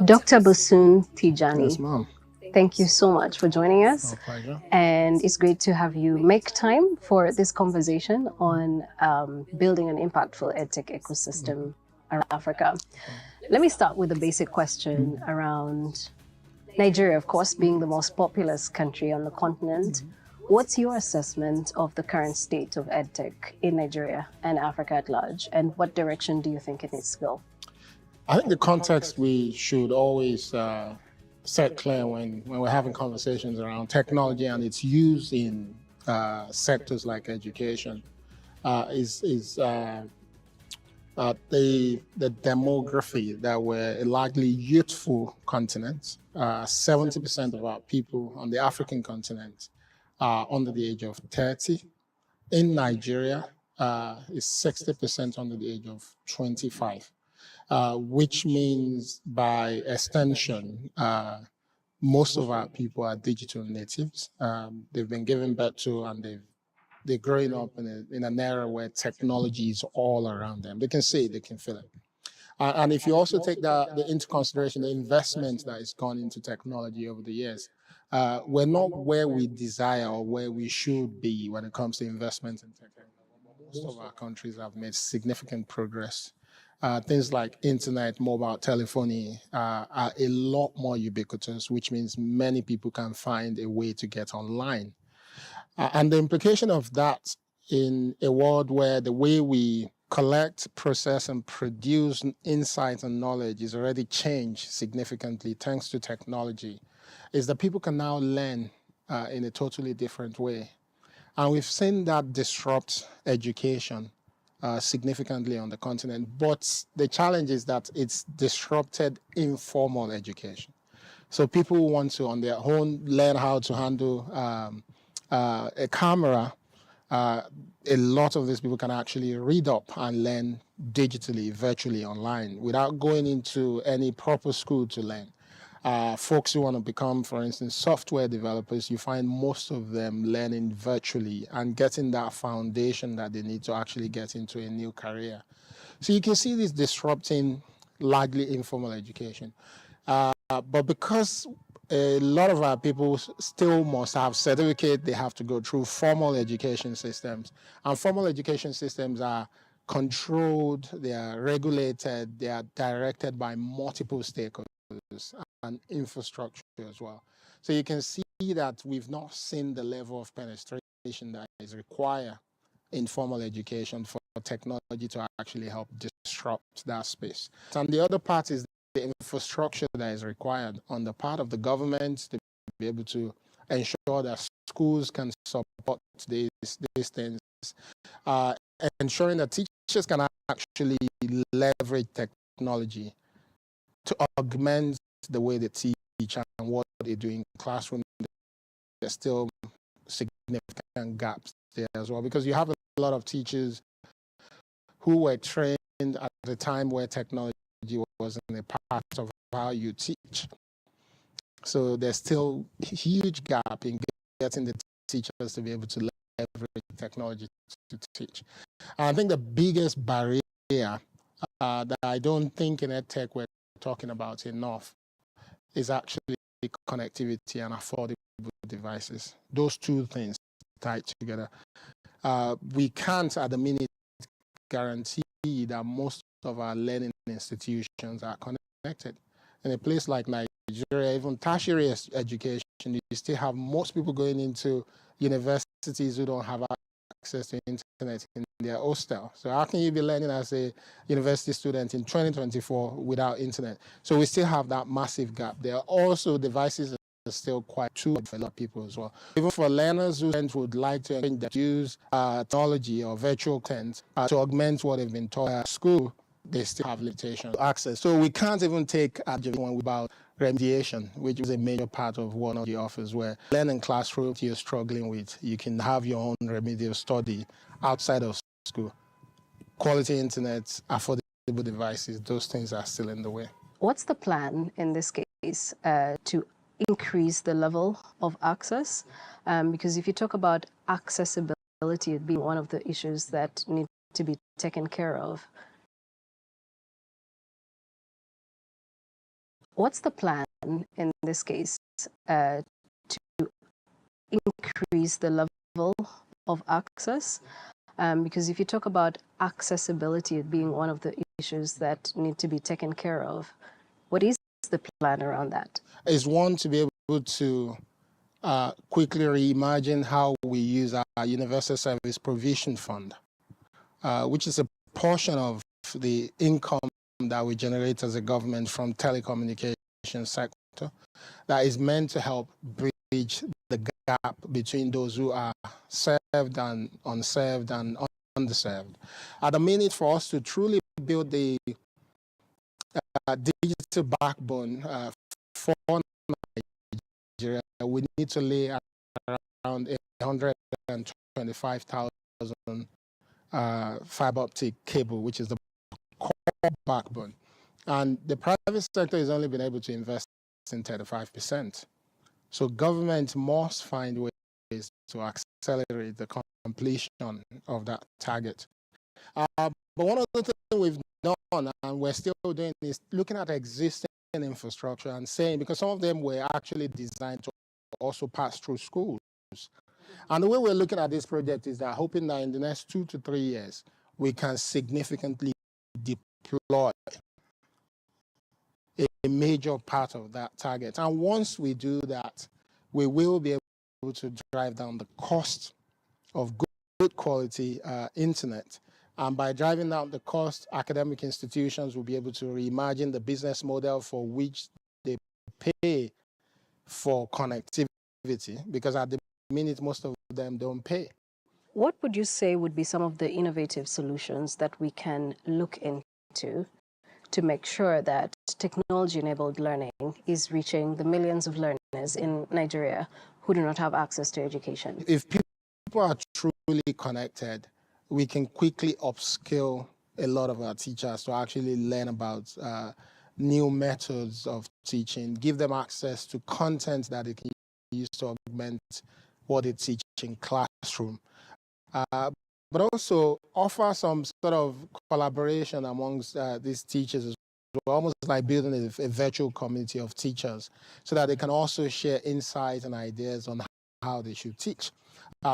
Dr. Basun Tijani. Yes, ma'am. Thank you so much for joining us. My pleasure. And it's great to have you make time for this conversation on building an impactful EdTech ecosystem around Africa. Let me start with a basic question around Nigeria, of course, being the most populous country on the continent. What's your assessment of the current state of EdTech in Nigeria and Africa at large? And what direction do you think it needs to go? I think the context we should always set clear when we're having conversations around technology and its use in sectors like education is the demography that we're a largely youthful continent. 70% of our people on the African continent are under the age of 30. In Nigeria, is 60% under the age of 25. Which means by extension, most of our people are digital natives. They've been given birth to and they're growing up in an era where technology is all around them. They can see it, they can feel it. And if you also take that into consideration, the investment that has gone into technology over the years, we're not where we desire or where we should be when it comes to investment in technology. Most of our countries have made significant progress. Things like internet, mobile telephony are a lot more ubiquitous, which means many people can find a way to get online. And the implication of that in a world where the way we collect, process, and produce insight and knowledge is already changed significantly thanks to technology is that people can now learn in a totally different way. And we've seen that disrupt education significantly on the continent. But the challenge is that it's disrupted informal education. So people who want to, on their own, learn how to handle a camera, a lot of these people can actually read up and learn digitally, virtually, online, without going into any proper school to learn. Folks who want to become, for instance, software developers, you find most of them learning virtually and getting that foundation that they need to actually get into a new career. So you can see this disrupting largely informal education. But because a lot of our people still must have certificate, they have to go through formal education systems. And formal education systems are controlled, they are regulated, they are directed by multiple stakeholders and infrastructure as well. So you can see that we've not seen the level of penetration that is required in formal education for technology to actually help disrupt that space. And the other part is the infrastructure that is required on the part of the government to be able to ensure that schools can support these things, ensuring that teachers can actually leverage technology to augment the way they teach and what they do in classroom. There's still significant gaps there as well, because you have a lot of teachers who were trained at the time where technology wasn't a part of how you teach. So there's still a huge gap in getting the teachers to be able to leverage technology to teach. And I think the biggest barrier that I don't think in EdTech we're talking about enough is actually connectivity and affordable devices. Those two things tied together. We can't at the minute guarantee that most of our learning institutions are connected. In a place like Nigeria, even tertiary education, you still have most people going into universities who don't have access to internet in their hostel. So how can you be learning as a university student in 2024 without internet? So we still have that massive gap. There are also devices that are still quite too for a lot of people as well. Even for learners who would like to use technology or virtual content to augment what they've been taught at school, they still have limitations access. So we can't even take one about remediation, which is a major part of what technology offers, where learning classroom you're struggling with, you can have your own remedial study outside of school. Quality internet, affordable devices, those things are still in the way. What's the plan in this case to increase the level of access? Because if you talk about accessibility, it being one of the issues that need to be taken care of, What's the plan in this case to increase the level of access? Because if you talk about accessibility being one of the issues that need to be taken care of, what is the plan around that? Is one to be able to quickly reimagine how we use our Universal Service Provision Fund, which is a portion of the income that we generate as a government from telecommunications sector that is meant to help bridge the gap between those who are served and unserved and underserved. At the minute, for us to truly build the digital backbone for Nigeria, we need to lay around 125,000 fiber optic cable, which is the core backbone. And the private sector has only been able to invest in 35%. So government must find ways to accelerate the completion of that target. But one of the things we've done and we're still doing is looking at existing infrastructure and saying, because some of them were actually designed to also pass through schools. And the way we're looking at this project is that hoping that in the next 2 to 3 years, we can significantly deploy a major part of that target. And once we do that, we will be able to drive down the cost of good quality internet. And by driving down the cost, academic institutions will be able to reimagine the business model for which they pay for connectivity, because at the minute, most of them don't pay. What would you say would be some of the innovative solutions that we can look into to make sure that technology-enabled learning is reaching the millions of learners in Nigeria who do not have access to education? If people are truly connected, we can quickly upskill a lot of our teachers to actually learn about new methods of teaching, give them access to content that they can use to augment what they teach in classroom. But also offer some sort of collaboration amongst these teachers as well, almost like building a virtual community of teachers so that they can also share insights and ideas on how they should teach.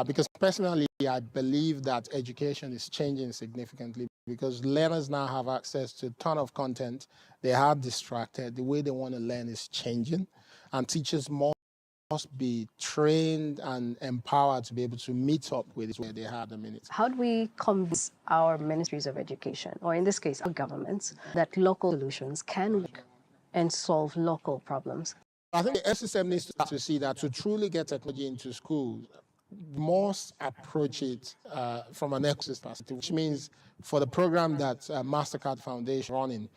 Because personally, I believe that education is changing significantly because learners now have access to a ton of content. They are distracted. The way they want to learn is changing, and teachers must be trained and empowered to be able to meet up with where they have the minutes. How do we convince our ministries of education, or in this case, our governments, that local solutions can work and solve local problems? I think the system needs to see that to truly get technology into schools, must approach it from an ecosystem perspective, which means for the program that Mastercard Foundation running,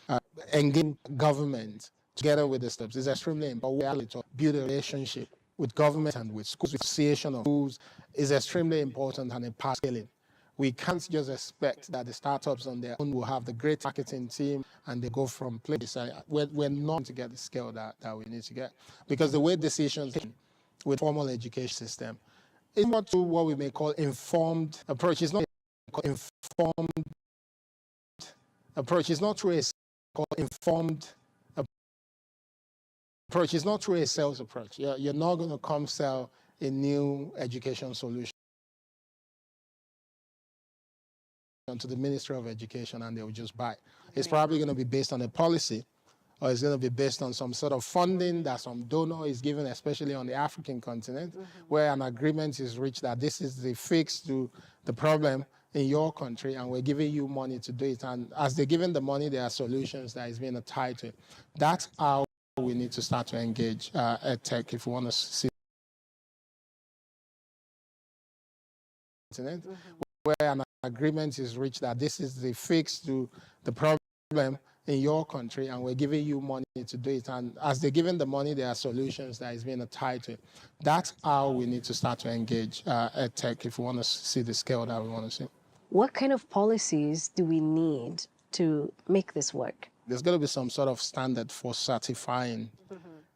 engage government together with the steps is extremely important. To build a relationship with government and with schools, association of schools is extremely important and impact scaling. We can't just expect that the startups on their own will have the great marketing team and they go from place. We're not to get the scale that we need to get, because the way decisions with formal education system is not to what we may call informed approach. It's not informed approach. It's not through a informed approach. It's not through a sales approach. You're not going to come sell a new education solution to the Ministry of Education and they'll just buy. It's probably going to be based on a policy, or it's going to be based on some sort of funding that some donor is given, especially on the African continent, where an agreement is reached that this is the fix to the problem in your country, and we're giving you money to do it. And as they're given the money, there are solutions that is being tied to it. That's how we need to start to engage EdTech if we want to see internet, where an agreement is reached that this is the fix to the problem in your country, and we're giving you money to do it. And as they're given the money, there are solutions that is being tied to it. That's how we need to start to engage EdTech if we want to see the scale that we want to see. What kind of policies do we need to make this work? There's going to be some sort of standard for certifying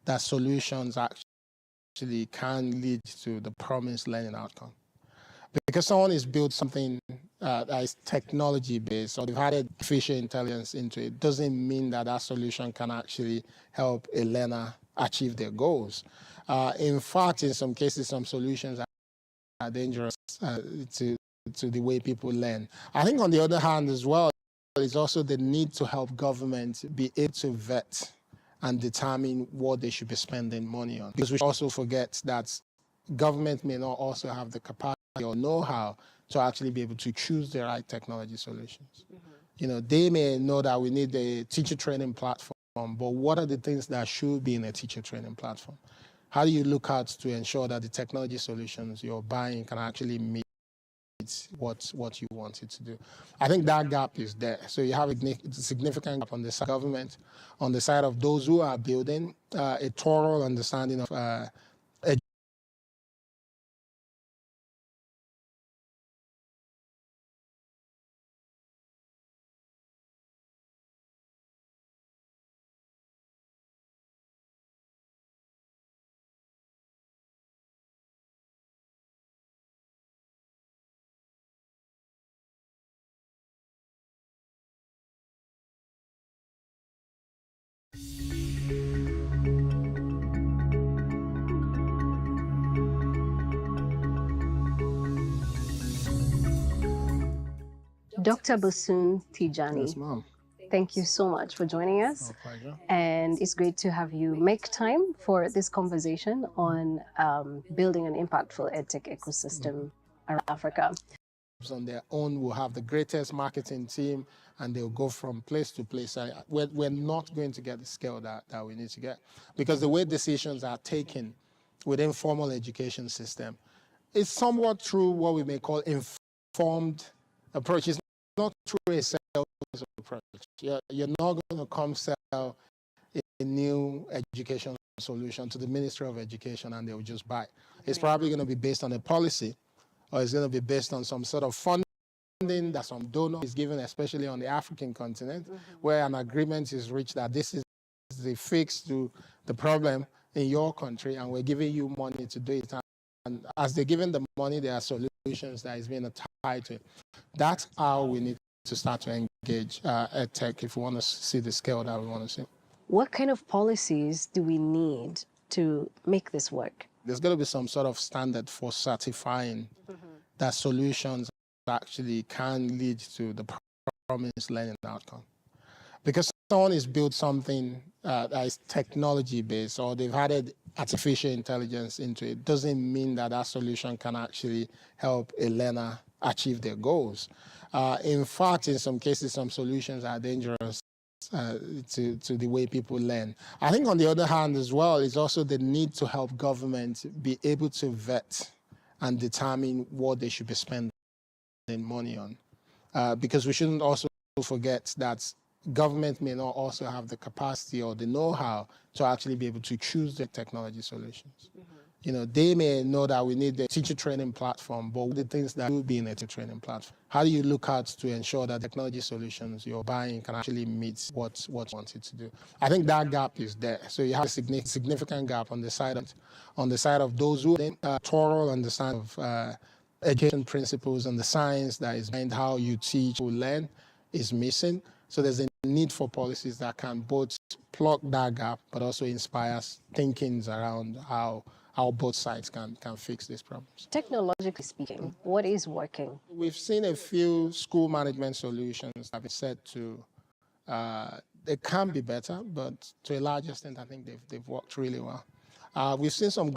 that solutions actually can lead to the promised learning outcome. Because someone has built something that is technology-based, or they've added artificial intelligence into it, doesn't mean that that solution can actually help a learner achieve their goals. In fact, in some cases, some solutions are dangerous to the way people learn. I think on the other hand as well, is also the need to help government be able to vet and determine what they should be spending money on. Because we should also forget that government may not also have the capacity or know-how to actually be able to choose the right technology solutions. You know, they may know that we need a teacher training platform, but what are the things that should be in a teacher training platform? How do you look out to ensure that the technology solutions you're buying can actually meet what you want it to do? I think that gap is there. So you have a significant gap on the side of government, on the side of those who are building a thorough understanding of Dr. Bosun Tijani. Yes, ma'am. Thank you so much for joining us. My pleasure. And it's great to have you make time for this conversation on building an impactful EdTech ecosystem around Africa. On their own will have the greatest marketing team, and they'll go from place to place. We're not going to get the scale that we need to get, because the way decisions are taken within formal education system is somewhat through what we may call informed approach. It's not through a sales approach. You're not going to come sell a new education solution to the Ministry of Education and they'll just buy. It's probably going to be based on a policy, or it's going to be based on some sort of funding that some donor is given, especially on the African continent, where an agreement is reached that this is the fix to the problem in your country, and we're giving you money to do it. And as they're given the money, there are solutions that is being tied to it. That's how we need to start to engage EdTech if we want to see the scale that we want to see. What kind of policies do we need to make this work? There's got to be some sort of standard for certifying that solutions actually can lead to the promised learning outcome. Because someone has built something that is technology-based, or they've added artificial intelligence into it, doesn't mean that that solution can actually help a learner achieve their goals. In fact, in some cases, some solutions are dangerous to the way people learn. I think on the other hand as well is also the need to help government be able to vet and determine what they should be spending money on. Because we shouldn't also forget that government may not also have the capacity or the know-how to actually be able to choose the technology solutions. You know, they may know that we need a teacher training platform, but the things that will be in a teacher training platform. How do you look out to ensure that technology solutions you're buying can actually meet what you want it to do? I think that gap is there. So you have a significant gap on the side of those who thorough understanding of education principles and the science that is behind how you teach or learn is missing. So there's a need for policies that can both plug that gap, but also inspire thinkings around how both sides can fix these problems. Technologically speaking, what is working? We've seen a few school management solutions that have been said to, they can be better, but to a large extent, I think they've worked really well. We've seen some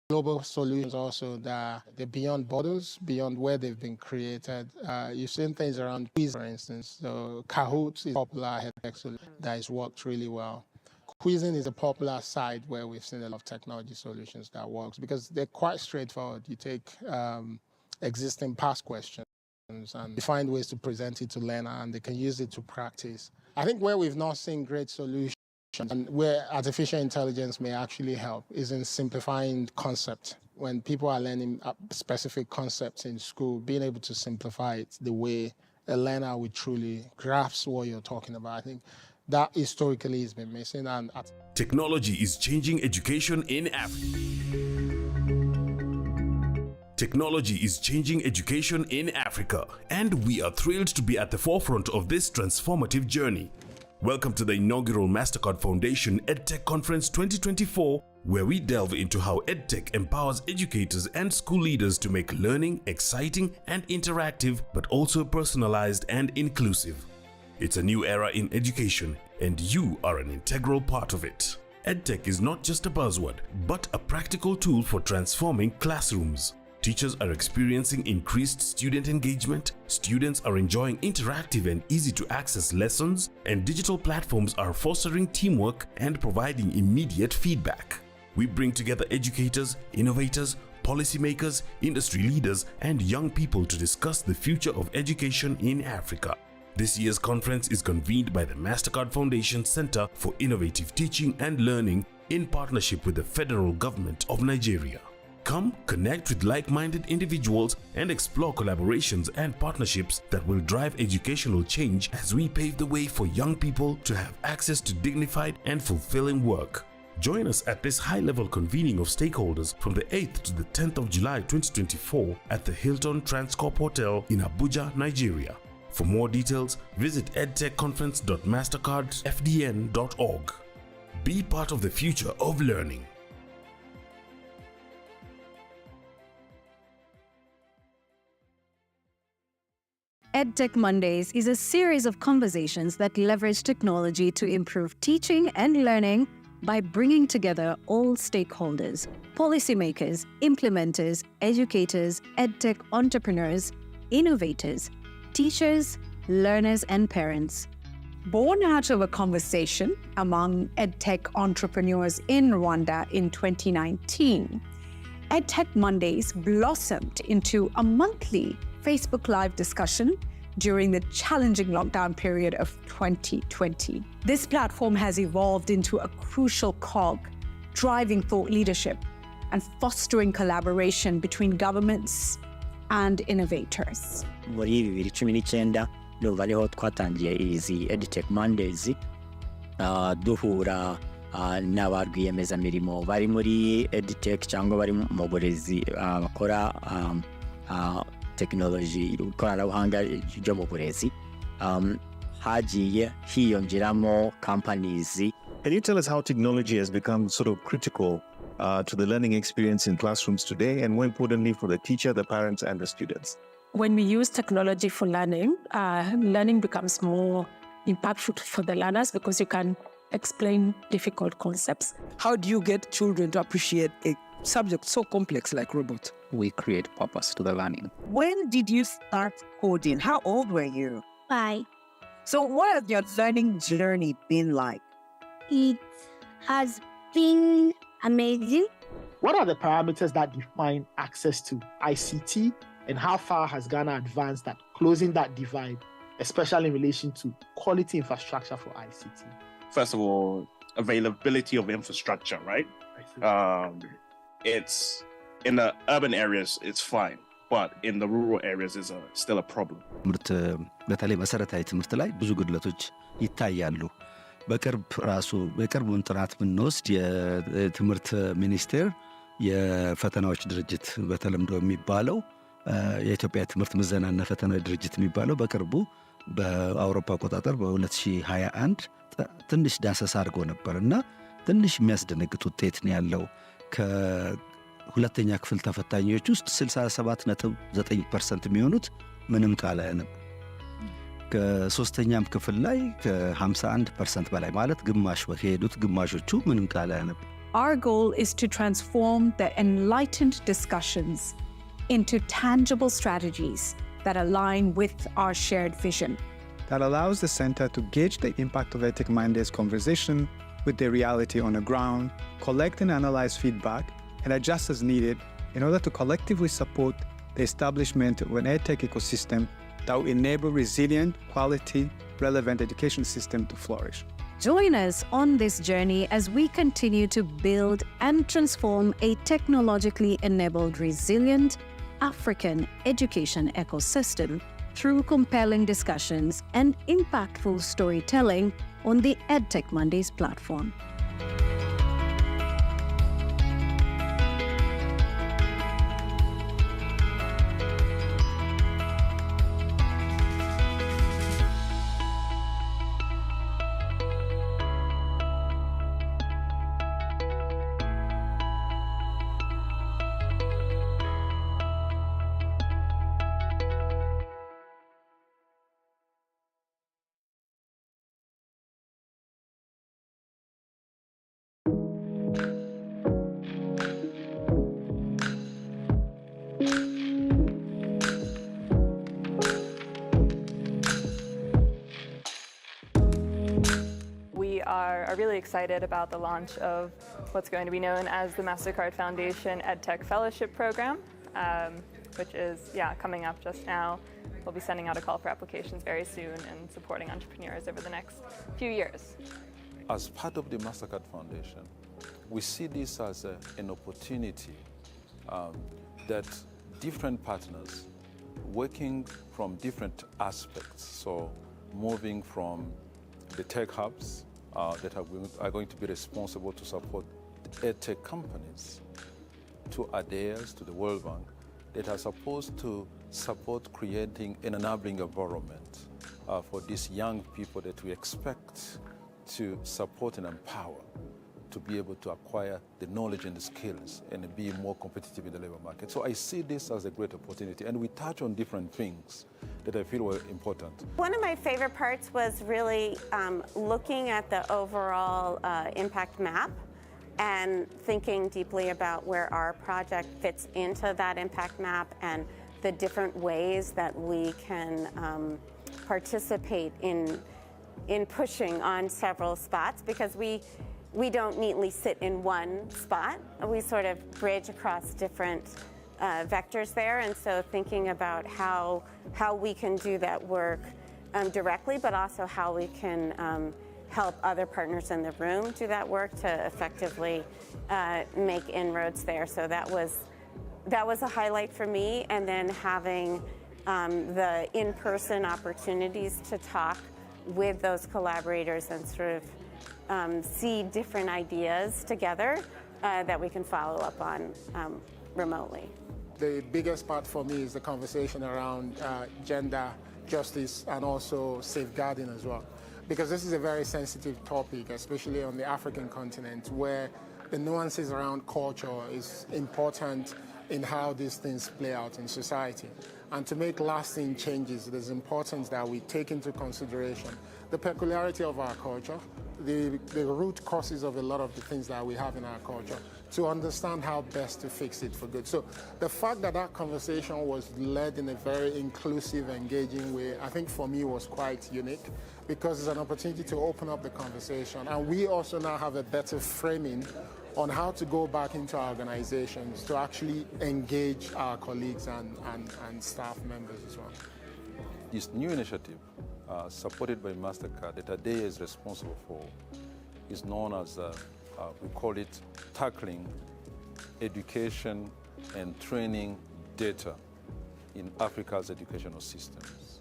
global solutions also that they're beyond borders, beyond where they've been created. You've seen things around quiz, for instance. So Kahoot is a popular EdTech solution that has worked really well. Quizzing is a popular side where we've seen a lot of technology solutions that works because they're quite straightforward. You take existing past questions and you find ways to present it to learner, and they can use it to practice. I think where we've not seen great solutions and where artificial intelligence may actually help is in simplifying concept. When people are learning specific concepts in school, being able to simplify it the way a learner would truly grasp what you're talking about. I think that historically has been missing. And technology is changing education in Africa. Technology is changing education in Africa, and we are thrilled to be at the forefront of this transformative journey. Welcome to the inaugural Mastercard Foundation EdTech Conference 2024, where we delve into how EdTech empowers educators and school leaders to make learning exciting and interactive, but also personalized and inclusive. It's a new era in education, and you are an integral part of it. EdTech is not just a buzzword, but a practical tool for transforming classrooms. Teachers are experiencing increased student engagement, students are enjoying interactive and easy-to-access lessons, and digital platforms are fostering teamwork and providing immediate feedback. We bring together educators, innovators, policymakers, industry leaders, and young people to discuss the future of education in Africa. This year's conference is convened by the Mastercard Foundation Center for Innovative Teaching and Learning in partnership with the Federal Government of Nigeria. Come connect with like-minded individuals and explore collaborations and partnerships that will drive educational change as we pave the way for young people to have access to dignified and fulfilling work. Join us at this high-level convening of stakeholders from the 8th to the 10th of July 2024 at the Hilton Transcorp Hotel in Abuja, Nigeria. For more details, visit edtechconference.mastercardfdn.org. Be part of the future of learning. EdTech Mondays is a series of conversations that leverage technology to improve teaching and learning by bringing together all stakeholders, policymakers, implementers, educators, EdTech entrepreneurs, innovators, teachers, learners, and parents. Born out of a conversation among EdTech entrepreneurs in Rwanda in 2019, EdTech Mondays blossomed into a monthly Facebook Live discussion during the challenging lockdown period of 2020. This platform has evolved into a crucial cog, driving thought leadership and fostering collaboration between governments and innovators. Muri 2019 ndumva ariho twatangiye izi EdTech Mondays duhura n'abarwiyemezamirimo bari muri EdTech cyangwa bari mu burezi bakora technology ikoranabuhanga ryo mu burezi hagiye hiyongeramo companies. Can you tell us how technology has become sort of critical to the learning experience in classrooms today, and more importantly for the teacher, the parents, and the students? When we use technology for learning, learning becomes more impactful for the learners because you can explain difficult concepts. How do you get children to appreciate a subject so complex like robots? We create purpose to the learning. When did you start coding? How old were you? 5. So what has your learning journey been like? It has been amazing. What are the parameters that define access to ICT, and how far has Ghana advanced at closing that divide, especially in relation to quality infrastructure for ICT? First of all, availability of infrastructure, right? It's in the urban areas, it's fine, but in the rural areas is still a problem. በተለይ መሰረታዊ ትምህርት ላይ ብዙ ጉድለቶች ይታያሉ። በቅርቡን ጥናት ብንወስድ የትምህርት ሚኒስቴር የፈተናዎች ድርጅት በተለምዶ የሚባለው የኢትዮጵያ ትምህርት ምዘናና ፈተናዎች ድርጅት የሚባለው በቅርቡ በአውሮፓ አቆጣጠር በ2021 ትንሽ ዳሰሳ አድርጎ ነበርና ትንሽ የሚያስደነግጥ ውጤት ነው ያለው። ከሁለተኛ ክፍል ተፈታኞች ውስጥ 67.9% የሚሆኑት ምንም ቃል አያነቡ። ከሶስተኛም ክፍል ላይ ከ51% በላይ ማለት ግማሽ በሄዱት ግማሾቹ ምንም ቃል አያነቡ። Our goal is to transform the enlightened discussions into tangible strategies that align with our shared vision. That allows the center to gauge the impact of EdTech Mondays conversation with the reality on the ground, collect and analyze feedback, and adjust as needed in order to collectively support the establishment of an EdTech ecosystem that will enable resilient, quality, relevant education system to flourish. Join us on this journey as we continue to build and transform a technologically enabled, resilient African education ecosystem through compelling discussions and impactful storytelling on the EdTech Mondays platform. are really excited about the launch of what's going to be known as the Mastercard Foundation EdTech Fellowship Program, which is coming up just now. We'll be sending out a call for applications very soon and supporting entrepreneurs over the next few years. As part of the Mastercard Foundation, we see this as an opportunity that different partners working from different aspects, so moving from the tech hubs that are going to be responsible to support EdTech companies to ADEAs, to the World Bank, that are supposed to support creating an enabling environment for these young people that we expect to support and empower to be able to acquire the knowledge and the skills and be more competitive in the labor market. So I see this as a great opportunity, and we touch on different things that I feel were important. One of my favorite parts was really looking at the overall impact map and thinking deeply about where our project fits into that impact map and the different ways that we can participate in pushing on several spots, because we don't neatly sit in one spot. We sort of bridge across different vectors there, and so thinking about how we can do that work directly, but also how we can help other partners in the room do that work to effectively make inroads there. So that was a highlight for me, and then having the in-person opportunities to talk with those collaborators and sort of see different ideas together that we can follow up on remotely. The biggest part for me is the conversation around gender justice and also safeguarding as well. Because this is a very sensitive topic, especially on the African continent, where the nuances around culture is important in how these things play out in society. And to make lasting changes, it is important that we take into consideration the peculiarity of our culture, the root causes of a lot of the things that we have in our culture, to understand how best to fix it for good. So the fact that that conversation was led in a very inclusive, engaging way, I think for me was quite unique, because it's an opportunity to open up the conversation. And we also now have a better framing on how to go back into our organizations to actually engage our colleagues and staff members as well. This new initiative, supported by Mastercard, that ADEA is responsible for, is known as, we call it tackling education and training data in Africa's educational systems.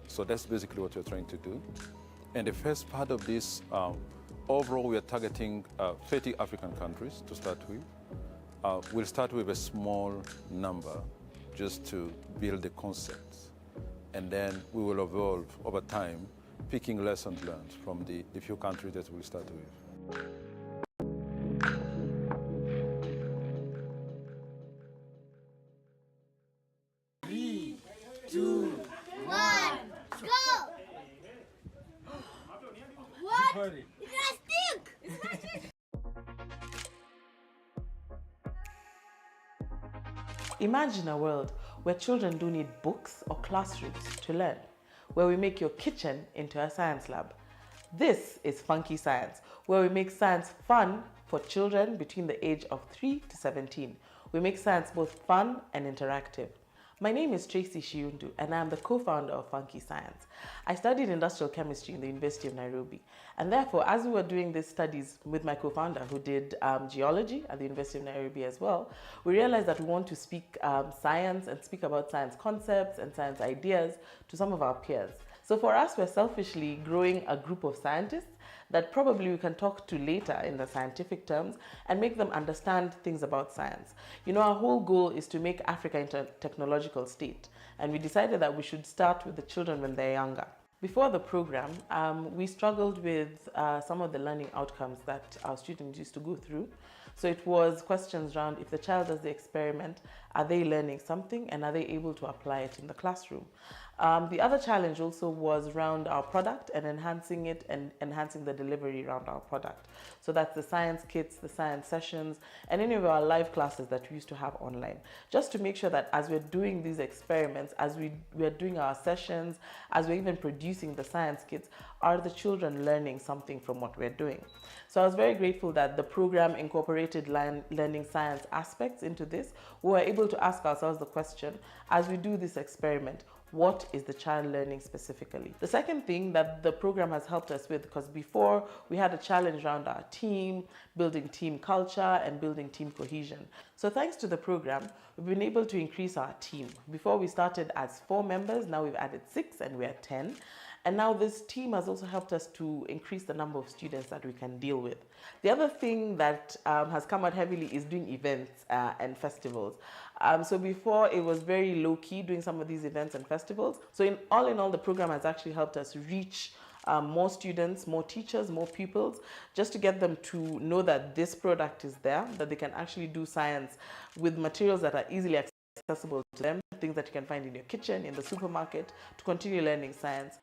So that's basically what we're trying to do. And the first part of this, overall, we are targeting 30 African countries to start with. We'll start with a small number just to build the concepts. And then we will evolve over time, picking lessons learned from the few countries that we'll start with. 3, 2, 1, go! What? Imagine a world where children don't need books or classrooms to learn, where we make your kitchen into a science lab. This is Funky Science, where we make science fun for children between the age of 3 to 17. We make science both fun and interactive. My name is Tracy Shiundu, and I am the co-founder of Funky Science. I studied industrial chemistry in the University of Nairobi, and therefore, as we were doing these studies with my co-founder, who did geology at the University of Nairobi as well, we realized that we want to speak science and speak about science concepts and science ideas to some of our peers. So for us, we're selfishly growing a group of scientists that probably we can talk to later in the scientific terms and make them understand things about science. You know, our whole goal is to make Africa into a technological state, and we decided that we should start with the children when they're younger. Before the program, we struggled with some of the learning outcomes that our students used to go through. So it was questions around, if the child does the experiment, are they learning something and are they able to apply it in the classroom? The other challenge also was around our product and enhancing it and enhancing the delivery around our product. So that's the science kits, the science sessions, and any of our live classes that we used to have online. Just to make sure that as we're doing these experiments, as we're doing our sessions, as we're even producing the science kits, are the children learning something from what we're doing? So I was very grateful that the program incorporated learning science aspects into this. We were able to ask ourselves the question, as we do this experiment, what is the child learning specifically? The second thing that the program has helped us with, because before we had a challenge around our team, building team culture and building team cohesion. So thanks to the program, we've been able to increase our team. Before we started as 4 members, now we've added 6 and we're 10. And now this team has also helped us to increase the number of students that we can deal with. The other thing that has come out heavily is doing events and festivals. So before it was very low key doing some of these events and festivals. So in all, the program has actually helped us reach more students, more teachers, more pupils, just to get them to know that this product is there, that they can actually do science with materials that are easily accessible to them, things that you can find in your kitchen, in the supermarket, to continue learning science.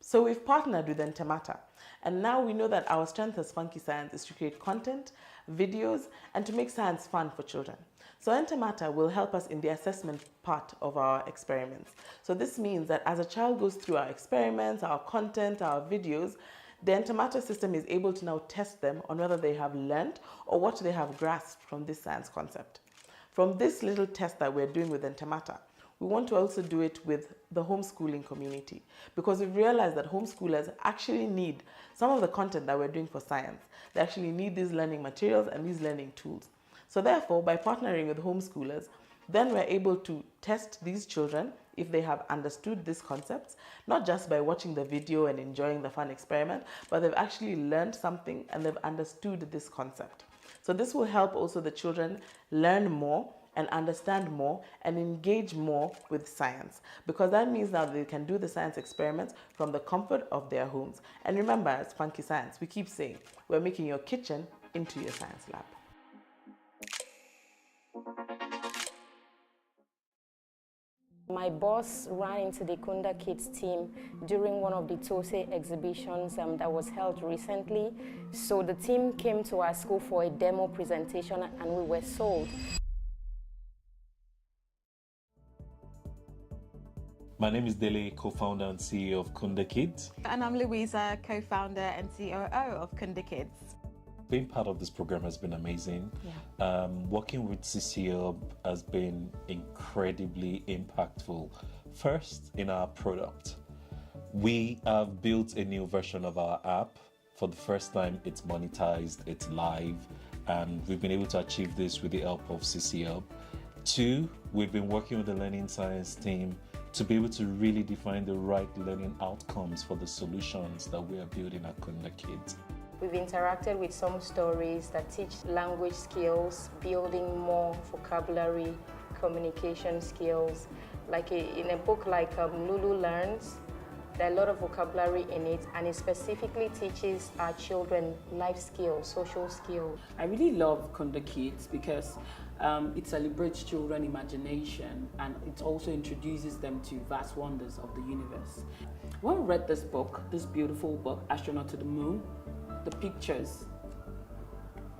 So we've partnered with Entemata, and now we know that our strength as Funky Science is to create content, videos, and to make science fun for children. So Entemata will help us in the assessment part of our experiments. So this means that as a child goes through our experiments, our content, our videos, the Entemata system is able to now test them on whether they have learned or what they have grasped from this science concept. From this little test that we're doing with Entemata, we want to also do it with the homeschooling community, because we've realized that homeschoolers actually need some of the content that we're doing for science. They actually need these learning materials and these learning tools. So therefore, by partnering with homeschoolers, then we're able to test these children if they have understood these concepts, not just by watching the video and enjoying the fun experiment, but they've actually learned something and they've understood this concept. So this will help also the children learn more and understand more and engage more with science, because that means now they can do the science experiments from the comfort of their homes. And remember, as Funky Science, we keep saying, we're making your kitchen into your science lab. My boss ran into the Kunda Kids team during one of the TOSE exhibitions that was held recently. So the team came to our school for a demo presentation and we were sold. My name is Dele, co-founder and CEO of Kunda Kids. And I'm Louisa, co-founder and COO of Kunda Kids. Being part of this program has been amazing. Yeah. Working with CCO has been incredibly impactful. First, in our product. We have built a new version of our app. For the first time, it's monetized, it's live, and we've been able to achieve this with the help of CCO. 2, we've been working with the learning science team to be able to really define the right learning outcomes for the solutions that we are building at Kunda Kids. We've interacted with some stories that teach language skills, building more vocabulary, communication skills. Like in a book like Lulu Learns, there are a lot of vocabulary in it, and it specifically teaches our children life skills, social skills. I really love Kunda Kids because it celebrates children's imagination, and it also introduces them to vast wonders of the universe. When we read this book, this beautiful book, Astronaut to the Moon, the pictures,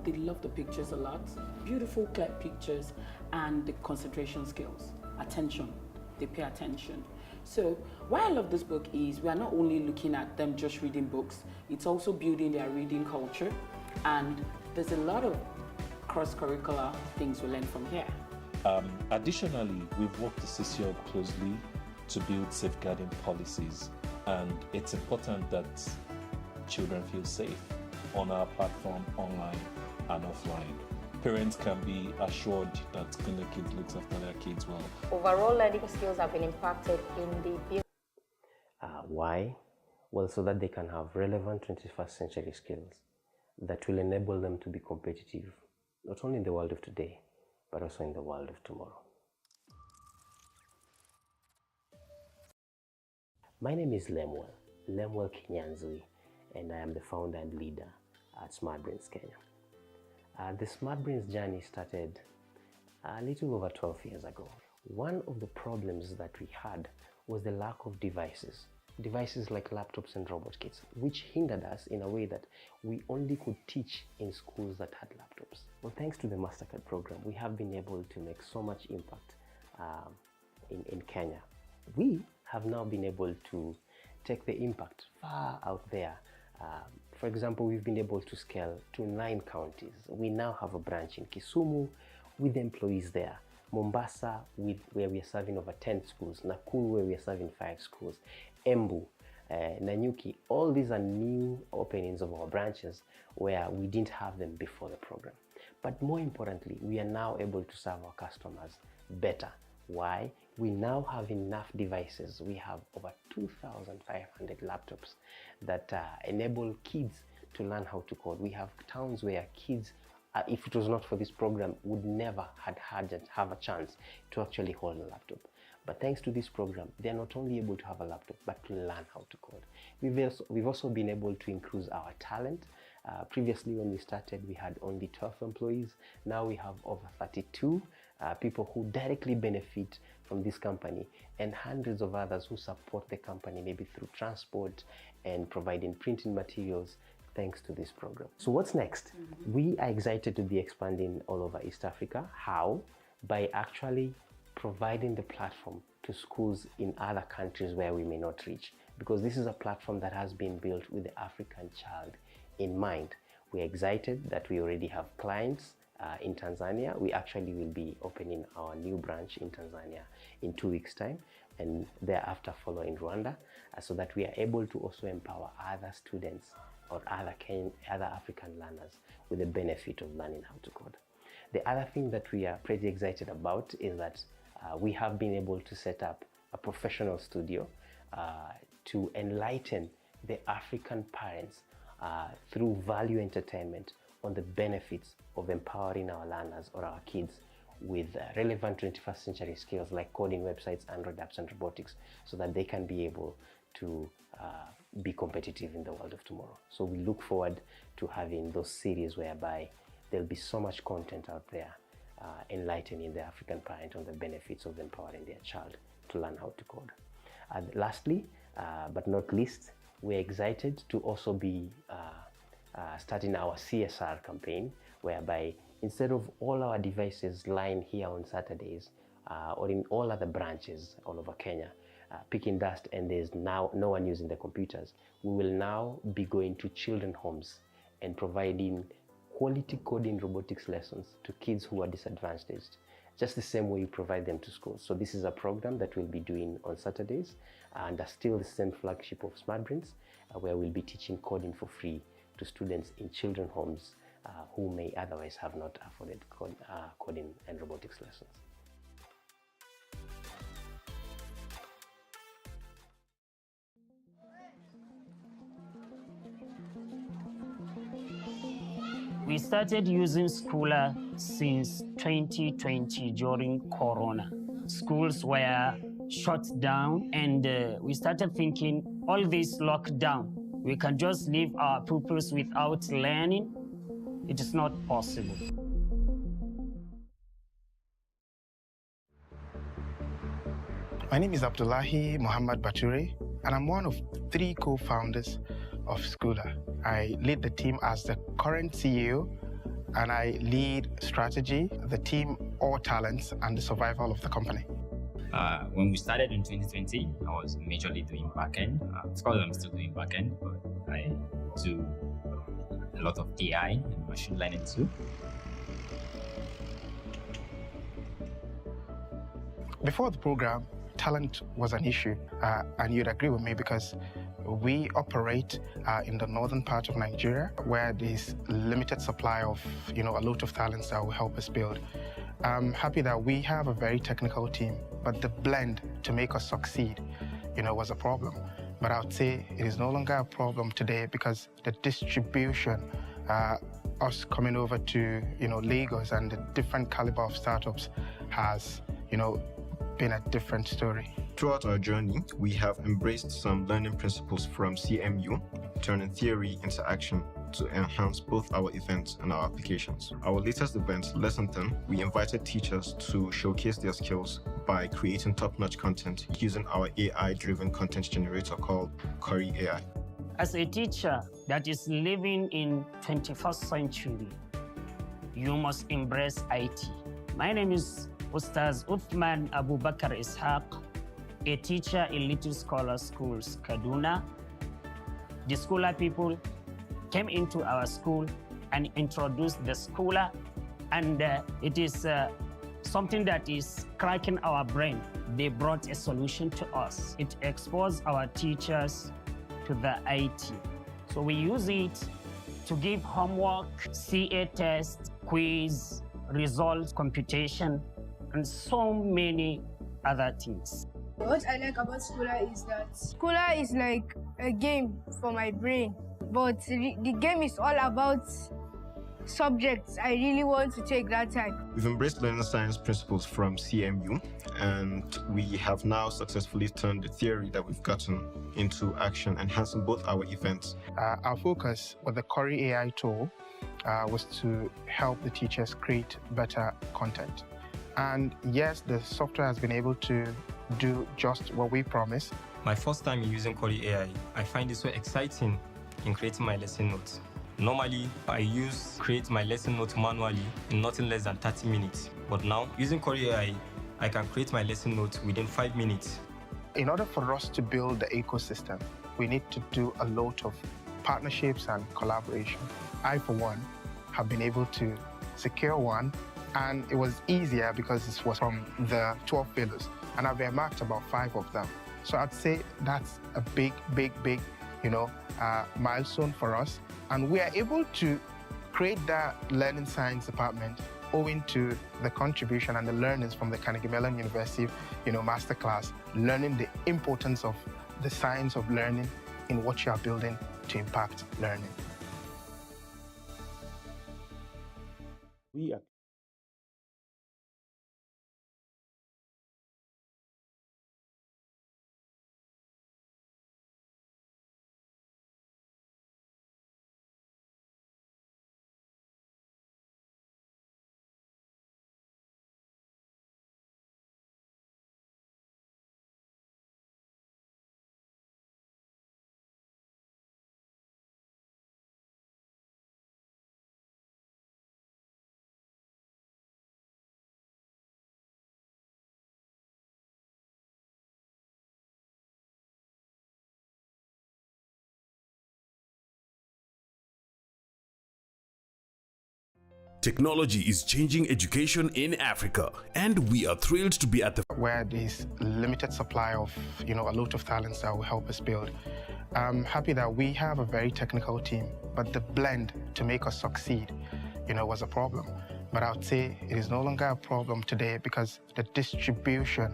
they love the pictures a lot. Beautiful, clear pictures, and the concentration skills, attention, they pay attention. So why I love this book is we are not only looking at them just reading books, it's also building their reading culture, and there's a lot of cross-curricular things we learn from here. Additionally, we've worked with CCO closely to build safeguarding policies, and it's important that children feel safe on our platform, online and offline. Parents can be assured that Kunda Kids looks after their kids well. Overall learning skills have been impacted in the Why? Well, so that they can have relevant 21st century skills that will enable them to be competitive, not only in the world of today, but also in the world of tomorrow. My name is Lemuel Kinyanzui, and I am the founder and leader at Smart Brains Kenya. The Smart Brains journey started a little over 12 years ago. One of the problems that we had was the lack of devices. Devices like laptops and robot kits, which hindered us in a way that we only could teach in schools that had laptops. Well, thanks to the Mastercard program, we have been able to make so much impact in Kenya. We have now been able to take the impact far out there. For example, we've been able to scale to 9 counties. We now have a branch in Kisumu with employees there. Mombasa, where we are serving over 10 schools. Nakuru, where we are serving 5 schools. Embu, Nanyuki, all these are new openings of our branches where we didn't have them before the program. But more importantly, we are now able to serve our customers better. Why? We now have enough devices. We have over 2,500 laptops that enable kids to learn how to code. We have towns where kids, if it was not for this program, would never have a chance to actually hold a laptop. But thanks to this program, they're not only able to have a laptop, but to learn how to code. We've also been able to increase our talent. Previously, when we started, we had only 12 employees. Now we have over 32 people who directly benefit from this company, and hundreds of others who support the company, maybe through transport and providing printing materials, thanks to this program. So what's next? We are excited to be expanding all over East Africa. How? By actually providing the platform to schools in other countries where we may not reach, because this is a platform that has been built with the African child in mind. We're excited that we already have clients in Tanzania. We actually will be opening our new branch in Tanzania in 2 weeks' time, and thereafter follow in Rwanda, so that we are able to also empower other students or other African learners with the benefit of learning how to code. The other thing that we are pretty excited about is that we have been able to set up a professional studio to enlighten the African parents through value entertainment on the benefits of empowering our learners or our kids with relevant 21st century skills like coding websites, Android apps, and robotics, so that they can be able to be competitive in the world of tomorrow. So we look forward to having those series whereby there'll be so much content out there enlightening the African parent on the benefits of empowering their child to learn how to code. And lastly, but not least, we're excited to also be starting our CSR campaign, whereby instead of all our devices lying here on Saturdays or in all other branches all over Kenya, picking dust and there's now no one using the computers, we will now be going to children homes and providing quality coding robotics lessons to kids who are disadvantaged, just the same way you provide them to schools. So this is a program that we'll be doing on Saturdays, and still the same flagship of SmartBrains, where we'll be teaching coding for free to students in children homes who may otherwise have not afforded coding and robotics lessons. We started using Schooler since 2020 during Corona. Schools were shut down, and we started thinking, all this lockdown, we can just leave our pupils without learning. It is not possible. My name is Abdullahi Muhammad Baturi, and I'm one of 3 co-founders of Schooler. I lead the team as the current CEO, and I lead strategy, the team, all talents, and the survival of the company. When we started in 2020, I was majorly doing backend. Of course, I'm still doing backend, but I do a lot of AI and machine learning too. Before the program, talent was an issue, and you'd agree with me because we operate in the northern part of Nigeria, where there's limited supply of, a lot of talents that will help us build. I'm happy that we have a very technical team, but the blend to make us succeed, was a problem. But I would say it is no longer a problem today because the distribution, us coming over to, Lagos and the different caliber of startups has, been a different story. Throughout our journey, we have embraced some learning principles from CMU, turning theory into action to enhance both our events and our applications. Our latest event, Lesson 10, we invited teachers to showcase their skills by creating top-notch content using our AI-driven content generator called Curry AI. As a teacher that is living in 21st century, you must embrace IT. My name is Ustaz Uthman Abubakar Ishaq, a teacher in Little Scholar Schools, Kaduna. The Scholar people came into our school and introduced the Scholar, and it is something that is cracking our brain. They brought a solution to us. It exposed our teachers to the IT. So we use it to give homework, CA test, quiz, results, computation, and so many other things. What I like about Schooler is that Schooler is like a game for my brain, but the game is all about subjects I really want to take that time. We've embraced learning science principles from CMU, and we have now successfully turned the theory that we've gotten into action, enhancing both our events. Our focus with the Curry AI tool was to help the teachers create better content. And yes, the software has been able to do just what we promised. My first time using Curry AI, I find it so exciting in creating my lesson notes. Normally, I create my lesson notes manually in nothing less than 30 minutes. But now, using Curry AI, I can create my lesson notes within 5 minutes. In order for us to build the ecosystem, we need to do a lot of partnerships and collaboration. I, for one, have been able to secure one, and it was easier because this was from the 12 fellows, and I've earmarked about 5 of them. So I'd say that's a big, milestone for us. And we are able to create that learning science department owing to the contribution and the learnings from the Carnegie Mellon University, masterclass, learning the importance of the science of learning in what you are building to impact learning. We are Technology is changing education in Africa, and we are thrilled to be at the where there's limited supply of a lot of talents that will help us build. I'm happy that we have a very technical team, but the blend to make us succeed, was a problem. But I would say it is no longer a problem today because the distribution,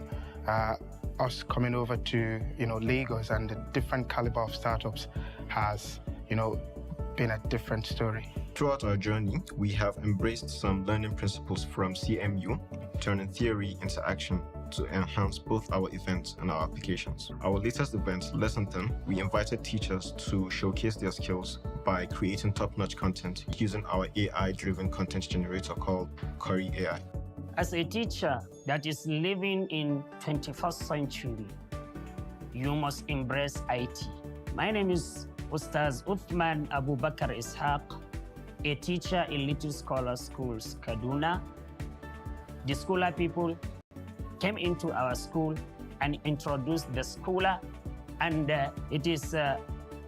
us coming over to Lagos and the different caliber of startups has been a different story. Throughout our journey, we have embraced some learning principles from CMU, turning theory into action to enhance both our events and our applications. Our latest event, Lesson 10, we invited teachers to showcase their skills by creating top-notch content using our AI-driven content generator called Curry AI. As a teacher that is living in 21st century, you must embrace IT. My name is Ustaz Uthman Abubakar Ishaq, a teacher in Little Scholar Schools, Kaduna. The Scholar people came into our school and introduced the Scholar, and it is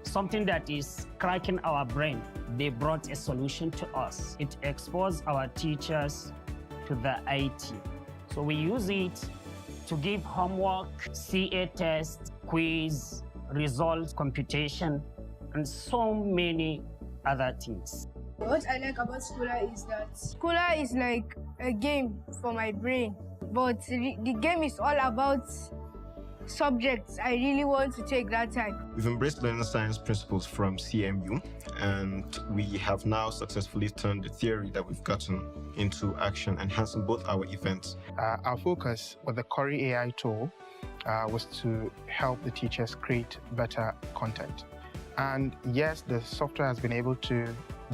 something that is cracking our brain. They brought a solution to us. It exposed our teachers to the IT. So we use it to give homework, CA test, quiz, results, computation, and so many other things. What I like about Schooler is that Schooler is like a game for my brain, but the game is all about subjects I really want to take that time. We've embraced learning science principles from CMU, and we have now successfully turned the theory that we've gotten into action, enhancing both our events. Our focus with the Curry AI tool was to help the teachers create better content. And yes, the software has been able to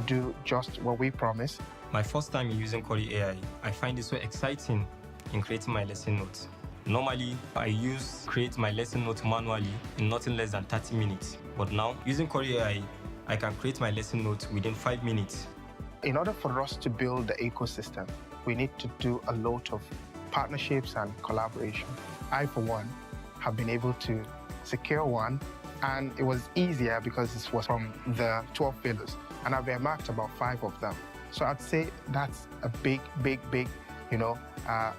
do just what we promised. My first time in using Corey AI, I find it so exciting in creating my lesson notes. Normally, I create my lesson notes manually in nothing less than 30 minutes. But now, using Corey AI, I can create my lesson notes within 5 minutes. In order for us to build the ecosystem, we need to do a lot of partnerships and collaboration. I, for one, have been able to secure one, and it was easier because it was from the 12 pillars, and I've earmarked about 5 of them. So I'd say that's a big,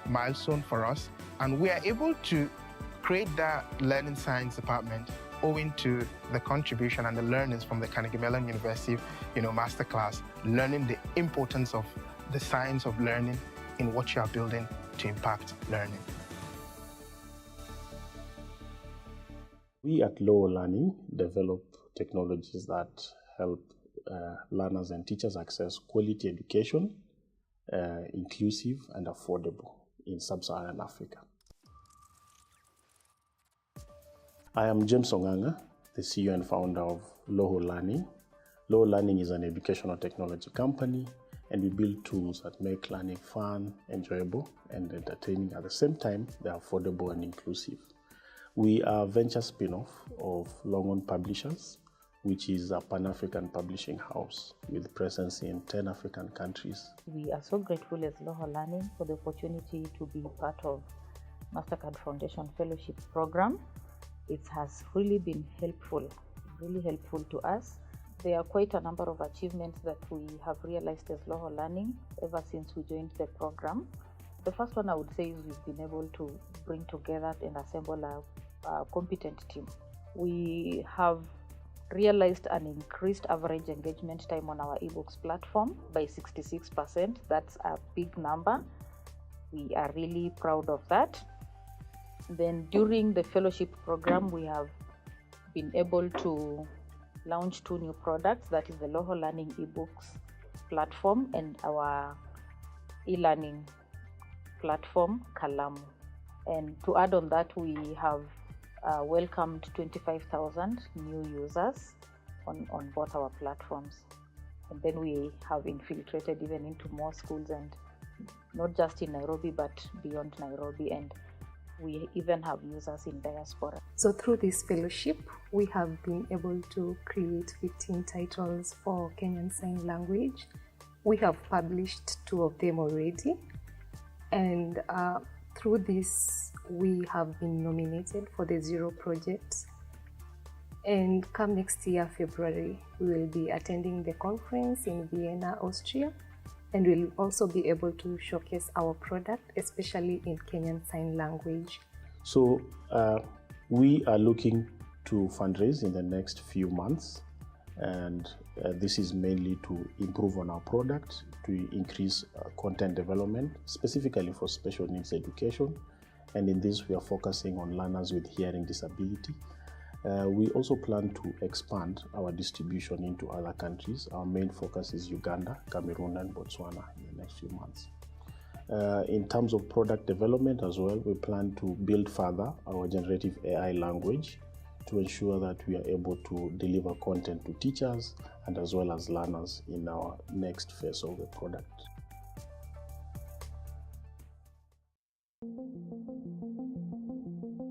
milestone for us. And we are able to create that learning science department owing to the contribution and the learnings from the Carnegie Mellon University, masterclass, learning the importance of the science of learning in what you are building to impact learning. We at Lower Learning develop technologies that help learners and teachers access quality education, inclusive and affordable in sub-Saharan Africa. I am James Onganga, the CEO and founder of Loho Learning. Loho Learning is an educational technology company, and we build tools that make learning fun, enjoyable, and entertaining. At the same time, they're affordable and inclusive. We are a venture spin-off of Longhorn Publishers, which is a Pan-African publishing house with presence in 10 African countries. We are so grateful as Loho Learning for the opportunity to be part of Mastercard Foundation Fellowship Program. It has really been really helpful to us. There are quite a number of achievements that we have realized as Loho Learning ever since we joined the program. The first one I would say is we've been able to bring together and assemble a competent team. We have realized an increased average engagement time on our ebooks platform by 66%. That's a big number. We are really proud of that. Then during the fellowship program, we have been able to launch 2 new products. That is the Loho Learning ebooks platform and our e-learning platform, Kalamu. And to add on that, we have welcomed 25,000 new users on both our platforms. And then we have infiltrated even into more schools, and not just in Nairobi, but beyond Nairobi. And we even have users in diaspora. So through this fellowship, we have been able to create 15 titles for Kenyan Sign Language. We have published 2 of them already. And through this, we have been nominated for the Zero Project. And come next year, February, we will be attending the conference in Vienna, Austria. And we'll also be able to showcase our product, especially in Kenyan Sign Language. So we are looking to fundraise in the next few months, and this is mainly to improve on our product, to increase content development, specifically for special needs education. And in this, we are focusing on learners with hearing disability. We also plan to expand our distribution into other countries. Our main focus is Uganda, Cameroon, and Botswana in the next few months. In terms of product development as well, we plan to build further our generative AI language to ensure that we are able to deliver content to teachers and as well as learners in our next phase of the product.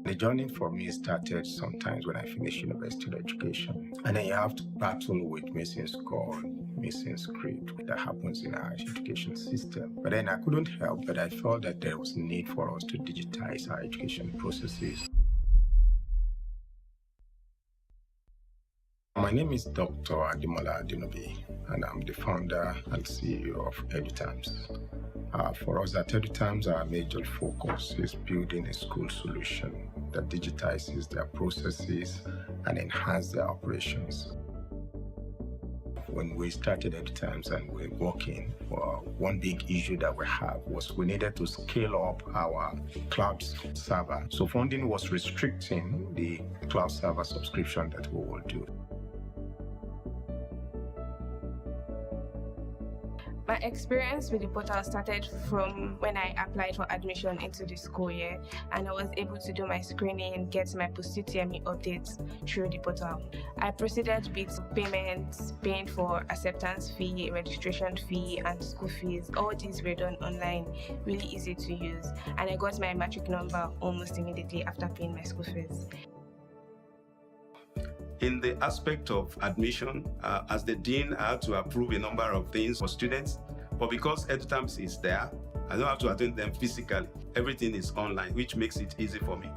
The journey for me started sometimes when I finished university education. And then you have to battle with missing score, missing script that happens in our education system. But then I couldn't help, but I felt that there was a need for us to digitize our education processes. My name is Dr. Ademola Adinobi, and I'm the founder and CEO of EduTimes. For us at EduTimes, our major focus is building a school solution that digitizes their processes and enhances their operations. When we started EduTimes and we're working, one big issue that we have was we needed to scale up our cloud server. So funding was restricting the cloud server subscription that we will do. My experience with the portal started from when I applied for admission into the school year, and I was able to do my screening and get my post-UTME updates through the portal. I proceeded with payments, paying for acceptance fee, registration fee, and school fees. All these were done online, really easy to use, and I got my matric number almost immediately after paying my school fees. In the aspect of admission, as the dean, I had to approve a number of things for students, but because EduTimes is there, I don't have to attend them physically. Everything is online, which makes it easy for me.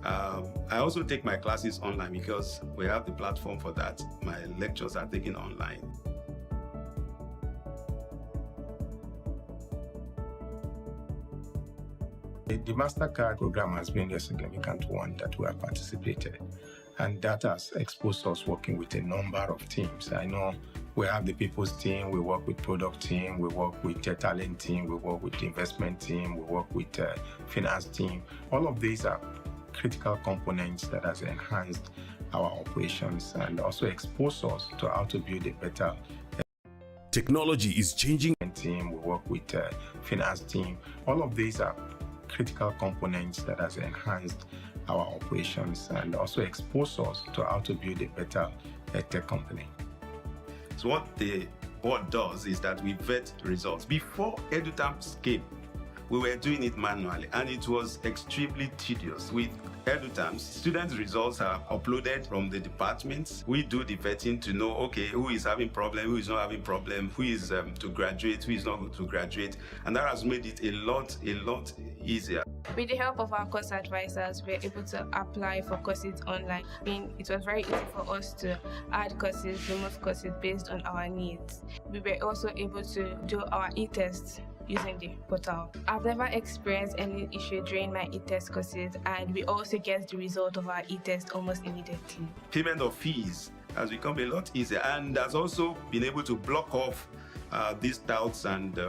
I also take my classes online because we have the platform for that. My lectures are taken online. The Mastercard program has been a significant one that we have participated, and that has exposed us working with a number of teams. I know we have the people's team, we work with product team, we work with the talent team, we work with the investment team, we work with the finance team. All of these are critical components that has enhanced our operations and also exposed us to how to build a better technology is changing. Team, we work with the finance team. All of these are critical components that has enhanced our operations and also exposed us to how to build a better EdTech company. So what the board does is that we vet results. Before EduTimes came, we were doing it manually, and it was extremely tedious. With EduTimes, students' results are uploaded from the departments. We do the vetting to know, okay, who is having problem, who is not having problem, who is to graduate, who is not going to graduate, and that has made it a lot easier. With the help of our course advisors, we were able to apply for courses online. It was very easy for us to add courses, remove courses based on our needs. We were also able to do our e-tests using the portal. I've never experienced any issue during my e-test courses, and we also get the result of our e-test almost immediately. Payment of fees has become a lot easier, and has also been able to block off these doubts and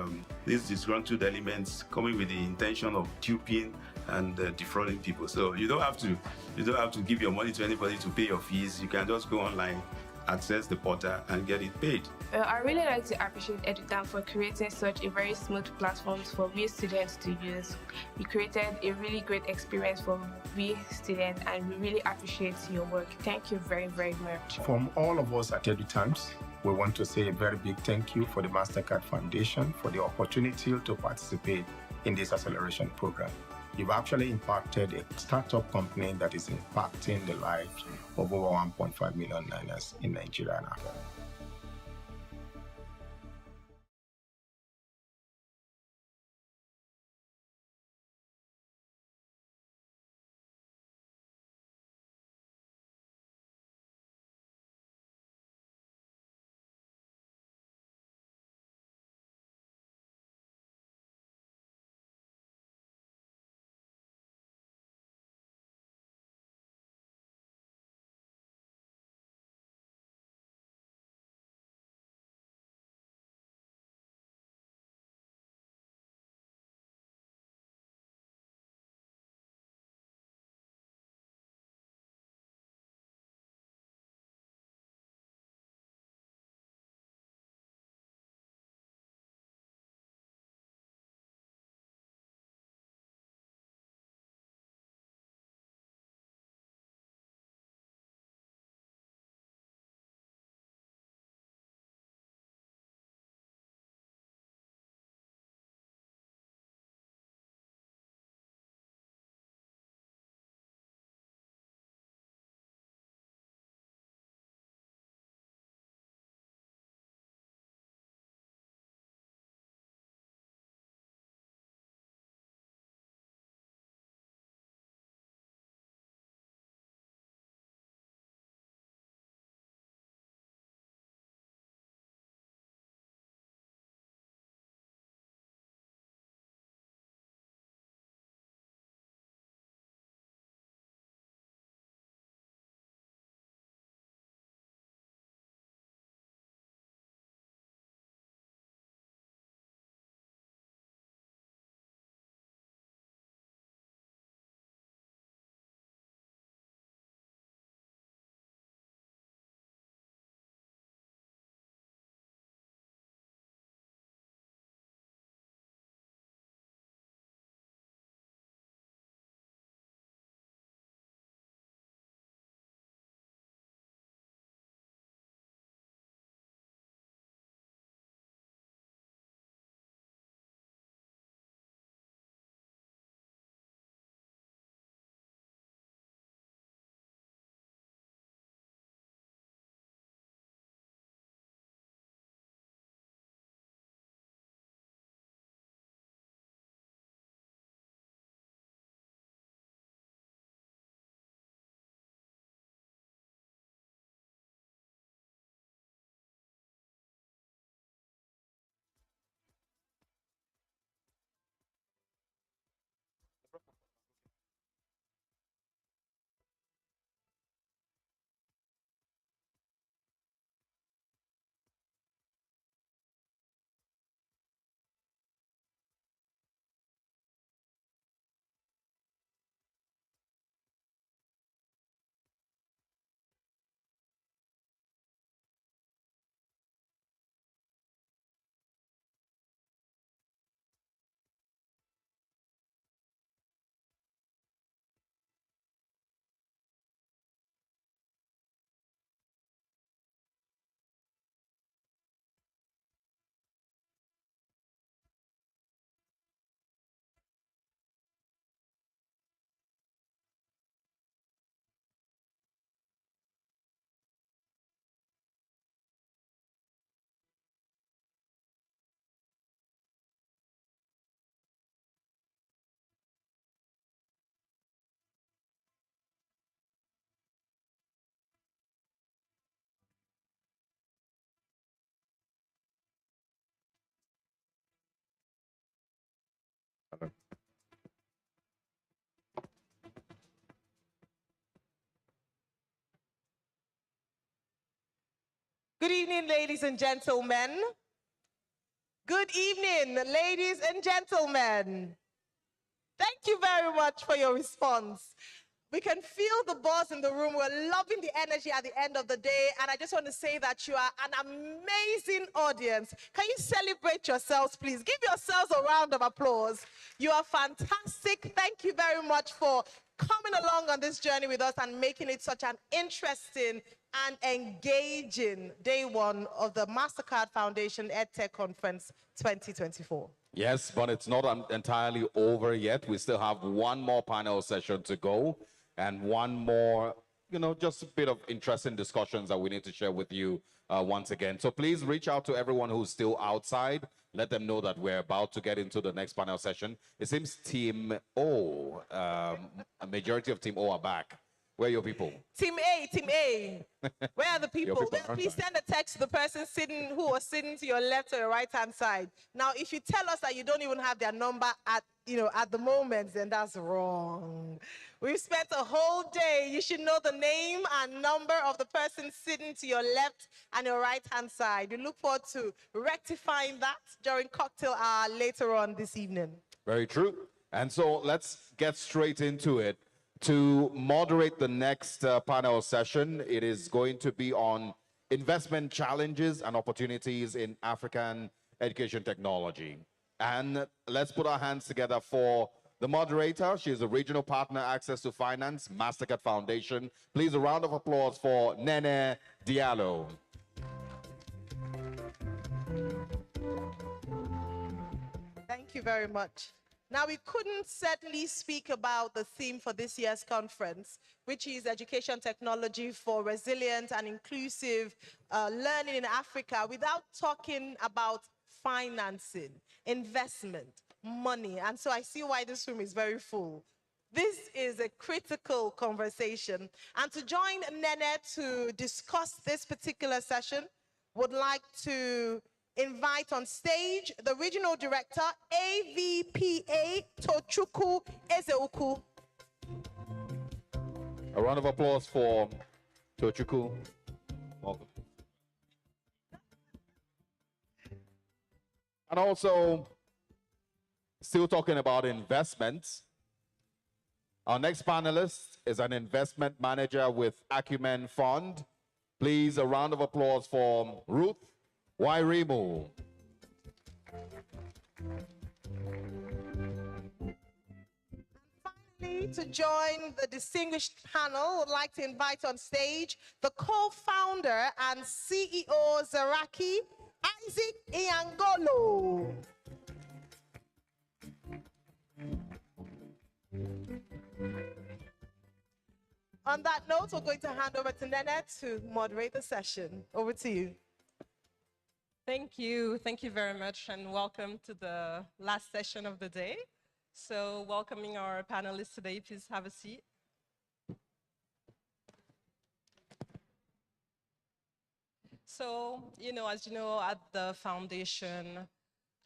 these disgruntled elements coming with the intention of duping and defrauding people. So you don't have to give your money to anybody to pay your fees. You can just go online, access the portal, and get it paid. I really like to appreciate EduTimes for creating such a very smooth platform for we students to use. You created a really great experience for we students, and we really appreciate your work. Thank you very, very much. From all of us at EduTimes, we want to say a very big thank you for the Mastercard Foundation for the opportunity to participate in this acceleration program. You've actually impacted a startup company that is impacting the lives of over 1.5 million learners in Nigeria and Africa. Good evening, ladies and gentlemen. Good evening, ladies and gentlemen. Thank you very much for your response. We can feel the buzz in the room. We're loving the energy at the end of the day. And I just want to say that you are an amazing audience. Can you celebrate yourselves, please? Give yourselves a round of applause. You are fantastic. Thank you very much for coming along on this journey with us and making it such an interesting and engaging day one of the Mastercard Foundation EdTech Conference 2024. Yes, but it's not entirely over yet. We still have one more panel session to go and one more, just a bit of interesting discussions that we need to share with you once again. So please reach out to everyone who's still outside. Let them know that we're about to get into the next panel session. It seems Team O, a majority of Team O are back. Where are your people? Team A, Team A. Where are the people? Please aren't send a text to the person who was sitting to your left or your right-hand side. Now, if you tell us that you don't even have their number at the moment, then that's wrong. We've spent a whole day. You should know the name and number of the person sitting to your left and your right-hand side. We look forward to rectifying that during cocktail hour later on this evening. Very true. And so let's get straight into it. To moderate the next panel session, it is going to be on investment challenges and opportunities in African education technology. And let's put our hands together for the moderator. She is a regional partner, Access to Finance, Mastercard Foundation. Please, a round of applause for Nene Diallo. Thank you very much. Now, we couldn't certainly speak about the theme for this year's conference, which is Education Technology for Resilient and Inclusive Learning in Africa, without talking about financing, investment, money. And so I see why this room is very full. This is a critical conversation. And to join Nene to discuss this particular session, would like to invite on stage the Regional Director, AVPA Tochukwu Ezeuku. A round of applause for Tochukwu. Welcome. And also, still talking about investments, our next panelist is an investment manager with Acumen Fund. Please, a round of applause for Ruth Wairimu. Finally, to join the distinguished panel, would like to invite on stage the co-founder and CEO Zaraki, Isaac Iangolo. On that note, we're going to hand over to Nene to moderate the session. Over to you. Thank you. Thank you very much, and welcome to the last session of the day. So welcoming our panelists today, please have a seat. So, as you know, at the foundation,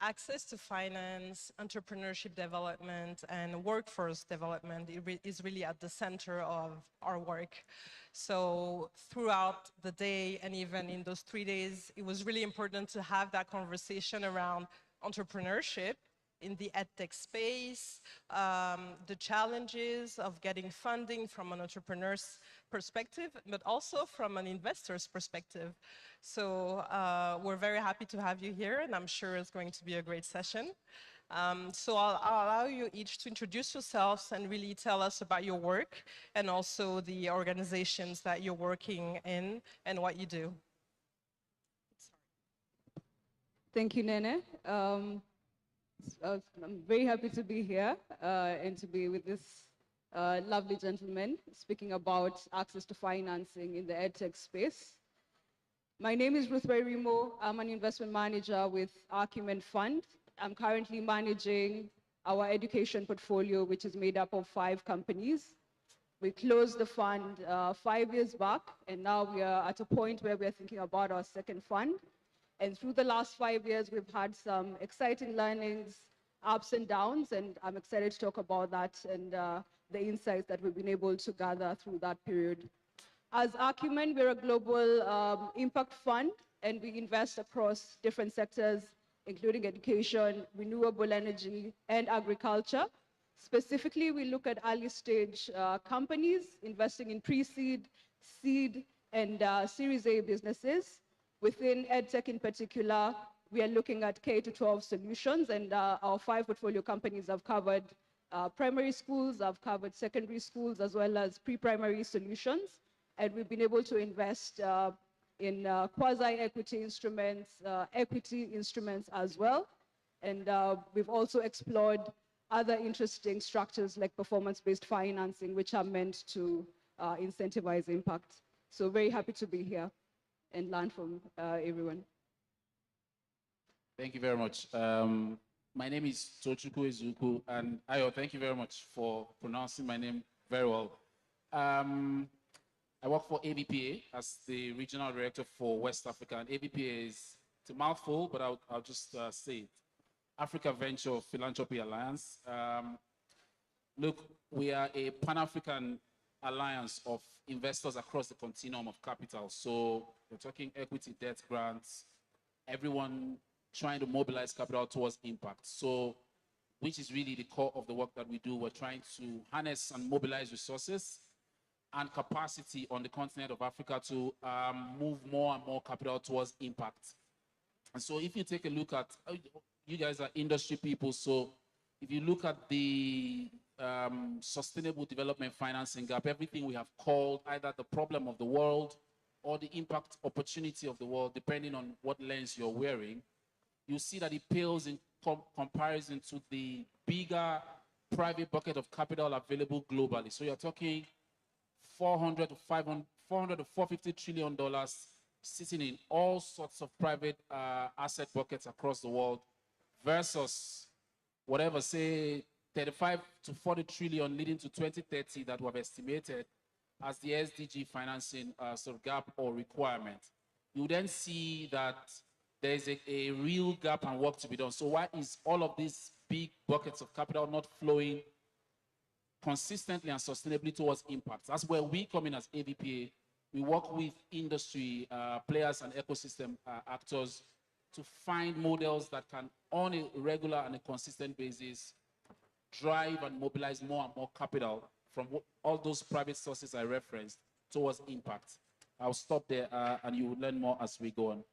access to finance, entrepreneurship development, and workforce development is really at the center of our work. So throughout the day, and even in those 3 days, it was really important to have that conversation around entrepreneurship in the EdTech space, the challenges of getting funding from an entrepreneur's perspective, but also from an investor's perspective. So we're very happy to have you here, and I'm sure it's going to be a great session. So I'll allow you each to introduce yourselves and really tell us about your work and also the organizations that you're working in and what you do. Thank you, Nene. I'm very happy to be here and to be with this lovely gentleman speaking about access to financing in the EdTech space. My name is Ruth Wairimu. I'm an investment manager with Acumen Fund. I'm currently managing our education portfolio, which is made up of 5 companies. We closed the fund 5 years back, and now we are at a point where we're thinking about our second fund. And through the last 5 years, we've had some exciting learnings, ups and downs, and I'm excited to talk about that and the insights that we've been able to gather through that period. As Acumen, we're a global impact fund. and we invest across different sectors, including education, renewable energy, and agriculture. Specifically, we look at early stage companies investing in pre-seed, seed, and Series A businesses. Within EdTech in particular, we are looking at K-12 solutions, and our 5 portfolio companies have covered primary schools, have covered secondary schools, as well as pre-primary solutions. And we've been able to invest in quasi-equity instruments, equity instruments as well. And we've also explored other interesting structures like performance-based financing, which are meant to incentivize impact. So very happy to be here and learn from everyone. Thank you very much. My name is Tochukwu Ezuku, and Ayo, thank you very much for pronouncing my name very well. I work for ABPA as the Regional Director for West Africa, and ABPA is, it's a mouthful, but I'll just say it. Africa Venture Philanthropy Alliance. Look, we are a Pan-African alliance of investors across the continuum of capital. So we're talking equity, debt, grants, everyone trying to mobilize capital towards impact. So, which is really the core of the work that we do. We're trying to harness and mobilize resources and capacity on the continent of Africa to move more and more capital towards impact. And so if you take a look at, you guys are industry people, so if you look at the sustainable development financing gap, everything we have called either the problem of the world or the impact opportunity of the world, depending on what lens you're wearing, you see that it pales in comparison to the bigger private bucket of capital available globally. So you're talking 400 to 450 trillion dollars sitting in all sorts of private asset buckets across the world versus whatever, say 35 to 40 trillion leading to 2030 that we have estimated as the SDG financing sort of gap or requirement. You then see that there is a real gap and work to be done. So why is all of these big buckets of capital not flowing consistently and sustainably towards impact? That's where we come in as AVPA. We work with industry players and ecosystem actors to find models that can, on a regular and a consistent basis, drive and mobilize more and more capital from all those private sources I referenced towards impact. I'll stop there and you will learn more as we go on.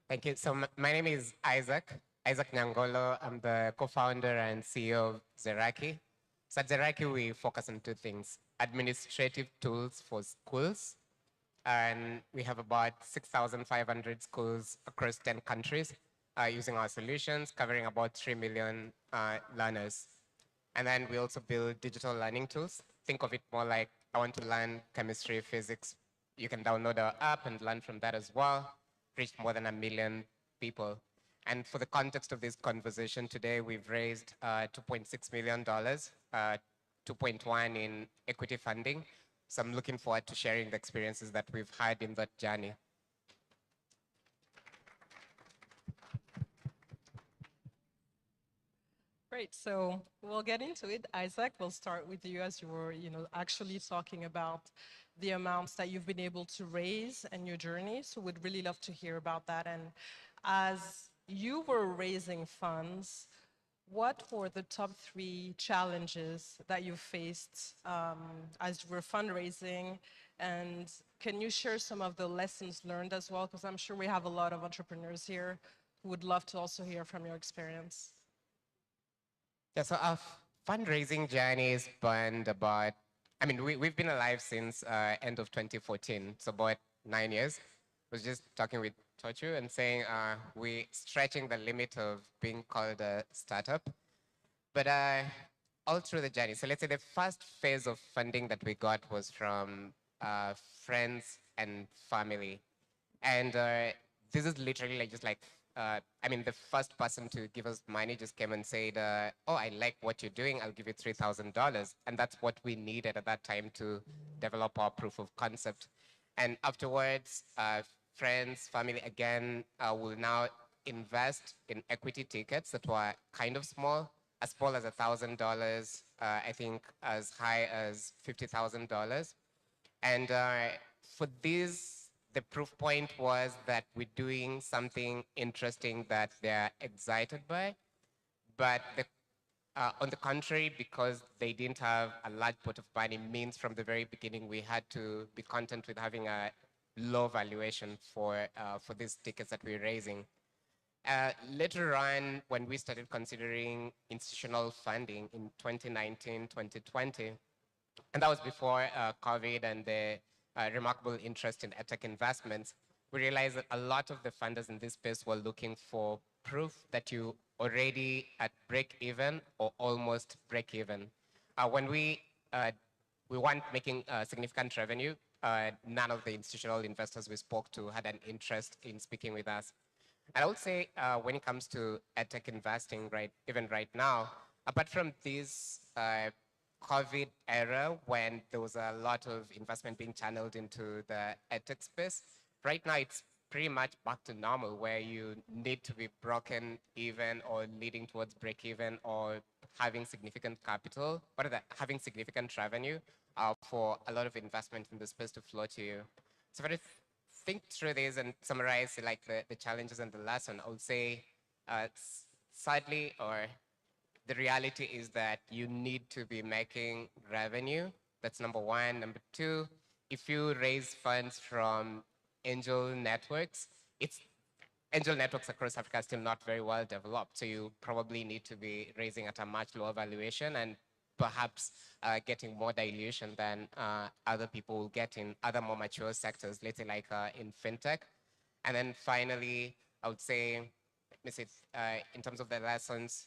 Thank you. So my name is Isaac Nyangolo. I'm the co-founder and CEO of Zeraki. So at Zeraki, we focus on two things: administrative tools for schools. And we have about 6,500 schools across 10 countries using our solutions, covering about 3 million learners. And then we also build digital learning tools. Think of it more like, I want to learn chemistry, physics. You can download our app and learn from that as well. Reached more than 1 million people. And for the context of this conversation today, we've raised $2.6 million, 2.1 in equity funding. So I'm looking forward to sharing the experiences that we've had in that journey. Great, so we'll get into it. Isaac, we'll start with you as you were, actually talking about the amounts that you've been able to raise and your journey. So we'd really love to hear about that. And as you were raising funds, what were the top 3 challenges that you faced as you were fundraising? And can you share some of the lessons learned as well? Because I'm sure we have a lot of entrepreneurs here who would love to also hear from your experience. Yeah, so our fundraising journey spanned about, we've been alive since end of 2014, so about 9 years. I was just talking with Tochu and saying we're stretching the limit of being called a startup. But all through the journey, so let's say the first phase of funding that we got was from friends and family. And this is literally the first person to give us money just came and said, oh, I like what you're doing, I'll give you $3,000. And that's what we needed at that time to develop our proof of concept. And afterwards, friends, family again will now invest in equity tickets that were kind of small as $1,000, I think as high as $50,000. And for these the proof point was that we're doing something interesting that they're excited by, but on the contrary, because they didn't have a large pot of money, means from the very beginning we had to be content with having a low valuation for these tickets that we're raising. Later on, when we started considering institutional funding in 2019, 2020, and that was before COVID and the remarkable interest in EdTech investments, we realized that a lot of the funders in this space were looking for proof that you already at break even or almost break even. When we weren't making significant revenue, none of the institutional investors we spoke to had an interest in speaking with us. And I would say when it comes to EdTech investing, even right now, apart from this COVID era when there was a lot of investment being channeled into the EdTech space, right now it's pretty much back to normal where you need to be broken even or leading towards break even or having significant capital, having significant revenue for a lot of investment in the space to flow to you. So if I think through this and summarize like the challenges and the lesson, I would say sadly, or the reality is that you need to be making revenue. That's number one. Number two, if you raise funds from angel networks, angel networks across Africa are still not very well developed. So you probably need to be raising at a much lower valuation and perhaps getting more dilution than other people will get in other more mature sectors, let's say like in fintech. And then finally, I would say, in terms of the lessons,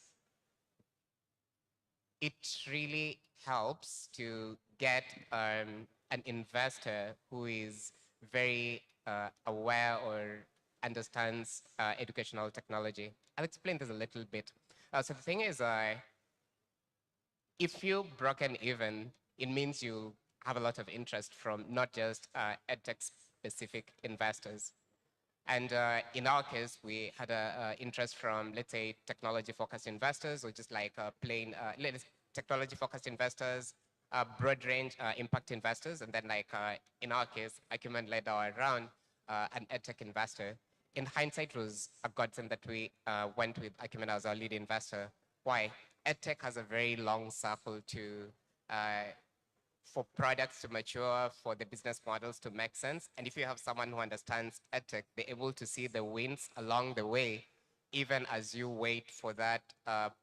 it really helps to get an investor who is very aware or understands educational technology. I'll explain this a little bit. So the thing is, if you're broken even, it means you have a lot of interest from not just EdTech-specific investors. And in our case, we had interest from, let's say, technology-focused investors, or just like plain technology-focused investors, broad range impact investors, and then like in our case, Acumen led our round, an EdTech investor. In hindsight, it was a godsend that we went with Acumen as our lead investor. Why? EdTech has a very long cycle for products to mature, for the business models to make sense. And if you have someone who understands EdTech, they're able to see the wins along the way, even as you wait for that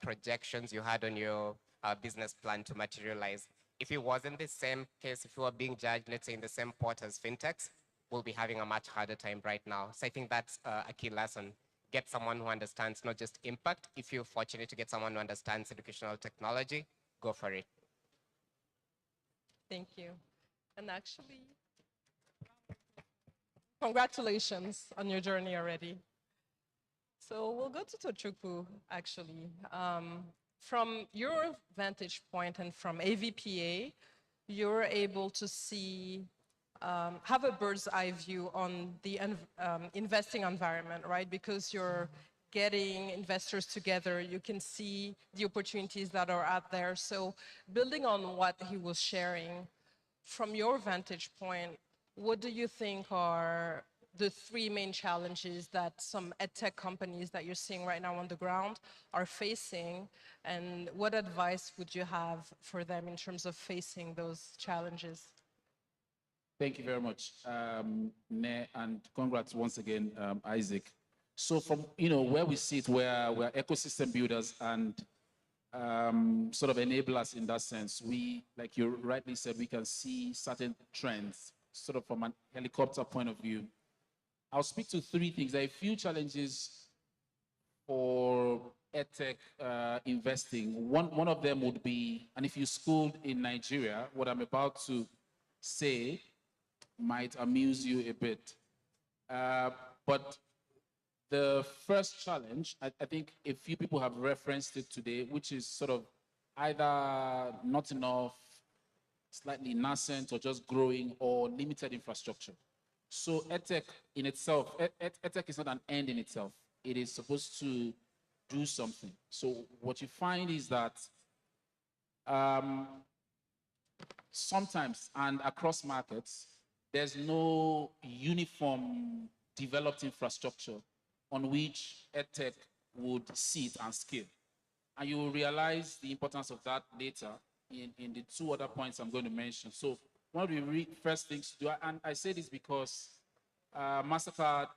projections you had on your business plan to materialize. If it wasn't the same case, if you were being judged, let's say in the same port as fintechs, we'll be having a much harder time right now. So I think that's a key lesson. Get someone who understands not just impact. If you're fortunate to get someone who understands educational technology, go for it. Thank you. And actually, congratulations on your journey already. So we'll go to Tochukwu, actually. From your vantage point and from AVPA, you're able to see, have a bird's eye view on the investing environment, right? Because you're getting investors together, you can see the opportunities that are out there. So building on what he was sharing, from your vantage point, what do you think are the three main challenges that some EdTech companies that you're seeing right now on the ground are facing? And what advice would you have for them in terms of facing those challenges? Thank you very much, Ne, and congrats once again, Isaac. So from where we sit, we're ecosystem builders and sort of enablers in that sense. We, like you rightly said, we can see certain trends, sort of from a helicopter point of view. I'll speak to three things. There are a few challenges for EdTech investing. One of them would be, and if you schooled in Nigeria, what I'm about to say might amuse you a bit. But the first challenge, I think a few people have referenced it today, which is sort of either not enough, slightly nascent, or just growing, or limited infrastructure. So EdTech in itself, EdTech is not an end in itself. It is supposed to do something. So what you find is that sometimes, and across markets, there's no uniform developed infrastructure on which EdTech would sit and scale. And you will realize the importance of that later in the two other points I'm going to mention. So one of the first things to do, and I say this because Mastercard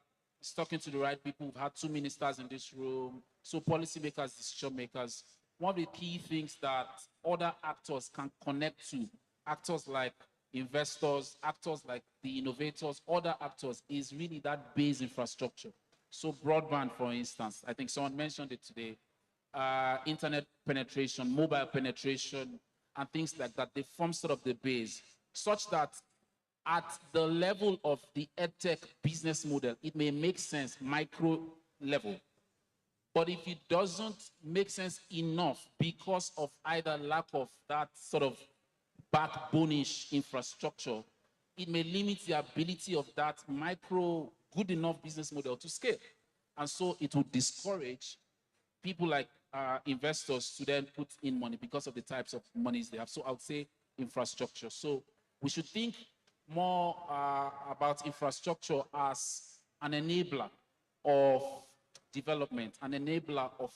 is talking to the right people. We've had 2 ministers in this room, so policymakers, decision makers. One of the key things that other actors can connect to, actors like investors, actors like the innovators, other actors, is really that base infrastructure. So broadband, for instance, I think someone mentioned it today, internet penetration, mobile penetration, and things like that. They form sort of the base, such that at the level of the EdTech business model, it may make sense micro level. But if it doesn't make sense enough because of either lack of that sort of backbone-ish infrastructure, it may limit the ability of that micro good enough business model to scale. And so it would discourage people like investors to then put in money because of the types of monies they have. So I would say infrastructure. So we should think more about infrastructure as an enabler of development, an enabler of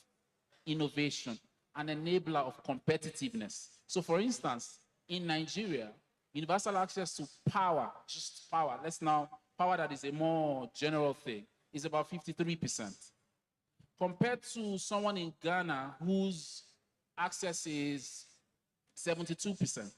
innovation, an enabler of competitiveness. So for instance, in Nigeria, universal access to power, just power, power that is a more general thing, is about 53%. Compared to someone in Ghana whose access is 72%.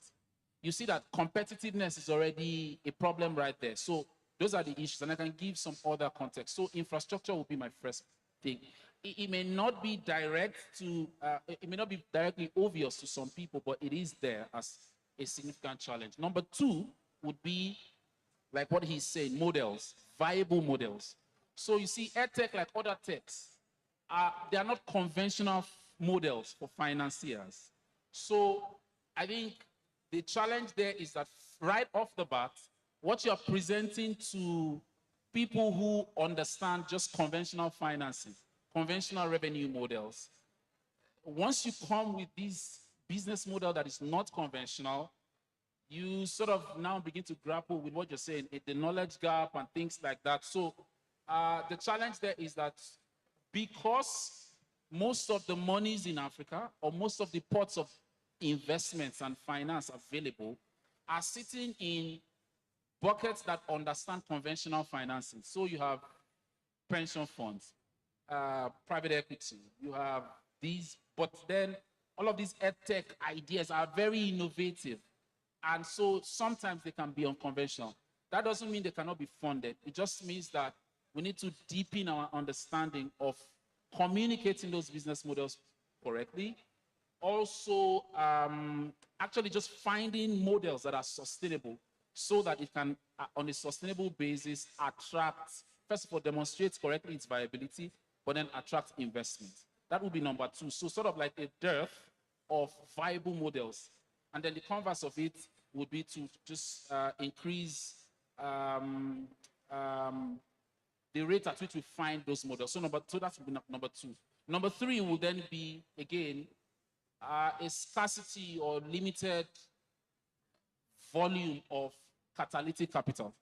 You see that competitiveness is already a problem right there. So those are the issues, and I can give some other context. So infrastructure will be my first thing. It may not be direct to, it may not be directly obvious to some people, but it is there as a significant challenge. Number 2 would be, like what he's saying, models, viable models. So you see, EdTech, like other techs, they are not conventional models for financiers. So I think the challenge there is that right off the bat, what you're presenting to people who understand just conventional financing, conventional revenue models, once you come with this business model that is not conventional, you sort of now begin to grapple with what you're saying, the knowledge gap and things like that. So the challenge there is that because most of the monies in Africa, or most of the pots of investments and finance available, are sitting in buckets that understand conventional financing. So you have pension funds, private equity, you have these, but then all of these EdTech ideas are very innovative. And so sometimes they can be unconventional. That doesn't mean they cannot be funded. It just means that we need to deepen our understanding of communicating those business models correctly. Also, actually just finding models that are sustainable so that it can, on a sustainable basis, attract, first of all, demonstrate correctly its viability, but then attract investment. That would be number 2. So sort of like a dearth of viable models. And then the converse of it would be to just increase the rate at which we find those models. So that would be number 2. Number 3 would then be, again, a scarcity or limited volume of catalytic capital.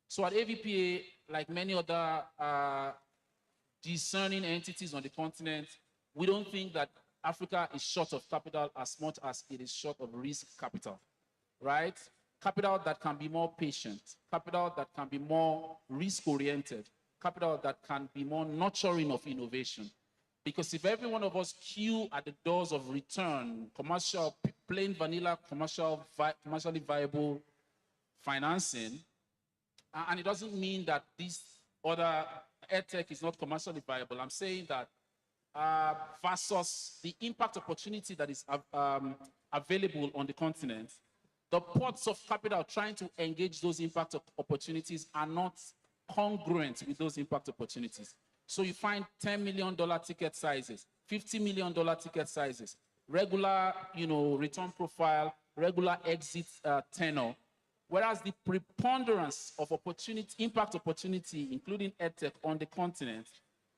So at AVPA, like many other discerning entities on the continent, we don't think that Africa is short of capital as much as it is short of risk capital, right? Capital that can be more patient, capital that can be more risk-oriented, capital that can be more nurturing of innovation. Because if every one of us queue at the doors of return, commercial, plain vanilla, commercially viable financing, and it doesn't mean that this other EdTech is not commercially viable. I'm saying that versus the impact opportunity that is available on the continent, the pots of capital trying to engage those impact opportunities are not congruent with those impact opportunities. So you find $10 million ticket sizes, $50 million ticket sizes, regular, return profile, regular exit tenor, whereas the preponderance of impact opportunity, including EdTech on the continent,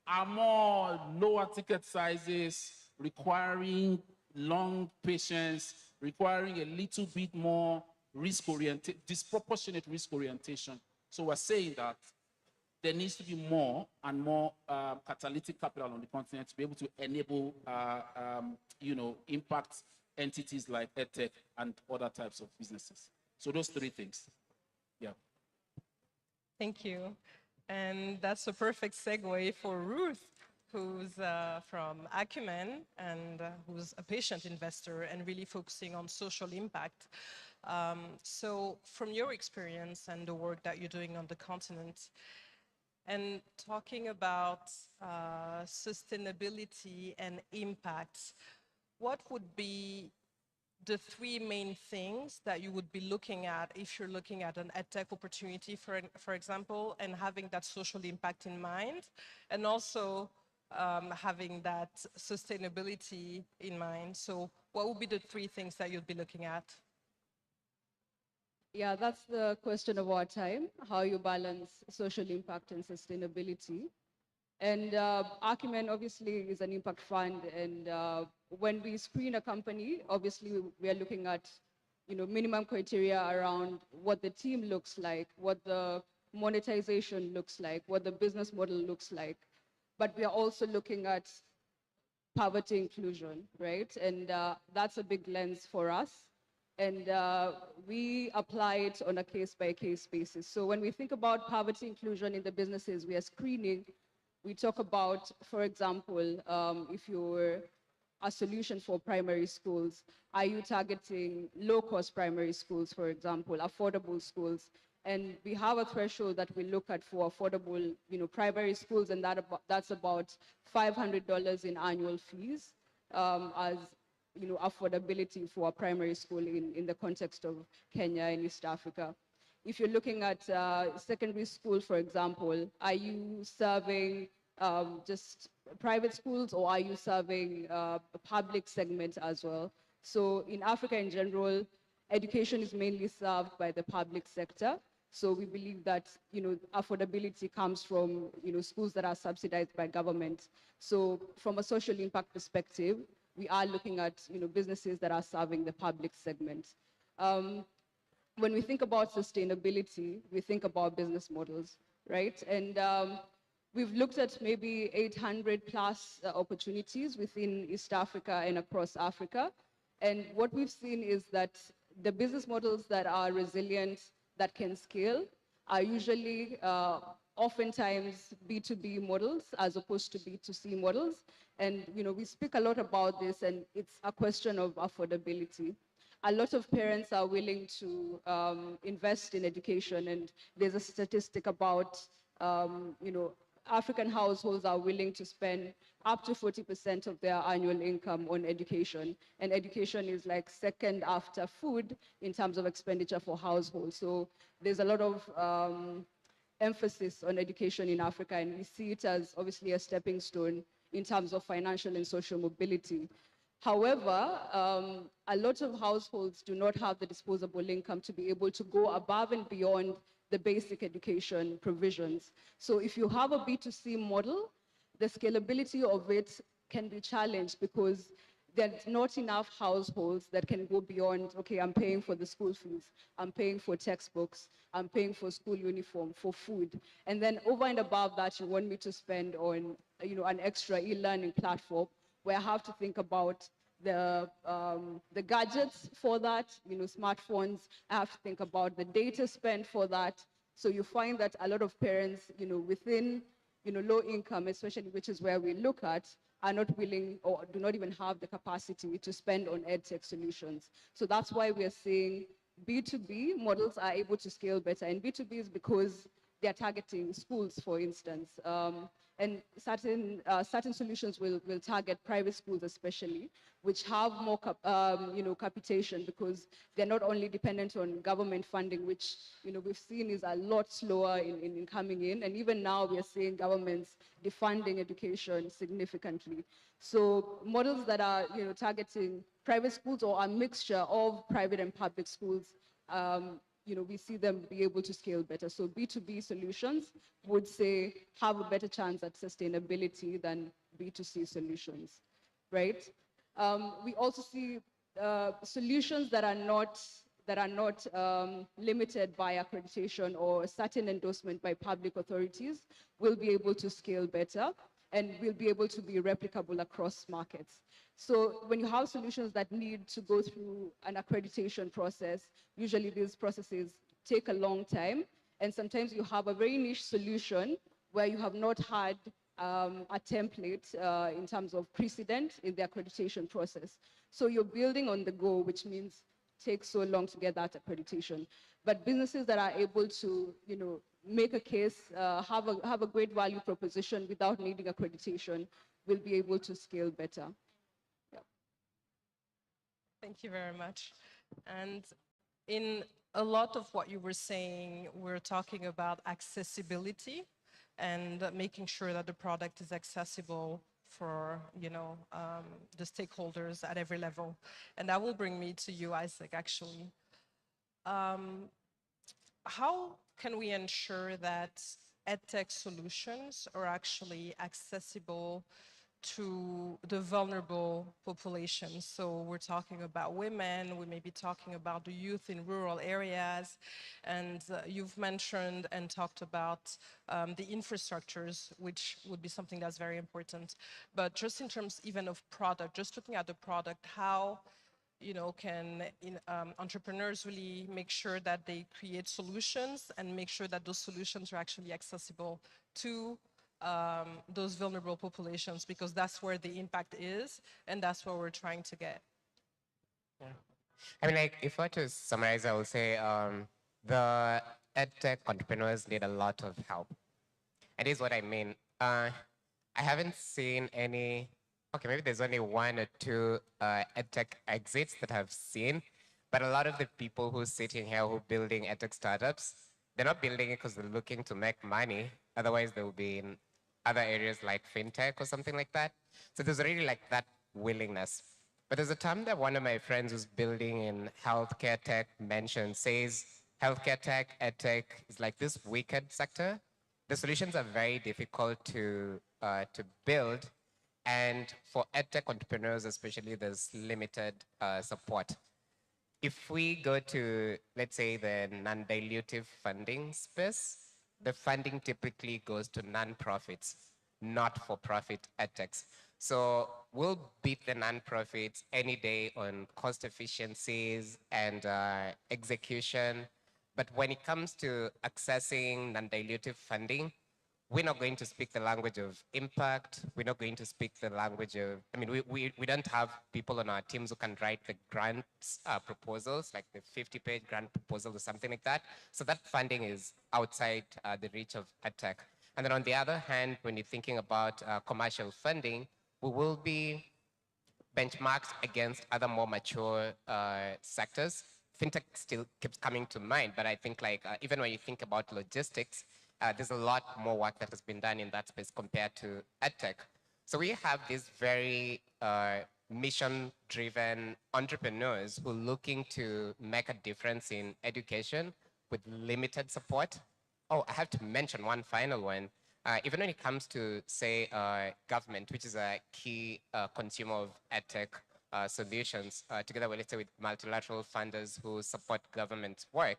are more lower ticket sizes, requiring long patience, requiring a little bit more disproportionate risk orientation. So we're saying that there needs to be more and more catalytic capital on the continent to be able to enable, impact entities like EdTech and other types of businesses. So those three things. Yeah. Thank you. And that's a perfect segue for Ruth, who's from Acumen and who's a patient investor and really focusing on social impact. So from your experience and the work that you're doing on the continent, and talking about sustainability and impact, what would be the three main things that you would be looking at if you're looking at an EdTech opportunity, for example, and having that social impact in mind, and also having that sustainability in mind? So what would be the three things that you'd be looking at? Yeah, that's the question of our time, how you balance social impact and sustainability. And Acumen obviously is an impact fund, and when we screen a company, obviously we are looking at minimum criteria around what the team looks like, what the monetization looks like, what the business model looks like. But we are also looking at poverty inclusion, right? And that's a big lens for us. And we apply it on a case-by-case basis. So when we think about poverty inclusion in the businesses we are screening, we talk about, for example, if you're a solution for primary schools, are you targeting low-cost primary schools, for example, affordable schools? And we have a threshold that we look at for affordable, primary schools, and that's about $500 in annual fees as affordability for a primary school in the context of Kenya and East Africa. If you're looking at secondary school, for example, are you serving just private schools, or are you serving a public segment as well? So in Africa in general, education is mainly served by the public sector. So we believe that affordability comes from schools that are subsidized by government. So from a social impact perspective, we are looking at businesses that are serving the public segment. When we think about sustainability, we think about business models, right? And we've looked at maybe 800 plus opportunities within East Africa and across Africa. And what we've seen is that the business models that are resilient, that can scale, are usually oftentimes B2B models as opposed to B2C models. And we speak a lot about this, and it's a question of affordability. A lot of parents are willing to invest in education, and there's a statistic about African households are willing to spend up to 40% of their annual income on education. And education is like second after food in terms of expenditure for households. So there's a lot of emphasis on education in Africa, and we see it as obviously a stepping stone in terms of financial and social mobility. However, a lot of households do not have the disposable income to be able to go above and beyond the basic education provisions. So if you have a B2C model, the scalability of it can be challenged because there's not enough households that can go beyond, okay, I'm paying for the school fees, I'm paying for textbooks, I'm paying for school uniform, for food. And then over and above that, you want me to spend on an extra e-learning platform where I have to think about the gadgets for that, smartphones. I have to think about the data spent for that. So you find that a lot of parents, within, low income, especially, which is where we look at, are not willing or do not even have the capacity to spend on EdTech solutions. So that's why we're seeing B2B models are able to scale better. And B2B is because they're targeting schools, for instance. And certain solutions will target private schools especially, which have more capitation because they're not only dependent on government funding, which we've seen is a lot slower in coming in. And even now we are seeing governments defunding education significantly. So models that are targeting private schools or a mixture of private and public schools, we see them be able to scale better. So B2B solutions would say have a better chance at sustainability than B2C solutions, right? We also see solutions that are not that are not limited by accreditation or certain endorsement by public authorities will be able to scale better and will be able to be replicable across markets. So when you have solutions that need to go through an accreditation process, usually these processes take a long time, and sometimes you have a very niche solution where you have not had a template in terms of precedent in the accreditation process. So you're building on the go, which means it takes so long to get that accreditation. But businesses that are able to, make a case, have a great value proposition without needing accreditation will be able to scale better. Yeah. Thank you very much. And in a lot of what you were saying, we're talking about accessibility and making sure that the product is accessible for the stakeholders at every level. And that will bring me to you, Isaac, actually. How can we ensure that EdTech solutions are actually accessible to the vulnerable populations? So we're talking about women, we may be talking about the youth in rural areas, and you've mentioned and talked about the infrastructures, which would be something that's very important. But just in terms even of product, just looking at the product, how can entrepreneurs really make sure that they create solutions and make sure that those solutions are actually accessible to those vulnerable populations, because that's where the impact is and that's what we're trying to get. Yeah. I mean, like, if I were to summarize, I would say the EdTech entrepreneurs need a lot of help. And this is what I mean. I haven't seen any. Okay, maybe there's only one or two EdTech exits that I've seen, but a lot of the people who sit in here who are building EdTech startups, they're not building it because they're looking to make money. Otherwise, they will be in other areas like fintech or something like that. So there's really like that willingness. But there's a term that one of my friends who's building in healthcare tech mentioned, says healthcare tech, EdTech is like this wicked sector. The solutions are very difficult to build. And for EdTech entrepreneurs, especially, there's limited support. If we go to, let's say, the non-dilutive funding space, the funding typically goes to non-profits, not for-profit EdTechs. So we'll beat the non-profits any day on cost efficiencies and execution. But when it comes to accessing non-dilutive funding, we're not going to speak the language of impact. We're not going to speak the language of, I mean, we don't have people on our teams who can write the grants proposals, like the 50-page grant proposal or something like that. So that funding is outside the reach of EdTech. And then on the other hand, when you're thinking about commercial funding, we will be benchmarked against other more mature sectors. Fintech still keeps coming to mind, but I think like even when you think about logistics, there's a lot more work that has been done in that space compared to EdTech. So we have these very mission-driven entrepreneurs who are looking to make a difference in education with limited support. Oh, I have to mention one final one. Even when it comes to, say, government, which is a key consumer of EdTech solutions, together with, let's say, with multilateral funders who support government's work,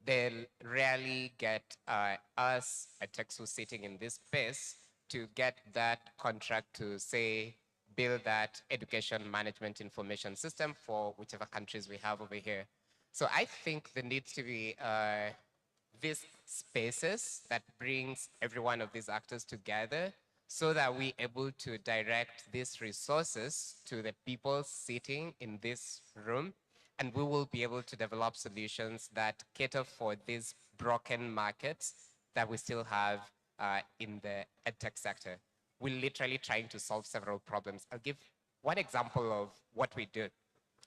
they'll rarely get us, EdTechs who sitting in this space, to get that contract to, say, build that education management information system for whichever countries we have over here. So I think there needs to be these spaces that brings every one of these actors together so that we're able to direct these resources to the people sitting in this room, and we will be able to develop solutions that cater for these broken markets that we still have in the EdTech sector. We're literally trying to solve several problems. I'll give one example of what we do.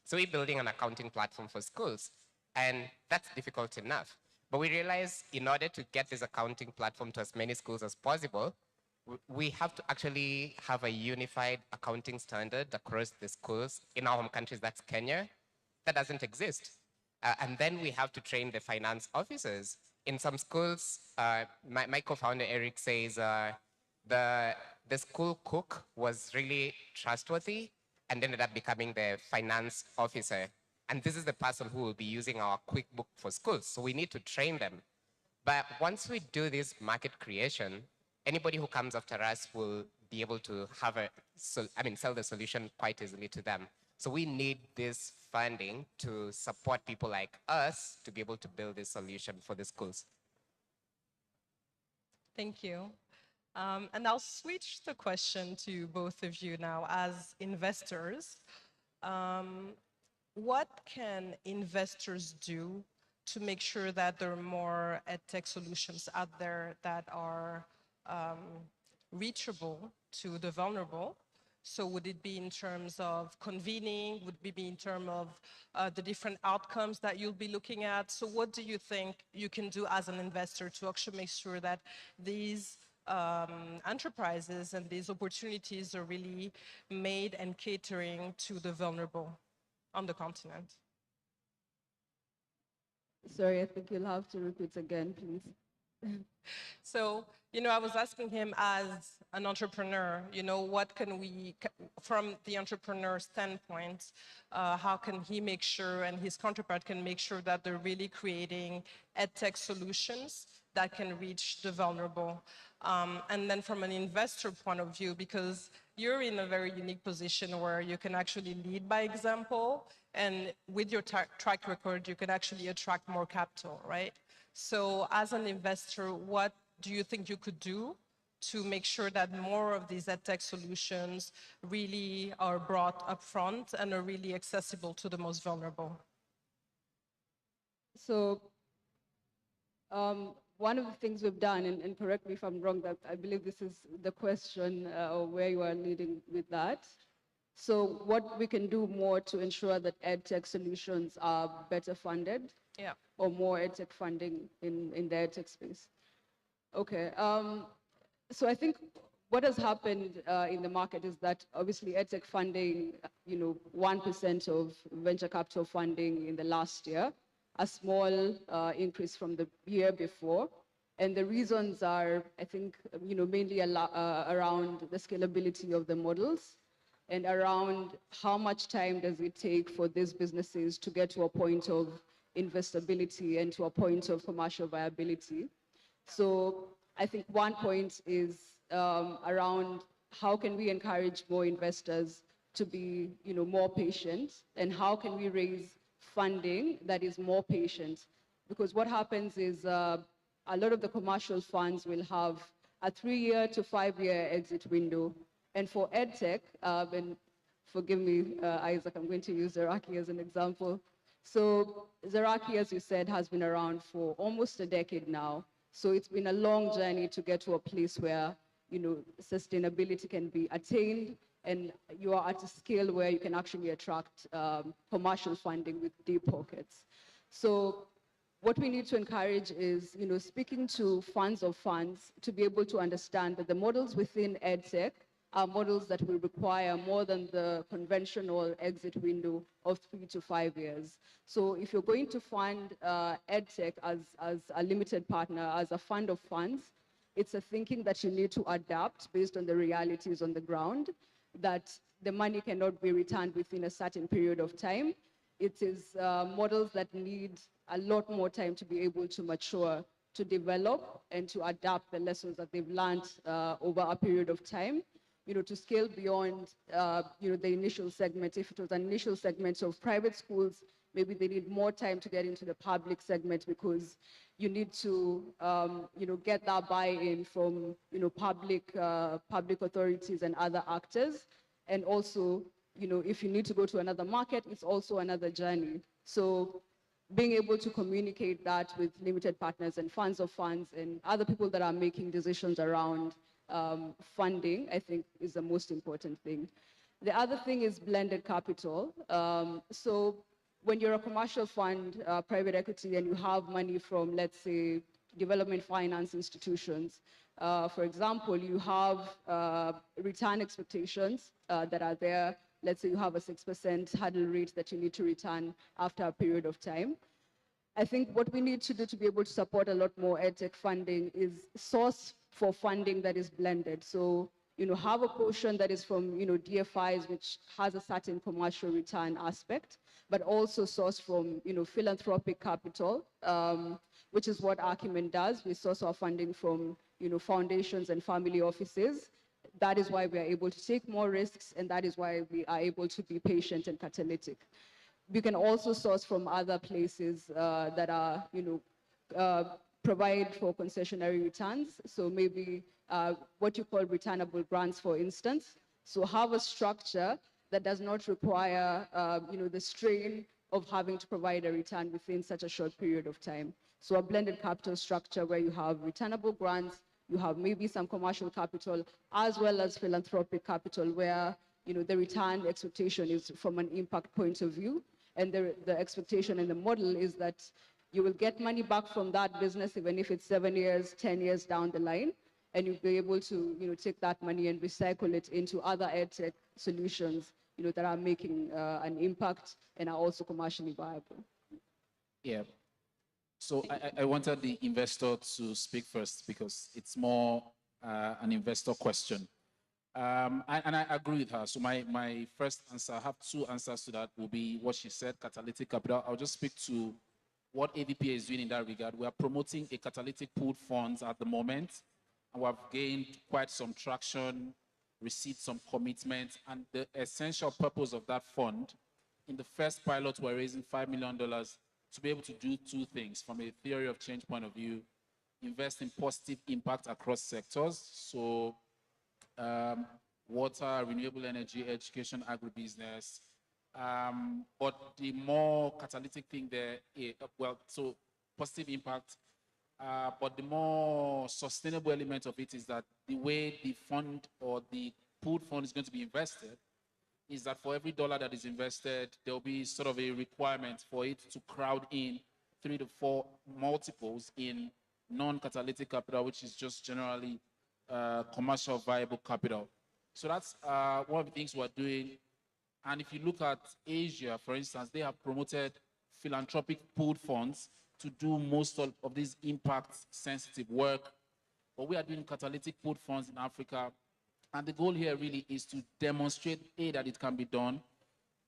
So we're building an accounting platform for schools, and that's difficult enough. But we realize in order to get this accounting platform to as many schools as possible, we have to actually have a unified accounting standard across the schools. In our home countries, that's Kenya. That doesn't exist. And then we have to train the finance officers. In some schools, my co-founder, Eric, says the school cook was really trustworthy and ended up becoming the finance officer. And this is the person who will be using our QuickBook for schools. So we need to train them. But once we do this market creation, anybody who comes after us will be able to have sell the solution quite easily to them. So we need this funding to support people like us to be able to build this solution for the schools. Thank you. And I'll switch the question to both of you now as investors. What can investors do to make sure that there are more EdTech solutions out there that are reachable to the vulnerable? So would it be in terms of convening? Would it be in terms of the different outcomes that you'll be looking at? So what do you think you can do as an investor to actually make sure that these enterprises and these opportunities are really made and catering to the vulnerable on the continent? Sorry, I think you'll have to repeat again, please. So, I was asking him as an entrepreneur, what can we, from the entrepreneur standpoint, how can he make sure and his counterpart can make sure that they're really creating EdTech solutions that can reach the vulnerable? And then from an investor point of view, because you're in a very unique position where you can actually lead by example, and with your track record, you can actually attract more capital, right? So as an investor, what do you think you could do to make sure that more of these EdTech solutions really are brought up front and are really accessible to the most vulnerable? So one of the things we've done, and correct me if I'm wrong, that I believe this is the question or where you are leading with that. So what we can do more to ensure that EdTech solutions are better funded, or more EdTech funding in the EdTech space. Okay, so I think what has happened in the market is that obviously EdTech funding, 1% of venture capital funding in the last year, a small increase from the year before. And the reasons are, I think, mainly around the scalability of the models and around how much time does it take for these businesses to get to a point of investability and to a point of commercial viability. So I think one point is around how can we encourage more investors to be more patient, and how can we raise funding that is more patient? Because what happens is a lot of the commercial funds will have a 3-year to 5-year exit window. And for EdTech, and forgive me, Isaac, I'm going to use Zeraki as an example. So Zeraki, as you said, has been around for almost a decade now. So it's been a long journey to get to a place where, sustainability can be attained, and you are at a scale where you can actually attract commercial funding with deep pockets. So what we need to encourage is, speaking to funds of funds to be able to understand that the models within EdTech are models that will require more than the conventional exit window of 3 to 5 years. So if you're going to fund EdTech as a limited partner, as a fund of funds, it's a thinking that you need to adapt based on the realities on the ground, that the money cannot be returned within a certain period of time. It is models that need a lot more time to be able to mature, to develop, and to adapt the lessons that they've learned over a period of time. To scale beyond, the initial segment. If it was an initial segment of private schools, maybe they need more time to get into the public segment, because you need to, get that buy-in from, public authorities and other actors. And also, if you need to go to another market, it's also another journey. So being able to communicate that with limited partners and funds of funds and other people that are making decisions around funding, I think, is the most important thing. The other thing is blended capital. So when you're a commercial fund, private equity, and you have money from, let's say, development finance institutions, for example, you have return expectations that are there. Let's say you have a 6% hurdle rate that you need to return after a period of time. I think what we need to do to be able to support a lot more EdTech funding is source for funding that is blended. So have a portion that is from, DFIs, which has a certain commercial return aspect, but also source from, philanthropic capital, which is what Acumen does. We source our funding from, foundations and family offices. That is why we are able to take more risks, and that is why we are able to be patient and catalytic. We can also source from other places that are, provide for concessionary returns. So maybe what you call returnable grants, for instance. So have a structure that does not require, the strain of having to provide a return within such a short period of time. So a blended capital structure where you have returnable grants, you have maybe some commercial capital, as well as philanthropic capital, where the return expectation is from an impact point of view, and the expectation in the model is that you will get money back from that business, even if it's 7 years, 10 years down the line, and you'll be able to take that money and recycle it into other EdTech solutions that are making an impact and are also commercially viable. Yeah. So I wanted the investor to speak first because it's more an investor question. And I agree with her. So my first answer, I have two answers to that, will be what she said, catalytic capital. I'll just speak to what AVPA is doing in that regard. We are promoting a catalytic pooled funds at the moment, and we have gained quite some traction, received some commitments, and the essential purpose of that fund, in the first pilot, we're raising $5 million to be able to do two things from a theory of change point of view: invest in positive impact across sectors. So water, renewable energy, education, agribusiness. But the more catalytic thing there, so positive impact, but the more sustainable element of it is that the way the fund or the pooled fund is going to be invested is that for every dollar that is invested, there'll be sort of a requirement for it to crowd in 3 to 4 multiples in non-catalytic capital, which is just generally commercial viable capital. So that's one of the things we're doing. And if you look at Asia, for instance, they have promoted philanthropic pooled funds to do most of this impact-sensitive work. But we are doing catalytic pooled funds in Africa. And the goal here really is to demonstrate, A, that it can be done,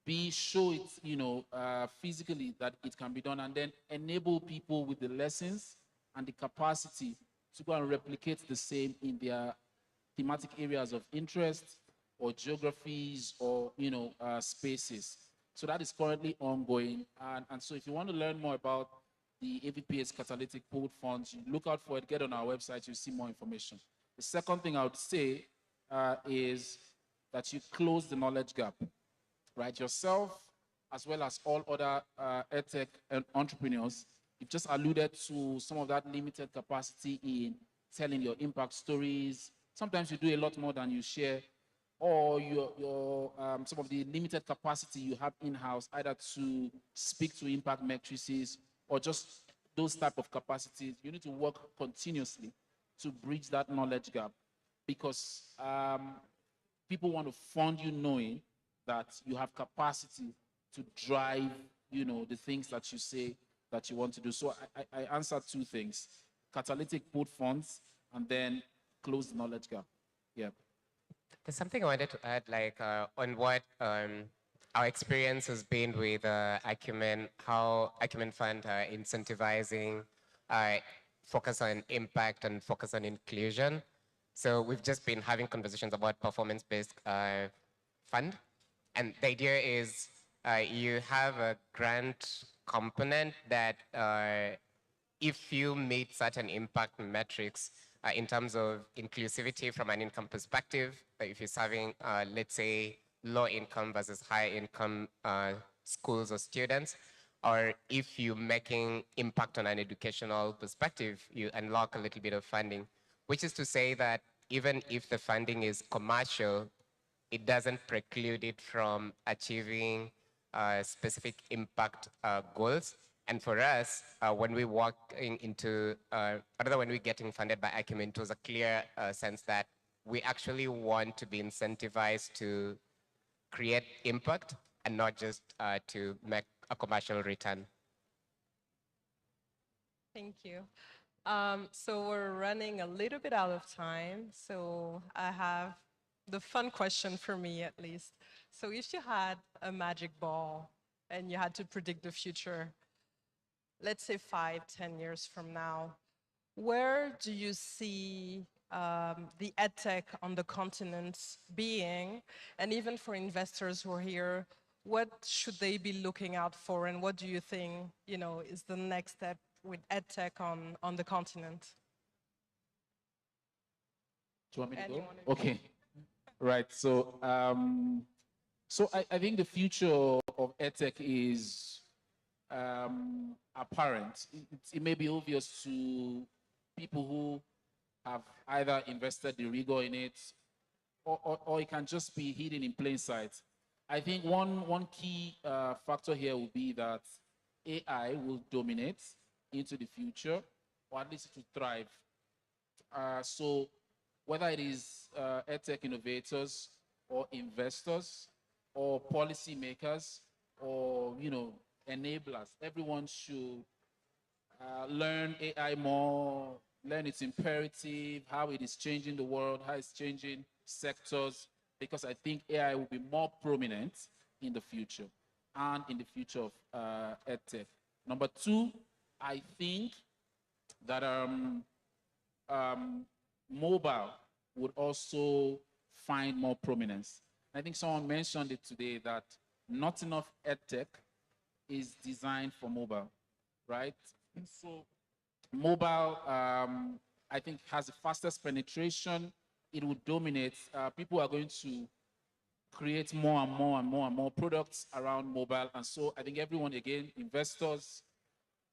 B, show it, physically that it can be done, and then enable people with the lessons and the capacity to go and replicate the same in their thematic areas of interest or geographies or, spaces. So that is currently ongoing. And so if you want to learn more about the AVPA's catalytic pooled funds, you look out for it, get on our website, you'll see more information. The second thing I would say is that you close the knowledge gap, right? Yourself, as well as all other EdTech entrepreneurs, you've just alluded to some of that limited capacity in telling your impact stories. Sometimes you do a lot more than you share, or your some of the limited capacity you have in-house, either to speak to impact matrices or just those type of capacities. You need to work continuously to bridge that knowledge gap, because people want to fund you knowing that you have capacity to drive, the things that you say that you want to do. So I answered two things: catalytic pooled funds, and then close the knowledge gap. Yeah. There's something I wanted to add, on what our experience has been with Acumen, how Acumen Fund incentivizing focus on impact and focus on inclusion. So we've just been having conversations about performance-based fund. And the idea is you have a grant component that if you meet certain impact metrics in terms of inclusivity from an income perspective, if you're serving, let's say, low income versus high income schools or students, or if you're making impact on an educational perspective, you unlock a little bit of funding, which is to say that even if the funding is commercial, it doesn't preclude it from achieving specific impact goals. And for us, when we walk into, rather when we're getting funded by Acumen, it was a clear sense that we actually want to be incentivized to create impact and not just to make a commercial return. Thank you. So we're running a little bit out of time. So I have the fun question for me at least. So if you had a magic ball and you had to predict the future, let's say 5, 10 years from now, where do you see the EdTech on the continent being? And even for investors who are here, what should they be looking out for? And what do you think, is the next step with EdTech on the continent? Do you want me to go? Okay. Right. So, I think the future of EdTech is apparent. It may be obvious to people who have either invested the rigor in it, or it can just be hidden in plain sight. I think one key factor here will be that AI will dominate into the future, or at least it will thrive. So whether it is EdTech innovators or investors or policymakers or enablers, everyone should learn AI more, learn its imperative, how it is changing the world, how it's changing sectors, because I think AI will be more prominent in the future and in the future of EdTech. Number two, I think that mobile would also find more prominence. I think someone mentioned it today that not enough EdTech is designed for mobile, right? So mobile, I think, has the fastest penetration. It will dominate. People are going to create more and more and more and more products around mobile. And so I think everyone, again, investors,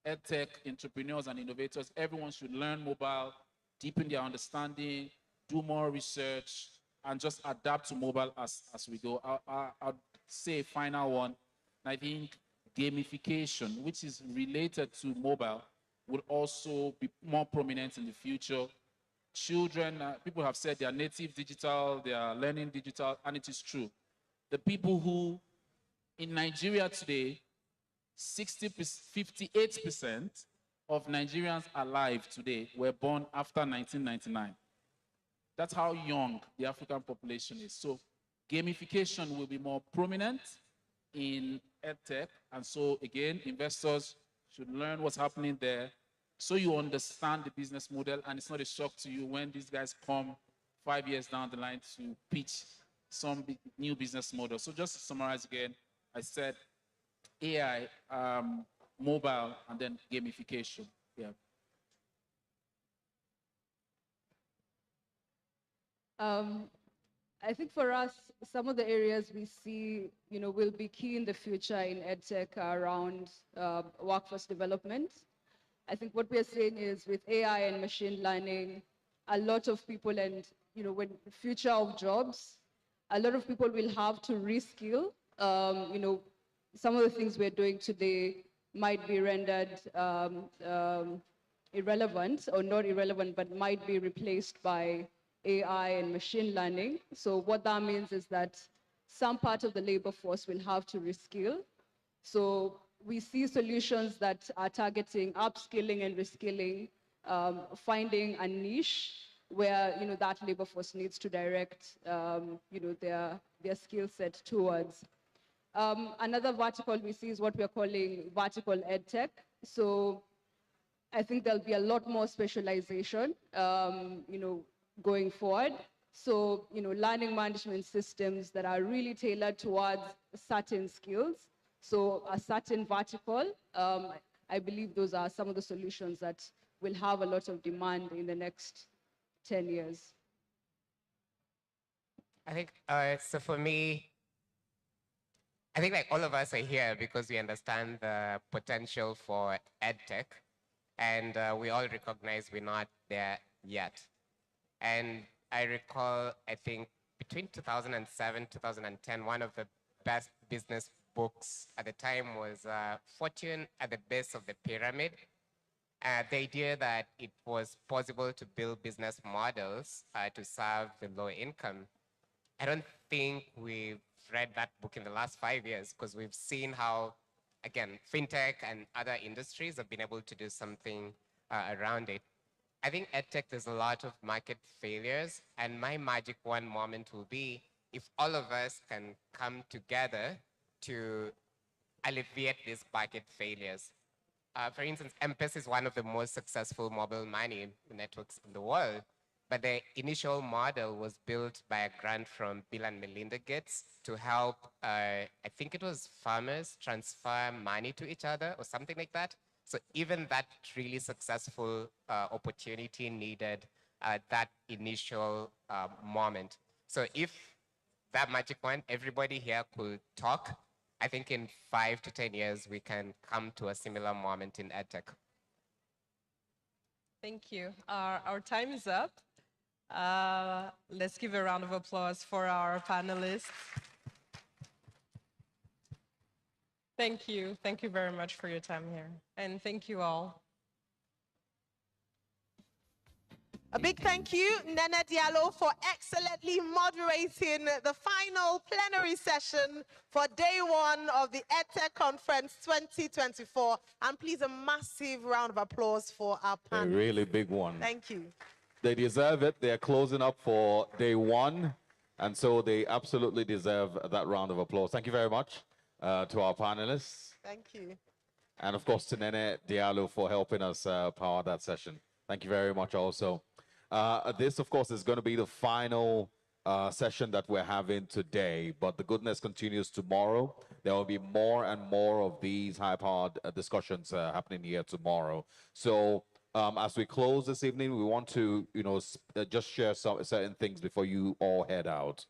EdTech, entrepreneurs, and innovators, everyone should learn mobile, deepen their understanding, do more research, and just adapt to mobile as we go. I'll say a final one. I think gamification, which is related to mobile, will also be more prominent in the future. Children, people have said they are native digital, they are learning digital, and it is true. The people who, in Nigeria today, 58% of Nigerians alive today were born after 1999. That's how young the African population is. So gamification will be more prominent in EdTech. And so again, investors should learn what's happening there so you understand the business model, and it's not a shock to you when these guys come 5 years down the line to pitch some new business model. So just to summarize again, I said AI, mobile, and then gamification. Yeah. I think for us, some of the areas we see, will be key in the future in EdTech are around workforce development. I think what we're seeing is with AI and machine learning, a lot of people and, when future of jobs, a lot of people will have to reskill. Some of the things we're doing today might be rendered irrelevant, or not irrelevant, but might be replaced by AI and machine learning. So what that means is that some part of the labor force will have to reskill. So we see solutions that are targeting upskilling and reskilling, finding a niche where that labor force needs to direct their skill set towards. Another vertical we see is what we're calling vertical EdTech. So I think there'll be a lot more specialization, going forward. So, learning management systems that are really tailored towards certain skills. So a certain vertical, I believe those are some of the solutions that will have a lot of demand in the next 10 years. I think, so for me, I think like all of us are here because we understand the potential for EdTech, and we all recognize we're not there yet. And I recall, I think, between 2007, 2010, one of the best business books at the time was Fortune at the Base of the Pyramid. The idea that it was possible to build business models to serve the low income. I don't think we've read that book in the last 5 years because we've seen how, again, fintech and other industries have been able to do something around it. I think EdTech, there's a lot of market failures, and my magic one moment will be if all of us can come together to alleviate these market failures. For instance, M-Pesa is one of the most successful mobile money networks in the world, but the initial model was built by a grant from Bill and Melinda Gates to help, I think it was farmers transfer money to each other or something like that. So even that really successful opportunity needed that initial moment. So if that magic wand, everybody here could talk, I think in 5 to 10 years, we can come to a similar moment in EdTech. Thank you. Our time is up. Let's give a round of applause for our panelists. Thank you. Thank you very much for your time here. And thank you all. A big thank you, Nene Diallo, for excellently moderating the final plenary session for day one of the EdTech Conference 2024. And please, a massive round of applause for our panel. A really big one. Thank you. They deserve it. They're closing up for day one, and so they absolutely deserve that round of applause. Thank you very much to our panelists. Thank you. And of course to Nene Diallo for helping us power that session. Thank you very much also. This, of course, is going to be the final session that we're having today, but the goodness continues tomorrow. There will be more and more of these high-powered discussions happening here tomorrow. So as we close this evening, we want to, just share some certain things before you all head out.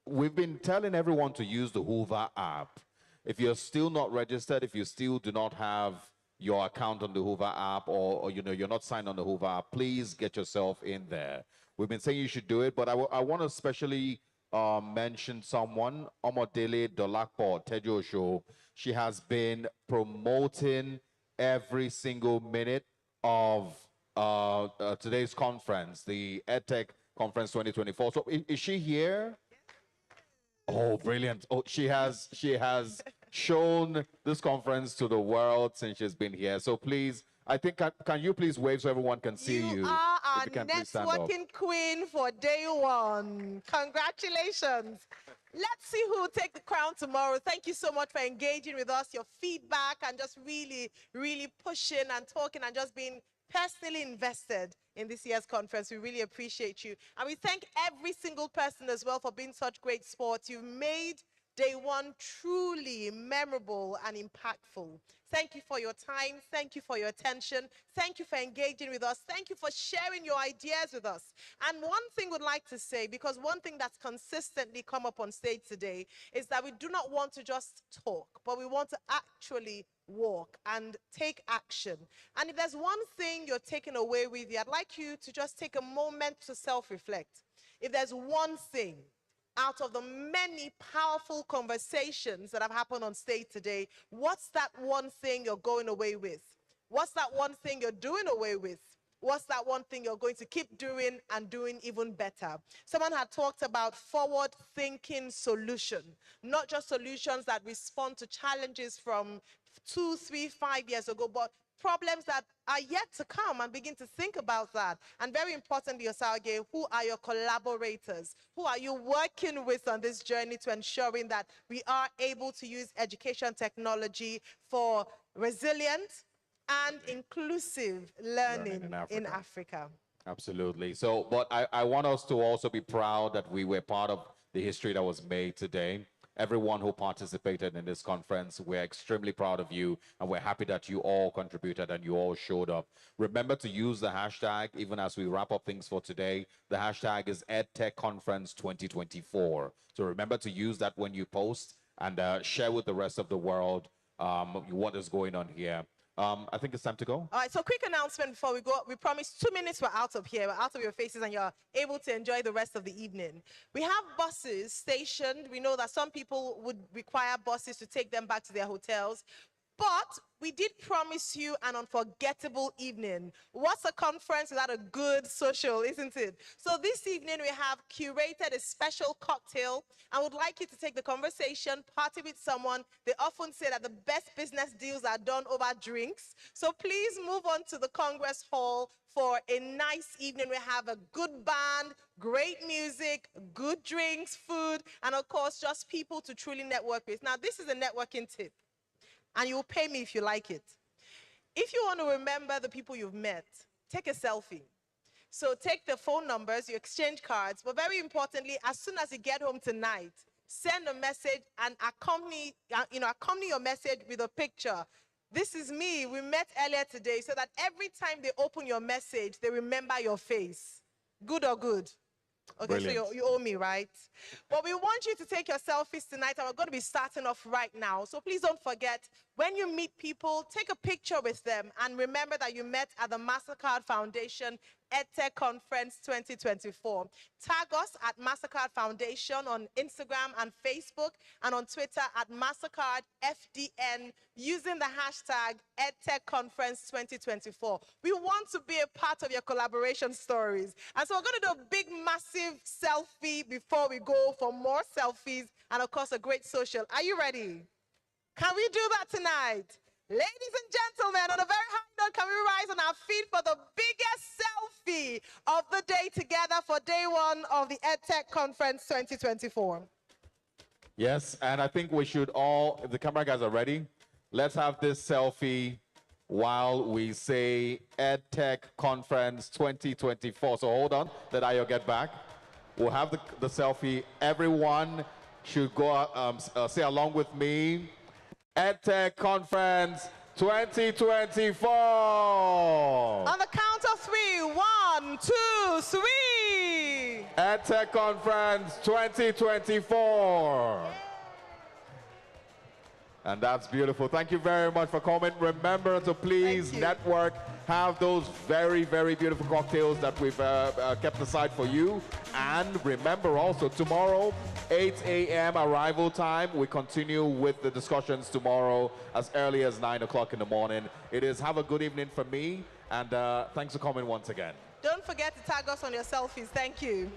We've been telling everyone to use the Hoover app. If you're still not registered, if you still do not have your account on the Hoover app, or you're not signed on the Hoover app, please get yourself in there. We've been saying you should do it, but I want to especially mention someone, Omodele Dolapo Tejo Show. She has been promoting every single minute of today's conference, the EdTech Conference 2024. So is she here? Oh, brilliant. Oh, she has shown this conference to the world since she's been here. So please, I think, can you please wave so everyone can see you? You are our networking queen for day one. Congratulations. Let's see who will take the crown tomorrow. Thank you so much for engaging with us, your feedback, and just really, really pushing and talking and just being personally invested in this year's conference. We really appreciate you. And we thank every single person as well for being such great sports. You've made day one truly memorable and impactful. Thank you for your time. Thank you for your attention. Thank you for engaging with us. Thank you for sharing your ideas with us. And one thing we'd like to say, because one thing that's consistently come up on stage today is that we do not want to just talk, but we want to actually walk and take action. And if there's one thing you're taking away with you, I'd like you to just take a moment to self-reflect. If there's one thing out of the many powerful conversations that have happened on stage today, what's that one thing you're going away with? What's that one thing you're doing away with? What's that one thing you're going to keep doing and doing even better? Someone had talked about forward-thinking solution, not just solutions that respond to challenges from 2, 3, 5 years ago, but problems that are yet to come, and begin to think about that. And very importantly, Osage, who are your collaborators? Who are you working with on this journey to ensuring that we are able to use education technology for resilient and inclusive learning in Africa? Absolutely. So, but I want us to also be proud that we were part of the history that was made today. Everyone who participated in this conference, we're extremely proud of you, and we're happy that you all contributed and you all showed up. Remember to use the hashtag, even as we wrap up things for today. The hashtag is EdTech Conference 2024. So remember to use that when you post, and share with the rest of the world what is going on here. I think it's time to go. All right, so quick announcement before we go. We promised 2 minutes, we're out of here, we're out of your faces, and you're able to enjoy the rest of the evening. We have buses stationed. We know that some people would require buses to take them back to their hotels. But we did promise you an unforgettable evening. What's a conference without a good social, isn't it? So this evening we have curated a special cocktail. I would like you to take the conversation, party with someone. They often say that the best business deals are done over drinks. So please move on to the Congress Hall for a nice evening. We have a good band, great music, good drinks, food, and of course, just people to truly network with. Now, this is a networking tip, and you'll pay me if you like it. If you want to remember the people you've met, take a selfie. So take the phone numbers, you exchange cards, but very importantly, as soon as you get home tonight, send a message and accompany your message with a picture. This is me, we met earlier today, so that every time they open your message, they remember your face. Good or good? Okay, Brilliant. so you owe me, right? But we want you to take your selfies tonight, and we're going to be starting off right now. So please don't forget, when you meet people, take a picture with them, and remember that you met at the Mastercard Foundation EdTech Conference 2024. Tag us at Mastercard Foundation on Instagram and Facebook, and on Twitter at Mastercard FDN using the hashtag EdTech Conference 2024. We want to be a part of your collaboration stories. And so we're going to do a big, massive selfie before we go for more selfies and, of course, a great social. Are you ready? Can we do that tonight? Ladies and gentlemen, on a very high note, can we rise on our feet for the biggest selfie of the day together for day one of the EdTech Conference 2024? Yes, and I think we should all, if the camera guys are ready, let's have this selfie while we say EdTech Conference 2024. So hold on, let Ayo get back. We'll have the selfie. Everyone should go say along with me. EdTech Conference 2024. On the count of 3, 1, 2, 3. EdTech Conference 2024. And that's beautiful. Thank you very much for coming. Remember to please network, have those very, very beautiful cocktails that we've kept aside for you. And remember also, tomorrow, 8 a.m. arrival time. We continue with the discussions tomorrow as early as 9 o'clock in the morning. It is have a good evening from me, and thanks for coming once again. Don't forget to tag us on your selfies. Thank you.